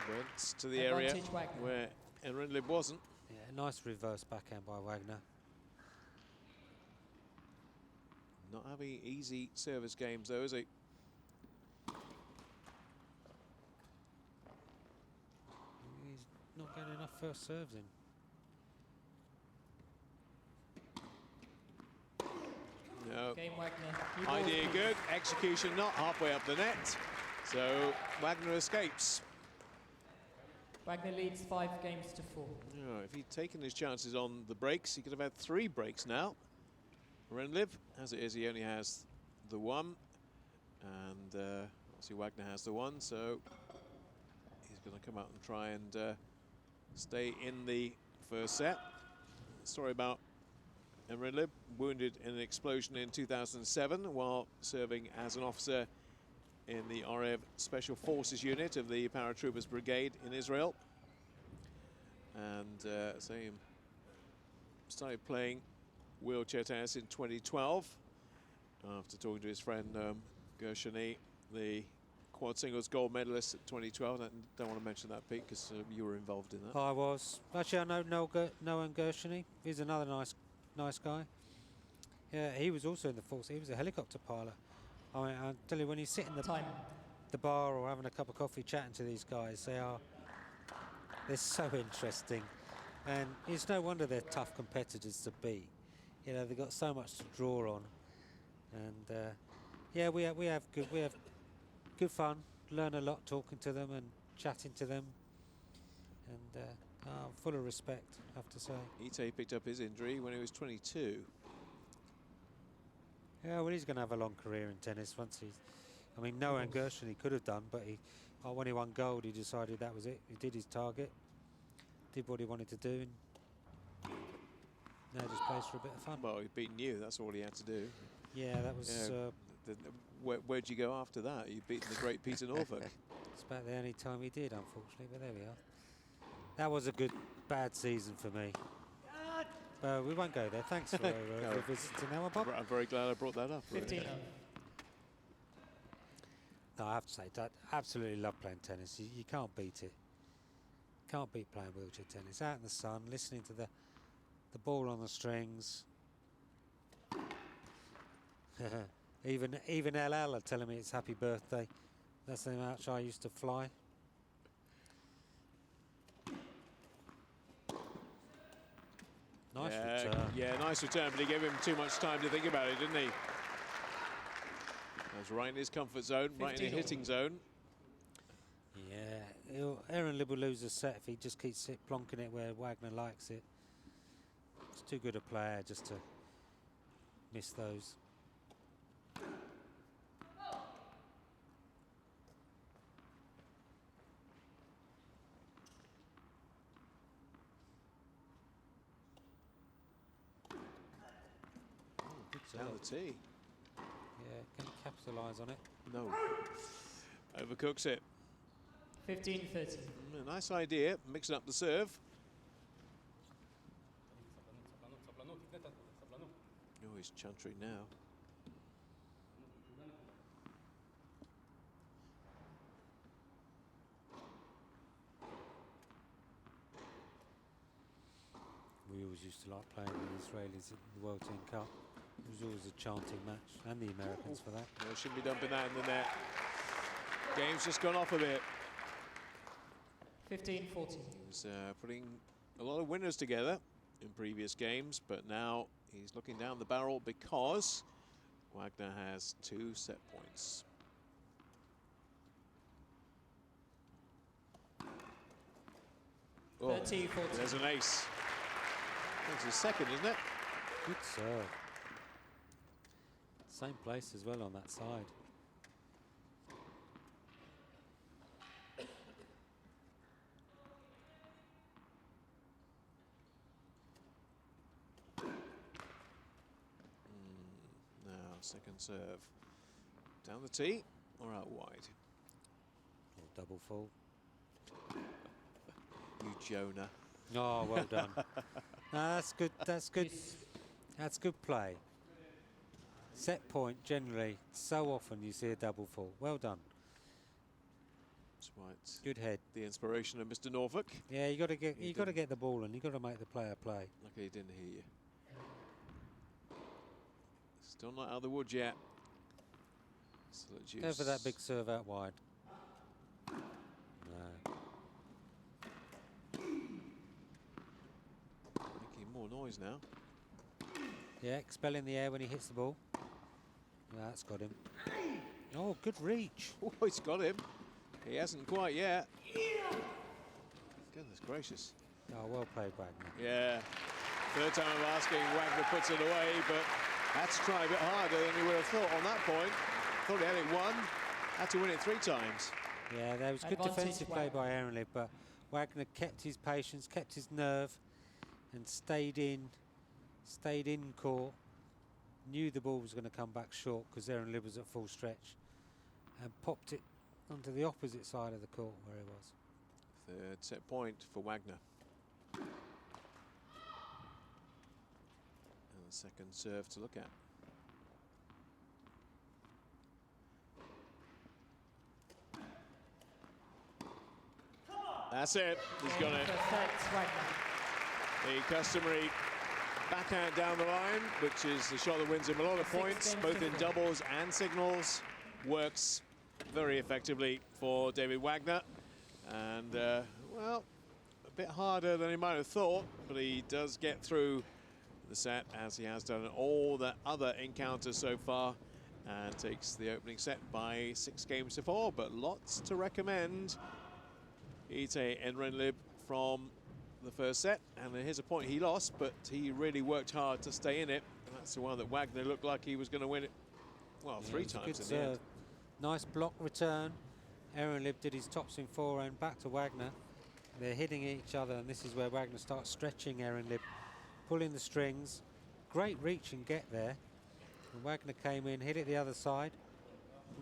Went to the area Advantage Wagner. where Ehrenlib wasn't. Yeah, a nice reverse backhand by Wagner. Not having easy service games though, is he? He's not getting enough first serves in. No. Game Wagner. New ball, Idea please. good, execution not halfway up the net. So Wagner escapes. Wagner leads 5 games to 4. Yeah, if he'd taken his chances on the breaks, he could have had 3 breaks now. Ehrenlib, as it is, he only has the 1. And obviously Wagner has the 1, so he's going to come out and try and stay in the first set. Story about Ehrenlib, wounded in an explosion in 2007 while serving as an officer in the RAF Special Forces unit of the Paratroopers Brigade in Israel. And so he started playing wheelchair tennis in 2012 after talking to his friend Gershony, the quad singles gold medalist at 2012. I don't want to mention that, Pete, because you were involved in that. I was. Actually, I know Noah Gershony. He's another nice guy. Yeah, he was also in the force. He was a helicopter pilot. I mean, I'll tell you, when you sit in the bar or having a cup of coffee chatting to these guys, they're so interesting. And it's no wonder they're tough competitors to beat. You know, they've got so much to draw on. And yeah, we have good fun, learn a lot talking to them and chatting to them. And I'm full of respect, I have to say. Ite picked up his injury when he was 22. Yeah, well, he's going to have a long career in tennis once he's... I mean, Noah Gershon he could have done, but when he won gold, he decided that was it. He did his target, did what he wanted to do, and now just plays for a bit of fun. Well, he'd beaten you, that's all he had to do. Yeah, that was... where'd you go after that? You've beaten the great Peter Norfolk. It's about the only time he did, unfortunately, but there we are. That was a bad season for me. We won't go there. Thanks for visiting now, Bob. I'm very glad I brought that up. 15. No, I have to say, Dad, absolutely love playing tennis. You can't beat it. Can't beat playing wheelchair tennis. Out in the sun, listening to the ball on the strings. Even LL are telling me it's happy birthday. That's how much I used to fly. Nice return. Yeah, nice return, but he gave him too much time to think about it, didn't he? That was right in his comfort zone, right in the hitting zone. Yeah, Ehrenlib will lose a set if he just keeps plonking it where Wagner likes it. He's too good a player just to miss those. Down the tee. Yeah, can he capitalise on it? No. Overcooks it. 15-30. Nice idea, mixing up the serve. Oh, he's chuntering now. We always used to like playing the Israelis in the World Team Cup. It was always a chanting match, and the Americans for that. No, shouldn't be dumping that in the net. Game's just gone off a bit. 15-14. He was putting a lot of winners together in previous games, but now he's looking down the barrel because Wagner has 2 set points. Oh, 30-14. there's an ace. That's his second, isn't it? Good serve. Same place as well on that side. second serve. Down the tee or out wide? Double full. You Jonah. Oh, well done. No, that's good. That's good. That's good play. Set point generally. So often you see a double full. Well done. That's right. Good head. The inspiration of Mr. Norfolk. Yeah, you got to get the ball and you got to make the player play. Lucky he didn't hear you. Still not out of the woods yet. Go for that big serve out wide. No. Making more noise now. Yeah, expelling the air when he hits the ball. That's got him. Oh, good reach. Oh, he's got him. He hasn't quite yet. Goodness gracious. Oh, well played, Wagner. Yeah. Third time of asking, Wagner puts it away, but had to try a bit harder than he would have thought on that point. Thought he had it one. Had to win it 3 times. Yeah, there was good defensive play by Aaron Libb, but Wagner kept his patience, kept his nerve, and stayed in court. Knew the ball was going to come back short because Aaron Libb was at full stretch, and popped it onto the opposite side of the court where he was. Third set point for Wagner. And the second serve to look at. That's it. He's got it. The customary backhand down the line, which is the shot that wins him a lot of points, both in doubles and singles. Works very effectively for David Wagner. And, well, a bit harder than he might have thought, but he does get through the set, as he has done in all the other encounters so far, and takes the opening set by 6 games to 4, but lots to recommend. Ite Enrenlib from the first set, and here's a point he lost, but he really worked hard to stay in it, and that's the one that Wagner looked like he was going to win it, well, yeah, 3 times in the end. Nice block return. Enrenlib did his topspin forehand back to Wagner. They're hitting each other, and this is where Wagner starts stretching Enrenlib, pulling the strings. Great reach and get there. And Wagner came in, hit it the other side.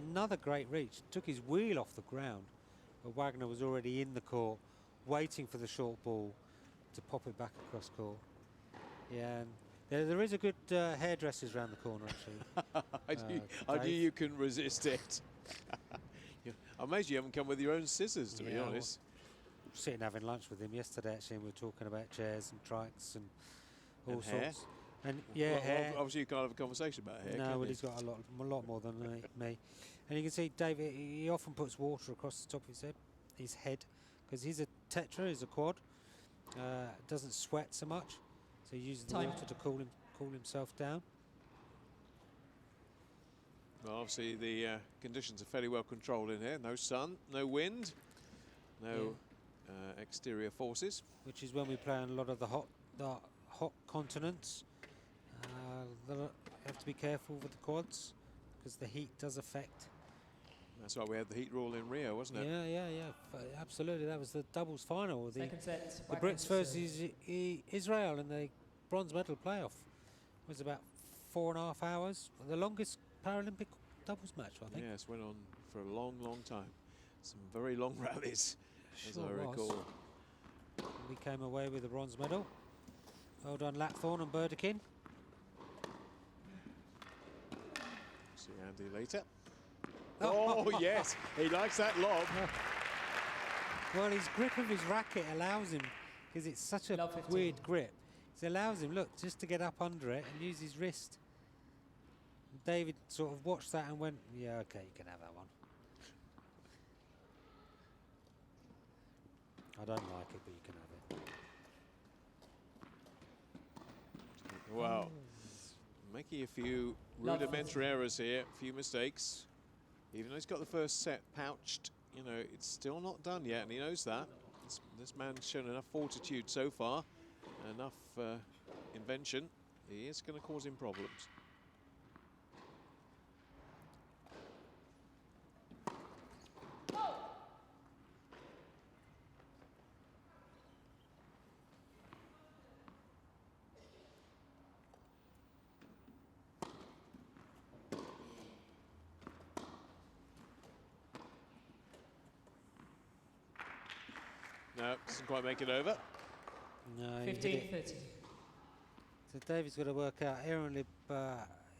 Another great reach. Took his wheel off the ground. But Wagner was already in the court, waiting for the short ball to pop it back across court. Yeah, and there is a good hairdressers around the corner, actually. I knew you couldn't resist it. I'm amazed you haven't come with your own scissors, to be honest. Sitting having lunch with him yesterday, actually, and we were talking about chairs and trikes and all sorts. Hair? And yeah, well, hair. Obviously you can't have a conversation about hair. No, but he's got a lot more than me. And you can see David, he often puts water across the top of his head, because he's a tetra, he's a quad. Doesn't sweat so much, so he uses the water to cool himself down. Well, obviously the conditions are fairly well controlled in here. No sun, no wind, no exterior forces. Which is when we play on a lot of the hot continents. You have to be careful with the quads, because the heat does affect. That's why we had the heat rule in Rio, wasn't it? Yeah, absolutely. That was the doubles final. The Set, Brits versus Israel in the bronze medal playoff. It was about 4.5 hours. The longest Paralympic doubles match, I think. Yes, went on for a long, long time. Some very long rallies, as I recall. We came away with the bronze medal. Well done, Lapthorne and Burdekin. See Andy later. Oh, yes, he likes that lob. Well, his grip of his racket allows him, because it's such a weird grip, it allows him, look, just to get up under it and use his wrist. And David sort of watched that and went, yeah, okay, you can have that one. I don't like it, but you can have it. Wow. Making a few rudimentary errors here, a few mistakes. Even though he's got the first set pouched, you know, it's still not done yet, and he knows that. This man's shown enough fortitude so far, enough invention. He is going to cause him problems. No, doesn't quite make it over. No, 15-30. So David's got to work out. Aaron Lib,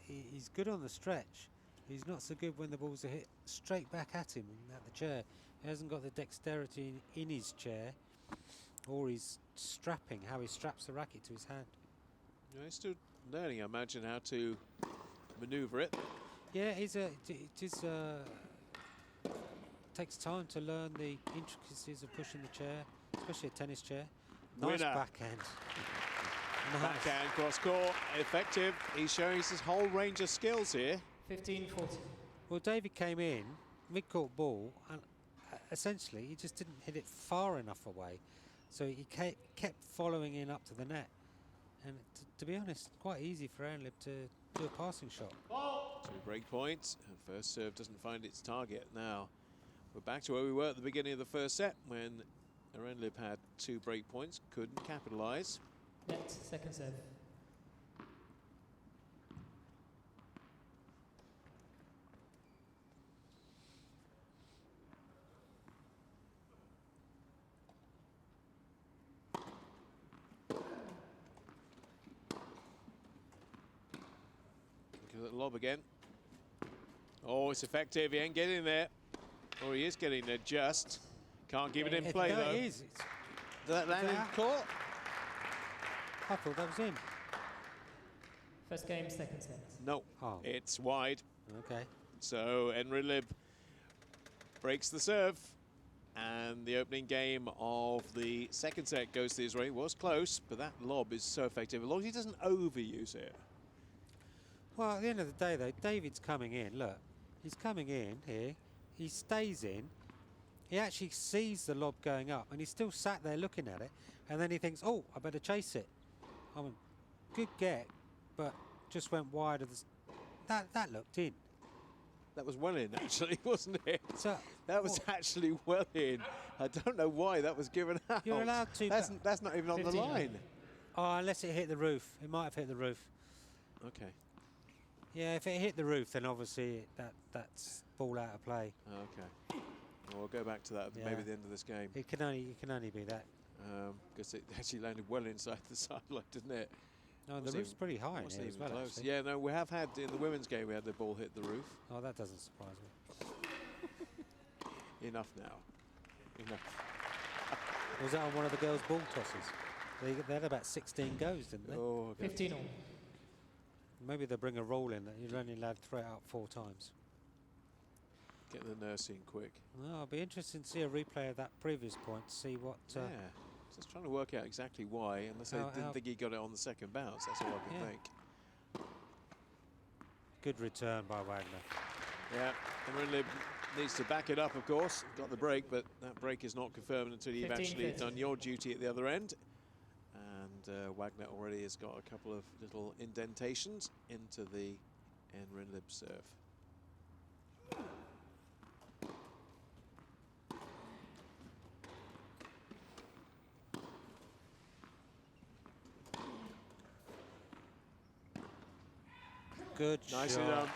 he's good on the stretch. He's not so good when the balls are hit straight back at him at the chair. He hasn't got the dexterity in his chair, or his strapping, how he straps the racket to his hand. Yeah, he's still learning, I imagine, how to manoeuvre it. Yeah, takes time to learn the intricacies of pushing the chair, especially a tennis chair. Nice Winner. backhand. Nice. Backhand cross court, effective. He's showing us his whole range of skills here. 15-40. Well, David came in, mid-court ball, and essentially he just didn't hit it far enough away. So he kept following in up to the net. And to be honest, quite easy for Aaron Lib to do a passing shot. 2 break points, and first serve doesn't find its target. Now, we're back to where we were at the beginning of the first set when Aaron Lib had 2 break points, couldn't capitalise. Net, second serve. Look at the lob again. Oh, it's effective. He ain't getting there. Or he is getting there just. Can't keep it in play, though. It is. Did that land in court? I thought that was in. First game, second set. No, Oh. it's wide. Okay. So Aaron Lib breaks the serve. And the opening game of the second set goes to Israel. It was close, but that lob is so effective. As long as he doesn't overuse it. Well, at the end of the day, though, David's coming in. Look, he's coming in here. He stays in. He actually sees the lob going up, and he's still sat there looking at it. And then he thinks, oh, I better chase it. I mean, good get, but just went wide of the... That looked in. That was well in, actually, wasn't it? So, that was actually well in. I don't know why that was given out. You're allowed to... That's not even on the line. Oh, unless it hit the roof. It might have hit the roof. Okay. Yeah, if it hit the roof, then obviously that's ball out of play. Okay. Well, we'll go back to that maybe at the end of this game. It can only be that. Because it actually landed well inside the sideline, didn't it? No, the roof's pretty high in here as well, close. actually. Yeah, no, we have had, in the women's game, we had the ball hit the roof. Oh, that doesn't surprise me. Enough now. Enough. Was that on one of the girls' ball tosses? They had about 16 goes, didn't they? Oh, okay. 15 all. Maybe they'll bring a roll in that you're only allowed to throw it out 4 times. Get the nurse in quick. Well, it'll be interesting to see a replay of that previous point to see what... yeah. Just trying to work out exactly why, unless they didn't think he got it on the second bounce. That's all I can think. Good return by Wagner. Yeah, Aaron Lib needs to back it up, of course. Got the break, but that break is not confirmed until you've actually done your duty at the other end. And Wagner already has got a couple of little indentations into the Aaron Lib serve. Good Nicely shot. done.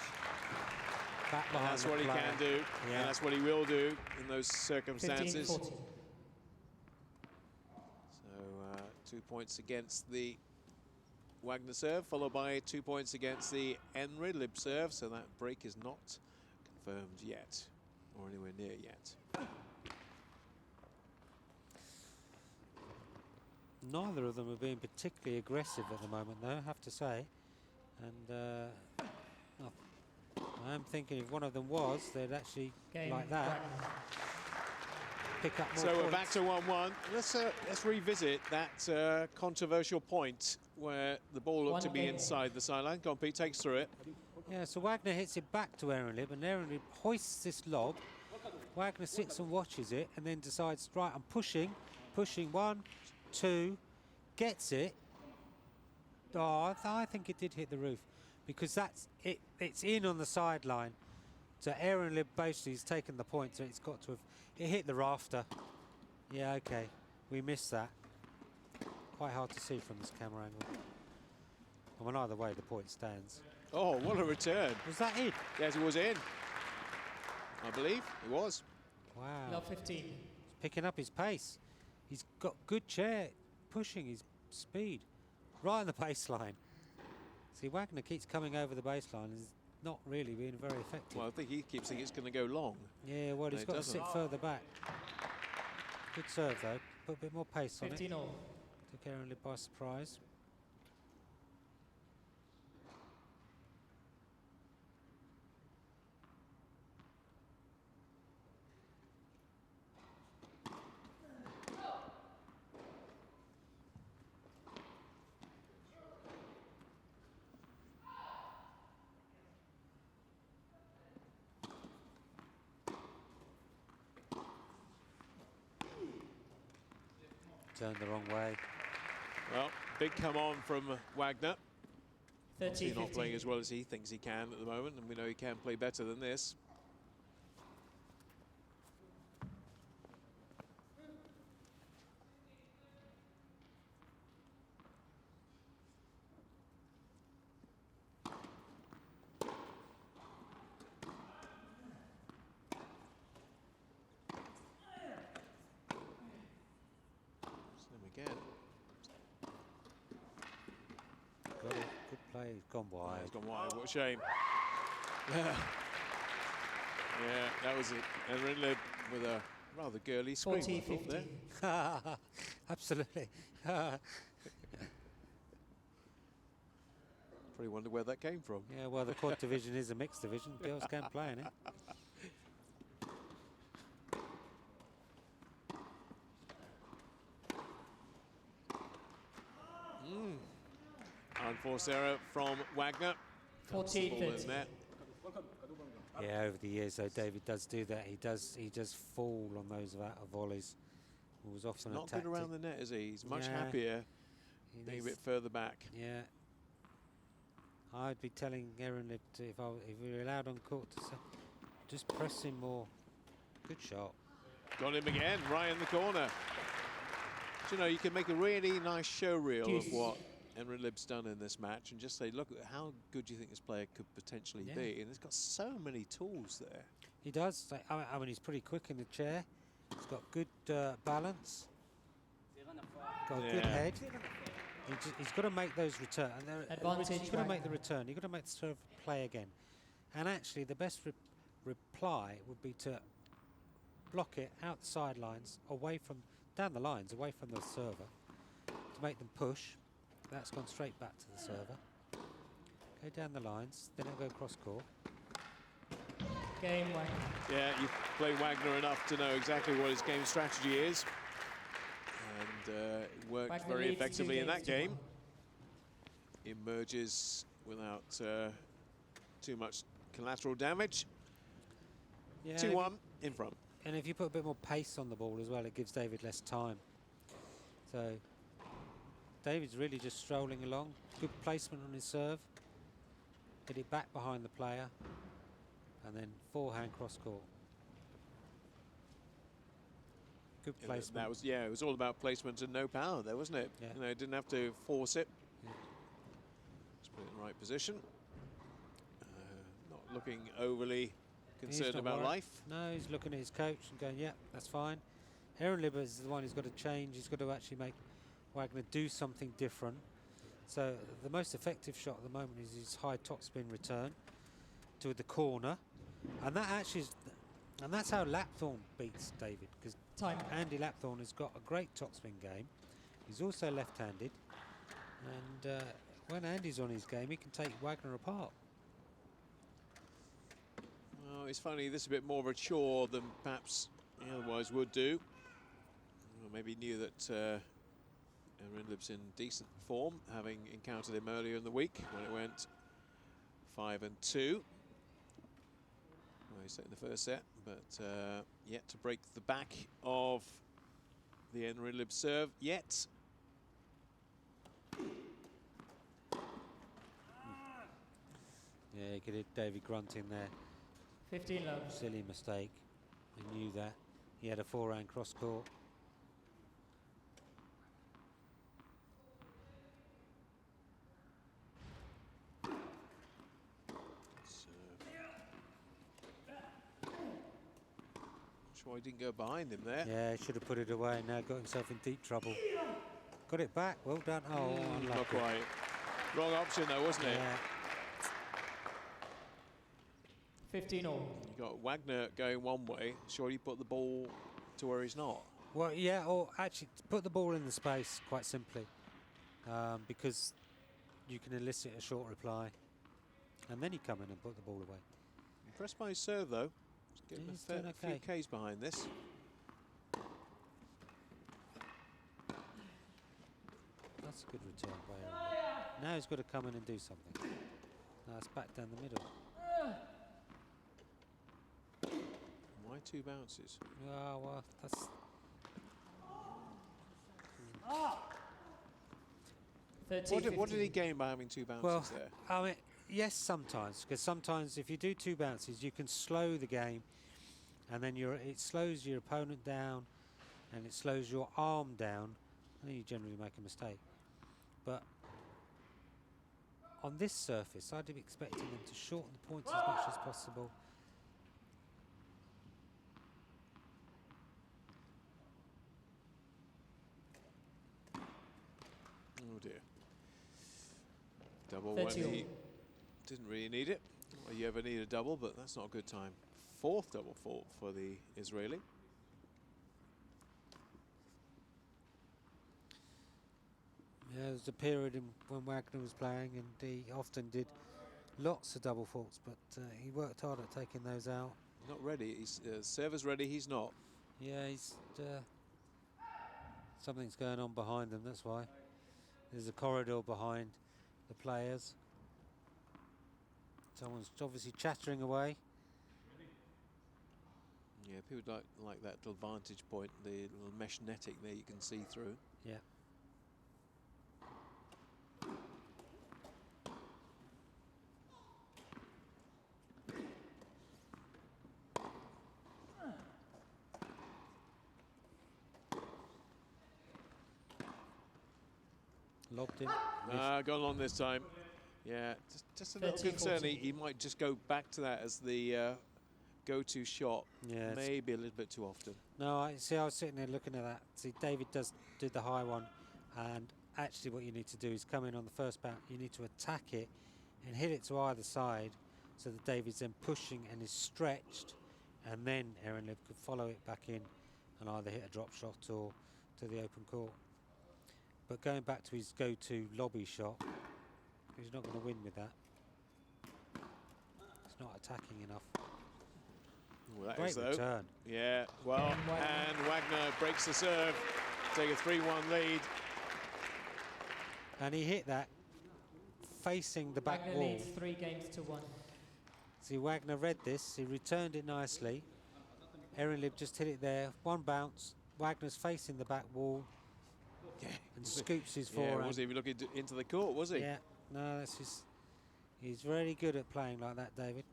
Back behind That's what he can do, and that's what he will do in those circumstances. 15-40. So 2 points against the Wagner serve, followed by 2 points against the Aaron Lib serve. So that break is not confirmed yet, or anywhere near yet. Neither of them are being particularly aggressive at the moment, though, I have to say. And I am thinking if one of them was, they'd actually, like that, pick up more So points. we're back to 1-1. Let's revisit that controversial point where the ball looked to be inside the sideline. Go on, Pete, take us through it. Yeah, so Wagner hits it back to Aaron Lib, and Aaron Lib hoists this lob. Wagner sits and watches it, and then decides, right, I'm pushing 1, 2, gets it. Oh, I think it did hit the roof, because that's it. It's in on the sideline. So Aaron Lib basically has taken the point, so it's got to have... It hit the rafter. Yeah, OK. We missed that. Quite hard to see from this camera angle. I mean, either way, the point stands. Oh, what a return. Was that in? Yes, it was in. I believe it was. Wow. Love 15. He's picking up his pace. He's got good chair pushing his speed right on the baseline. See, Wagner keeps coming over the baseline and is not really being very effective. Well, I think he keeps thinking it's going to go long. Yeah, well, he's got to sit further back. Good serve, though. Put a bit more pace on it. 15 all. Took Aaron Libb by surprise. Turned the wrong way. Well, big come on from Wagner. 30, He's not 15. playing as well as he thinks he can at the moment, and we know he can play better than this. Again. Got it. Good play. He's gone wide. He's gone wide. What a shame. Yeah, that was it. And Rinlib with a rather girly scream. 40, 50. There. Absolutely. Probably wonder where that came from. Yeah, well, the quad division is a mixed division. Girls can't play in it. Unforced error from Wagner. 14, 30. Yeah, over the years, though, David does do that. He does fall on those out of volleys. It was often Not a tactic. good around the net, is he? He's much Yeah. happier He being a needs- bit further back. Yeah. I'd be telling Aaron Libb to, if we were allowed on court, to say, just press him more. Good shot. Got him again, right in the corner. Do you know, you can make a really nice show reel of Deuce. what Emre Lib's done in this match and just say, look, how good do you think this player could potentially Yeah. be? And he's got so many tools there. He does. I mean, he's pretty quick in the chair. He's got good balance. Got a good Yeah. head. He's got to make those return. Advantage, You've got to make Wagner. the return. You've got to make the serve play again. And actually, the best reply would be to block it out the sidelines, away from down the lines, away from the server, to make them push. That's gone straight back to the server. Go down the lines, then it'll go cross court. Game, Wagner. Yeah, you've played Wagner enough to know exactly what his game strategy is. And it worked Wagner very leads 2 effectively in that games to game. Emerges without too much collateral damage. Yeah, 2-1 in front. and if you put a bit more pace on the ball as well, it gives David less time. So David's really just strolling along. Good placement on his serve. Hit it back behind the player. And then forehand cross court. Good Yeah, placement. that was, yeah, it was all about placement and no power there, wasn't it? Yeah. You know, didn't have to force it. Yeah. Just put it in the right position. Not looking overly He's concerned not about worried. life. No, he's looking at his coach and going, yeah, that's fine. Aaron Libb is the one who's got to change. He's got to actually make Wagner do something different. So the most effective shot at the moment is his high topspin return to the corner. And that actually is, and that's how Lapthorne beats David, because Time. Andy Lapthorne has got a great topspin game. He's also left-handed. And when Andy's on his game, he can take Wagner apart. Well, it's funny, this is a bit more of a chore than perhaps he otherwise would do. Well, maybe knew that Aaron Lib's in decent form, having encountered him earlier in the week when it went 5-2. Well, he set in the first set, but yet to break the back of the Aaron Lib serve yet. Yeah, you could hit David Grunt in there. 15 love. Silly mistake. He knew that. He had a forehand cross court. Sure he didn't go behind him there. Yeah, he should have put it away. Now got himself in deep trouble. Got it back. Well done. Oh, Not unlucky. quite. Wrong option though, wasn't it? Yeah. 15 all. You got Wagner going one way. Sure he put the ball to where he's not. Well, yeah, or actually put the ball in the space, quite simply, because you can elicit a short reply, and then you come in and put the ball away. Impressed by his serve though. He's getting He's a doing few okay. Ks behind this. That's a good return by Aaron. Now he's got to come in and do something. Now it's back down the middle. Why 2 bounces? Oh, well, that's... 13, What did he gain by having 2 bounces Well, there? I mean, yes, sometimes, because sometimes if you do 2 bounces, you can slow the game, and then it slows your opponent down, and it slows your arm down, and then you generally make a mistake. But on this surface, I'd be expecting them to shorten the points as much as possible. Oh dear. Double 30 when he all. didn't really need it. Well, you ever need a double, but that's not a good time. 4th double fault for the Israeli. Yeah, there was a period when Wagner was playing, and he often did lots of double faults, but he worked hard at taking those out. Not ready. He's server's ready. He's not. Yeah, he's something's going on behind them. That's why there's a corridor behind the players. Someone's obviously chattering away. Yeah, people like that little vantage point, the little mesh netting there you can see through. Yeah. Lobbed him. Gone on this time. Yeah, just a little 13, concern. 14. He might just go back to that as the go-to shot. Yeah, Maybe a little bit too often. No, I was sitting there looking at that. See, David did the high one, and actually what you need to do is come in on the first bounce. You need to attack it and hit it to either side, so that David's then pushing and is stretched, and then Aaron Liv could follow it back in and either hit a drop shot or to the open court. But going back to his go-to lobby shot, he's not going to win with that. He's not attacking enough. Well, that Great is, though. return. Yeah, well, and Wagner breaks the serve, take a 3-1 lead. And he hit that facing the back Wagner wall. leads 3 games to 1. See, Wagner read this, he returned it nicely. Aaron Liv just hit it there, 1 bounce. Wagner's facing the back wall, Yeah, and scoops his yeah, forehand. wasn't even looking into the court, was he? Yeah, no, that's just, he's very good at playing like that, David.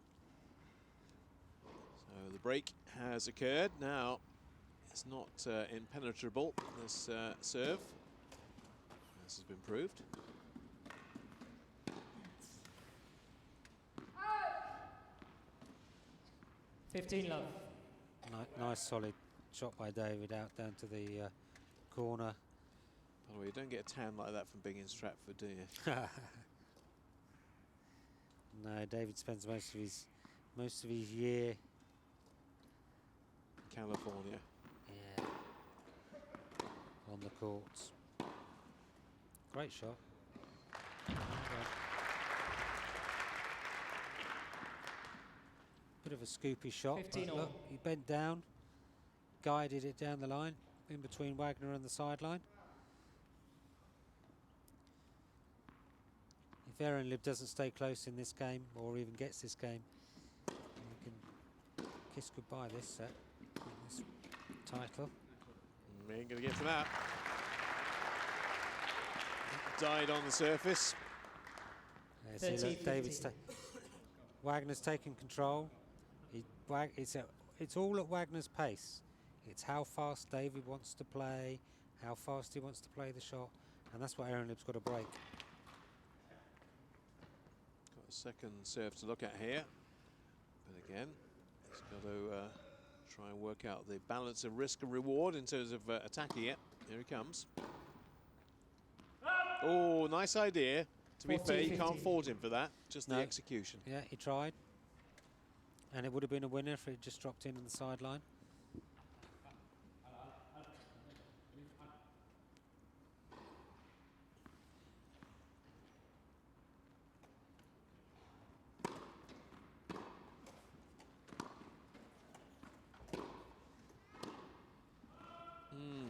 So the break has occurred. Now it's not impenetrable, this serve. This has been proved. Ni 15 love. Nice solid shot by David out down to the corner. By the way, you don't get a tan like that from being in Stratford, do you? No, David spends most of his year. California. Yeah. On the courts. Great shot. Bit of a scoopy shot. 15 But all. look, he bent down, guided it down the line, in between Wagner and the sideline. If Aaron Liv doesn't stay close in this game, or even gets this game, we can kiss goodbye this set, this title. We ain't going to get to that. Died on the surface. Yeah, see, 30, look, David's 50. Wagner's taken control. It's all at Wagner's pace. It's how fast David wants to play, how fast he wants to play the shot, and that's what Aaron Liv's got to break. Got a second serve to look at here. But again, he's got to Try and work out the balance of risk and reward in terms of attacking it. Here he comes. Oh, nice idea. To be fair, you can't fault him for that, just the execution. Yeah, he tried. And it would have been a winner if it just dropped in on the sideline.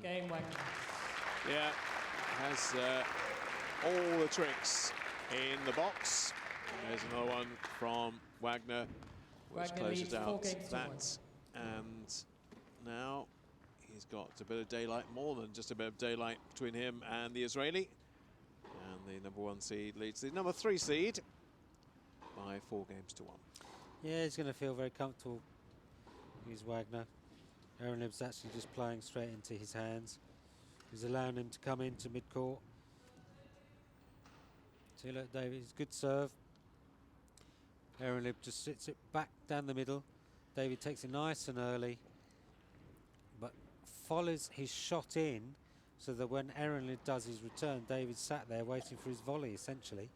Game Wagner. Yeah, has all the tricks in the box. There's another one from Wagner, which Wagner closes leads out 4 games to that. 1. And now he's got a bit of daylight, more than just a bit of daylight between him and the Israeli. And the #1 seed leads the #3 seed by 4 games to 1. Yeah, he's going to feel very comfortable. He's Wagner. Aaron Lib's actually just playing straight into his hands. He's allowing him to come into mid-court. See, look, David, it's good serve. Aaron Lib just sits it back down the middle. David takes it nice and early, but follows his shot in so that when Aaron Lib does his return, David sat there waiting for his volley, essentially,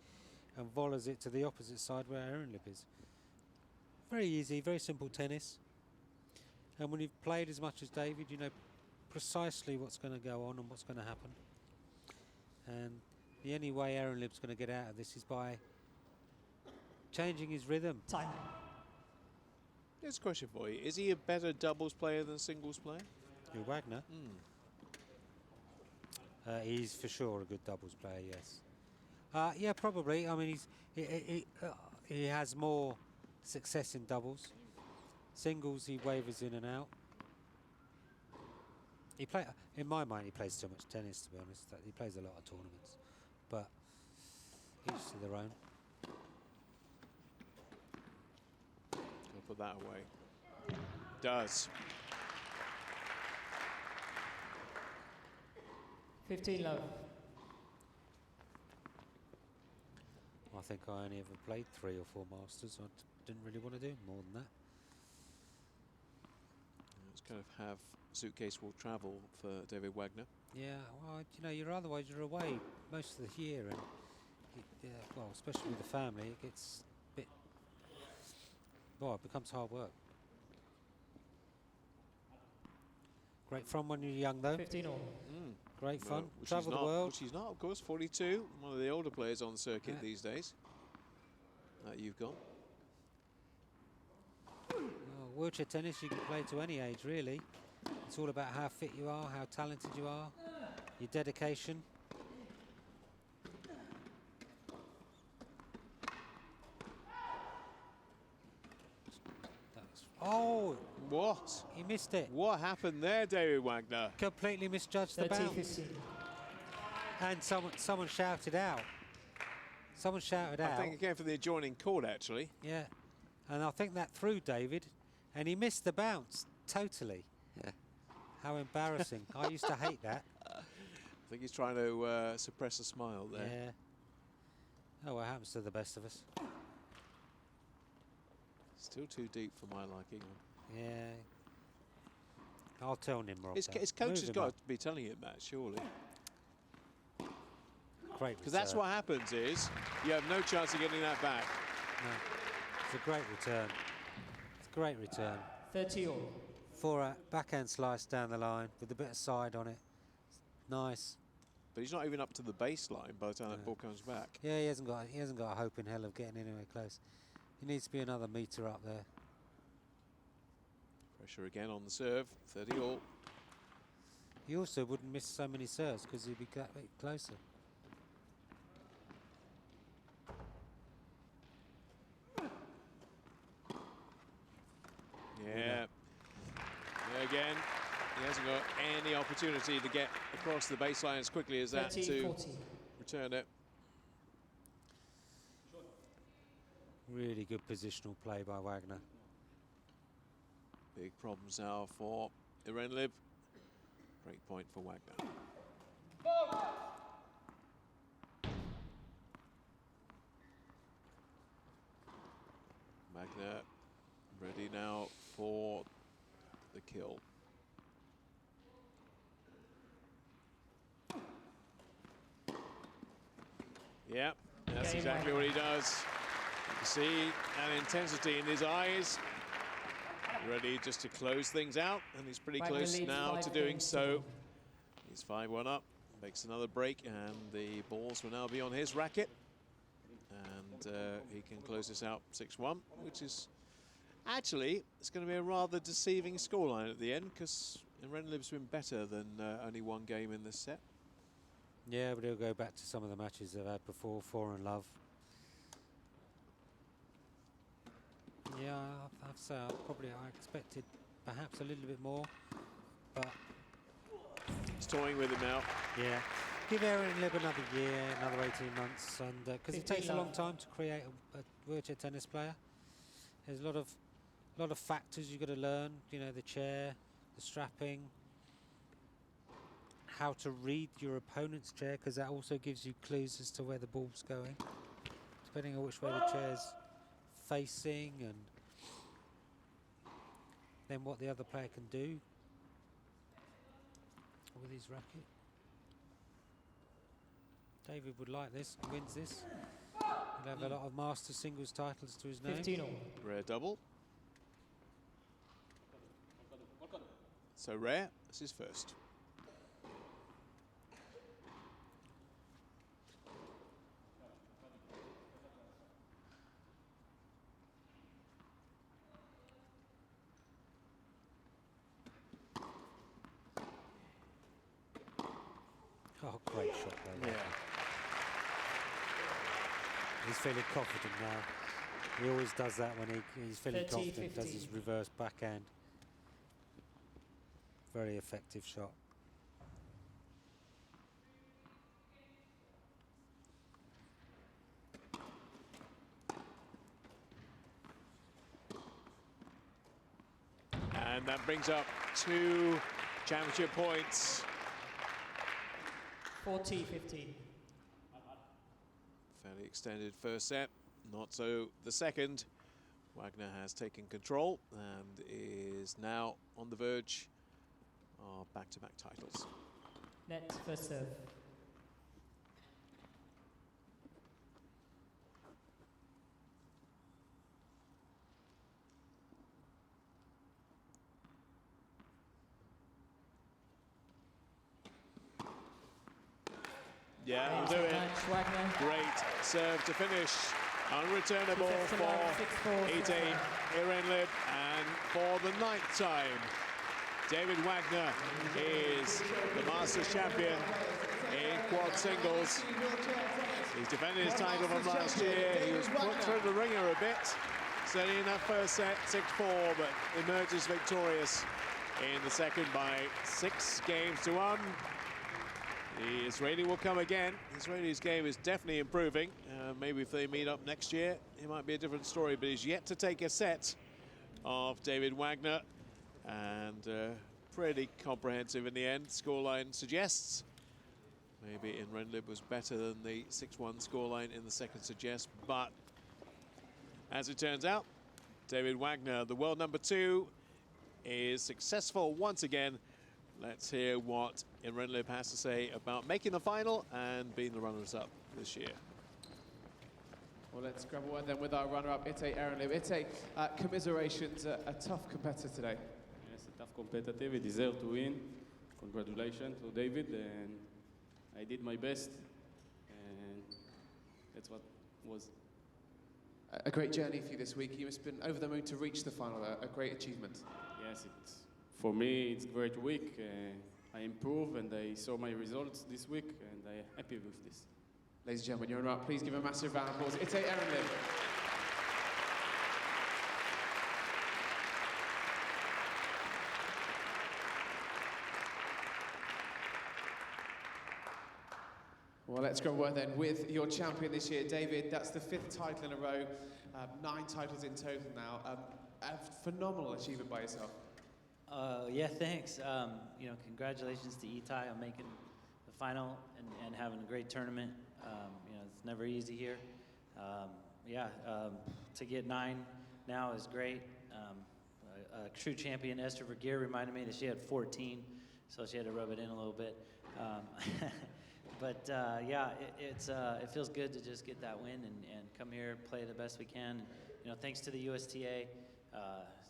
and volleys it to the opposite side where Aaron Lib is. Very easy, very simple tennis. And when you've played as much as David, you know precisely what's going to go on and what's going to happen. And the only way Aaron Lib's going to get out of this is by changing his rhythm. Time. Here's a question for you. Is he a better doubles player than singles player? Who, Wagner? He's for sure a good doubles player, yes. Yeah, probably. I mean, he has more success in doubles. Singles, he wavers in and out. In my mind, he plays too much tennis, to be honest. He plays a lot of tournaments, but each to their own. I'll put that away. Does. 15 love. I think I only ever played 3 or 4 Masters. I didn't really want to do more than that. It's kind of have suitcase will travel for David Wagner. Yeah, well, you know, otherwise you're away most of the year, and well, especially with the family, it gets a bit. Well, it becomes hard work. Great fun when you're young, though. 15 all. Great fun. Which Travel the world. Which he's not, of course. 42, one of the older players on the circuit these days. That you've got. Wheelchair tennis you can play to any age, really. It's all about how fit you are, how talented you are, your dedication. Oh! What? He missed it. What happened there, David Wagner? Completely misjudged the bounce. 15. And someone shouted out. Someone shouted out. I think it came from the adjoining court, actually. Yeah. And I think that threw David, and he missed the bounce totally. Yeah. How embarrassing. I used to hate that. I think he's trying to suppress a smile there. Yeah. Oh, what happens to the best of us? Still too deep for my liking. Yeah. I'll tell Nimrod. His coach has got to be telling him that, surely. Great. Because that's what happens is you have no chance of getting that back. No. It's a great return. It's a great return. 30 all. For a backhand slice down the line with a bit of side on it. Nice. But he's not even up to the baseline by the time that ball comes back. Yeah, he hasn't got a hope in hell of getting anywhere close. He needs to be another metre up there. Pressure again on the serve, 30 all. He also wouldn't miss so many serves because he'd be that bit closer. Yeah. Again, he hasn't got any opportunity to get across the baseline as quickly as that 30, to 40. return it. Really good positional play by Wagner. Big problems now for Irenlib. Great point for Wagner. Wagner ready now for the kill. Yeah, that's exactly what he does. You see an intensity in his eyes, ready just to close things out, and he's pretty close now to doing so. He's 5-1 up, makes another break, and the balls will now be on his racket. And he can close this out 6-1, which is actually, it's going to be a rather deceiving scoreline at the end, because Renlib's been better than only one game in this set. Yeah, but he'll go back to some of the matches they've had before, 4 and love. Yeah, I have to say, I expected perhaps a little bit more, but... He's toying with it now. Yeah. Give Aaron Lib another year, another 18 months, and because it takes a long time to create a wheelchair tennis player. There's a lot of factors you've got to learn, you know, the chair, the strapping, how to read your opponent's chair, because that also gives you clues as to where the ball's going, depending on which way the chair's facing, and then what the other player can do with his racket. David would like this, wins this. He'll have a lot of master singles titles to his name. 15-all. Rare double. So Rare, this is first. Oh, great shot there. Yeah. He's feeling confident now. He always does that when he's feeling 30, confident, 15. does his reverse backhand. Very effective shot. And that brings up 2 championship points. 40-15. Fairly extended first set, not so the second. Wagner has taken control and is now on the verge of back-to-back titles. Net first serve. Yeah, he'll do it. Great serve to finish. Unreturnable for Ite Irenlib, and for the 9th time, David Wagner is the Masters champion in quad singles. He's defended his title from last year. He was put through the ringer a bit, certainly in that first set, 6-4, but emerges victorious in the second by 6-1. The Israeli will come again. Israeli's game is definitely improving. Maybe if they meet up next year, it might be a different story, but he's yet to take a set of David Wagner. And pretty comprehensive in the end, scoreline suggests. Maybe Renlib was better than the 6-1 scoreline in the second suggest, but as it turns out, David Wagner, the world number 2, is successful once again. Let's hear what Renlib has to say about making the final and being the runners-up this year. Well, let's grab a word then with our runner-up, Ite Renlib. Ite, commiserations, a tough competitor today. Yes, a tough competitor. He deserved to win. Congratulations to David, and I did my best, and that's what was. A great journey for you this week. You must have been over the moon to reach the final, a great achievement. Yes, for me, it's a great week. I improved, and I saw my results this week, and I'm happy with this. Ladies and gentlemen, you're runner-up. Please give a massive round of applause. Ite Renlib. Well, let's go on then with your champion this year, David. That's the 5th title in a row, 9 titles in total now. A phenomenal achievement by yourself. Yeah, thanks. You know, congratulations to Itai on making the final and having a great tournament. You know, it's never easy here. To get 9 now is great. a true champion, Esther Vergeer, reminded me that she had 14, so she had to rub it in a little bit. But yeah, it feels good to just get that win and come here, play the best we can. You know, thanks to the USTA,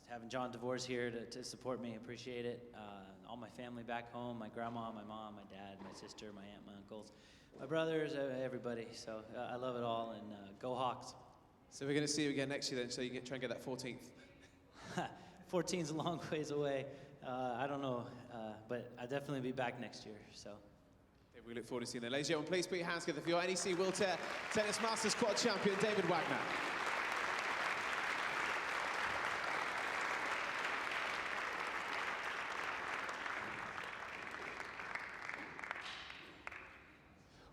having John DeVores here to support me, appreciate it. All my family back home, my grandma, my mom, my dad, my sister, my aunt, my uncles, my brothers, everybody. So I love it all, and go Hawks. So we're going to see you again next year then, so you can try and get that 14th. 14's a long ways away. I don't know, but I'll definitely be back next year. So. We look forward to seeing that. Ladies and gentlemen, please put your hands together for your NEC Wheelchair Tennis Masters Quad Champion, David Wagner.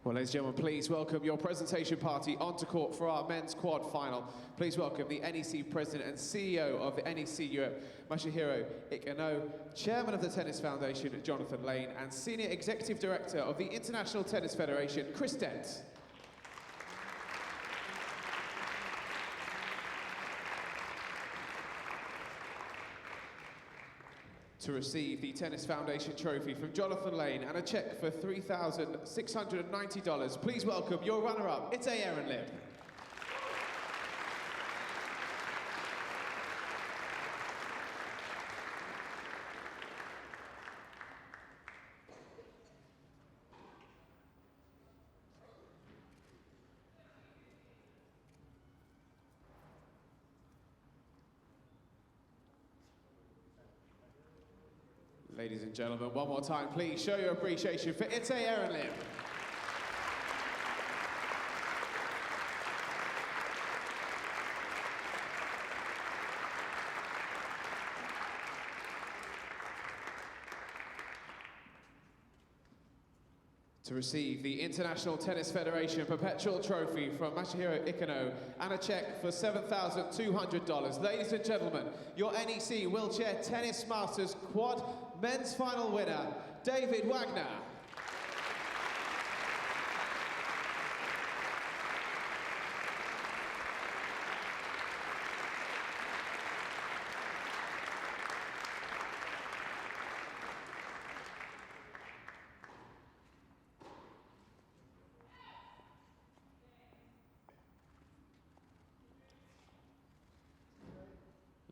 Well, ladies and gentlemen, please welcome your presentation party onto court for our men's quad final. Please welcome the NEC President and CEO of the NEC Europe, Masahiro Ikano, Chairman of the Tennis Foundation, Jonathan Lane, and Senior Executive Director of the International Tennis Federation, Chris Dent. To receive the Tennis Foundation trophy from Jonathan Lane and a cheque for $3,690, please welcome your runner-up, Ite Ehrenlib. Ladies and gentlemen, one more time, please show your appreciation for Ite Ehrenlib. To receive the International Tennis Federation Perpetual Trophy from Masahiro Ikano and a cheque for $7,200. Ladies and gentlemen, your NEC Wheelchair Tennis Masters Quad Men's Final winner, David Wagner.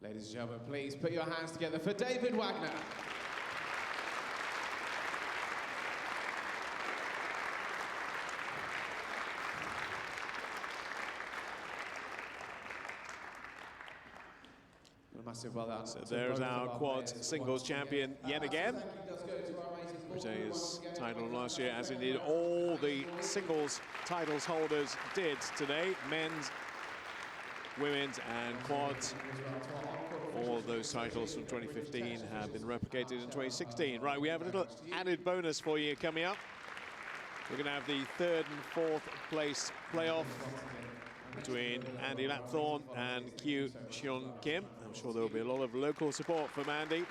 Ladies and gentlemen, please put your hands together for David Wagner. Massive well done. So there's our quad singles champion yet again. Retained his title last year, as indeed all the singles titles holders did today. Men's, women's and quads. All of those titles from 2015 have been replicated in 2016. Right, we have a little added bonus for you coming up. We're going to have the third and fourth place playoff between Andy Lapthorne and Kyu Sean Kim. I'm sure there will be a lot of local support from Andy.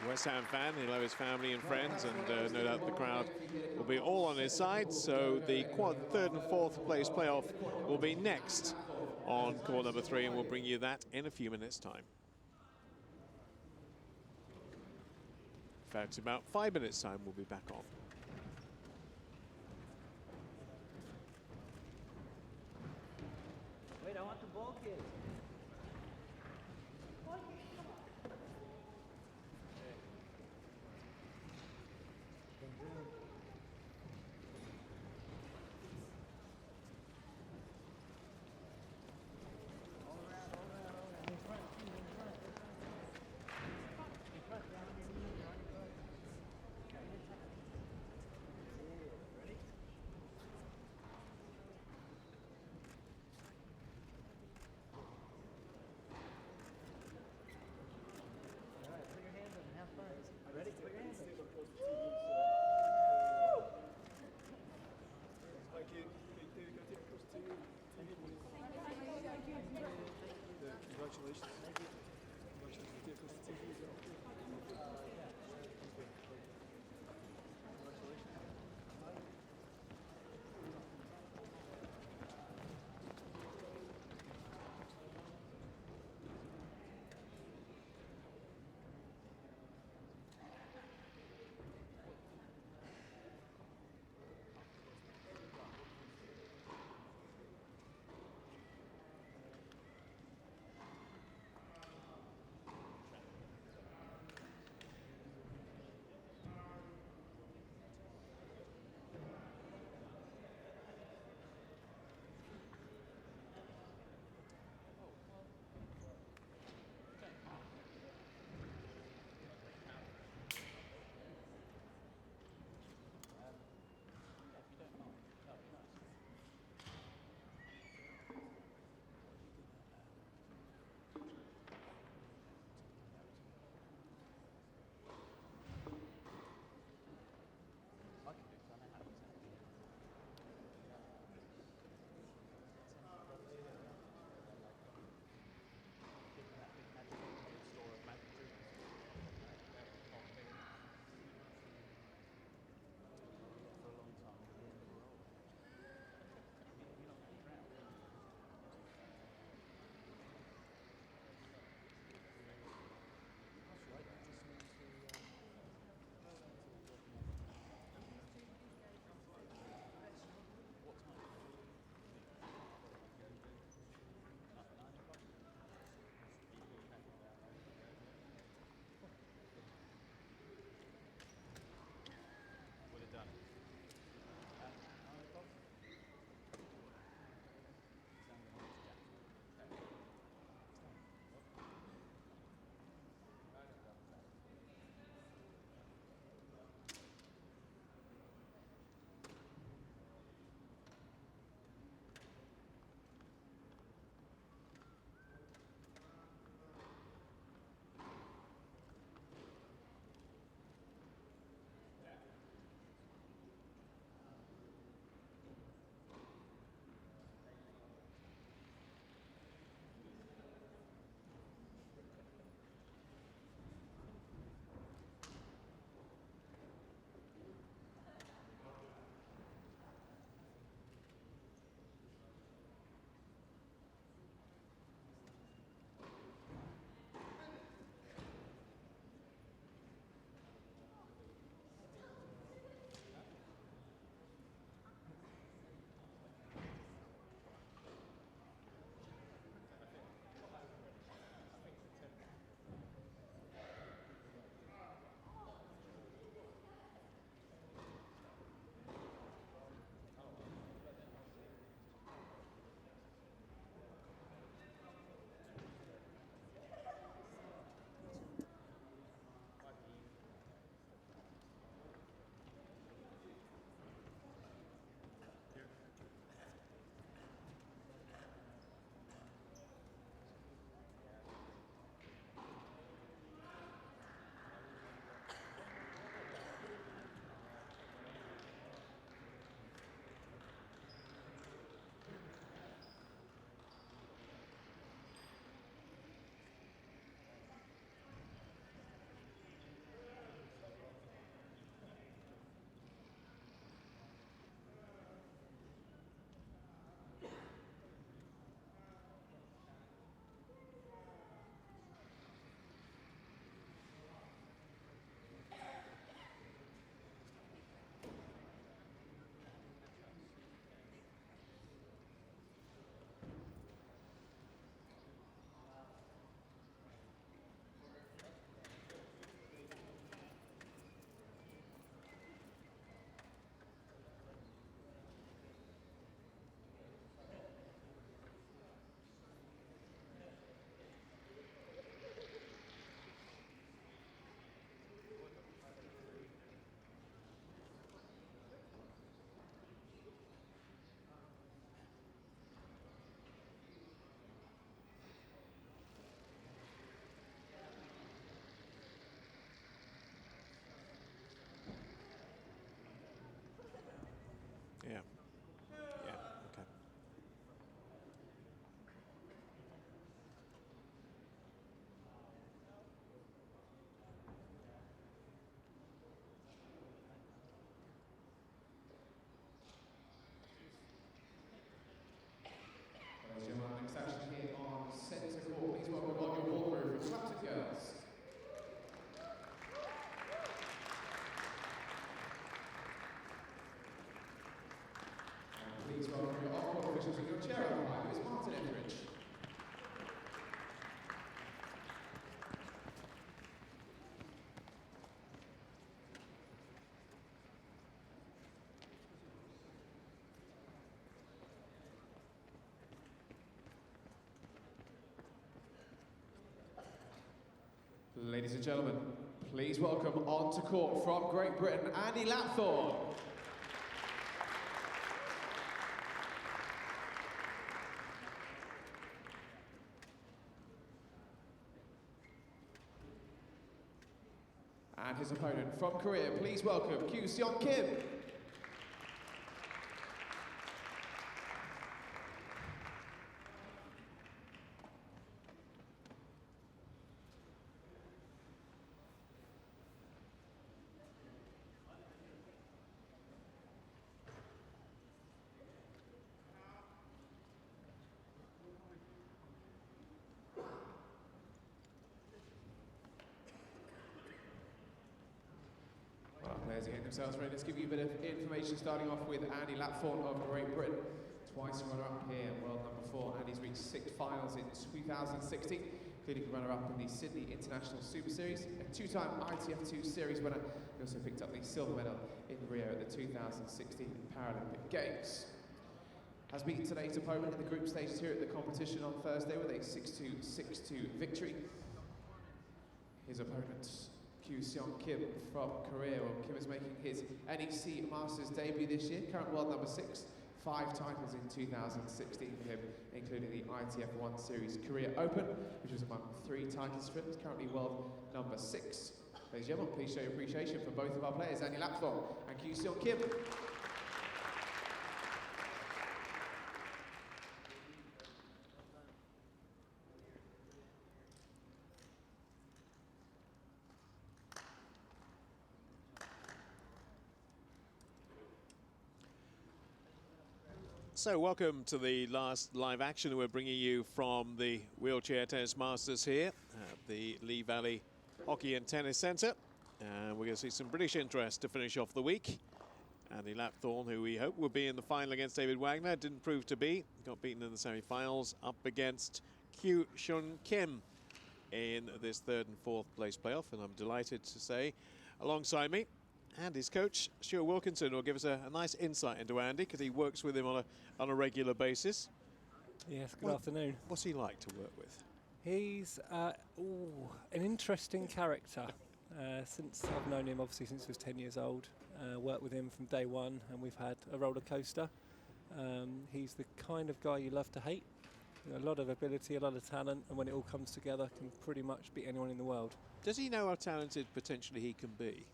A West Ham fan, he'll have his family and friends, and no doubt the crowd will be all on his side. So the quad third and fourth place playoff will be next on court number 3, and we'll bring you that in a few minutes' time. In fact, about 5 minutes' time, we'll be back on. Wait, I want the ball kid. Ladies and gentlemen, please welcome onto court from Great Britain, Andy Lapthorne. And his opponent from Korea, please welcome Kyu-Seong Kim. Players getting themselves ready. Let's give you a bit of information, starting off with Andy Lapthorne of Great Britain. Twice runner-up here, world number 4. Andy's reached 6 finals in 2016, including runner-up in the Sydney International Super Series, a 2-time ITF2 Series winner. He also picked up the silver medal in Rio at the 2016 Paralympic Games. Has beaten today's opponent in the group stages here at the competition on Thursday with a 6-2, 6-2 victory. His opponent, Kyu-Seong Kim from Korea. Well, Kim is making his NEC Masters debut this year, current world number 6, 5 titles in 2016 for him, including the ITF1 Series Korea Open, which was among 3 titles for him. He's currently world number 6. Ladies and gentlemen, please show your appreciation for both of our players, Andy Lapthorne and Kyu-Seong Kim. So welcome to the last live action we're bringing you from the Wheelchair Tennis Masters here at the Lee Valley Hockey and Tennis Centre. And we're going to see some British interest to finish off the week. Andy Lapthorne, who we hope will be in the final against David Wagner, didn't prove to be. Got beaten in the semi-finals, up against Kyu-Seong Kim in this 3rd and 4th place playoff. And I'm delighted to say, alongside me, Andy's coach, Stuart Wilkinson, will give us a nice insight into Andy, because he works with him on a regular basis. Yes, good afternoon. What's he like to work with? He's an interesting character. Since I've known him, obviously, since he was 10 years old. Worked with him from day one, and we've had a roller coaster. He's the kind of guy you love to hate. You know, a lot of ability, a lot of talent, and when it all comes together, can pretty much beat anyone in the world. Does he know how talented potentially he can be?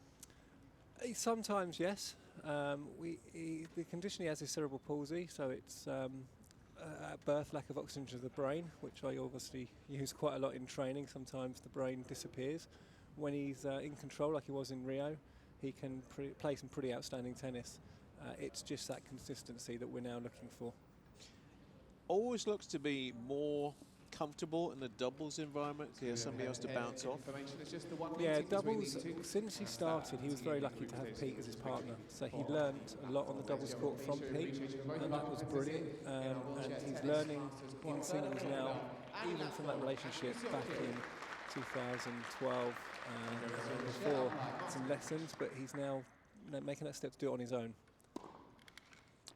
Sometimes, yes. The condition he has is cerebral palsy, so it's at birth lack of oxygen to the brain, which I obviously use quite a lot in training. Sometimes the brain disappears. When he's in control, like he was in Rio, he can play some pretty outstanding tennis. It's just that consistency that we're now looking for. Always looks to be more comfortable in the doubles environment. He has somebody else to bounce off. Yeah, doubles, since he started, he was very lucky to have Pete as his partner. So he learned a lot on the doubles court from Pete, and that was brilliant. And he's learning in singles now, even from that relationship back in 2012 and before, some lessons, but he's now making that step to do it on his own.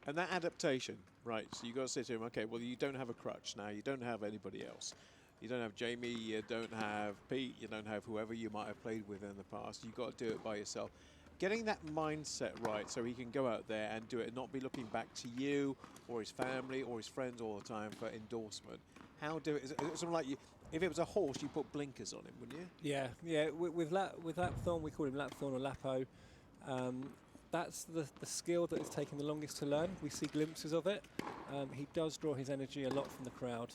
And that adaptation, right, so you've got to say to him, okay, well, you don't have a crutch now, you don't have anybody else. You don't have Jamie, you don't have Pete, you don't have whoever you might have played with in the past. You've got to do it by yourself. Getting that mindset right so he can go out there and do it and not be looking back to you or his family or his friends all the time for endorsement. How do it? Is it something like you? If it was a horse, you put blinkers on him, wouldn't you? Yeah, yeah. With Lapthorne, we call him Lapthorne or Lapo. That's the skill that is taking the longest to learn. We see glimpses of it. He does draw his energy a lot from the crowd.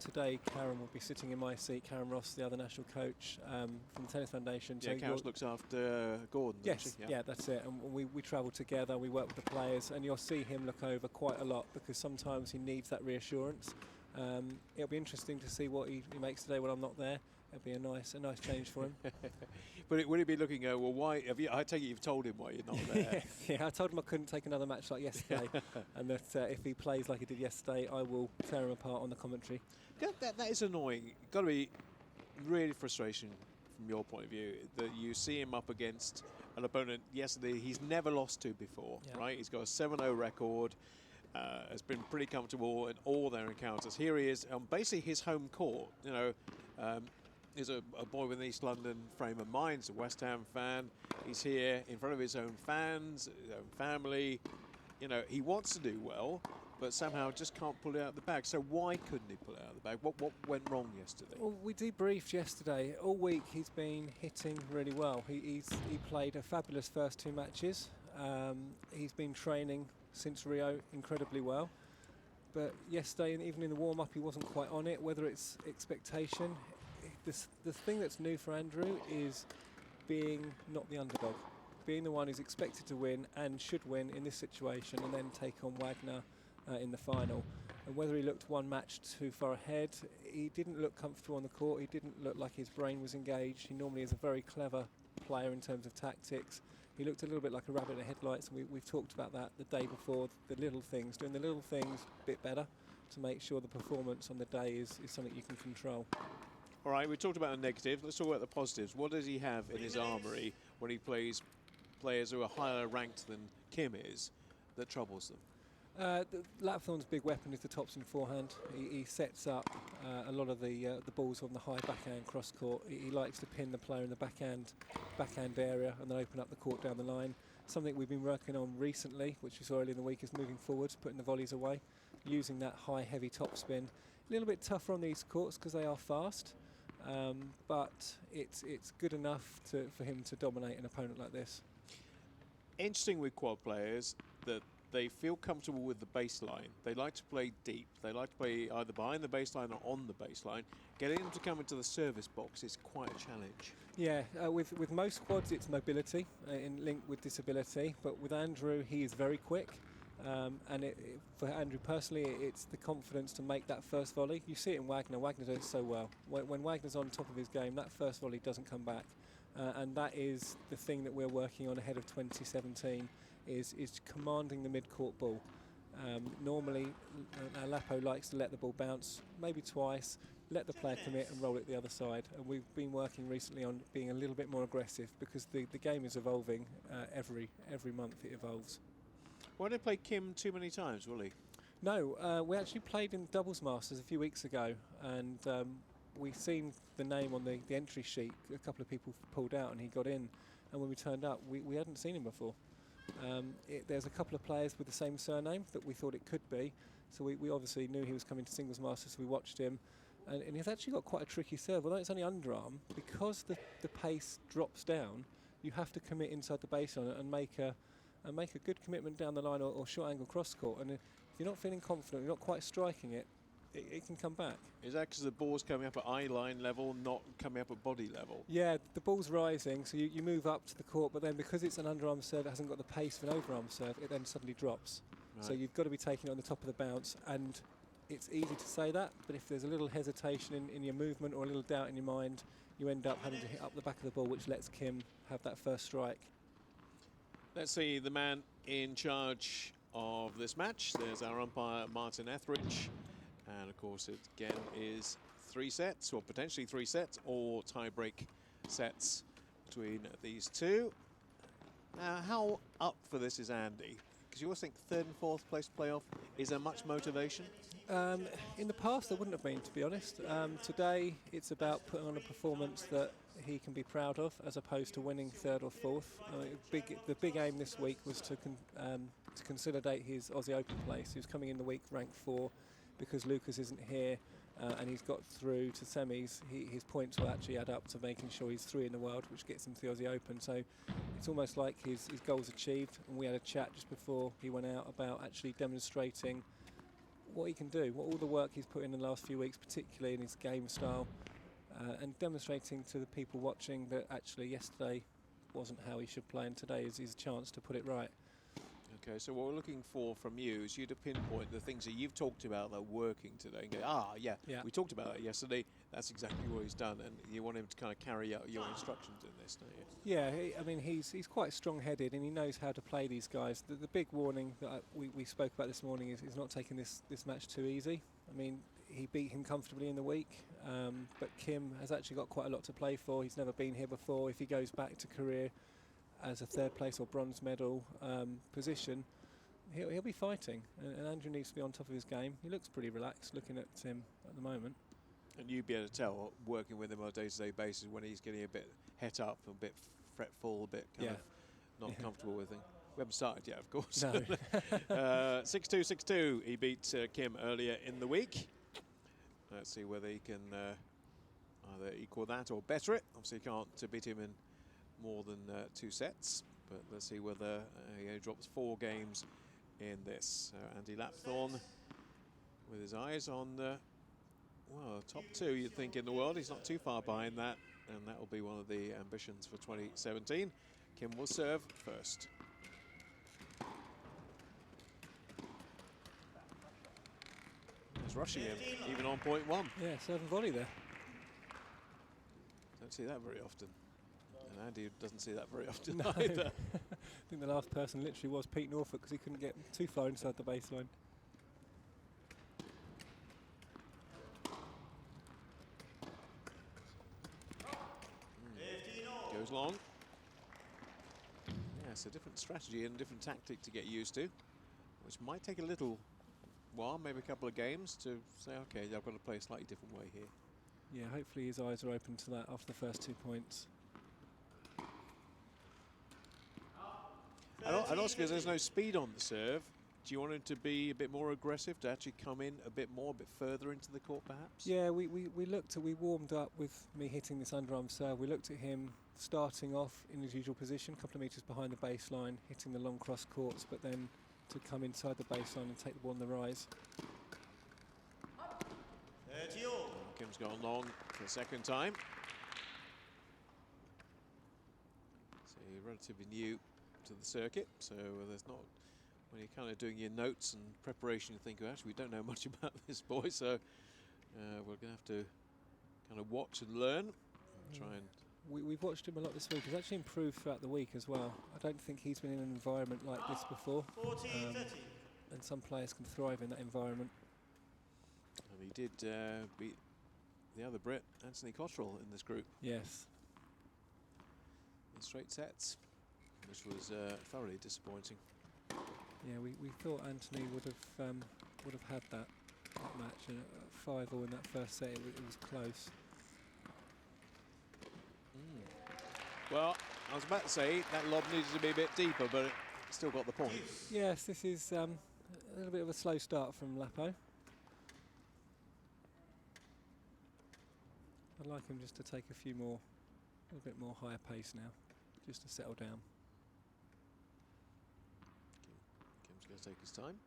Today, Karen will be sitting in my seat. Karen Ross, the other national coach from the Tennis Foundation. Yeah, so Karen looks after Gordon. Yes, yeah, that's it. And we travel together, we work with the players, and you'll see him look over quite a lot because sometimes he needs that reassurance. It'll be interesting to see what he makes today when I'm not there. It'll be a nice change for him. But would he be looking at, well, why? I take it you've told him why you're not there. Yeah, I told him I couldn't take another match like yesterday, and that if he plays like he did yesterday, I will tear him apart on the commentary. Yeah, that is annoying. Got to be really frustration from your point of view that you see him up against an opponent yesterday he's never lost to before, right? He's got a 7-0 record. Has been pretty comfortable in all their encounters. Here he is on basically his home court. You know, is a boy with an East London frame of mind. He's a West Ham fan. He's here in front of his own fans, his own family. You know, he wants to do well, but somehow just can't pull it out of the bag. So why couldn't he pull it out of the bag? What went wrong yesterday? Well, we debriefed yesterday. All week he's been hitting really well. He played a fabulous first 2 matches. He's been training since Rio incredibly well. But yesterday, and even in the warm-up, he wasn't quite on it. Whether it's expectation, the thing that's new for Andrew is being not the underdog, being the one who's expected to win and should win in this situation, and then take on Wagner in the final. And whether he looked one match too far ahead, he didn't look comfortable on the court. He didn't look like his brain was engaged. He normally is a very clever player in terms of tactics. He looked a little bit like a rabbit in the headlights, and we've talked about that the day before, the little things, doing the little things a bit better to make sure the performance on the day is something you can control. All right, we talked about the negatives. Let's talk about the positives. What does he have in his armoury when he plays players who are higher ranked than Kim is that troubles them? Lapthorne's big weapon is the topspin forehand. He sets up a lot of the balls on the high backhand cross court. He likes to pin the player in the backhand area and then open up the court down the line. Something we've been working on recently, which we saw earlier in the week, is moving forward, putting the volleys away, using that high heavy topspin. A little bit tougher on these courts because they are fast, but it's good enough for him to dominate an opponent like this. Interesting with quad players that they feel comfortable with the baseline. They like to play deep. They like to play either behind the baseline or on the baseline. Getting them to come into the service box is quite a challenge. Yeah, with most quads it's mobility in link with disability, but with Andrew he is very quick. And for Andrew personally, it's the confidence to make that first volley. You see it in Wagner. Wagner does it so well. When Wagner's on top of his game, that first volley doesn't come back. And that is the thing that we're working on ahead of 2017. Is commanding the mid-court ball. Normally, Lapo likes to let the ball bounce, maybe twice, let the player commit and roll it the other side. And we've been working recently on being a little bit more aggressive because the game is evolving. Every month it evolves. Why did they play Kim too many times, will he? No, we actually played in Doubles Masters a few weeks ago, and we've seen the name on the entry sheet. A couple of people pulled out and he got in. And when we turned up, we hadn't seen him before. There's a couple of players with the same surname that we thought it could be, so we obviously knew he was coming to singles masters, so we watched him, and he's actually got quite a tricky serve. Although it's only underarm, because the pace drops down, you have to commit inside the baseline and make a good commitment down the line or short angle cross court. And if you're not feeling confident, you're not quite striking it, it can come back. Is that because the ball's coming up at eye line level, not coming up at body level? Yeah, the ball's rising, so you move up to the court, but then because it's an underarm serve, it hasn't got the pace of an overarm serve, it then suddenly drops. Right. So you've got to be taking it on the top of the bounce, and it's easy to say that, but if there's a little hesitation in your movement or a little doubt in your mind, you end up having to hit up the back of the ball, which lets Kim have that first strike. Let's see the man in charge of this match. There's our umpire, Martin Etheridge. And of course, it again is 3 sets, or potentially 3 sets, or tie-break sets between these two. Now, how up for this is Andy? Because you always think 3rd and 4th place playoff. Is there much motivation? In the past, there wouldn't have been, to be honest. Today, it's about putting on a performance that he can be proud of, as opposed to winning 3rd or 4th. The big aim this week was to consolidate his Aussie Open place. He was coming in the week ranked 4. Because Lucas isn't here and he's got through to semis, his points will actually add up to making sure he's 3 in the world, which gets him to the Aussie Open. So it's almost like his goal's achieved. And we had a chat just before he went out about actually demonstrating what he can do, what all the work he's put in the last few weeks, particularly in his game style, and demonstrating to the people watching that actually yesterday wasn't how he should play, and today is his chance to put it right. Okay, so what we're looking for from you is you to pinpoint the things that you've talked about that are working today and go, yeah, we talked about that yesterday, that's exactly what he's done, and you want him to kind of carry out your instructions in this, don't you? Yeah, I mean, he's quite strong-headed and he knows how to play these guys. The big warning that we spoke about this morning is not taking this match too easy. I mean, he beat him comfortably in the week, but Kim has actually got quite a lot to play for. He's never been here before. If he goes back to career as a 3rd place or bronze medal position, he'll be fighting, and Andrew needs to be on top of his game. He looks pretty relaxed looking at him at the moment. And you'd be able to tell, working with him on a day-to-day basis, when he's getting a bit het up, a bit fretful, a bit kind of not comfortable with things. We haven't started yet, of course. No. 6-2, 6-2. He beat Kim earlier in the week. Let's see whether he can either equal that or better it. Obviously, he can't beat him in more than 2 sets, but let's see whether he only drops 4 games in this. Andy Lapthorne with his eyes on, well, top 2, you'd think, in the world. He's not too far behind that, and that will be one of the ambitions for 2017. Kim will serve first. He's rushing him, even on point 1. Yeah, serve and volley there. Don't see that very often. And Andy doesn't see that very often No. either. I think the last person literally was Pete Norfolk because he couldn't get too far inside the baseline. Goes long. Yeah, it's a different strategy and a different tactic to get used to, which might take a little while, maybe a couple of games, to say, okay, I've got to play a slightly different way here. Yeah, hopefully his eyes are open to that after the first 2 points. And also, because there's no speed on the serve, do you want him to be a bit more aggressive, to actually come in a bit more, a bit further into the court, perhaps? Yeah, we warmed up with me hitting this underarm serve. We looked at him starting off in his usual position, a couple of metres behind the baseline, hitting the long cross courts, but then to come inside the baseline and take the ball on the rise. Kim's gone long for the second time. So you're relatively new to the circuit, so there's not, when you're kind of doing your notes and preparation, you think, oh, actually, we don't know much about this boy, so we're going to have to kind of watch and learn and try and... We've watched him a lot this week. He's actually improved throughout the week as well. I don't think he's been in an environment like this before. And some players can thrive in that environment. And he did beat the other Brit, Anthony Cottrell, in this group. Yes. In straight sets, which was thoroughly disappointing. Yeah, we thought Anthony would have had that match. 5-all in that first set, it was close. Well, I was about to say that lob needed to be a bit deeper, but it still got the point. Yes, this is a little bit of a slow start from Lapo. I'd like him just to take a little bit more higher pace now, just to settle down. Kim's going to take his time.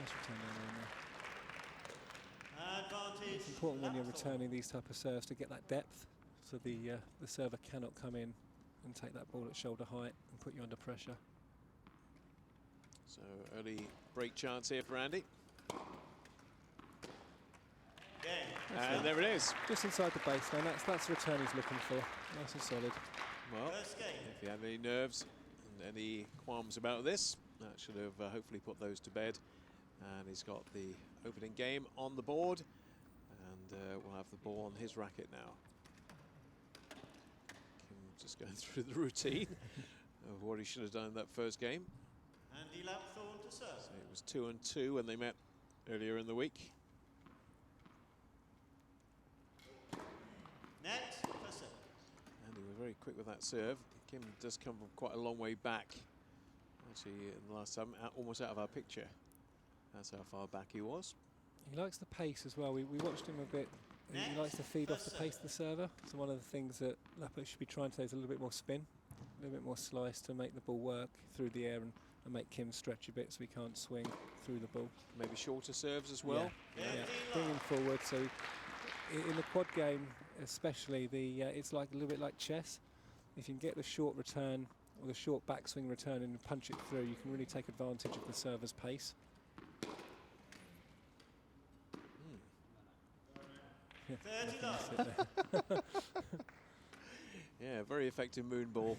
Nice return down there. It's important when you're returning these type of serves to get that depth, so the server cannot come in and take that ball at shoulder height and put you under pressure. So early break chance here for Andy. And there it is. Just inside the baseline. That's the return he's looking for. Nice and solid. Well, if you have any nerves and any qualms about this, that should have hopefully put those to bed. And he's got the opening game on the board, and we'll have the ball on his racket now. Kim just going through the routine of what he should have done in that first game. Andy Lapthorne to serve. So it was 2-2 when they met earlier in the week. Net for serve. Andy was very quick with that serve. Kim does come from quite a long way back. Actually, in the last time, almost out of our picture. That's how far back he was. He likes the pace as well. We watched him a bit. He likes to feed off the pace of the server. So one of the things that Lapo should be trying today is a little bit more spin, a little bit more slice to make the ball work through the air and make Kim stretch a bit so he can't swing through the ball. Maybe shorter serves as well. Yeah, bring him forward. So in the quad game especially, it's like a little bit like chess. If you can get the short return or the short backswing return and punch it through, you can really take advantage of the server's pace. Yeah, yeah, very effective moon ball.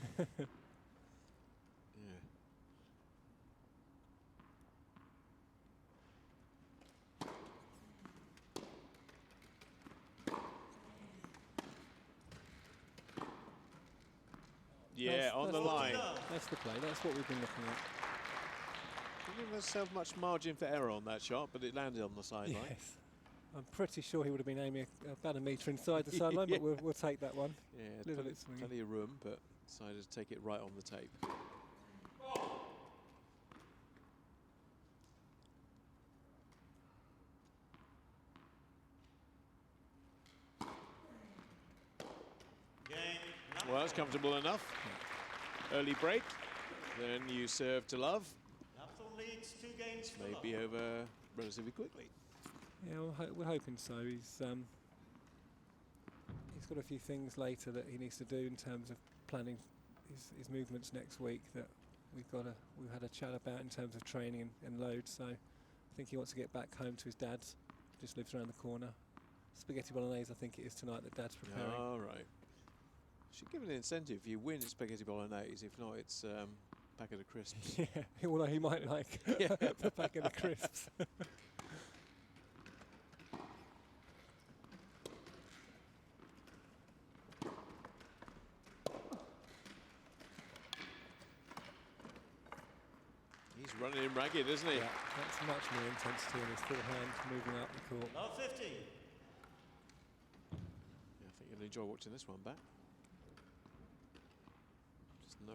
Yeah. Yeah, on the line. That's the play. That's what we've been looking at. Didn't give himself much margin for error on that shot, but it landed on the sideline. Yes. I'm pretty sure he would have been aiming about a metre inside the sideline, but we'll take that one. Yeah, plenty of room, but decided to take it right on the tape. Well, it's comfortable enough. Early break, then you serve to Love. Lapthorne leads 2 games for Maybe Love. over relatively quickly. Yeah, we're hoping so. He's got a few things later that he needs to do in terms of planning his movements next week that we've had a chat about in terms of training and load. So I think he wants to get back home to his dad's. Just lives around the corner. Spaghetti bolognese, I think it is tonight that Dad's preparing. All right. Should give an incentive. If you win, it's spaghetti bolognese. If not, it's packet of crisps. Yeah, although he might like the packet of crisps. He's running him ragged, isn't he? Yeah, that's much more intensity in his full hand moving up the court. Love 50. Yeah, I think you'll enjoy watching this one back. Just no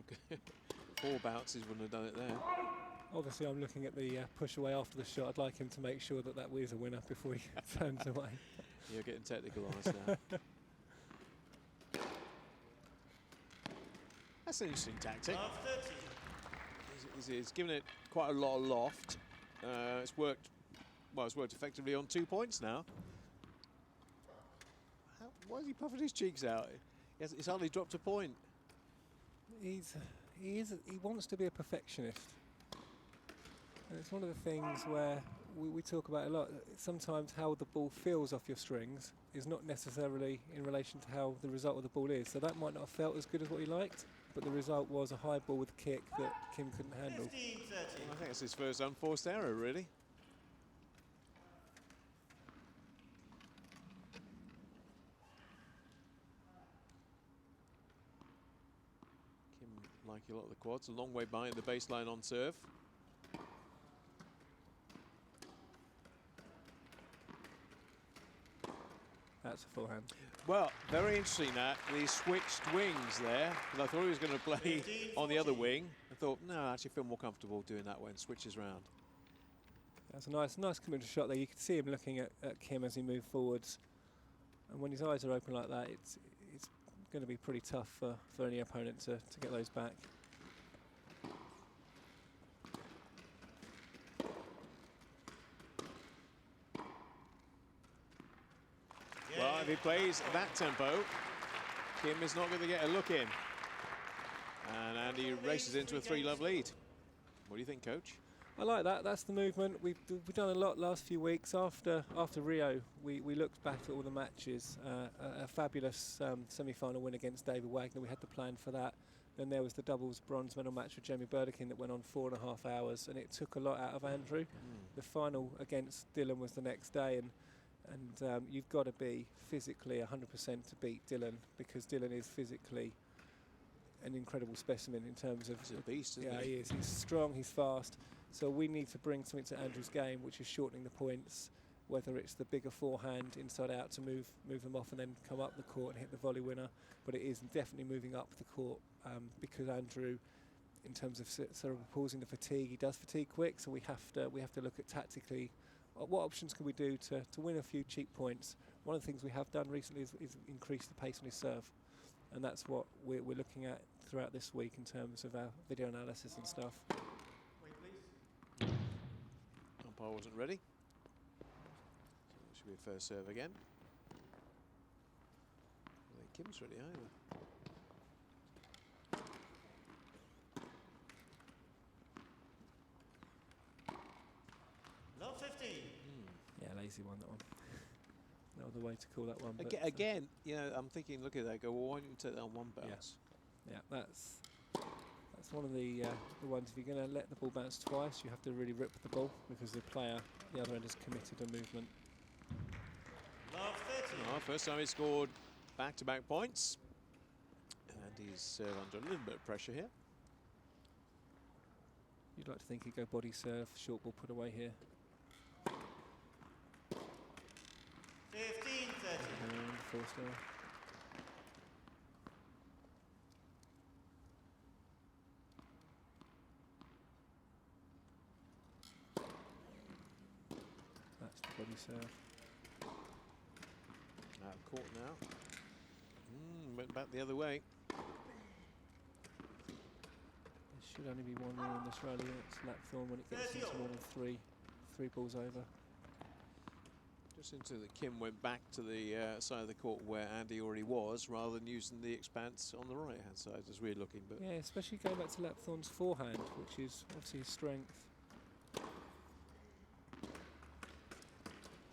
4 bounces wouldn't have done it there. Obviously, I'm looking at the push away after the shot. I'd like him to make sure that that is a winner before he turns away. You're getting technical on us now. That's an interesting tactic. Love 30. He's given it quite a lot of loft. It's worked. Well, it's worked effectively on 2 points now. Why is he puffing his cheeks out? He's hardly dropped a point. He wants to be a perfectionist. And it's one of the things where we talk about a lot. Sometimes how the ball feels off your strings is not necessarily in relation to how the result of the ball is. So that might not have felt as good as what he liked, but the result was a high ball with a kick that Kim couldn't handle. 15-30. I think it's his first unforced error, really. Kim liking a lot of the quads, a long way behind the baseline on serve. That's a full hand. Well, very interesting that he switched wings there, and I thought he was going to play on the other wing. I thought, no, I actually feel more comfortable doing that when switches round. That's a nice committed shot there. You could see him looking at Kim as he moved forwards, and when his eyes are open like that, it's going to be pretty tough for any opponent to get those back. Well, if he plays that tempo, Kim is not going to get a look in. And Andy races into a 3-love lead. What do you think, Coach? I like that. That's the movement. We've done a lot last few weeks. After Rio, we looked back at all the matches. A fabulous semi-final win against David Wagner. We had the plan for that. Then there was the doubles bronze medal match with Jamie Burdekin that went on 4.5 hours, and it took a lot out of Andrew. The final against Dylan was the next day, and you've got to be physically 100% to beat Dylan, because Dylan is physically an incredible specimen in terms of... He's a beast, isn't he? Yeah, he? he is. He's strong, he's fast. So we need to bring something to Andrew's game, which is shortening the points, whether it's the bigger forehand inside out to move them off and then come up the court and hit the volley winner. But it is definitely moving up the court, because Andrew, in terms of cerebral palsy and the fatigue, he does fatigue quick. So we have to look at tactically what options can we do to win a few cheap points. One of the things we have done recently is increase the pace on his serve, and that's what we're looking at throughout this week in terms of our video analysis and stuff. Umpire wasn't ready. So it should be a first serve again. I don't think Kim's ready either. Love 15. Yeah, lazy one, that one. No other way to call that one. Again, you know, I'm thinking, look at that, go, well, why don't you take that on one bounce? Yeah, that's one of the ones. If you're going to let the ball bounce twice, you have to really rip the ball, because the player, the other end, has committed a movement. Love 30. Well, first time he scored back-to-back points. And Andy's serve under a little bit of pressure here. You'd like to think he'd go body serve, short ball put away here. 15-30. And 4-star. That's the body serve. Out of court now. Went back the other way. There should only be one rule in this rally. It's Lapthorn when it gets into more than three balls over. Just into that Kim went back to the side of the court where Andy already was, rather than using the expanse on the right-hand side as we're looking. But yeah, especially going back to Lapthorn's forehand, which is obviously his strength.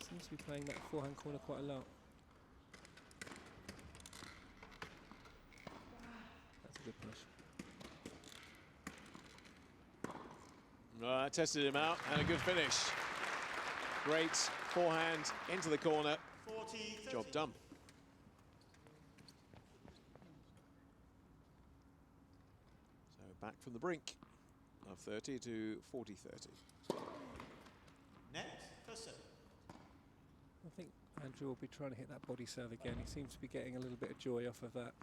Seems to be playing that forehand corner quite a lot. That's a good push. Tested him out, and a good finish. Great forehand into the corner. 40-30. Job done. So back from the brink of 30 to 40-30. Net for 7. I think Andrew will be trying to hit that body serve again. He seems to be getting a little bit of joy off of that.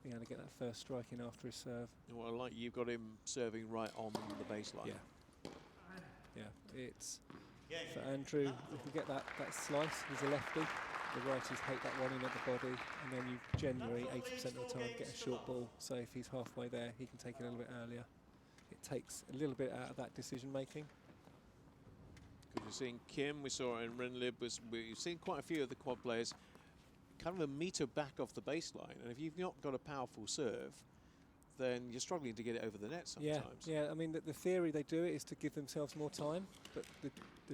Being able to get that first strike in after his serve. Well, I like you've got him serving right on the baseline. Yeah. Yeah, it's for Andrew, if you get that slice, he's a lefty. The righties take that one in at the body, and then you generally 80% of the time get a short ball. So if he's halfway there, he can take it a little bit earlier. It takes a little bit out of that decision making. Because you're seeing Kim, we saw in Renlib, we've seen quite a few of the quad players kind of a metre back off the baseline, and if you've not got a powerful serve, then you're struggling to get it over the net sometimes. Yeah, I mean, the theory they do it is to give themselves more time, but the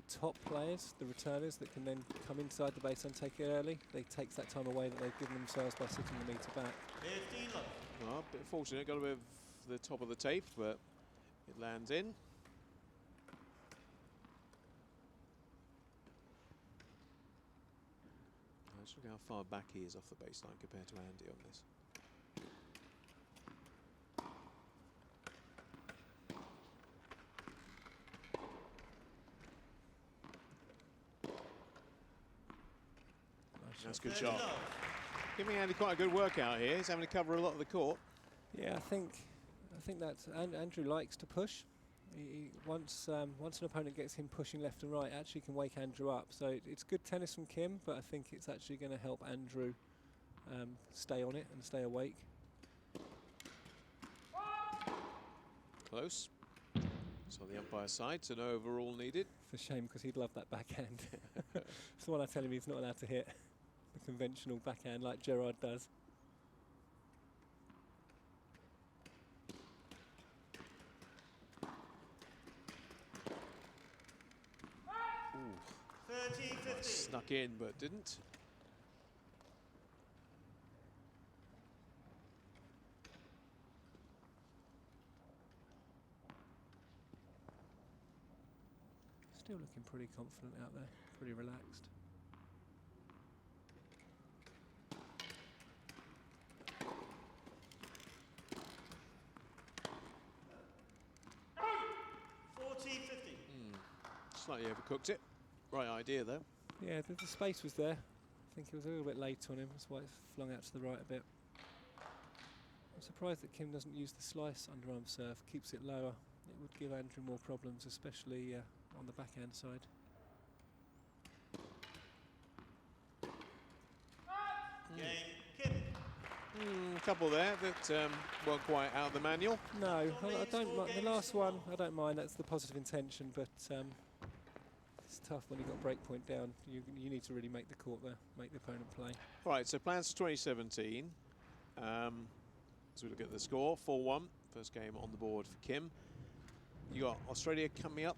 top players, the returners that can then come inside the base and take it early, they take that time away that they've given themselves by sitting the metre back. 15 love. Well, a bit fortunate, got a bit of the top of the tape, but it lands in. Let's look how far back he is off the baseline compared to Andy on this. That's a good shot. Giving Andy quite a good workout here. He's having to cover a lot of the court. Yeah, I think that Andrew likes to push. Once an opponent gets him pushing left and right, actually can wake Andrew up. So it's good tennis from Kim, but I think it's actually going to help Andrew stay on it and stay awake. Close. It's on the umpire side, so no overall needed. It's a shame because he'd love that backhand. It's the one I tell him he's not allowed to hit. The conventional backhand like Gerard does. Ooh. 30-50. Snuck in, but didn't. Still looking pretty confident out there, pretty relaxed. Slightly overcooked it. Right idea, though. Yeah, the space was there. I think it was a little bit late on him. That's why it's flung out to the right a bit. I'm surprised that Kim doesn't use the slice underarm serve, keeps it lower. It would give Andrew more problems, especially on the backhand side. Game, Kim. A couple there that weren't quite out of the manual. No, I don't mind. The last one, I don't mind. That's the positive intention, but it's tough when you've got break point down. You need to really make the court there, make the opponent play. Right, so plans for 2017. As we look at the score, 4-1. First game on the board for Kim. You got Australia coming up,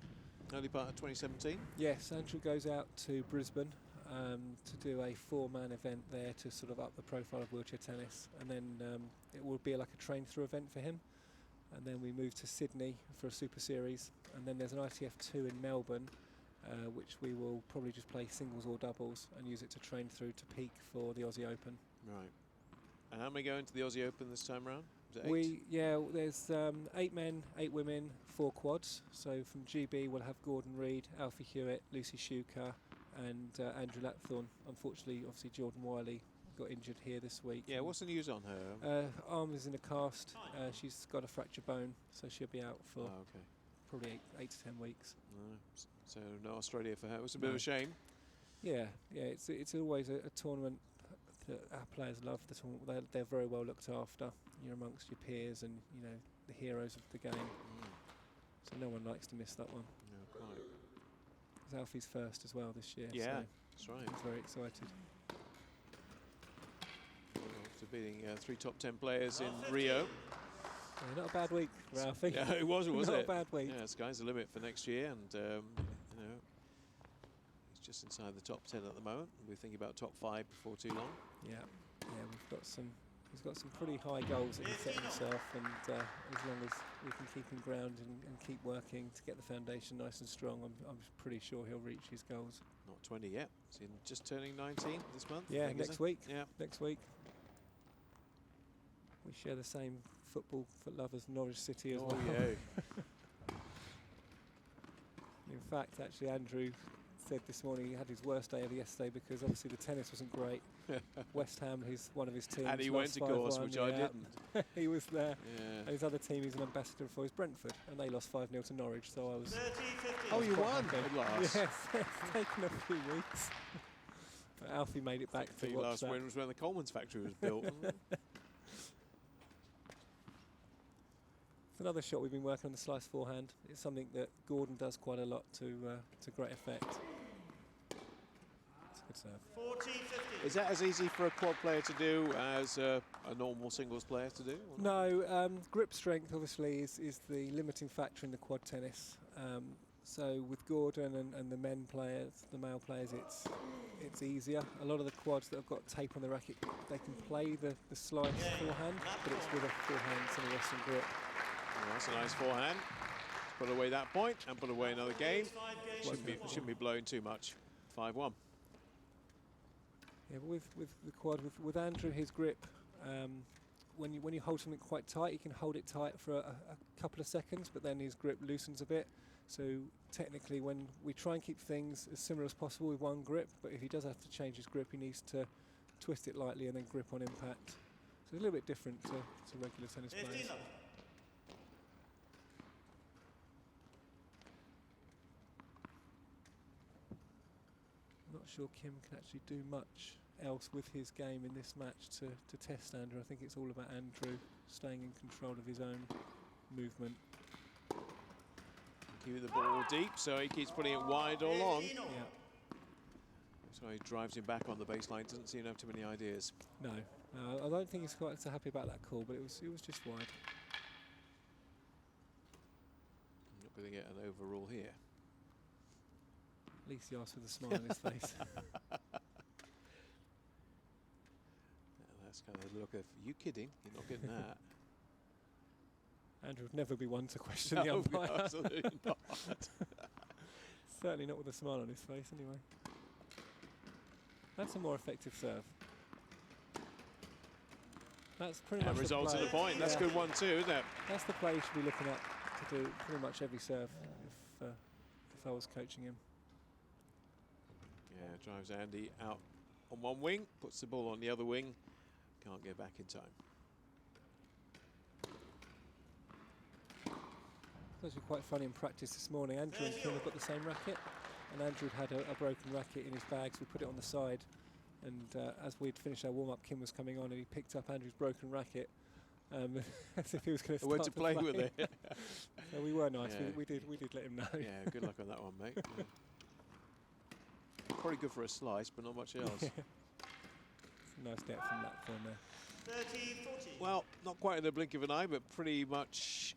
early part of 2017. Yes, Andrew goes out to Brisbane to do a 4-man event there to sort of up the profile of wheelchair tennis, and then it will be like a train-through event for him. And then we move to Sydney for a Super Series, and then there's an ITF 2 in Melbourne, which we will probably just play singles or doubles and use it to train through to peak for the Aussie Open. Right. And how many go into the Aussie Open this time round? Is it 8? There's 8 men, 8 women, 4 quads. So from GB we'll have Gordon Reid, Alfie Hewitt, Lucy Shuker, and Andrew Lapthorne. Unfortunately, obviously Jordan Wiley got injured here this week. Yeah, what's the news on her? Arm is in a cast. She's got a fractured bone, so she'll be out for probably 8 to 10 weeks. No. So no Australia for her. It was a bit of a shame. Yeah, it's always a tournament that our players love. The tournament, they're very well looked after. You're amongst your peers and the heroes of the game. So no one likes to miss that one. No, quite. It's Alfie's first as well this year. Yeah, so that's right. He's very excited. After beating 3 top 10 players in Rio. Yeah, not a bad week for Alfie. Yeah, it was not it? a bad week. Yeah, sky's the limit for next year, and he's just inside the top 10 at the moment. We're thinking about top 5 before too long. Yeah, he's got some pretty high goals that he's set himself, and as long as we can keep him grounded and keep working to get the foundation nice and strong, I'm pretty sure he'll reach his goals. Not 20 yet. He's just turning 19 this month. Yeah, next week. Yeah, next week. We share the same football lovers, Norwich City as well. Yeah. In fact, actually, Andrew said this morning he had his worst day of yesterday because obviously the tennis wasn't great. West Ham, one of his teams, and he went, of course, which I didn't. He was there. Yeah. And his other team, he's an ambassador for, is Brentford, and they lost 5-0 to Norwich. So I was. 30-15. Oh, you won at last. Yes, it's taken a few weeks. But Alfie made it back to watch last that. win was when the Coleman's factory was built. It's another shot we've been working on, the slice forehand. It's something that Gordon does quite a lot to great effect. It's a good serve. 40-15. Is that as easy for a quad player to do as a normal singles player to do? No, grip strength obviously is the limiting factor in the quad tennis. So with Gordon and the men players, the male players, it's easier. A lot of the quads that have got tape on the racket, they can play the slice forehand, but it's with a forehand and a Western grip. Oh, that's a nice forehand. Put away that point and put away another game. Shouldn't be blowing too much. 5-1. Yeah, but with the quad, with Andrew, his grip, when you hold something quite tight, you can hold it tight for a couple of seconds, but then his grip loosens a bit. So technically, when we try and keep things as similar as possible with one grip, but if he does have to change his grip, he needs to twist it lightly and then grip on impact. So it's a little bit different to regular tennis players. Not sure Kim can actually do much else with his game in this match to test Andrew. I think it's all about Andrew staying in control of his own movement. Keep the ball deep, so he keeps putting it wide or long. Yeah. So he drives him back on the baseline. Doesn't seem to have too many ideas. No, I don't think he's quite so happy about that call, but it was just wide. Not going to get an overrule here. At least he asked with a smile on his face. That's kind of the look of, you kidding? You're not getting that. Andrew would never be one to question No, the umpire. absolutely not. Certainly not with a smile on his face, anyway. That's a more effective serve. That's pretty much results in the point. That's a good one too, isn't it? That's the play you should be looking at to do pretty much every serve if I was coaching him. Yeah, drives Andy out on one wing, puts the ball on the other wing, can't get back in time. It was actually quite funny in practice this morning. Andrew and Kim have got the same racket, and Andrew had a broken racket in his bag, so we put it on the side. And as we'd finished our warm-up, Kim was coming on, and he picked up Andrew's broken racket as if he was going to start to play with it. So we were nice. Yeah. We did let him know. Yeah, good luck on that one, mate. Yeah. Probably good for a slice, but not much else. It's a nice depth from that form there. 30-40. Well, not quite in the blink of an eye, but pretty much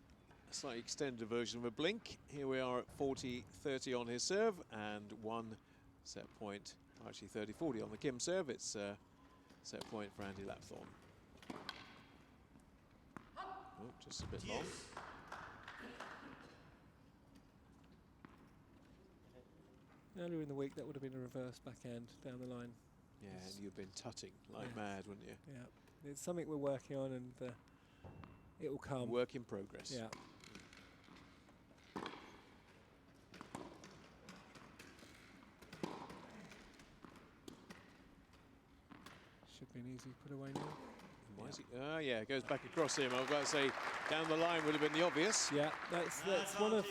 a slightly extended version of a blink. Here we are at 40-30 on his serve, and one set point, actually 30-40 on the Kim serve. It's set point for Andy Lapthorne. Oh, just a bit long. Earlier in the week, that would have been a reverse backhand down the line. Yeah, and you've been tutting like mad, wouldn't you? Yeah. It's something we're working on, and it will come. Work in progress. Yeah. Should be an easy put away now. Why is he? Yeah, it goes back across him. I was about to say down the line would have been the obvious. Yeah, that's one of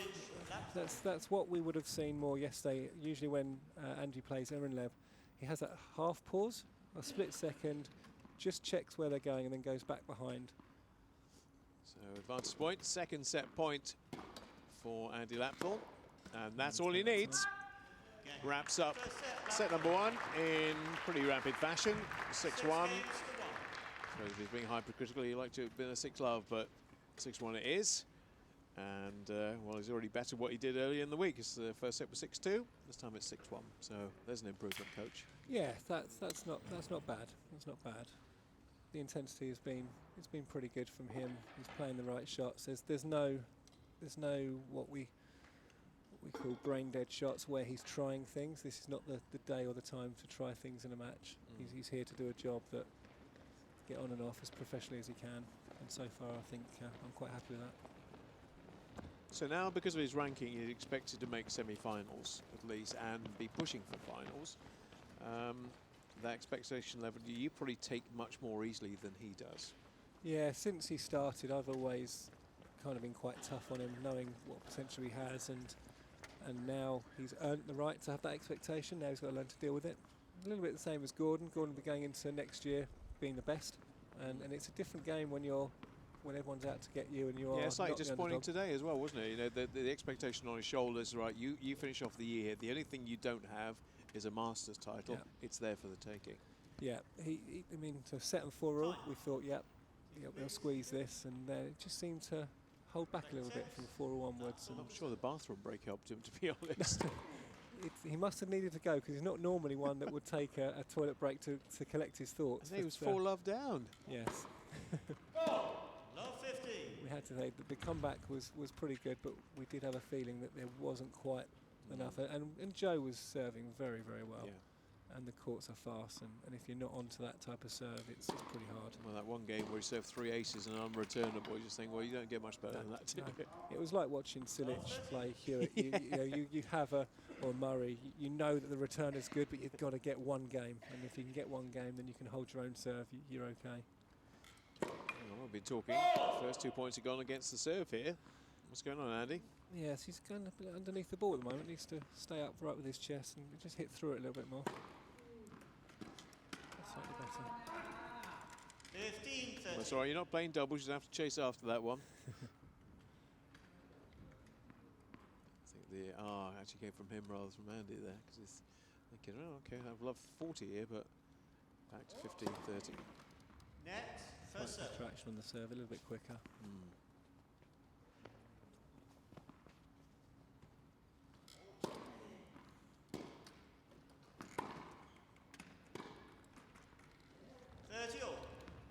that's what we would have seen more yesterday. Usually when Andy plays Erinlev, he has that half pause, a split second, just checks where they're going and then goes back behind. So advantage point, second set point for Andy Lapthorpe, and that's all he needs. Wraps up set number 1 in pretty rapid fashion, 6-1. If he's being hypercritical, he'd like to have been a 6-love, but 6-1 it is. And well, he's already bettered what he did earlier in the week. The first set was 6-2. This time it's 6-1. So there's an improvement, coach. Yeah, that's not bad. That's not bad. The intensity has been pretty good from him. He's playing the right shots. There's no what we call brain dead shots where he's trying things. This is not the day or the time to try things in a match. He's here to do a job that get on and off as professionally as he can. And so far, I think I'm quite happy with that. So now, because of his ranking, he's expected to make semi-finals at least and be pushing for finals. That expectation level, you probably take much more easily than he does. Yeah, since he started, I've always kind of been quite tough on him, knowing what potential he has, and now he's earned the right to have that expectation. Now he's got to learn to deal with it. A little bit the same as Gordon. Gordon will be going into next year being the best, and it's a different game when everyone's out to get you and you are. Yeah, it's like not the disappointing underdog. today as well, wasn't it? You know, the expectation on his shoulders, right? You finish off the year. The only thing you don't have is a Masters title. Yeah. It's there for the taking. Yeah, I mean, to set them 4-all, we thought, yep, we'll squeeze this, and it just seemed to hold back a little bit from 4-all onwards. And I'm sure the bathroom break helped him, to be honest. he must have needed to go, because he's not normally one that would take a toilet break to collect his thoughts. He was 4-love down. Yes. Love 50. We had to say that the comeback was pretty good, but we did have a feeling that there wasn't quite enough. And Joe was serving very, very well. Yeah. And the courts are fast, and if you're not onto that type of serve, it's pretty hard. Well, that one game where he served 3 aces and unreturnable, you just think, well, you don't get much better than that, do you? It was like watching Silic play Hewitt. You have or Murray, you know that the return is good, but you've got to get one game. And if you can get one game, then you can hold your own serve, you're okay. Well, we've been talking. First 2 points have gone against the serve here. What's going on, Andy? Yes, he's going a bit underneath the ball at the moment. Needs to stay upright with his chest and just hit through it a little bit more. That's slightly better. 15-30. That's all right, you're not playing doubles, you have to chase after that one. I think the R actually came from him rather than from Andy there, because he's thinking, oh, okay, I've loved 40 here, but back to 15-30. Net, Slight first serve. traction on the serve, a little bit quicker.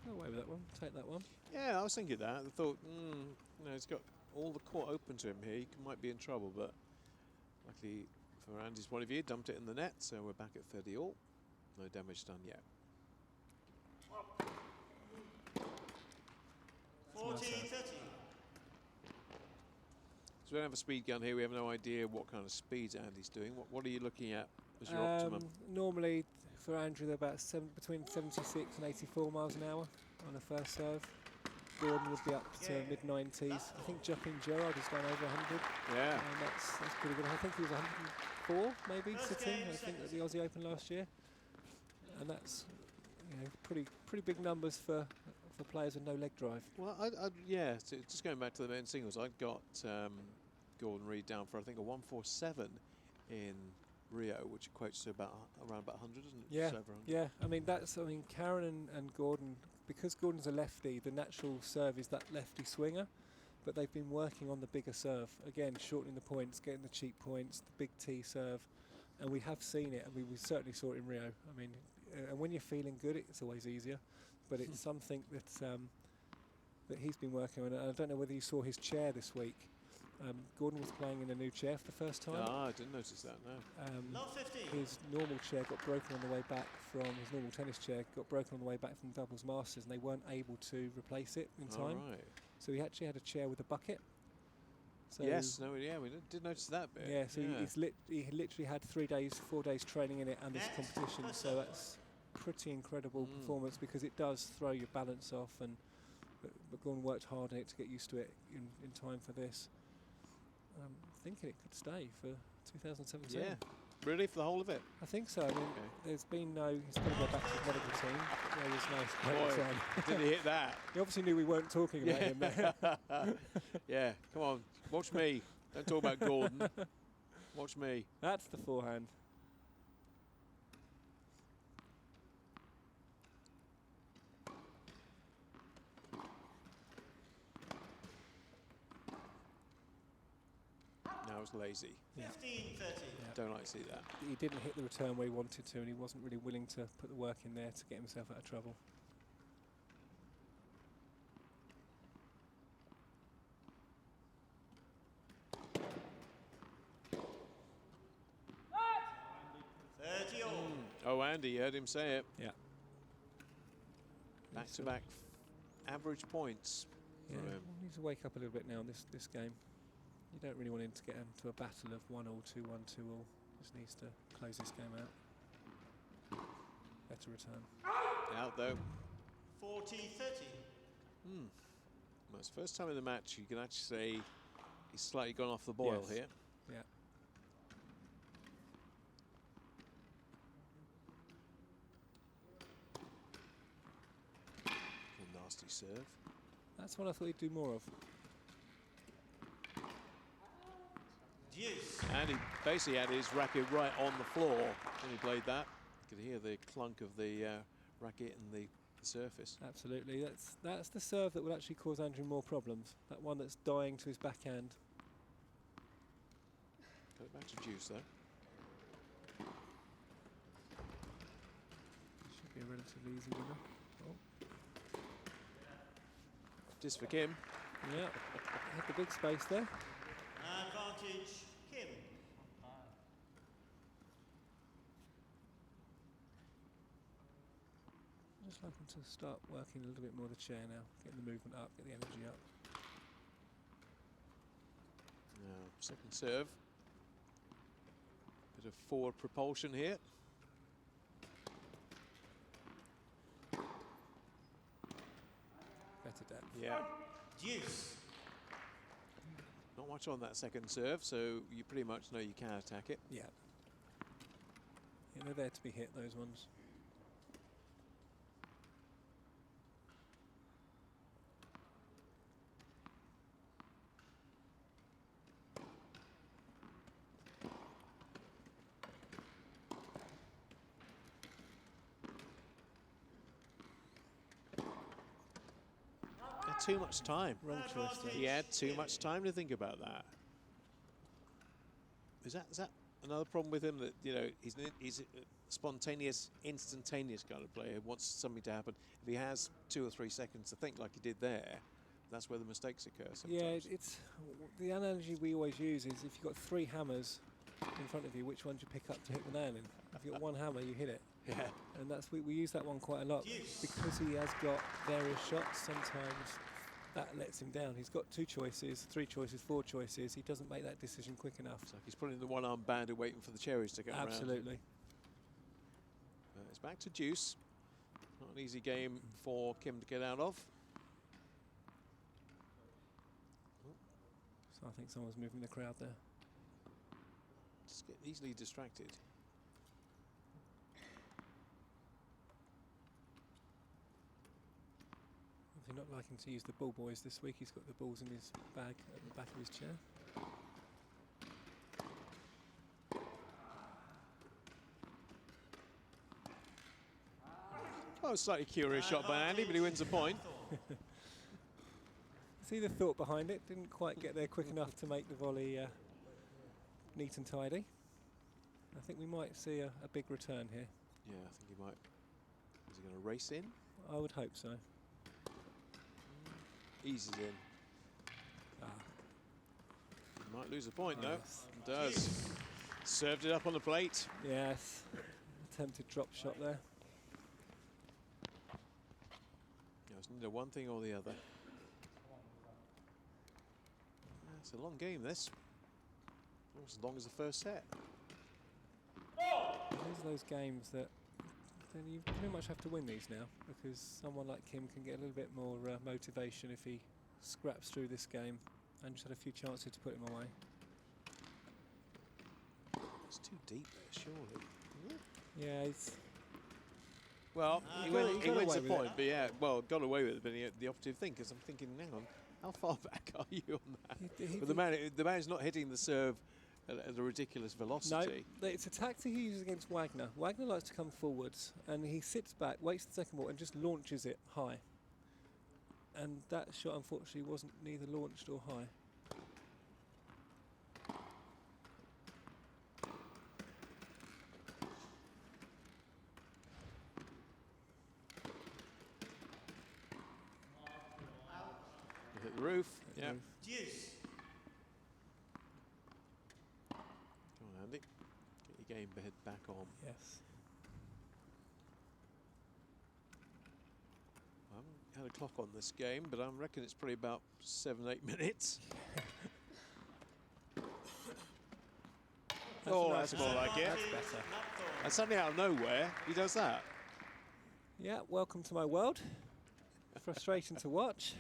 Go away with that one. Take that one. Yeah, I was thinking that. I thought, he's got all the court open to him here. He might be in trouble, but luckily for Andy's point of view, dumped it in the net, so we're back at 30 all. No damage done yet. 14-30. So we don't have a speed gun here. We have no idea what kind of speeds Andy's doing. What are you looking at as your optimum? Normally for Andrew, they're about between 76 and 84 miles an hour on the first serve. Gordon would be up to mid-90s. I think Joaquin Gerard has gone over 100. Yeah. And that's pretty good. I think he was 104 maybe sitting, I think, at the Aussie Open last year. And that's pretty big numbers for players with no leg drive. Well, yeah, so just going back to the men's singles, I've got Gordon Reid down for, I think, a 147 in Rio, which equates to around about 100, isn't it? Yeah, Just over 100. yeah. Karen and Gordon, because Gordon's a lefty, the natural serve is that lefty swinger, but they've been working on the bigger serve. Again, shortening the points, getting the cheap points, the big T serve, and we have seen it, and we certainly saw it in Rio. I mean, and when you're feeling good, it's always easier, but it's something that he's been working on. And I don't know whether you saw his chair this week. Gordon was playing in a new chair for the first time. Ah, I didn't notice that, no. His normal chair got broken on the way back from his normal tennis chair, got broken on the way back from doubles masters, and they weren't able to replace it in time. Right. So he actually had a chair with a bucket. So Yes, no, yeah, we did notice that bit. yeah, so he literally had 4 days training in it and this competition. So that's pretty incredible performance, because it does throw your balance off, and but Gordon worked hard on it to get used to it in time for this. I'm thinking it could stay for 2017. Yeah, really, for the whole of it? I think so. I mean, there's been no. He's got to go back to the medical team. There was no. Boy, did he hit that? He obviously knew we weren't talking about him there. Yeah, come on, watch me. Don't talk about Gordon. Watch me. That's the forehand. Now it's lazy. 15-30. Don't like to see that. He didn't hit the return where he wanted to, and he wasn't really willing to put the work in there to get himself out of trouble. Oh, Andy, you heard him say it. Yeah. Back-to-back average points. Yeah, he needs to wake up a little bit now in this game. You don't really want him to get into a battle of 1-1, 2-1, 2-2. Just needs to close this game out. Better return. Out though. 40-30. Well, it's the first time in the match you can actually say he's slightly gone off the boil here. Yeah. A nasty serve. That's what I thought he'd do more of. And he basically had his racket right on the floor when he played that. You could hear the clunk of the racket and the surface. Absolutely. That's the serve that will actually cause Andrew more problems. That one that's dying to his backhand. Put it back to Juice though. Should be a relatively easy winner. Oh. Just for Kim. Yeah. Had the big space there. Advantage, Kim. Just like him to start working a little bit more the chair now, getting the movement up, get the energy up. Now, second serve. Bit of forward propulsion here. Better depth. Yeah. Deuce. Not much on that second serve, so you pretty much know you can attack it. Yeah. Yeah, they're there to be hit, those ones. Too much time. Wrong choice there. He had too much time to think about that. Is that another problem with him, that, you know, he's a spontaneous, instantaneous kind of player who wants something to happen? If he has 2 or 3 seconds to think like he did there, that's where the mistakes occur sometimes. Yeah, it's the analogy we always use is if you've got 3 hammers in front of you, which one do you pick up to hit the nail in? If you've got 1 hammer, you hit it. Yeah. And that's we use that one quite a lot. Because he has got various shots, sometimes that lets him down. He's got 2 choices, 3 choices, 4 choices. He doesn't make that decision quick enough. It's like he's putting the one-arm banded waiting for the cherries to come around. Absolutely. It's back to Juice. Not an easy game for Kim to get out of. So I think someone's moving the crowd there. Just get easily distracted. Not liking to use the ball boys this week. He's got the balls in his bag at the back of his chair. Oh, slightly curious shot by Andy, but he wins a point. See the thought behind it. Didn't quite get there quick enough to make the volley neat and tidy. I think we might see a big return here. Yeah, I think he might. Is he going to race in? I would hope so. Eases in. Might lose a point, though. Does. Served it up on the plate. Yes. Attempted drop shot there. It's neither one thing or the other. It's a long game, this. Almost as long as the first set. These are those games that then you pretty much have to win these now, because someone like Kim can get a little bit more motivation if he scraps through this game. And just had a few chances to put him away. It's too deep there, surely. Yeah, he's... Well, he got wins away a with point, it. but yeah, well, got away with it, but the operative thing, because I'm thinking, hang on, how far back are you on that? But the man's not hitting the serve at a ridiculous velocity. No, it's a tactic he uses against Wagner. Wagner likes to come forwards, and he sits back, waits the second ball, and just launches it high. And that shot, unfortunately, wasn't neither launched or high. Hit the roof. Yeah. Deuce. Come on, Andy. Get your game back on. Yes. I haven't had a clock on this game, but I reckon it's probably about 7-8 minutes. That's more like it. That's better. And suddenly out of nowhere, he does that. Yeah, welcome to my world. Frustrating to watch.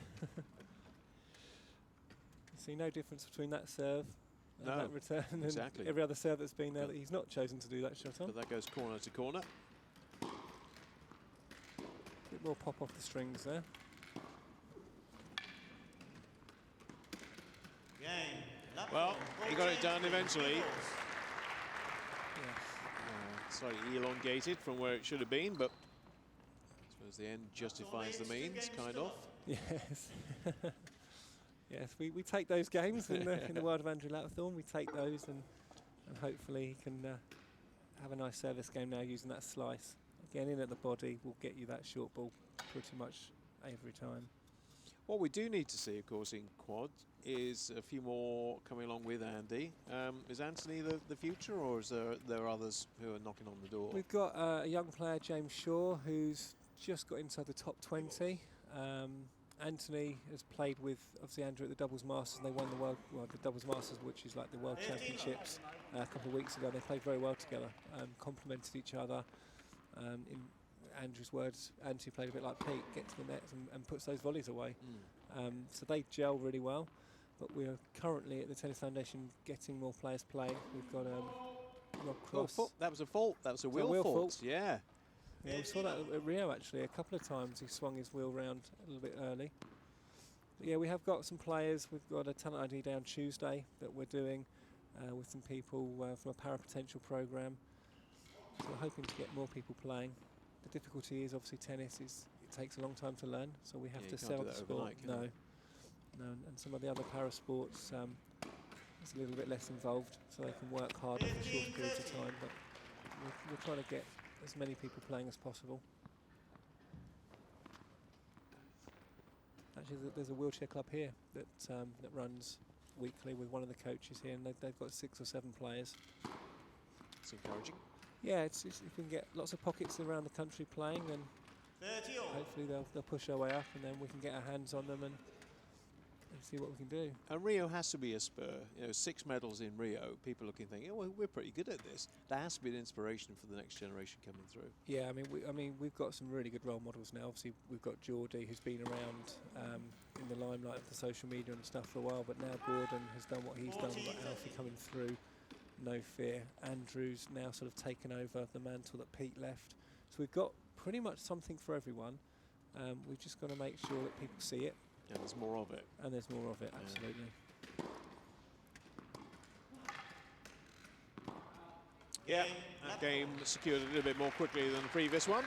See no difference between that serve and No, that return exactly. and every other serve that's been there that he's not chosen to do that shot on. But that goes corner to corner. Bit more pop off the strings there. Game. Well, he got it done eventually. Yeah. Slightly elongated from where it should have been, but I suppose the end justifies the means, kind of. Yes. Yes, we take those games in the world of Andrew Lathorne. We take those and hopefully he can have a nice service game now using that slice. Again, in at the body will get you that short ball pretty much every time. What we do need to see, of course, in quad is a few more coming along with Andy. Is Anthony the future, or is there others who are knocking on the door? We've got a young player, James Shaw, who's just got inside the top 20. Anthony has played with, obviously, Andrew at the Doubles Masters, and they won the Doubles Masters, which is like the World Championships, a couple of weeks ago. They played very well together, complemented each other. In Andrew's words, Anthony played a bit like Pete, gets to the net and puts those volleys away. So they gel really well. But we are currently at the Tennis Foundation getting more players playing. We've got Rob Cross. That was a fault. That was a wheel fault. Yeah. Yeah, we saw that at Rio actually a couple of times. He swung his wheel round a little bit early. But yeah, we have got some players. We've got a talent ID day on Tuesday that we're doing with some people from a Parapotential program. So we're hoping to get more people playing. The difficulty is obviously tennis it takes a long time to learn, so we have to sell the sport. No, and some of the other para sports it's a little bit less involved, so they can work harder for short periods of time. But we're trying to get as many people playing as possible. Actually, there's a wheelchair club here that runs weekly with one of the coaches here, and they've got 6 or 7 players. It's encouraging. Yeah, it's if we can get lots of pockets around the country playing, then hopefully they'll push our way up, and then we can get our hands on them and see what we can do. And Rio has to be a spur. 6 medals in Rio. People looking, thinking, well, we're pretty good at this. That has to be an inspiration for the next generation coming through. Yeah, I mean, we've got some really good role models now. Obviously, we've got Geordie, who's been around in the limelight of the social media and stuff for a while. But now Gordon has done what he's done. We've got Alfie coming through, no fear. Andrew's now sort of taken over the mantle that Pete left. So we've got pretty much something for everyone. We've just got to make sure that people see it. And there's more of it. And there's more of it, absolutely. Yeah, that game secured a little bit more quickly than the previous one.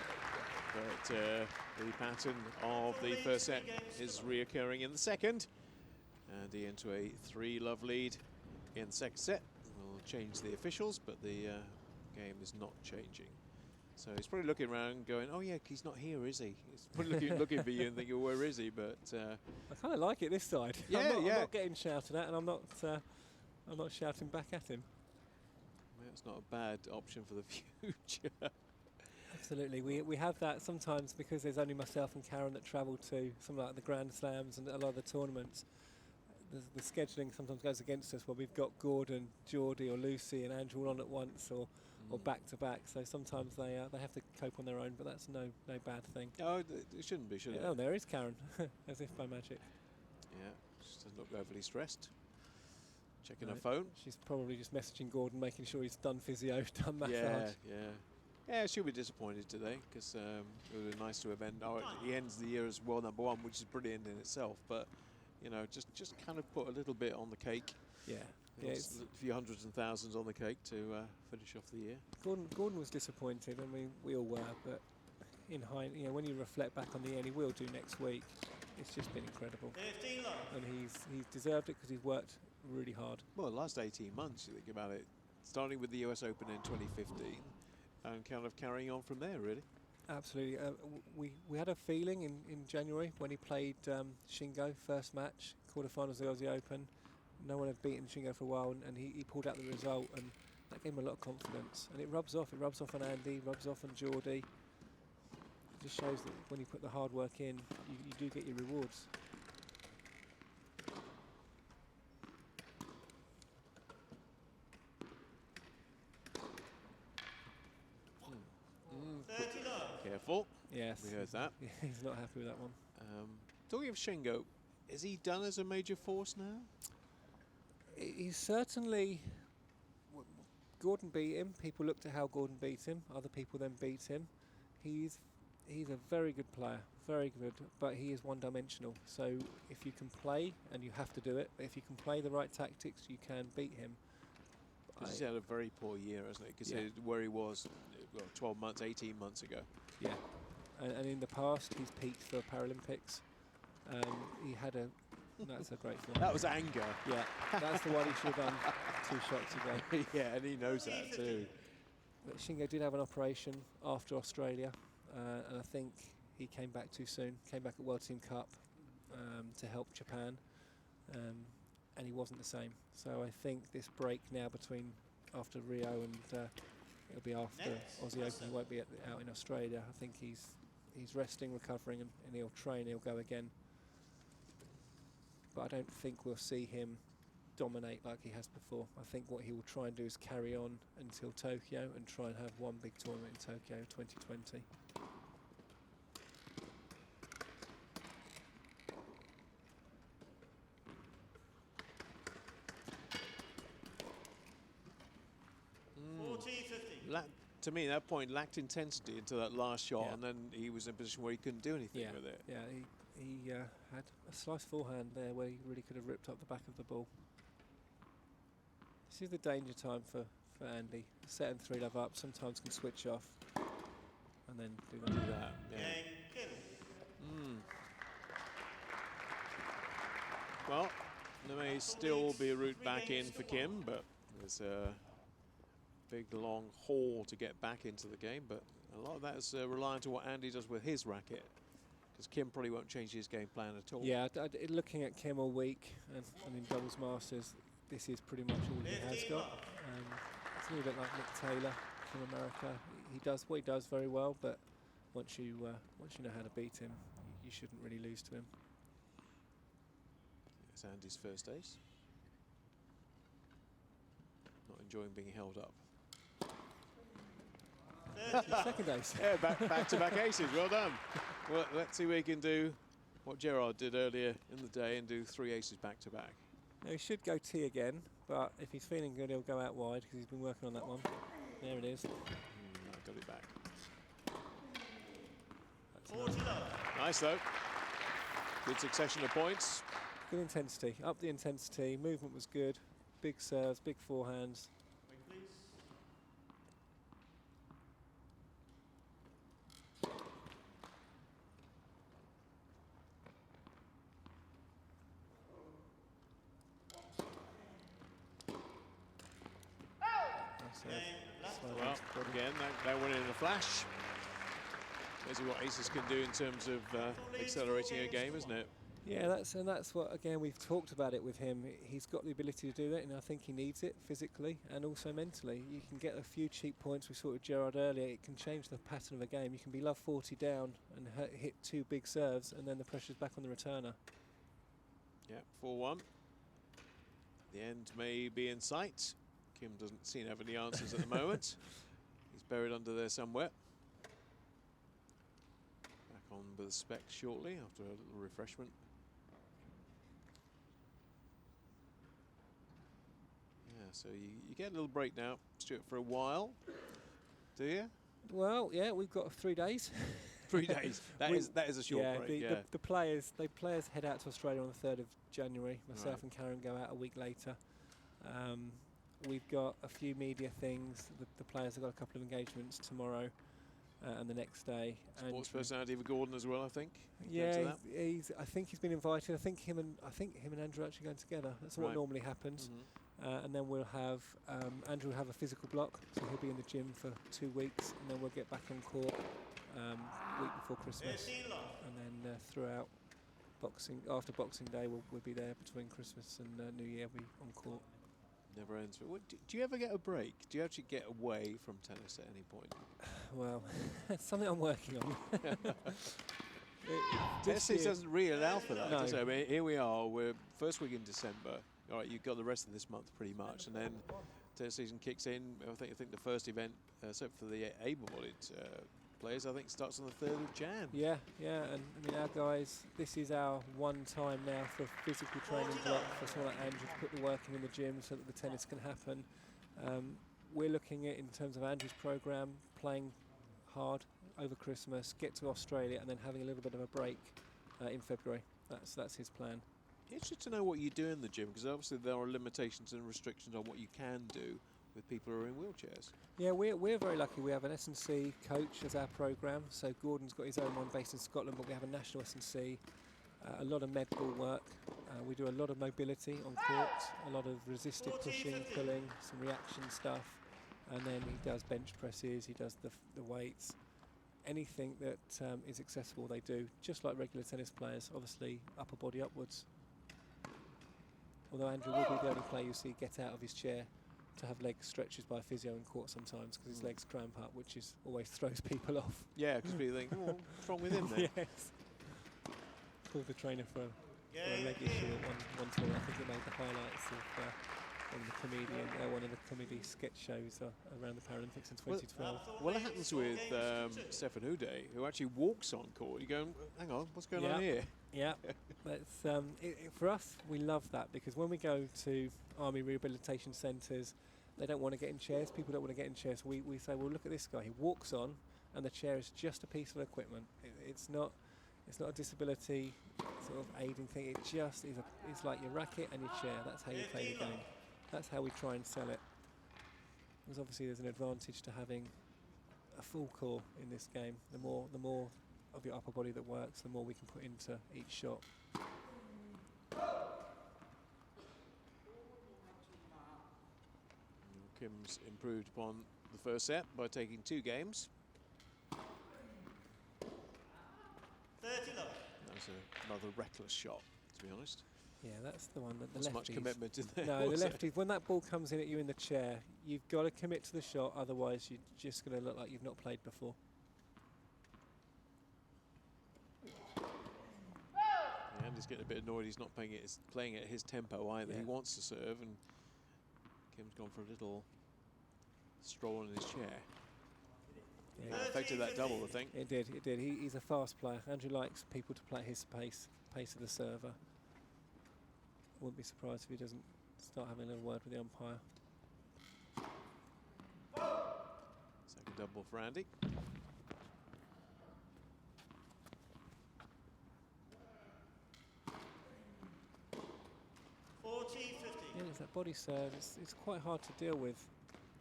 But the pattern of the first set is reoccurring in the second. Andy into a 3-love lead in the second set. We'll change the officials, but the game is not changing. So he's probably looking around going, oh yeah, he's not here, is he? He's probably looking for you and thinking, well, where is he? But I kind of like it this side. Yeah, I'm not getting shouted at, and I'm not I'm not shouting back at him. Well, it's not a bad option for the future. Absolutely, we have that sometimes because there's only myself and Karen that travel to some like the Grand Slams and a lot of the tournaments. The scheduling sometimes goes against us where we've got Gordon, Geordie or Lucy and Andrew all on at once or back to back. So sometimes they have to cope on their own, but that's no bad thing. Oh, it shouldn't be, should it? Oh, there is Karen, as if by magic. Yeah, she doesn't look overly stressed. Checking her phone. She's probably just messaging Gordon, making sure he's done physio, done massage. Yeah, she'll be disappointed today because it would be nice to have he ends the year as world number 1, which is brilliant in itself. But you know, just kind of put a little bit on the cake. Yeah, a few hundreds and thousands on the cake to finish off the year. Gordon was disappointed, and we all were. But in hindsight, when you reflect back on the year, and he will do next week, it's just been incredible. And he's deserved it because he's worked really hard. Well, the last 18 months, you think about it, starting with the US Open in 2015 and kind of carrying on from there, really. Absolutely. We had a feeling in January when he played Shingo, first match, quarterfinals of the Aussie Open. No one had beaten Shingo for a while, and he pulled out the result, and that gave him a lot of confidence. And it rubs off. It rubs off on Andy, rubs off on Geordie. It just shows that when you put the hard work in, you do get your rewards. Careful. Yes. We heard that. He's not happy with that one. Talking of Shingo, is he done as a major force now? He's certainly... Gordon beat him. People looked at how Gordon beat him. Other people then beat him. He's a very good player. Very good. But he is one-dimensional. So if you can play, and you have to do it, but if you can play the right tactics, you can beat him. He's had a very poor year, hasn't he? Because where he was 12 months, 18 months ago. Yeah. And in the past, he's peaked for Paralympics. He had a... That's a great one. That was anger. Yeah, that's the one he should have done 2 shots ago. Yeah, and he knows that too. But Shingo did have an operation after Australia, and I think he came back too soon. Came back at World Team Cup to help Japan, and he wasn't the same. So I think this break now between after Rio and it'll be after Aussie Open. He won't be out in Australia. I think he's resting, recovering, and he'll train. He'll go again. But I don't think we'll see him dominate like he has before. I think what he will try and do is carry on until Tokyo and try and have one big tournament in Tokyo 2020. To me, that point lacked intensity into that last shot, and then he was in a position where he couldn't do anything with it. Yeah, he had a slice forehand there where he really could have ripped up the back of the ball. This is the danger time for Andy. Set and 3-love up, sometimes can switch off and then do that. Yeah. Well, there may still be a route back in for Kim, but there's a big long haul to get back into the game, but a lot of that is reliant on what Andy does with his racket, because Kim probably won't change his game plan at all. Yeah, looking at Kim all week and in doubles masters, this is pretty much all he has got. It's a little bit like Nick Taylor from America. He does what he does very well, but once you know how to beat him, you shouldn't really lose to him. It's Andy's first ace. Not enjoying being held up. Second ace. Yeah, back-to-back aces. Well done. Well, let's see if we can do what Gerard did earlier in the day and do 3 aces back-to-back. Now he should go T again, but if he's feeling good, he'll go out wide because he's been working on that one. There it is. I got it back. Nice though. Good succession of points. Good intensity. Up the intensity. Movement was good. Big serves, big forehands. Well, again, that went in a flash. Shows you what aces can do in terms of accelerating a game, isn't it? Yeah, that's what, again, we've talked about it with him. He's got the ability to do that, and I think he needs it physically and also mentally. You can get a few cheap points. We saw with Gerard earlier. It can change the pattern of a game. You can be love 40 down and hit 2 big serves, and then the pressure's back on the returner. Yeah, 4-1. The end may be in sight. Kim doesn't seem to have any answers at the moment. He's buried under there somewhere. Back on with the spec shortly after a little refreshment. Yeah, so you get a little break now, Stuart, for a while, do you? Well, yeah, we've got 3 days. 3 days. That is a short break. The players head out to Australia on the 3rd of January. Myself and Karen go out a week later. We've got a few media things. The players have got a couple of engagements tomorrow and the next day. Sports personality for Gordon as well, I think. Yeah, I think he's been invited. I think him and Andrew are actually going together. That's what normally happens. And then we'll have Andrew will have a physical block, so he'll be in the gym for 2 weeks, and then we'll get back on court week before Christmas, and then throughout after Boxing Day we'll be there between Christmas and New Year. We'll be on court. Never ends. Do you ever get a break? Do you actually get away from tennis at any point? Well, it's something I'm working on. Tennis doesn't really allow for that, no. does it? I mean, here we are, we're first week in December. All right, you've got the rest of this month pretty much, and then tennis season kicks in. I think the first event, except for the able-bodied players, I think starts on the 3rd of Jan. Yeah, and I mean, our guys, this is our one time now for physical training block for someone like Andrew to put the work in the gym so that the tennis can happen. We're looking at, in terms of Andrew's program, playing hard over Christmas, get to Australia, and then having a little bit of a break in February. That's his plan. Interested to know what you do in the gym, because obviously there are limitations and restrictions on what you can do with people who are in wheelchairs. Yeah, we're very lucky. We have an S&C coach as our program. So Gordon's got his own one based in Scotland, but we have a national S&C. A lot of medical work. We do a lot of mobility on court, a lot of resisted pushing, pulling, some reaction stuff, and then he does bench presses. He does the weights. Anything that is accessible, they do, just like regular tennis players. Obviously, upper body upwards. Although Andrew will be the only player you see get out of his chair to have leg stretches by a physio in court sometimes, because his legs cramp up, which always throws people off. Yeah, because people think, oh, what's wrong with him then? Yes. Called the trainer for a leg issue at one time. I think it made the highlights of one of the comedy sketch shows around the Paralympics in 2012. Well, it happens with Stefan Houdet, who actually walks on court. You go, hang on, what's going on here? Yeah, that's for us. We love that, because when we go to army rehabilitation centres, they don't want to get in chairs. People don't want to get in chairs. We say, well, look at this guy. He walks on, and the chair is just a piece of equipment. It's not a disability sort of aiding thing. It just is. It's like your racket and your chair. That's how you play the game. That's how we try and sell it. Because obviously there's an advantage to having a full core in this game. The more of your upper body that works, the more we can put into each shot. Kim's improved upon the first set by taking 2 games. 30 love. That was another reckless shot, to be honest. Yeah, that's the one that the lefties. Much commitment in there. No, the lefties. When that ball comes in at you in the chair, you've got to commit to the shot. Otherwise, you're just going to look like you've not played before. Yeah, and he's getting a bit annoyed. He's not playing at his tempo either. Yeah. He wants to serve, and Kim's gone for a little stroll in his chair. Yeah. Affected that double, I think. It did. He's a fast player. Andrew likes people to play at his pace of the server. Wouldn't be surprised if he doesn't start having a little word with the umpire. Second double for Andy. Yeah, it's that body serve. It's quite hard to deal with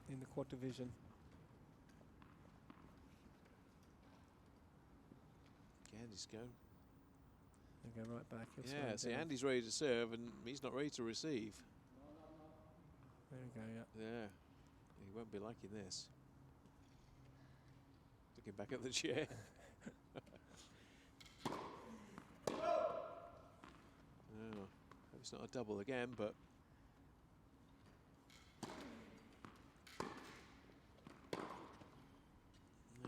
in the quad division. Andy's go. He'll go right back. Yeah, see, Andy's ready to serve, and he's not ready to receive. There we go, yeah. Yeah, he won't be liking this. Looking back at the chair. Oh, it's not a double again, but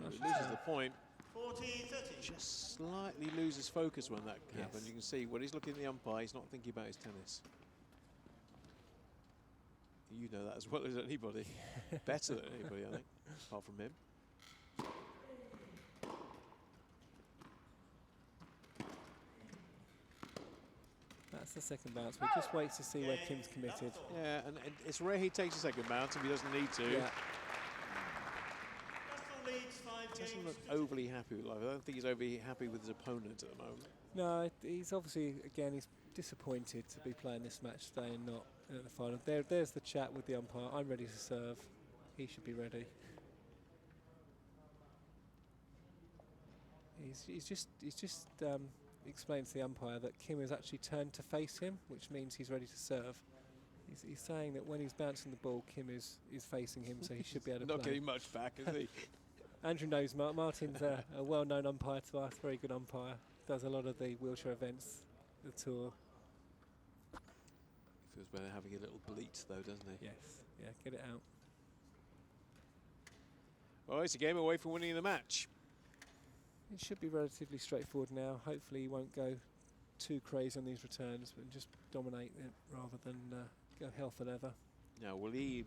no, he loses the point. 40-30. Just slightly loses focus when that Yes. happens. You can see when he's looking at the umpire, he's not thinking about his tennis. You know that as well as anybody. Better than anybody, I think, apart from him. That's the second bounce. We just wait to see where Kim's committed. Yeah, and it's rare he takes a second bounce if he doesn't need to. Yeah. Leads 5 Doesn't games look to 2. overly happy with life. I don't think he's overly happy with his opponent at the moment. No, he's obviously, again, he's disappointed to be playing this match today and not at the final. There's the chat with the umpire. I'm ready to serve. He should be ready. He's just explained to the umpire that Kim has actually turned to face him, which means he's ready to serve. He's saying that when he's bouncing the ball, Kim is facing him, so he should be able to Not play. getting much back, is he? Andrew knows Martin's a well-known umpire to us, very good umpire. Does a lot of the wheelchair events, the tour. Feels better having a little bleat, though, doesn't he? Yes, yeah, get it out. Well, it's a game away from winning the match. It should be relatively straightforward now. Hopefully he won't go too crazy on these returns, but just dominate it rather than go hell for leather. Now, will he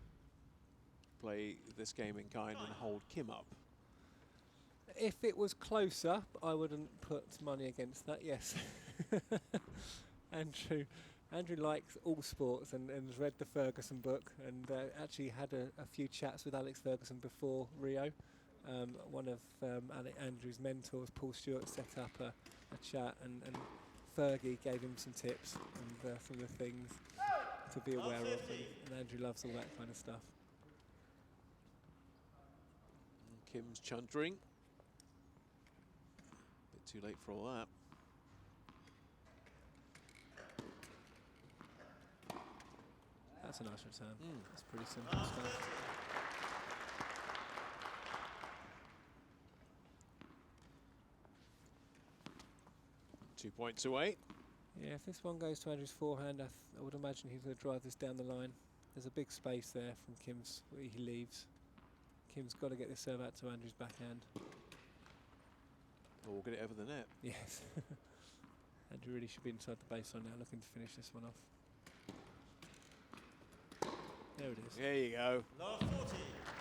play this game in kind and hold Kim up? If it was closer, I wouldn't put money against that, yes. Andrew likes all sports and has read the Ferguson book and actually had a few chats with Alex Ferguson before Rio. One of Andrew's mentors, Paul Stewart, set up a chat and Fergie gave him some tips and some of the things to be aware of, and Andrew loves all that kind of stuff. And Kim's chuntering. Bit too late for all that. That's a nice return. That's pretty simple stuff. .228. Yeah, if this one goes to Andrew's forehand, I would imagine he's going to drive this down the line. There's a big space there from Kim's where he leaves. Kim's got to get this serve out to Andrew's backhand. Or we'll get it over the net. Yes. Andrew really should be inside the baseline now, looking to finish this one off. There it is. There you go.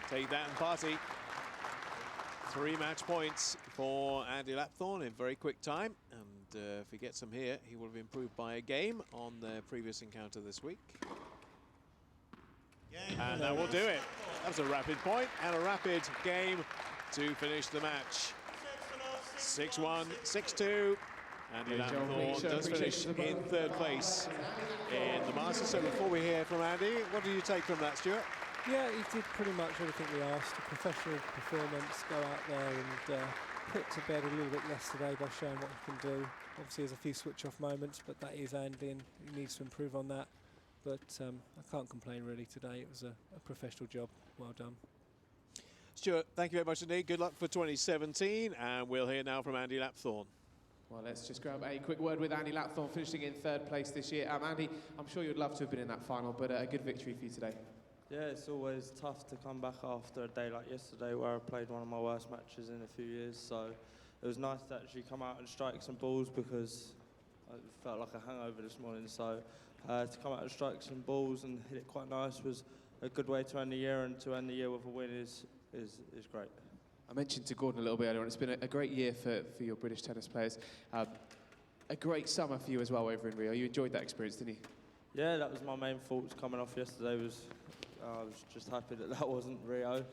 Take that and party. 3 match points for Andy Lapthorne in very quick time. And if he gets them here, he will have improved by a game on the previous encounter this week. And that will do it. That's a rapid point and a rapid game to finish the match. 6-1, 6-2. Andy Lapthorne does finish in 3rd place in the Masters. So before we hear from Andy, what do you take from that, Stuart? Yeah, he did pretty much everything we asked. A professional performance, go out there and put to bed a little bit yesterday by showing what he can do. Obviously there's a few switch-off moments, but that is Andy and he needs to improve on that. But I can't complain really today. It was a professional job. Well done. Stuart, thank you very much indeed. Good luck for 2017, and we'll hear now from Andy Lapthorne. Well, let's just grab a quick word with Andy Lapthorne, finishing in 3rd place this year. Andy, I'm sure you'd love to have been in that final, but a good victory for you today. Yeah, it's always tough to come back after a day like yesterday where I played one of my worst matches in a few years. So it was nice to actually come out and strike some balls because I felt like a hangover this morning. So to come out and strike some balls and hit it quite nice was a good way to end the year, and to end the year with a win is great. I mentioned to Gordon a little bit earlier on, it's been a great year for your British tennis players. A great summer for you as well over in Rio. You enjoyed that experience, didn't you? Yeah, that was my main thoughts coming off yesterday. I was just happy that wasn't Rio,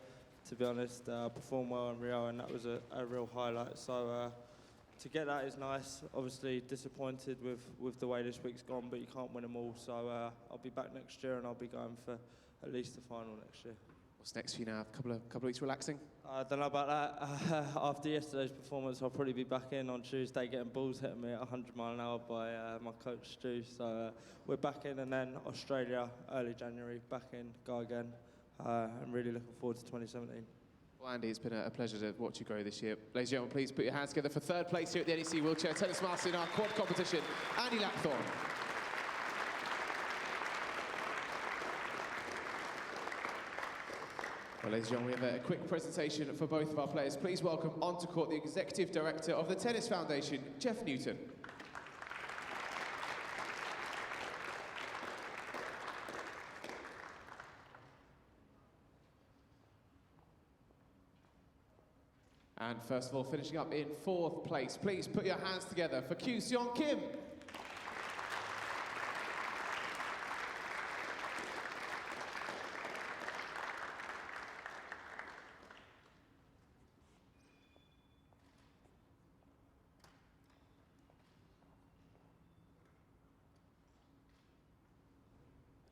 to be honest. I performed well in Rio and that was a real highlight. So to get that is nice. Obviously disappointed with the way this week's gone, but you can't win them all. So I'll be back next year and I'll be going for at least the final next year. What's next for you now? A couple of weeks relaxing? I don't know about that. After yesterday's performance, I'll probably be back in on Tuesday getting balls hitting me at 100 mile an hour by my coach Stu. So we're back in, and then Australia early January, back in, go again. I'm really looking forward to 2017. Well, Andy, it's been a pleasure to watch you grow this year. Ladies and gentlemen, please put your hands together for 3rd place here at the NEC Wheelchair Tennis Masters in our quad competition, Andy Lapthorne. Well, ladies and gentlemen, we have a quick presentation for both of our players. Please welcome onto court the Executive Director of the Tennis Foundation, Jeff Newton. And first of all, finishing up in 4th place, please put your hands together for Kyu Seong Kim.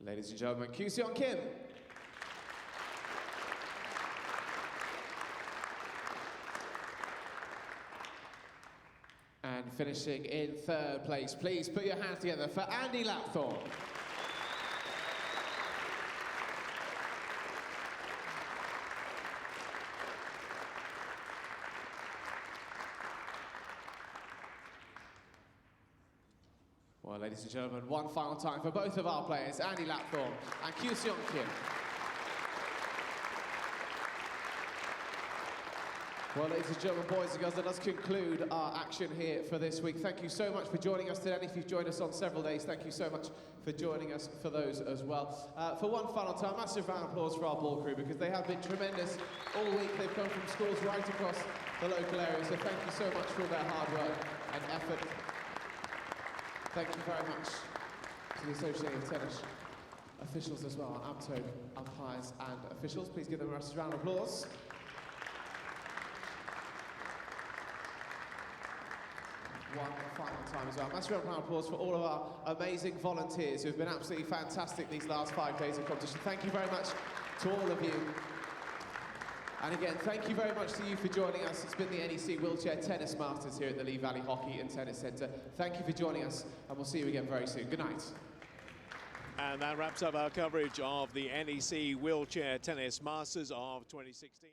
Ladies and gentlemen, Kyu Seong Kim. And finishing in 3rd place, please put your hands together for Andy Lapthorne. Well, ladies and gentlemen, one final time for both of our players, Andy Lapthorne and Kyu Seong Kim. Well, ladies and gentlemen, boys and girls, that does conclude our action here for this week. Thank you so much for joining us today. And if you've joined us on several days, thank you so much for joining us for those as well. For one final time, massive round of applause for our ball crew, because they have been tremendous all week. They've come from schools right across the local area, so thank you so much for all their hard work and effort. Thank you very much to the Associated Tennis officials as well, AMTO, umpires and officials. Please give them a massive round of applause. One final time as well. Massive round of applause for all of our amazing volunteers who have been absolutely fantastic these last 5 days of competition. Thank you very much to all of you. And again, thank you very much to you for joining us. It's been the NEC Wheelchair Tennis Masters here at the Lee Valley Hockey and Tennis Centre. Thank you for joining us, and we'll see you again very soon. Good night. And that wraps up our coverage of the NEC Wheelchair Tennis Masters of 2016.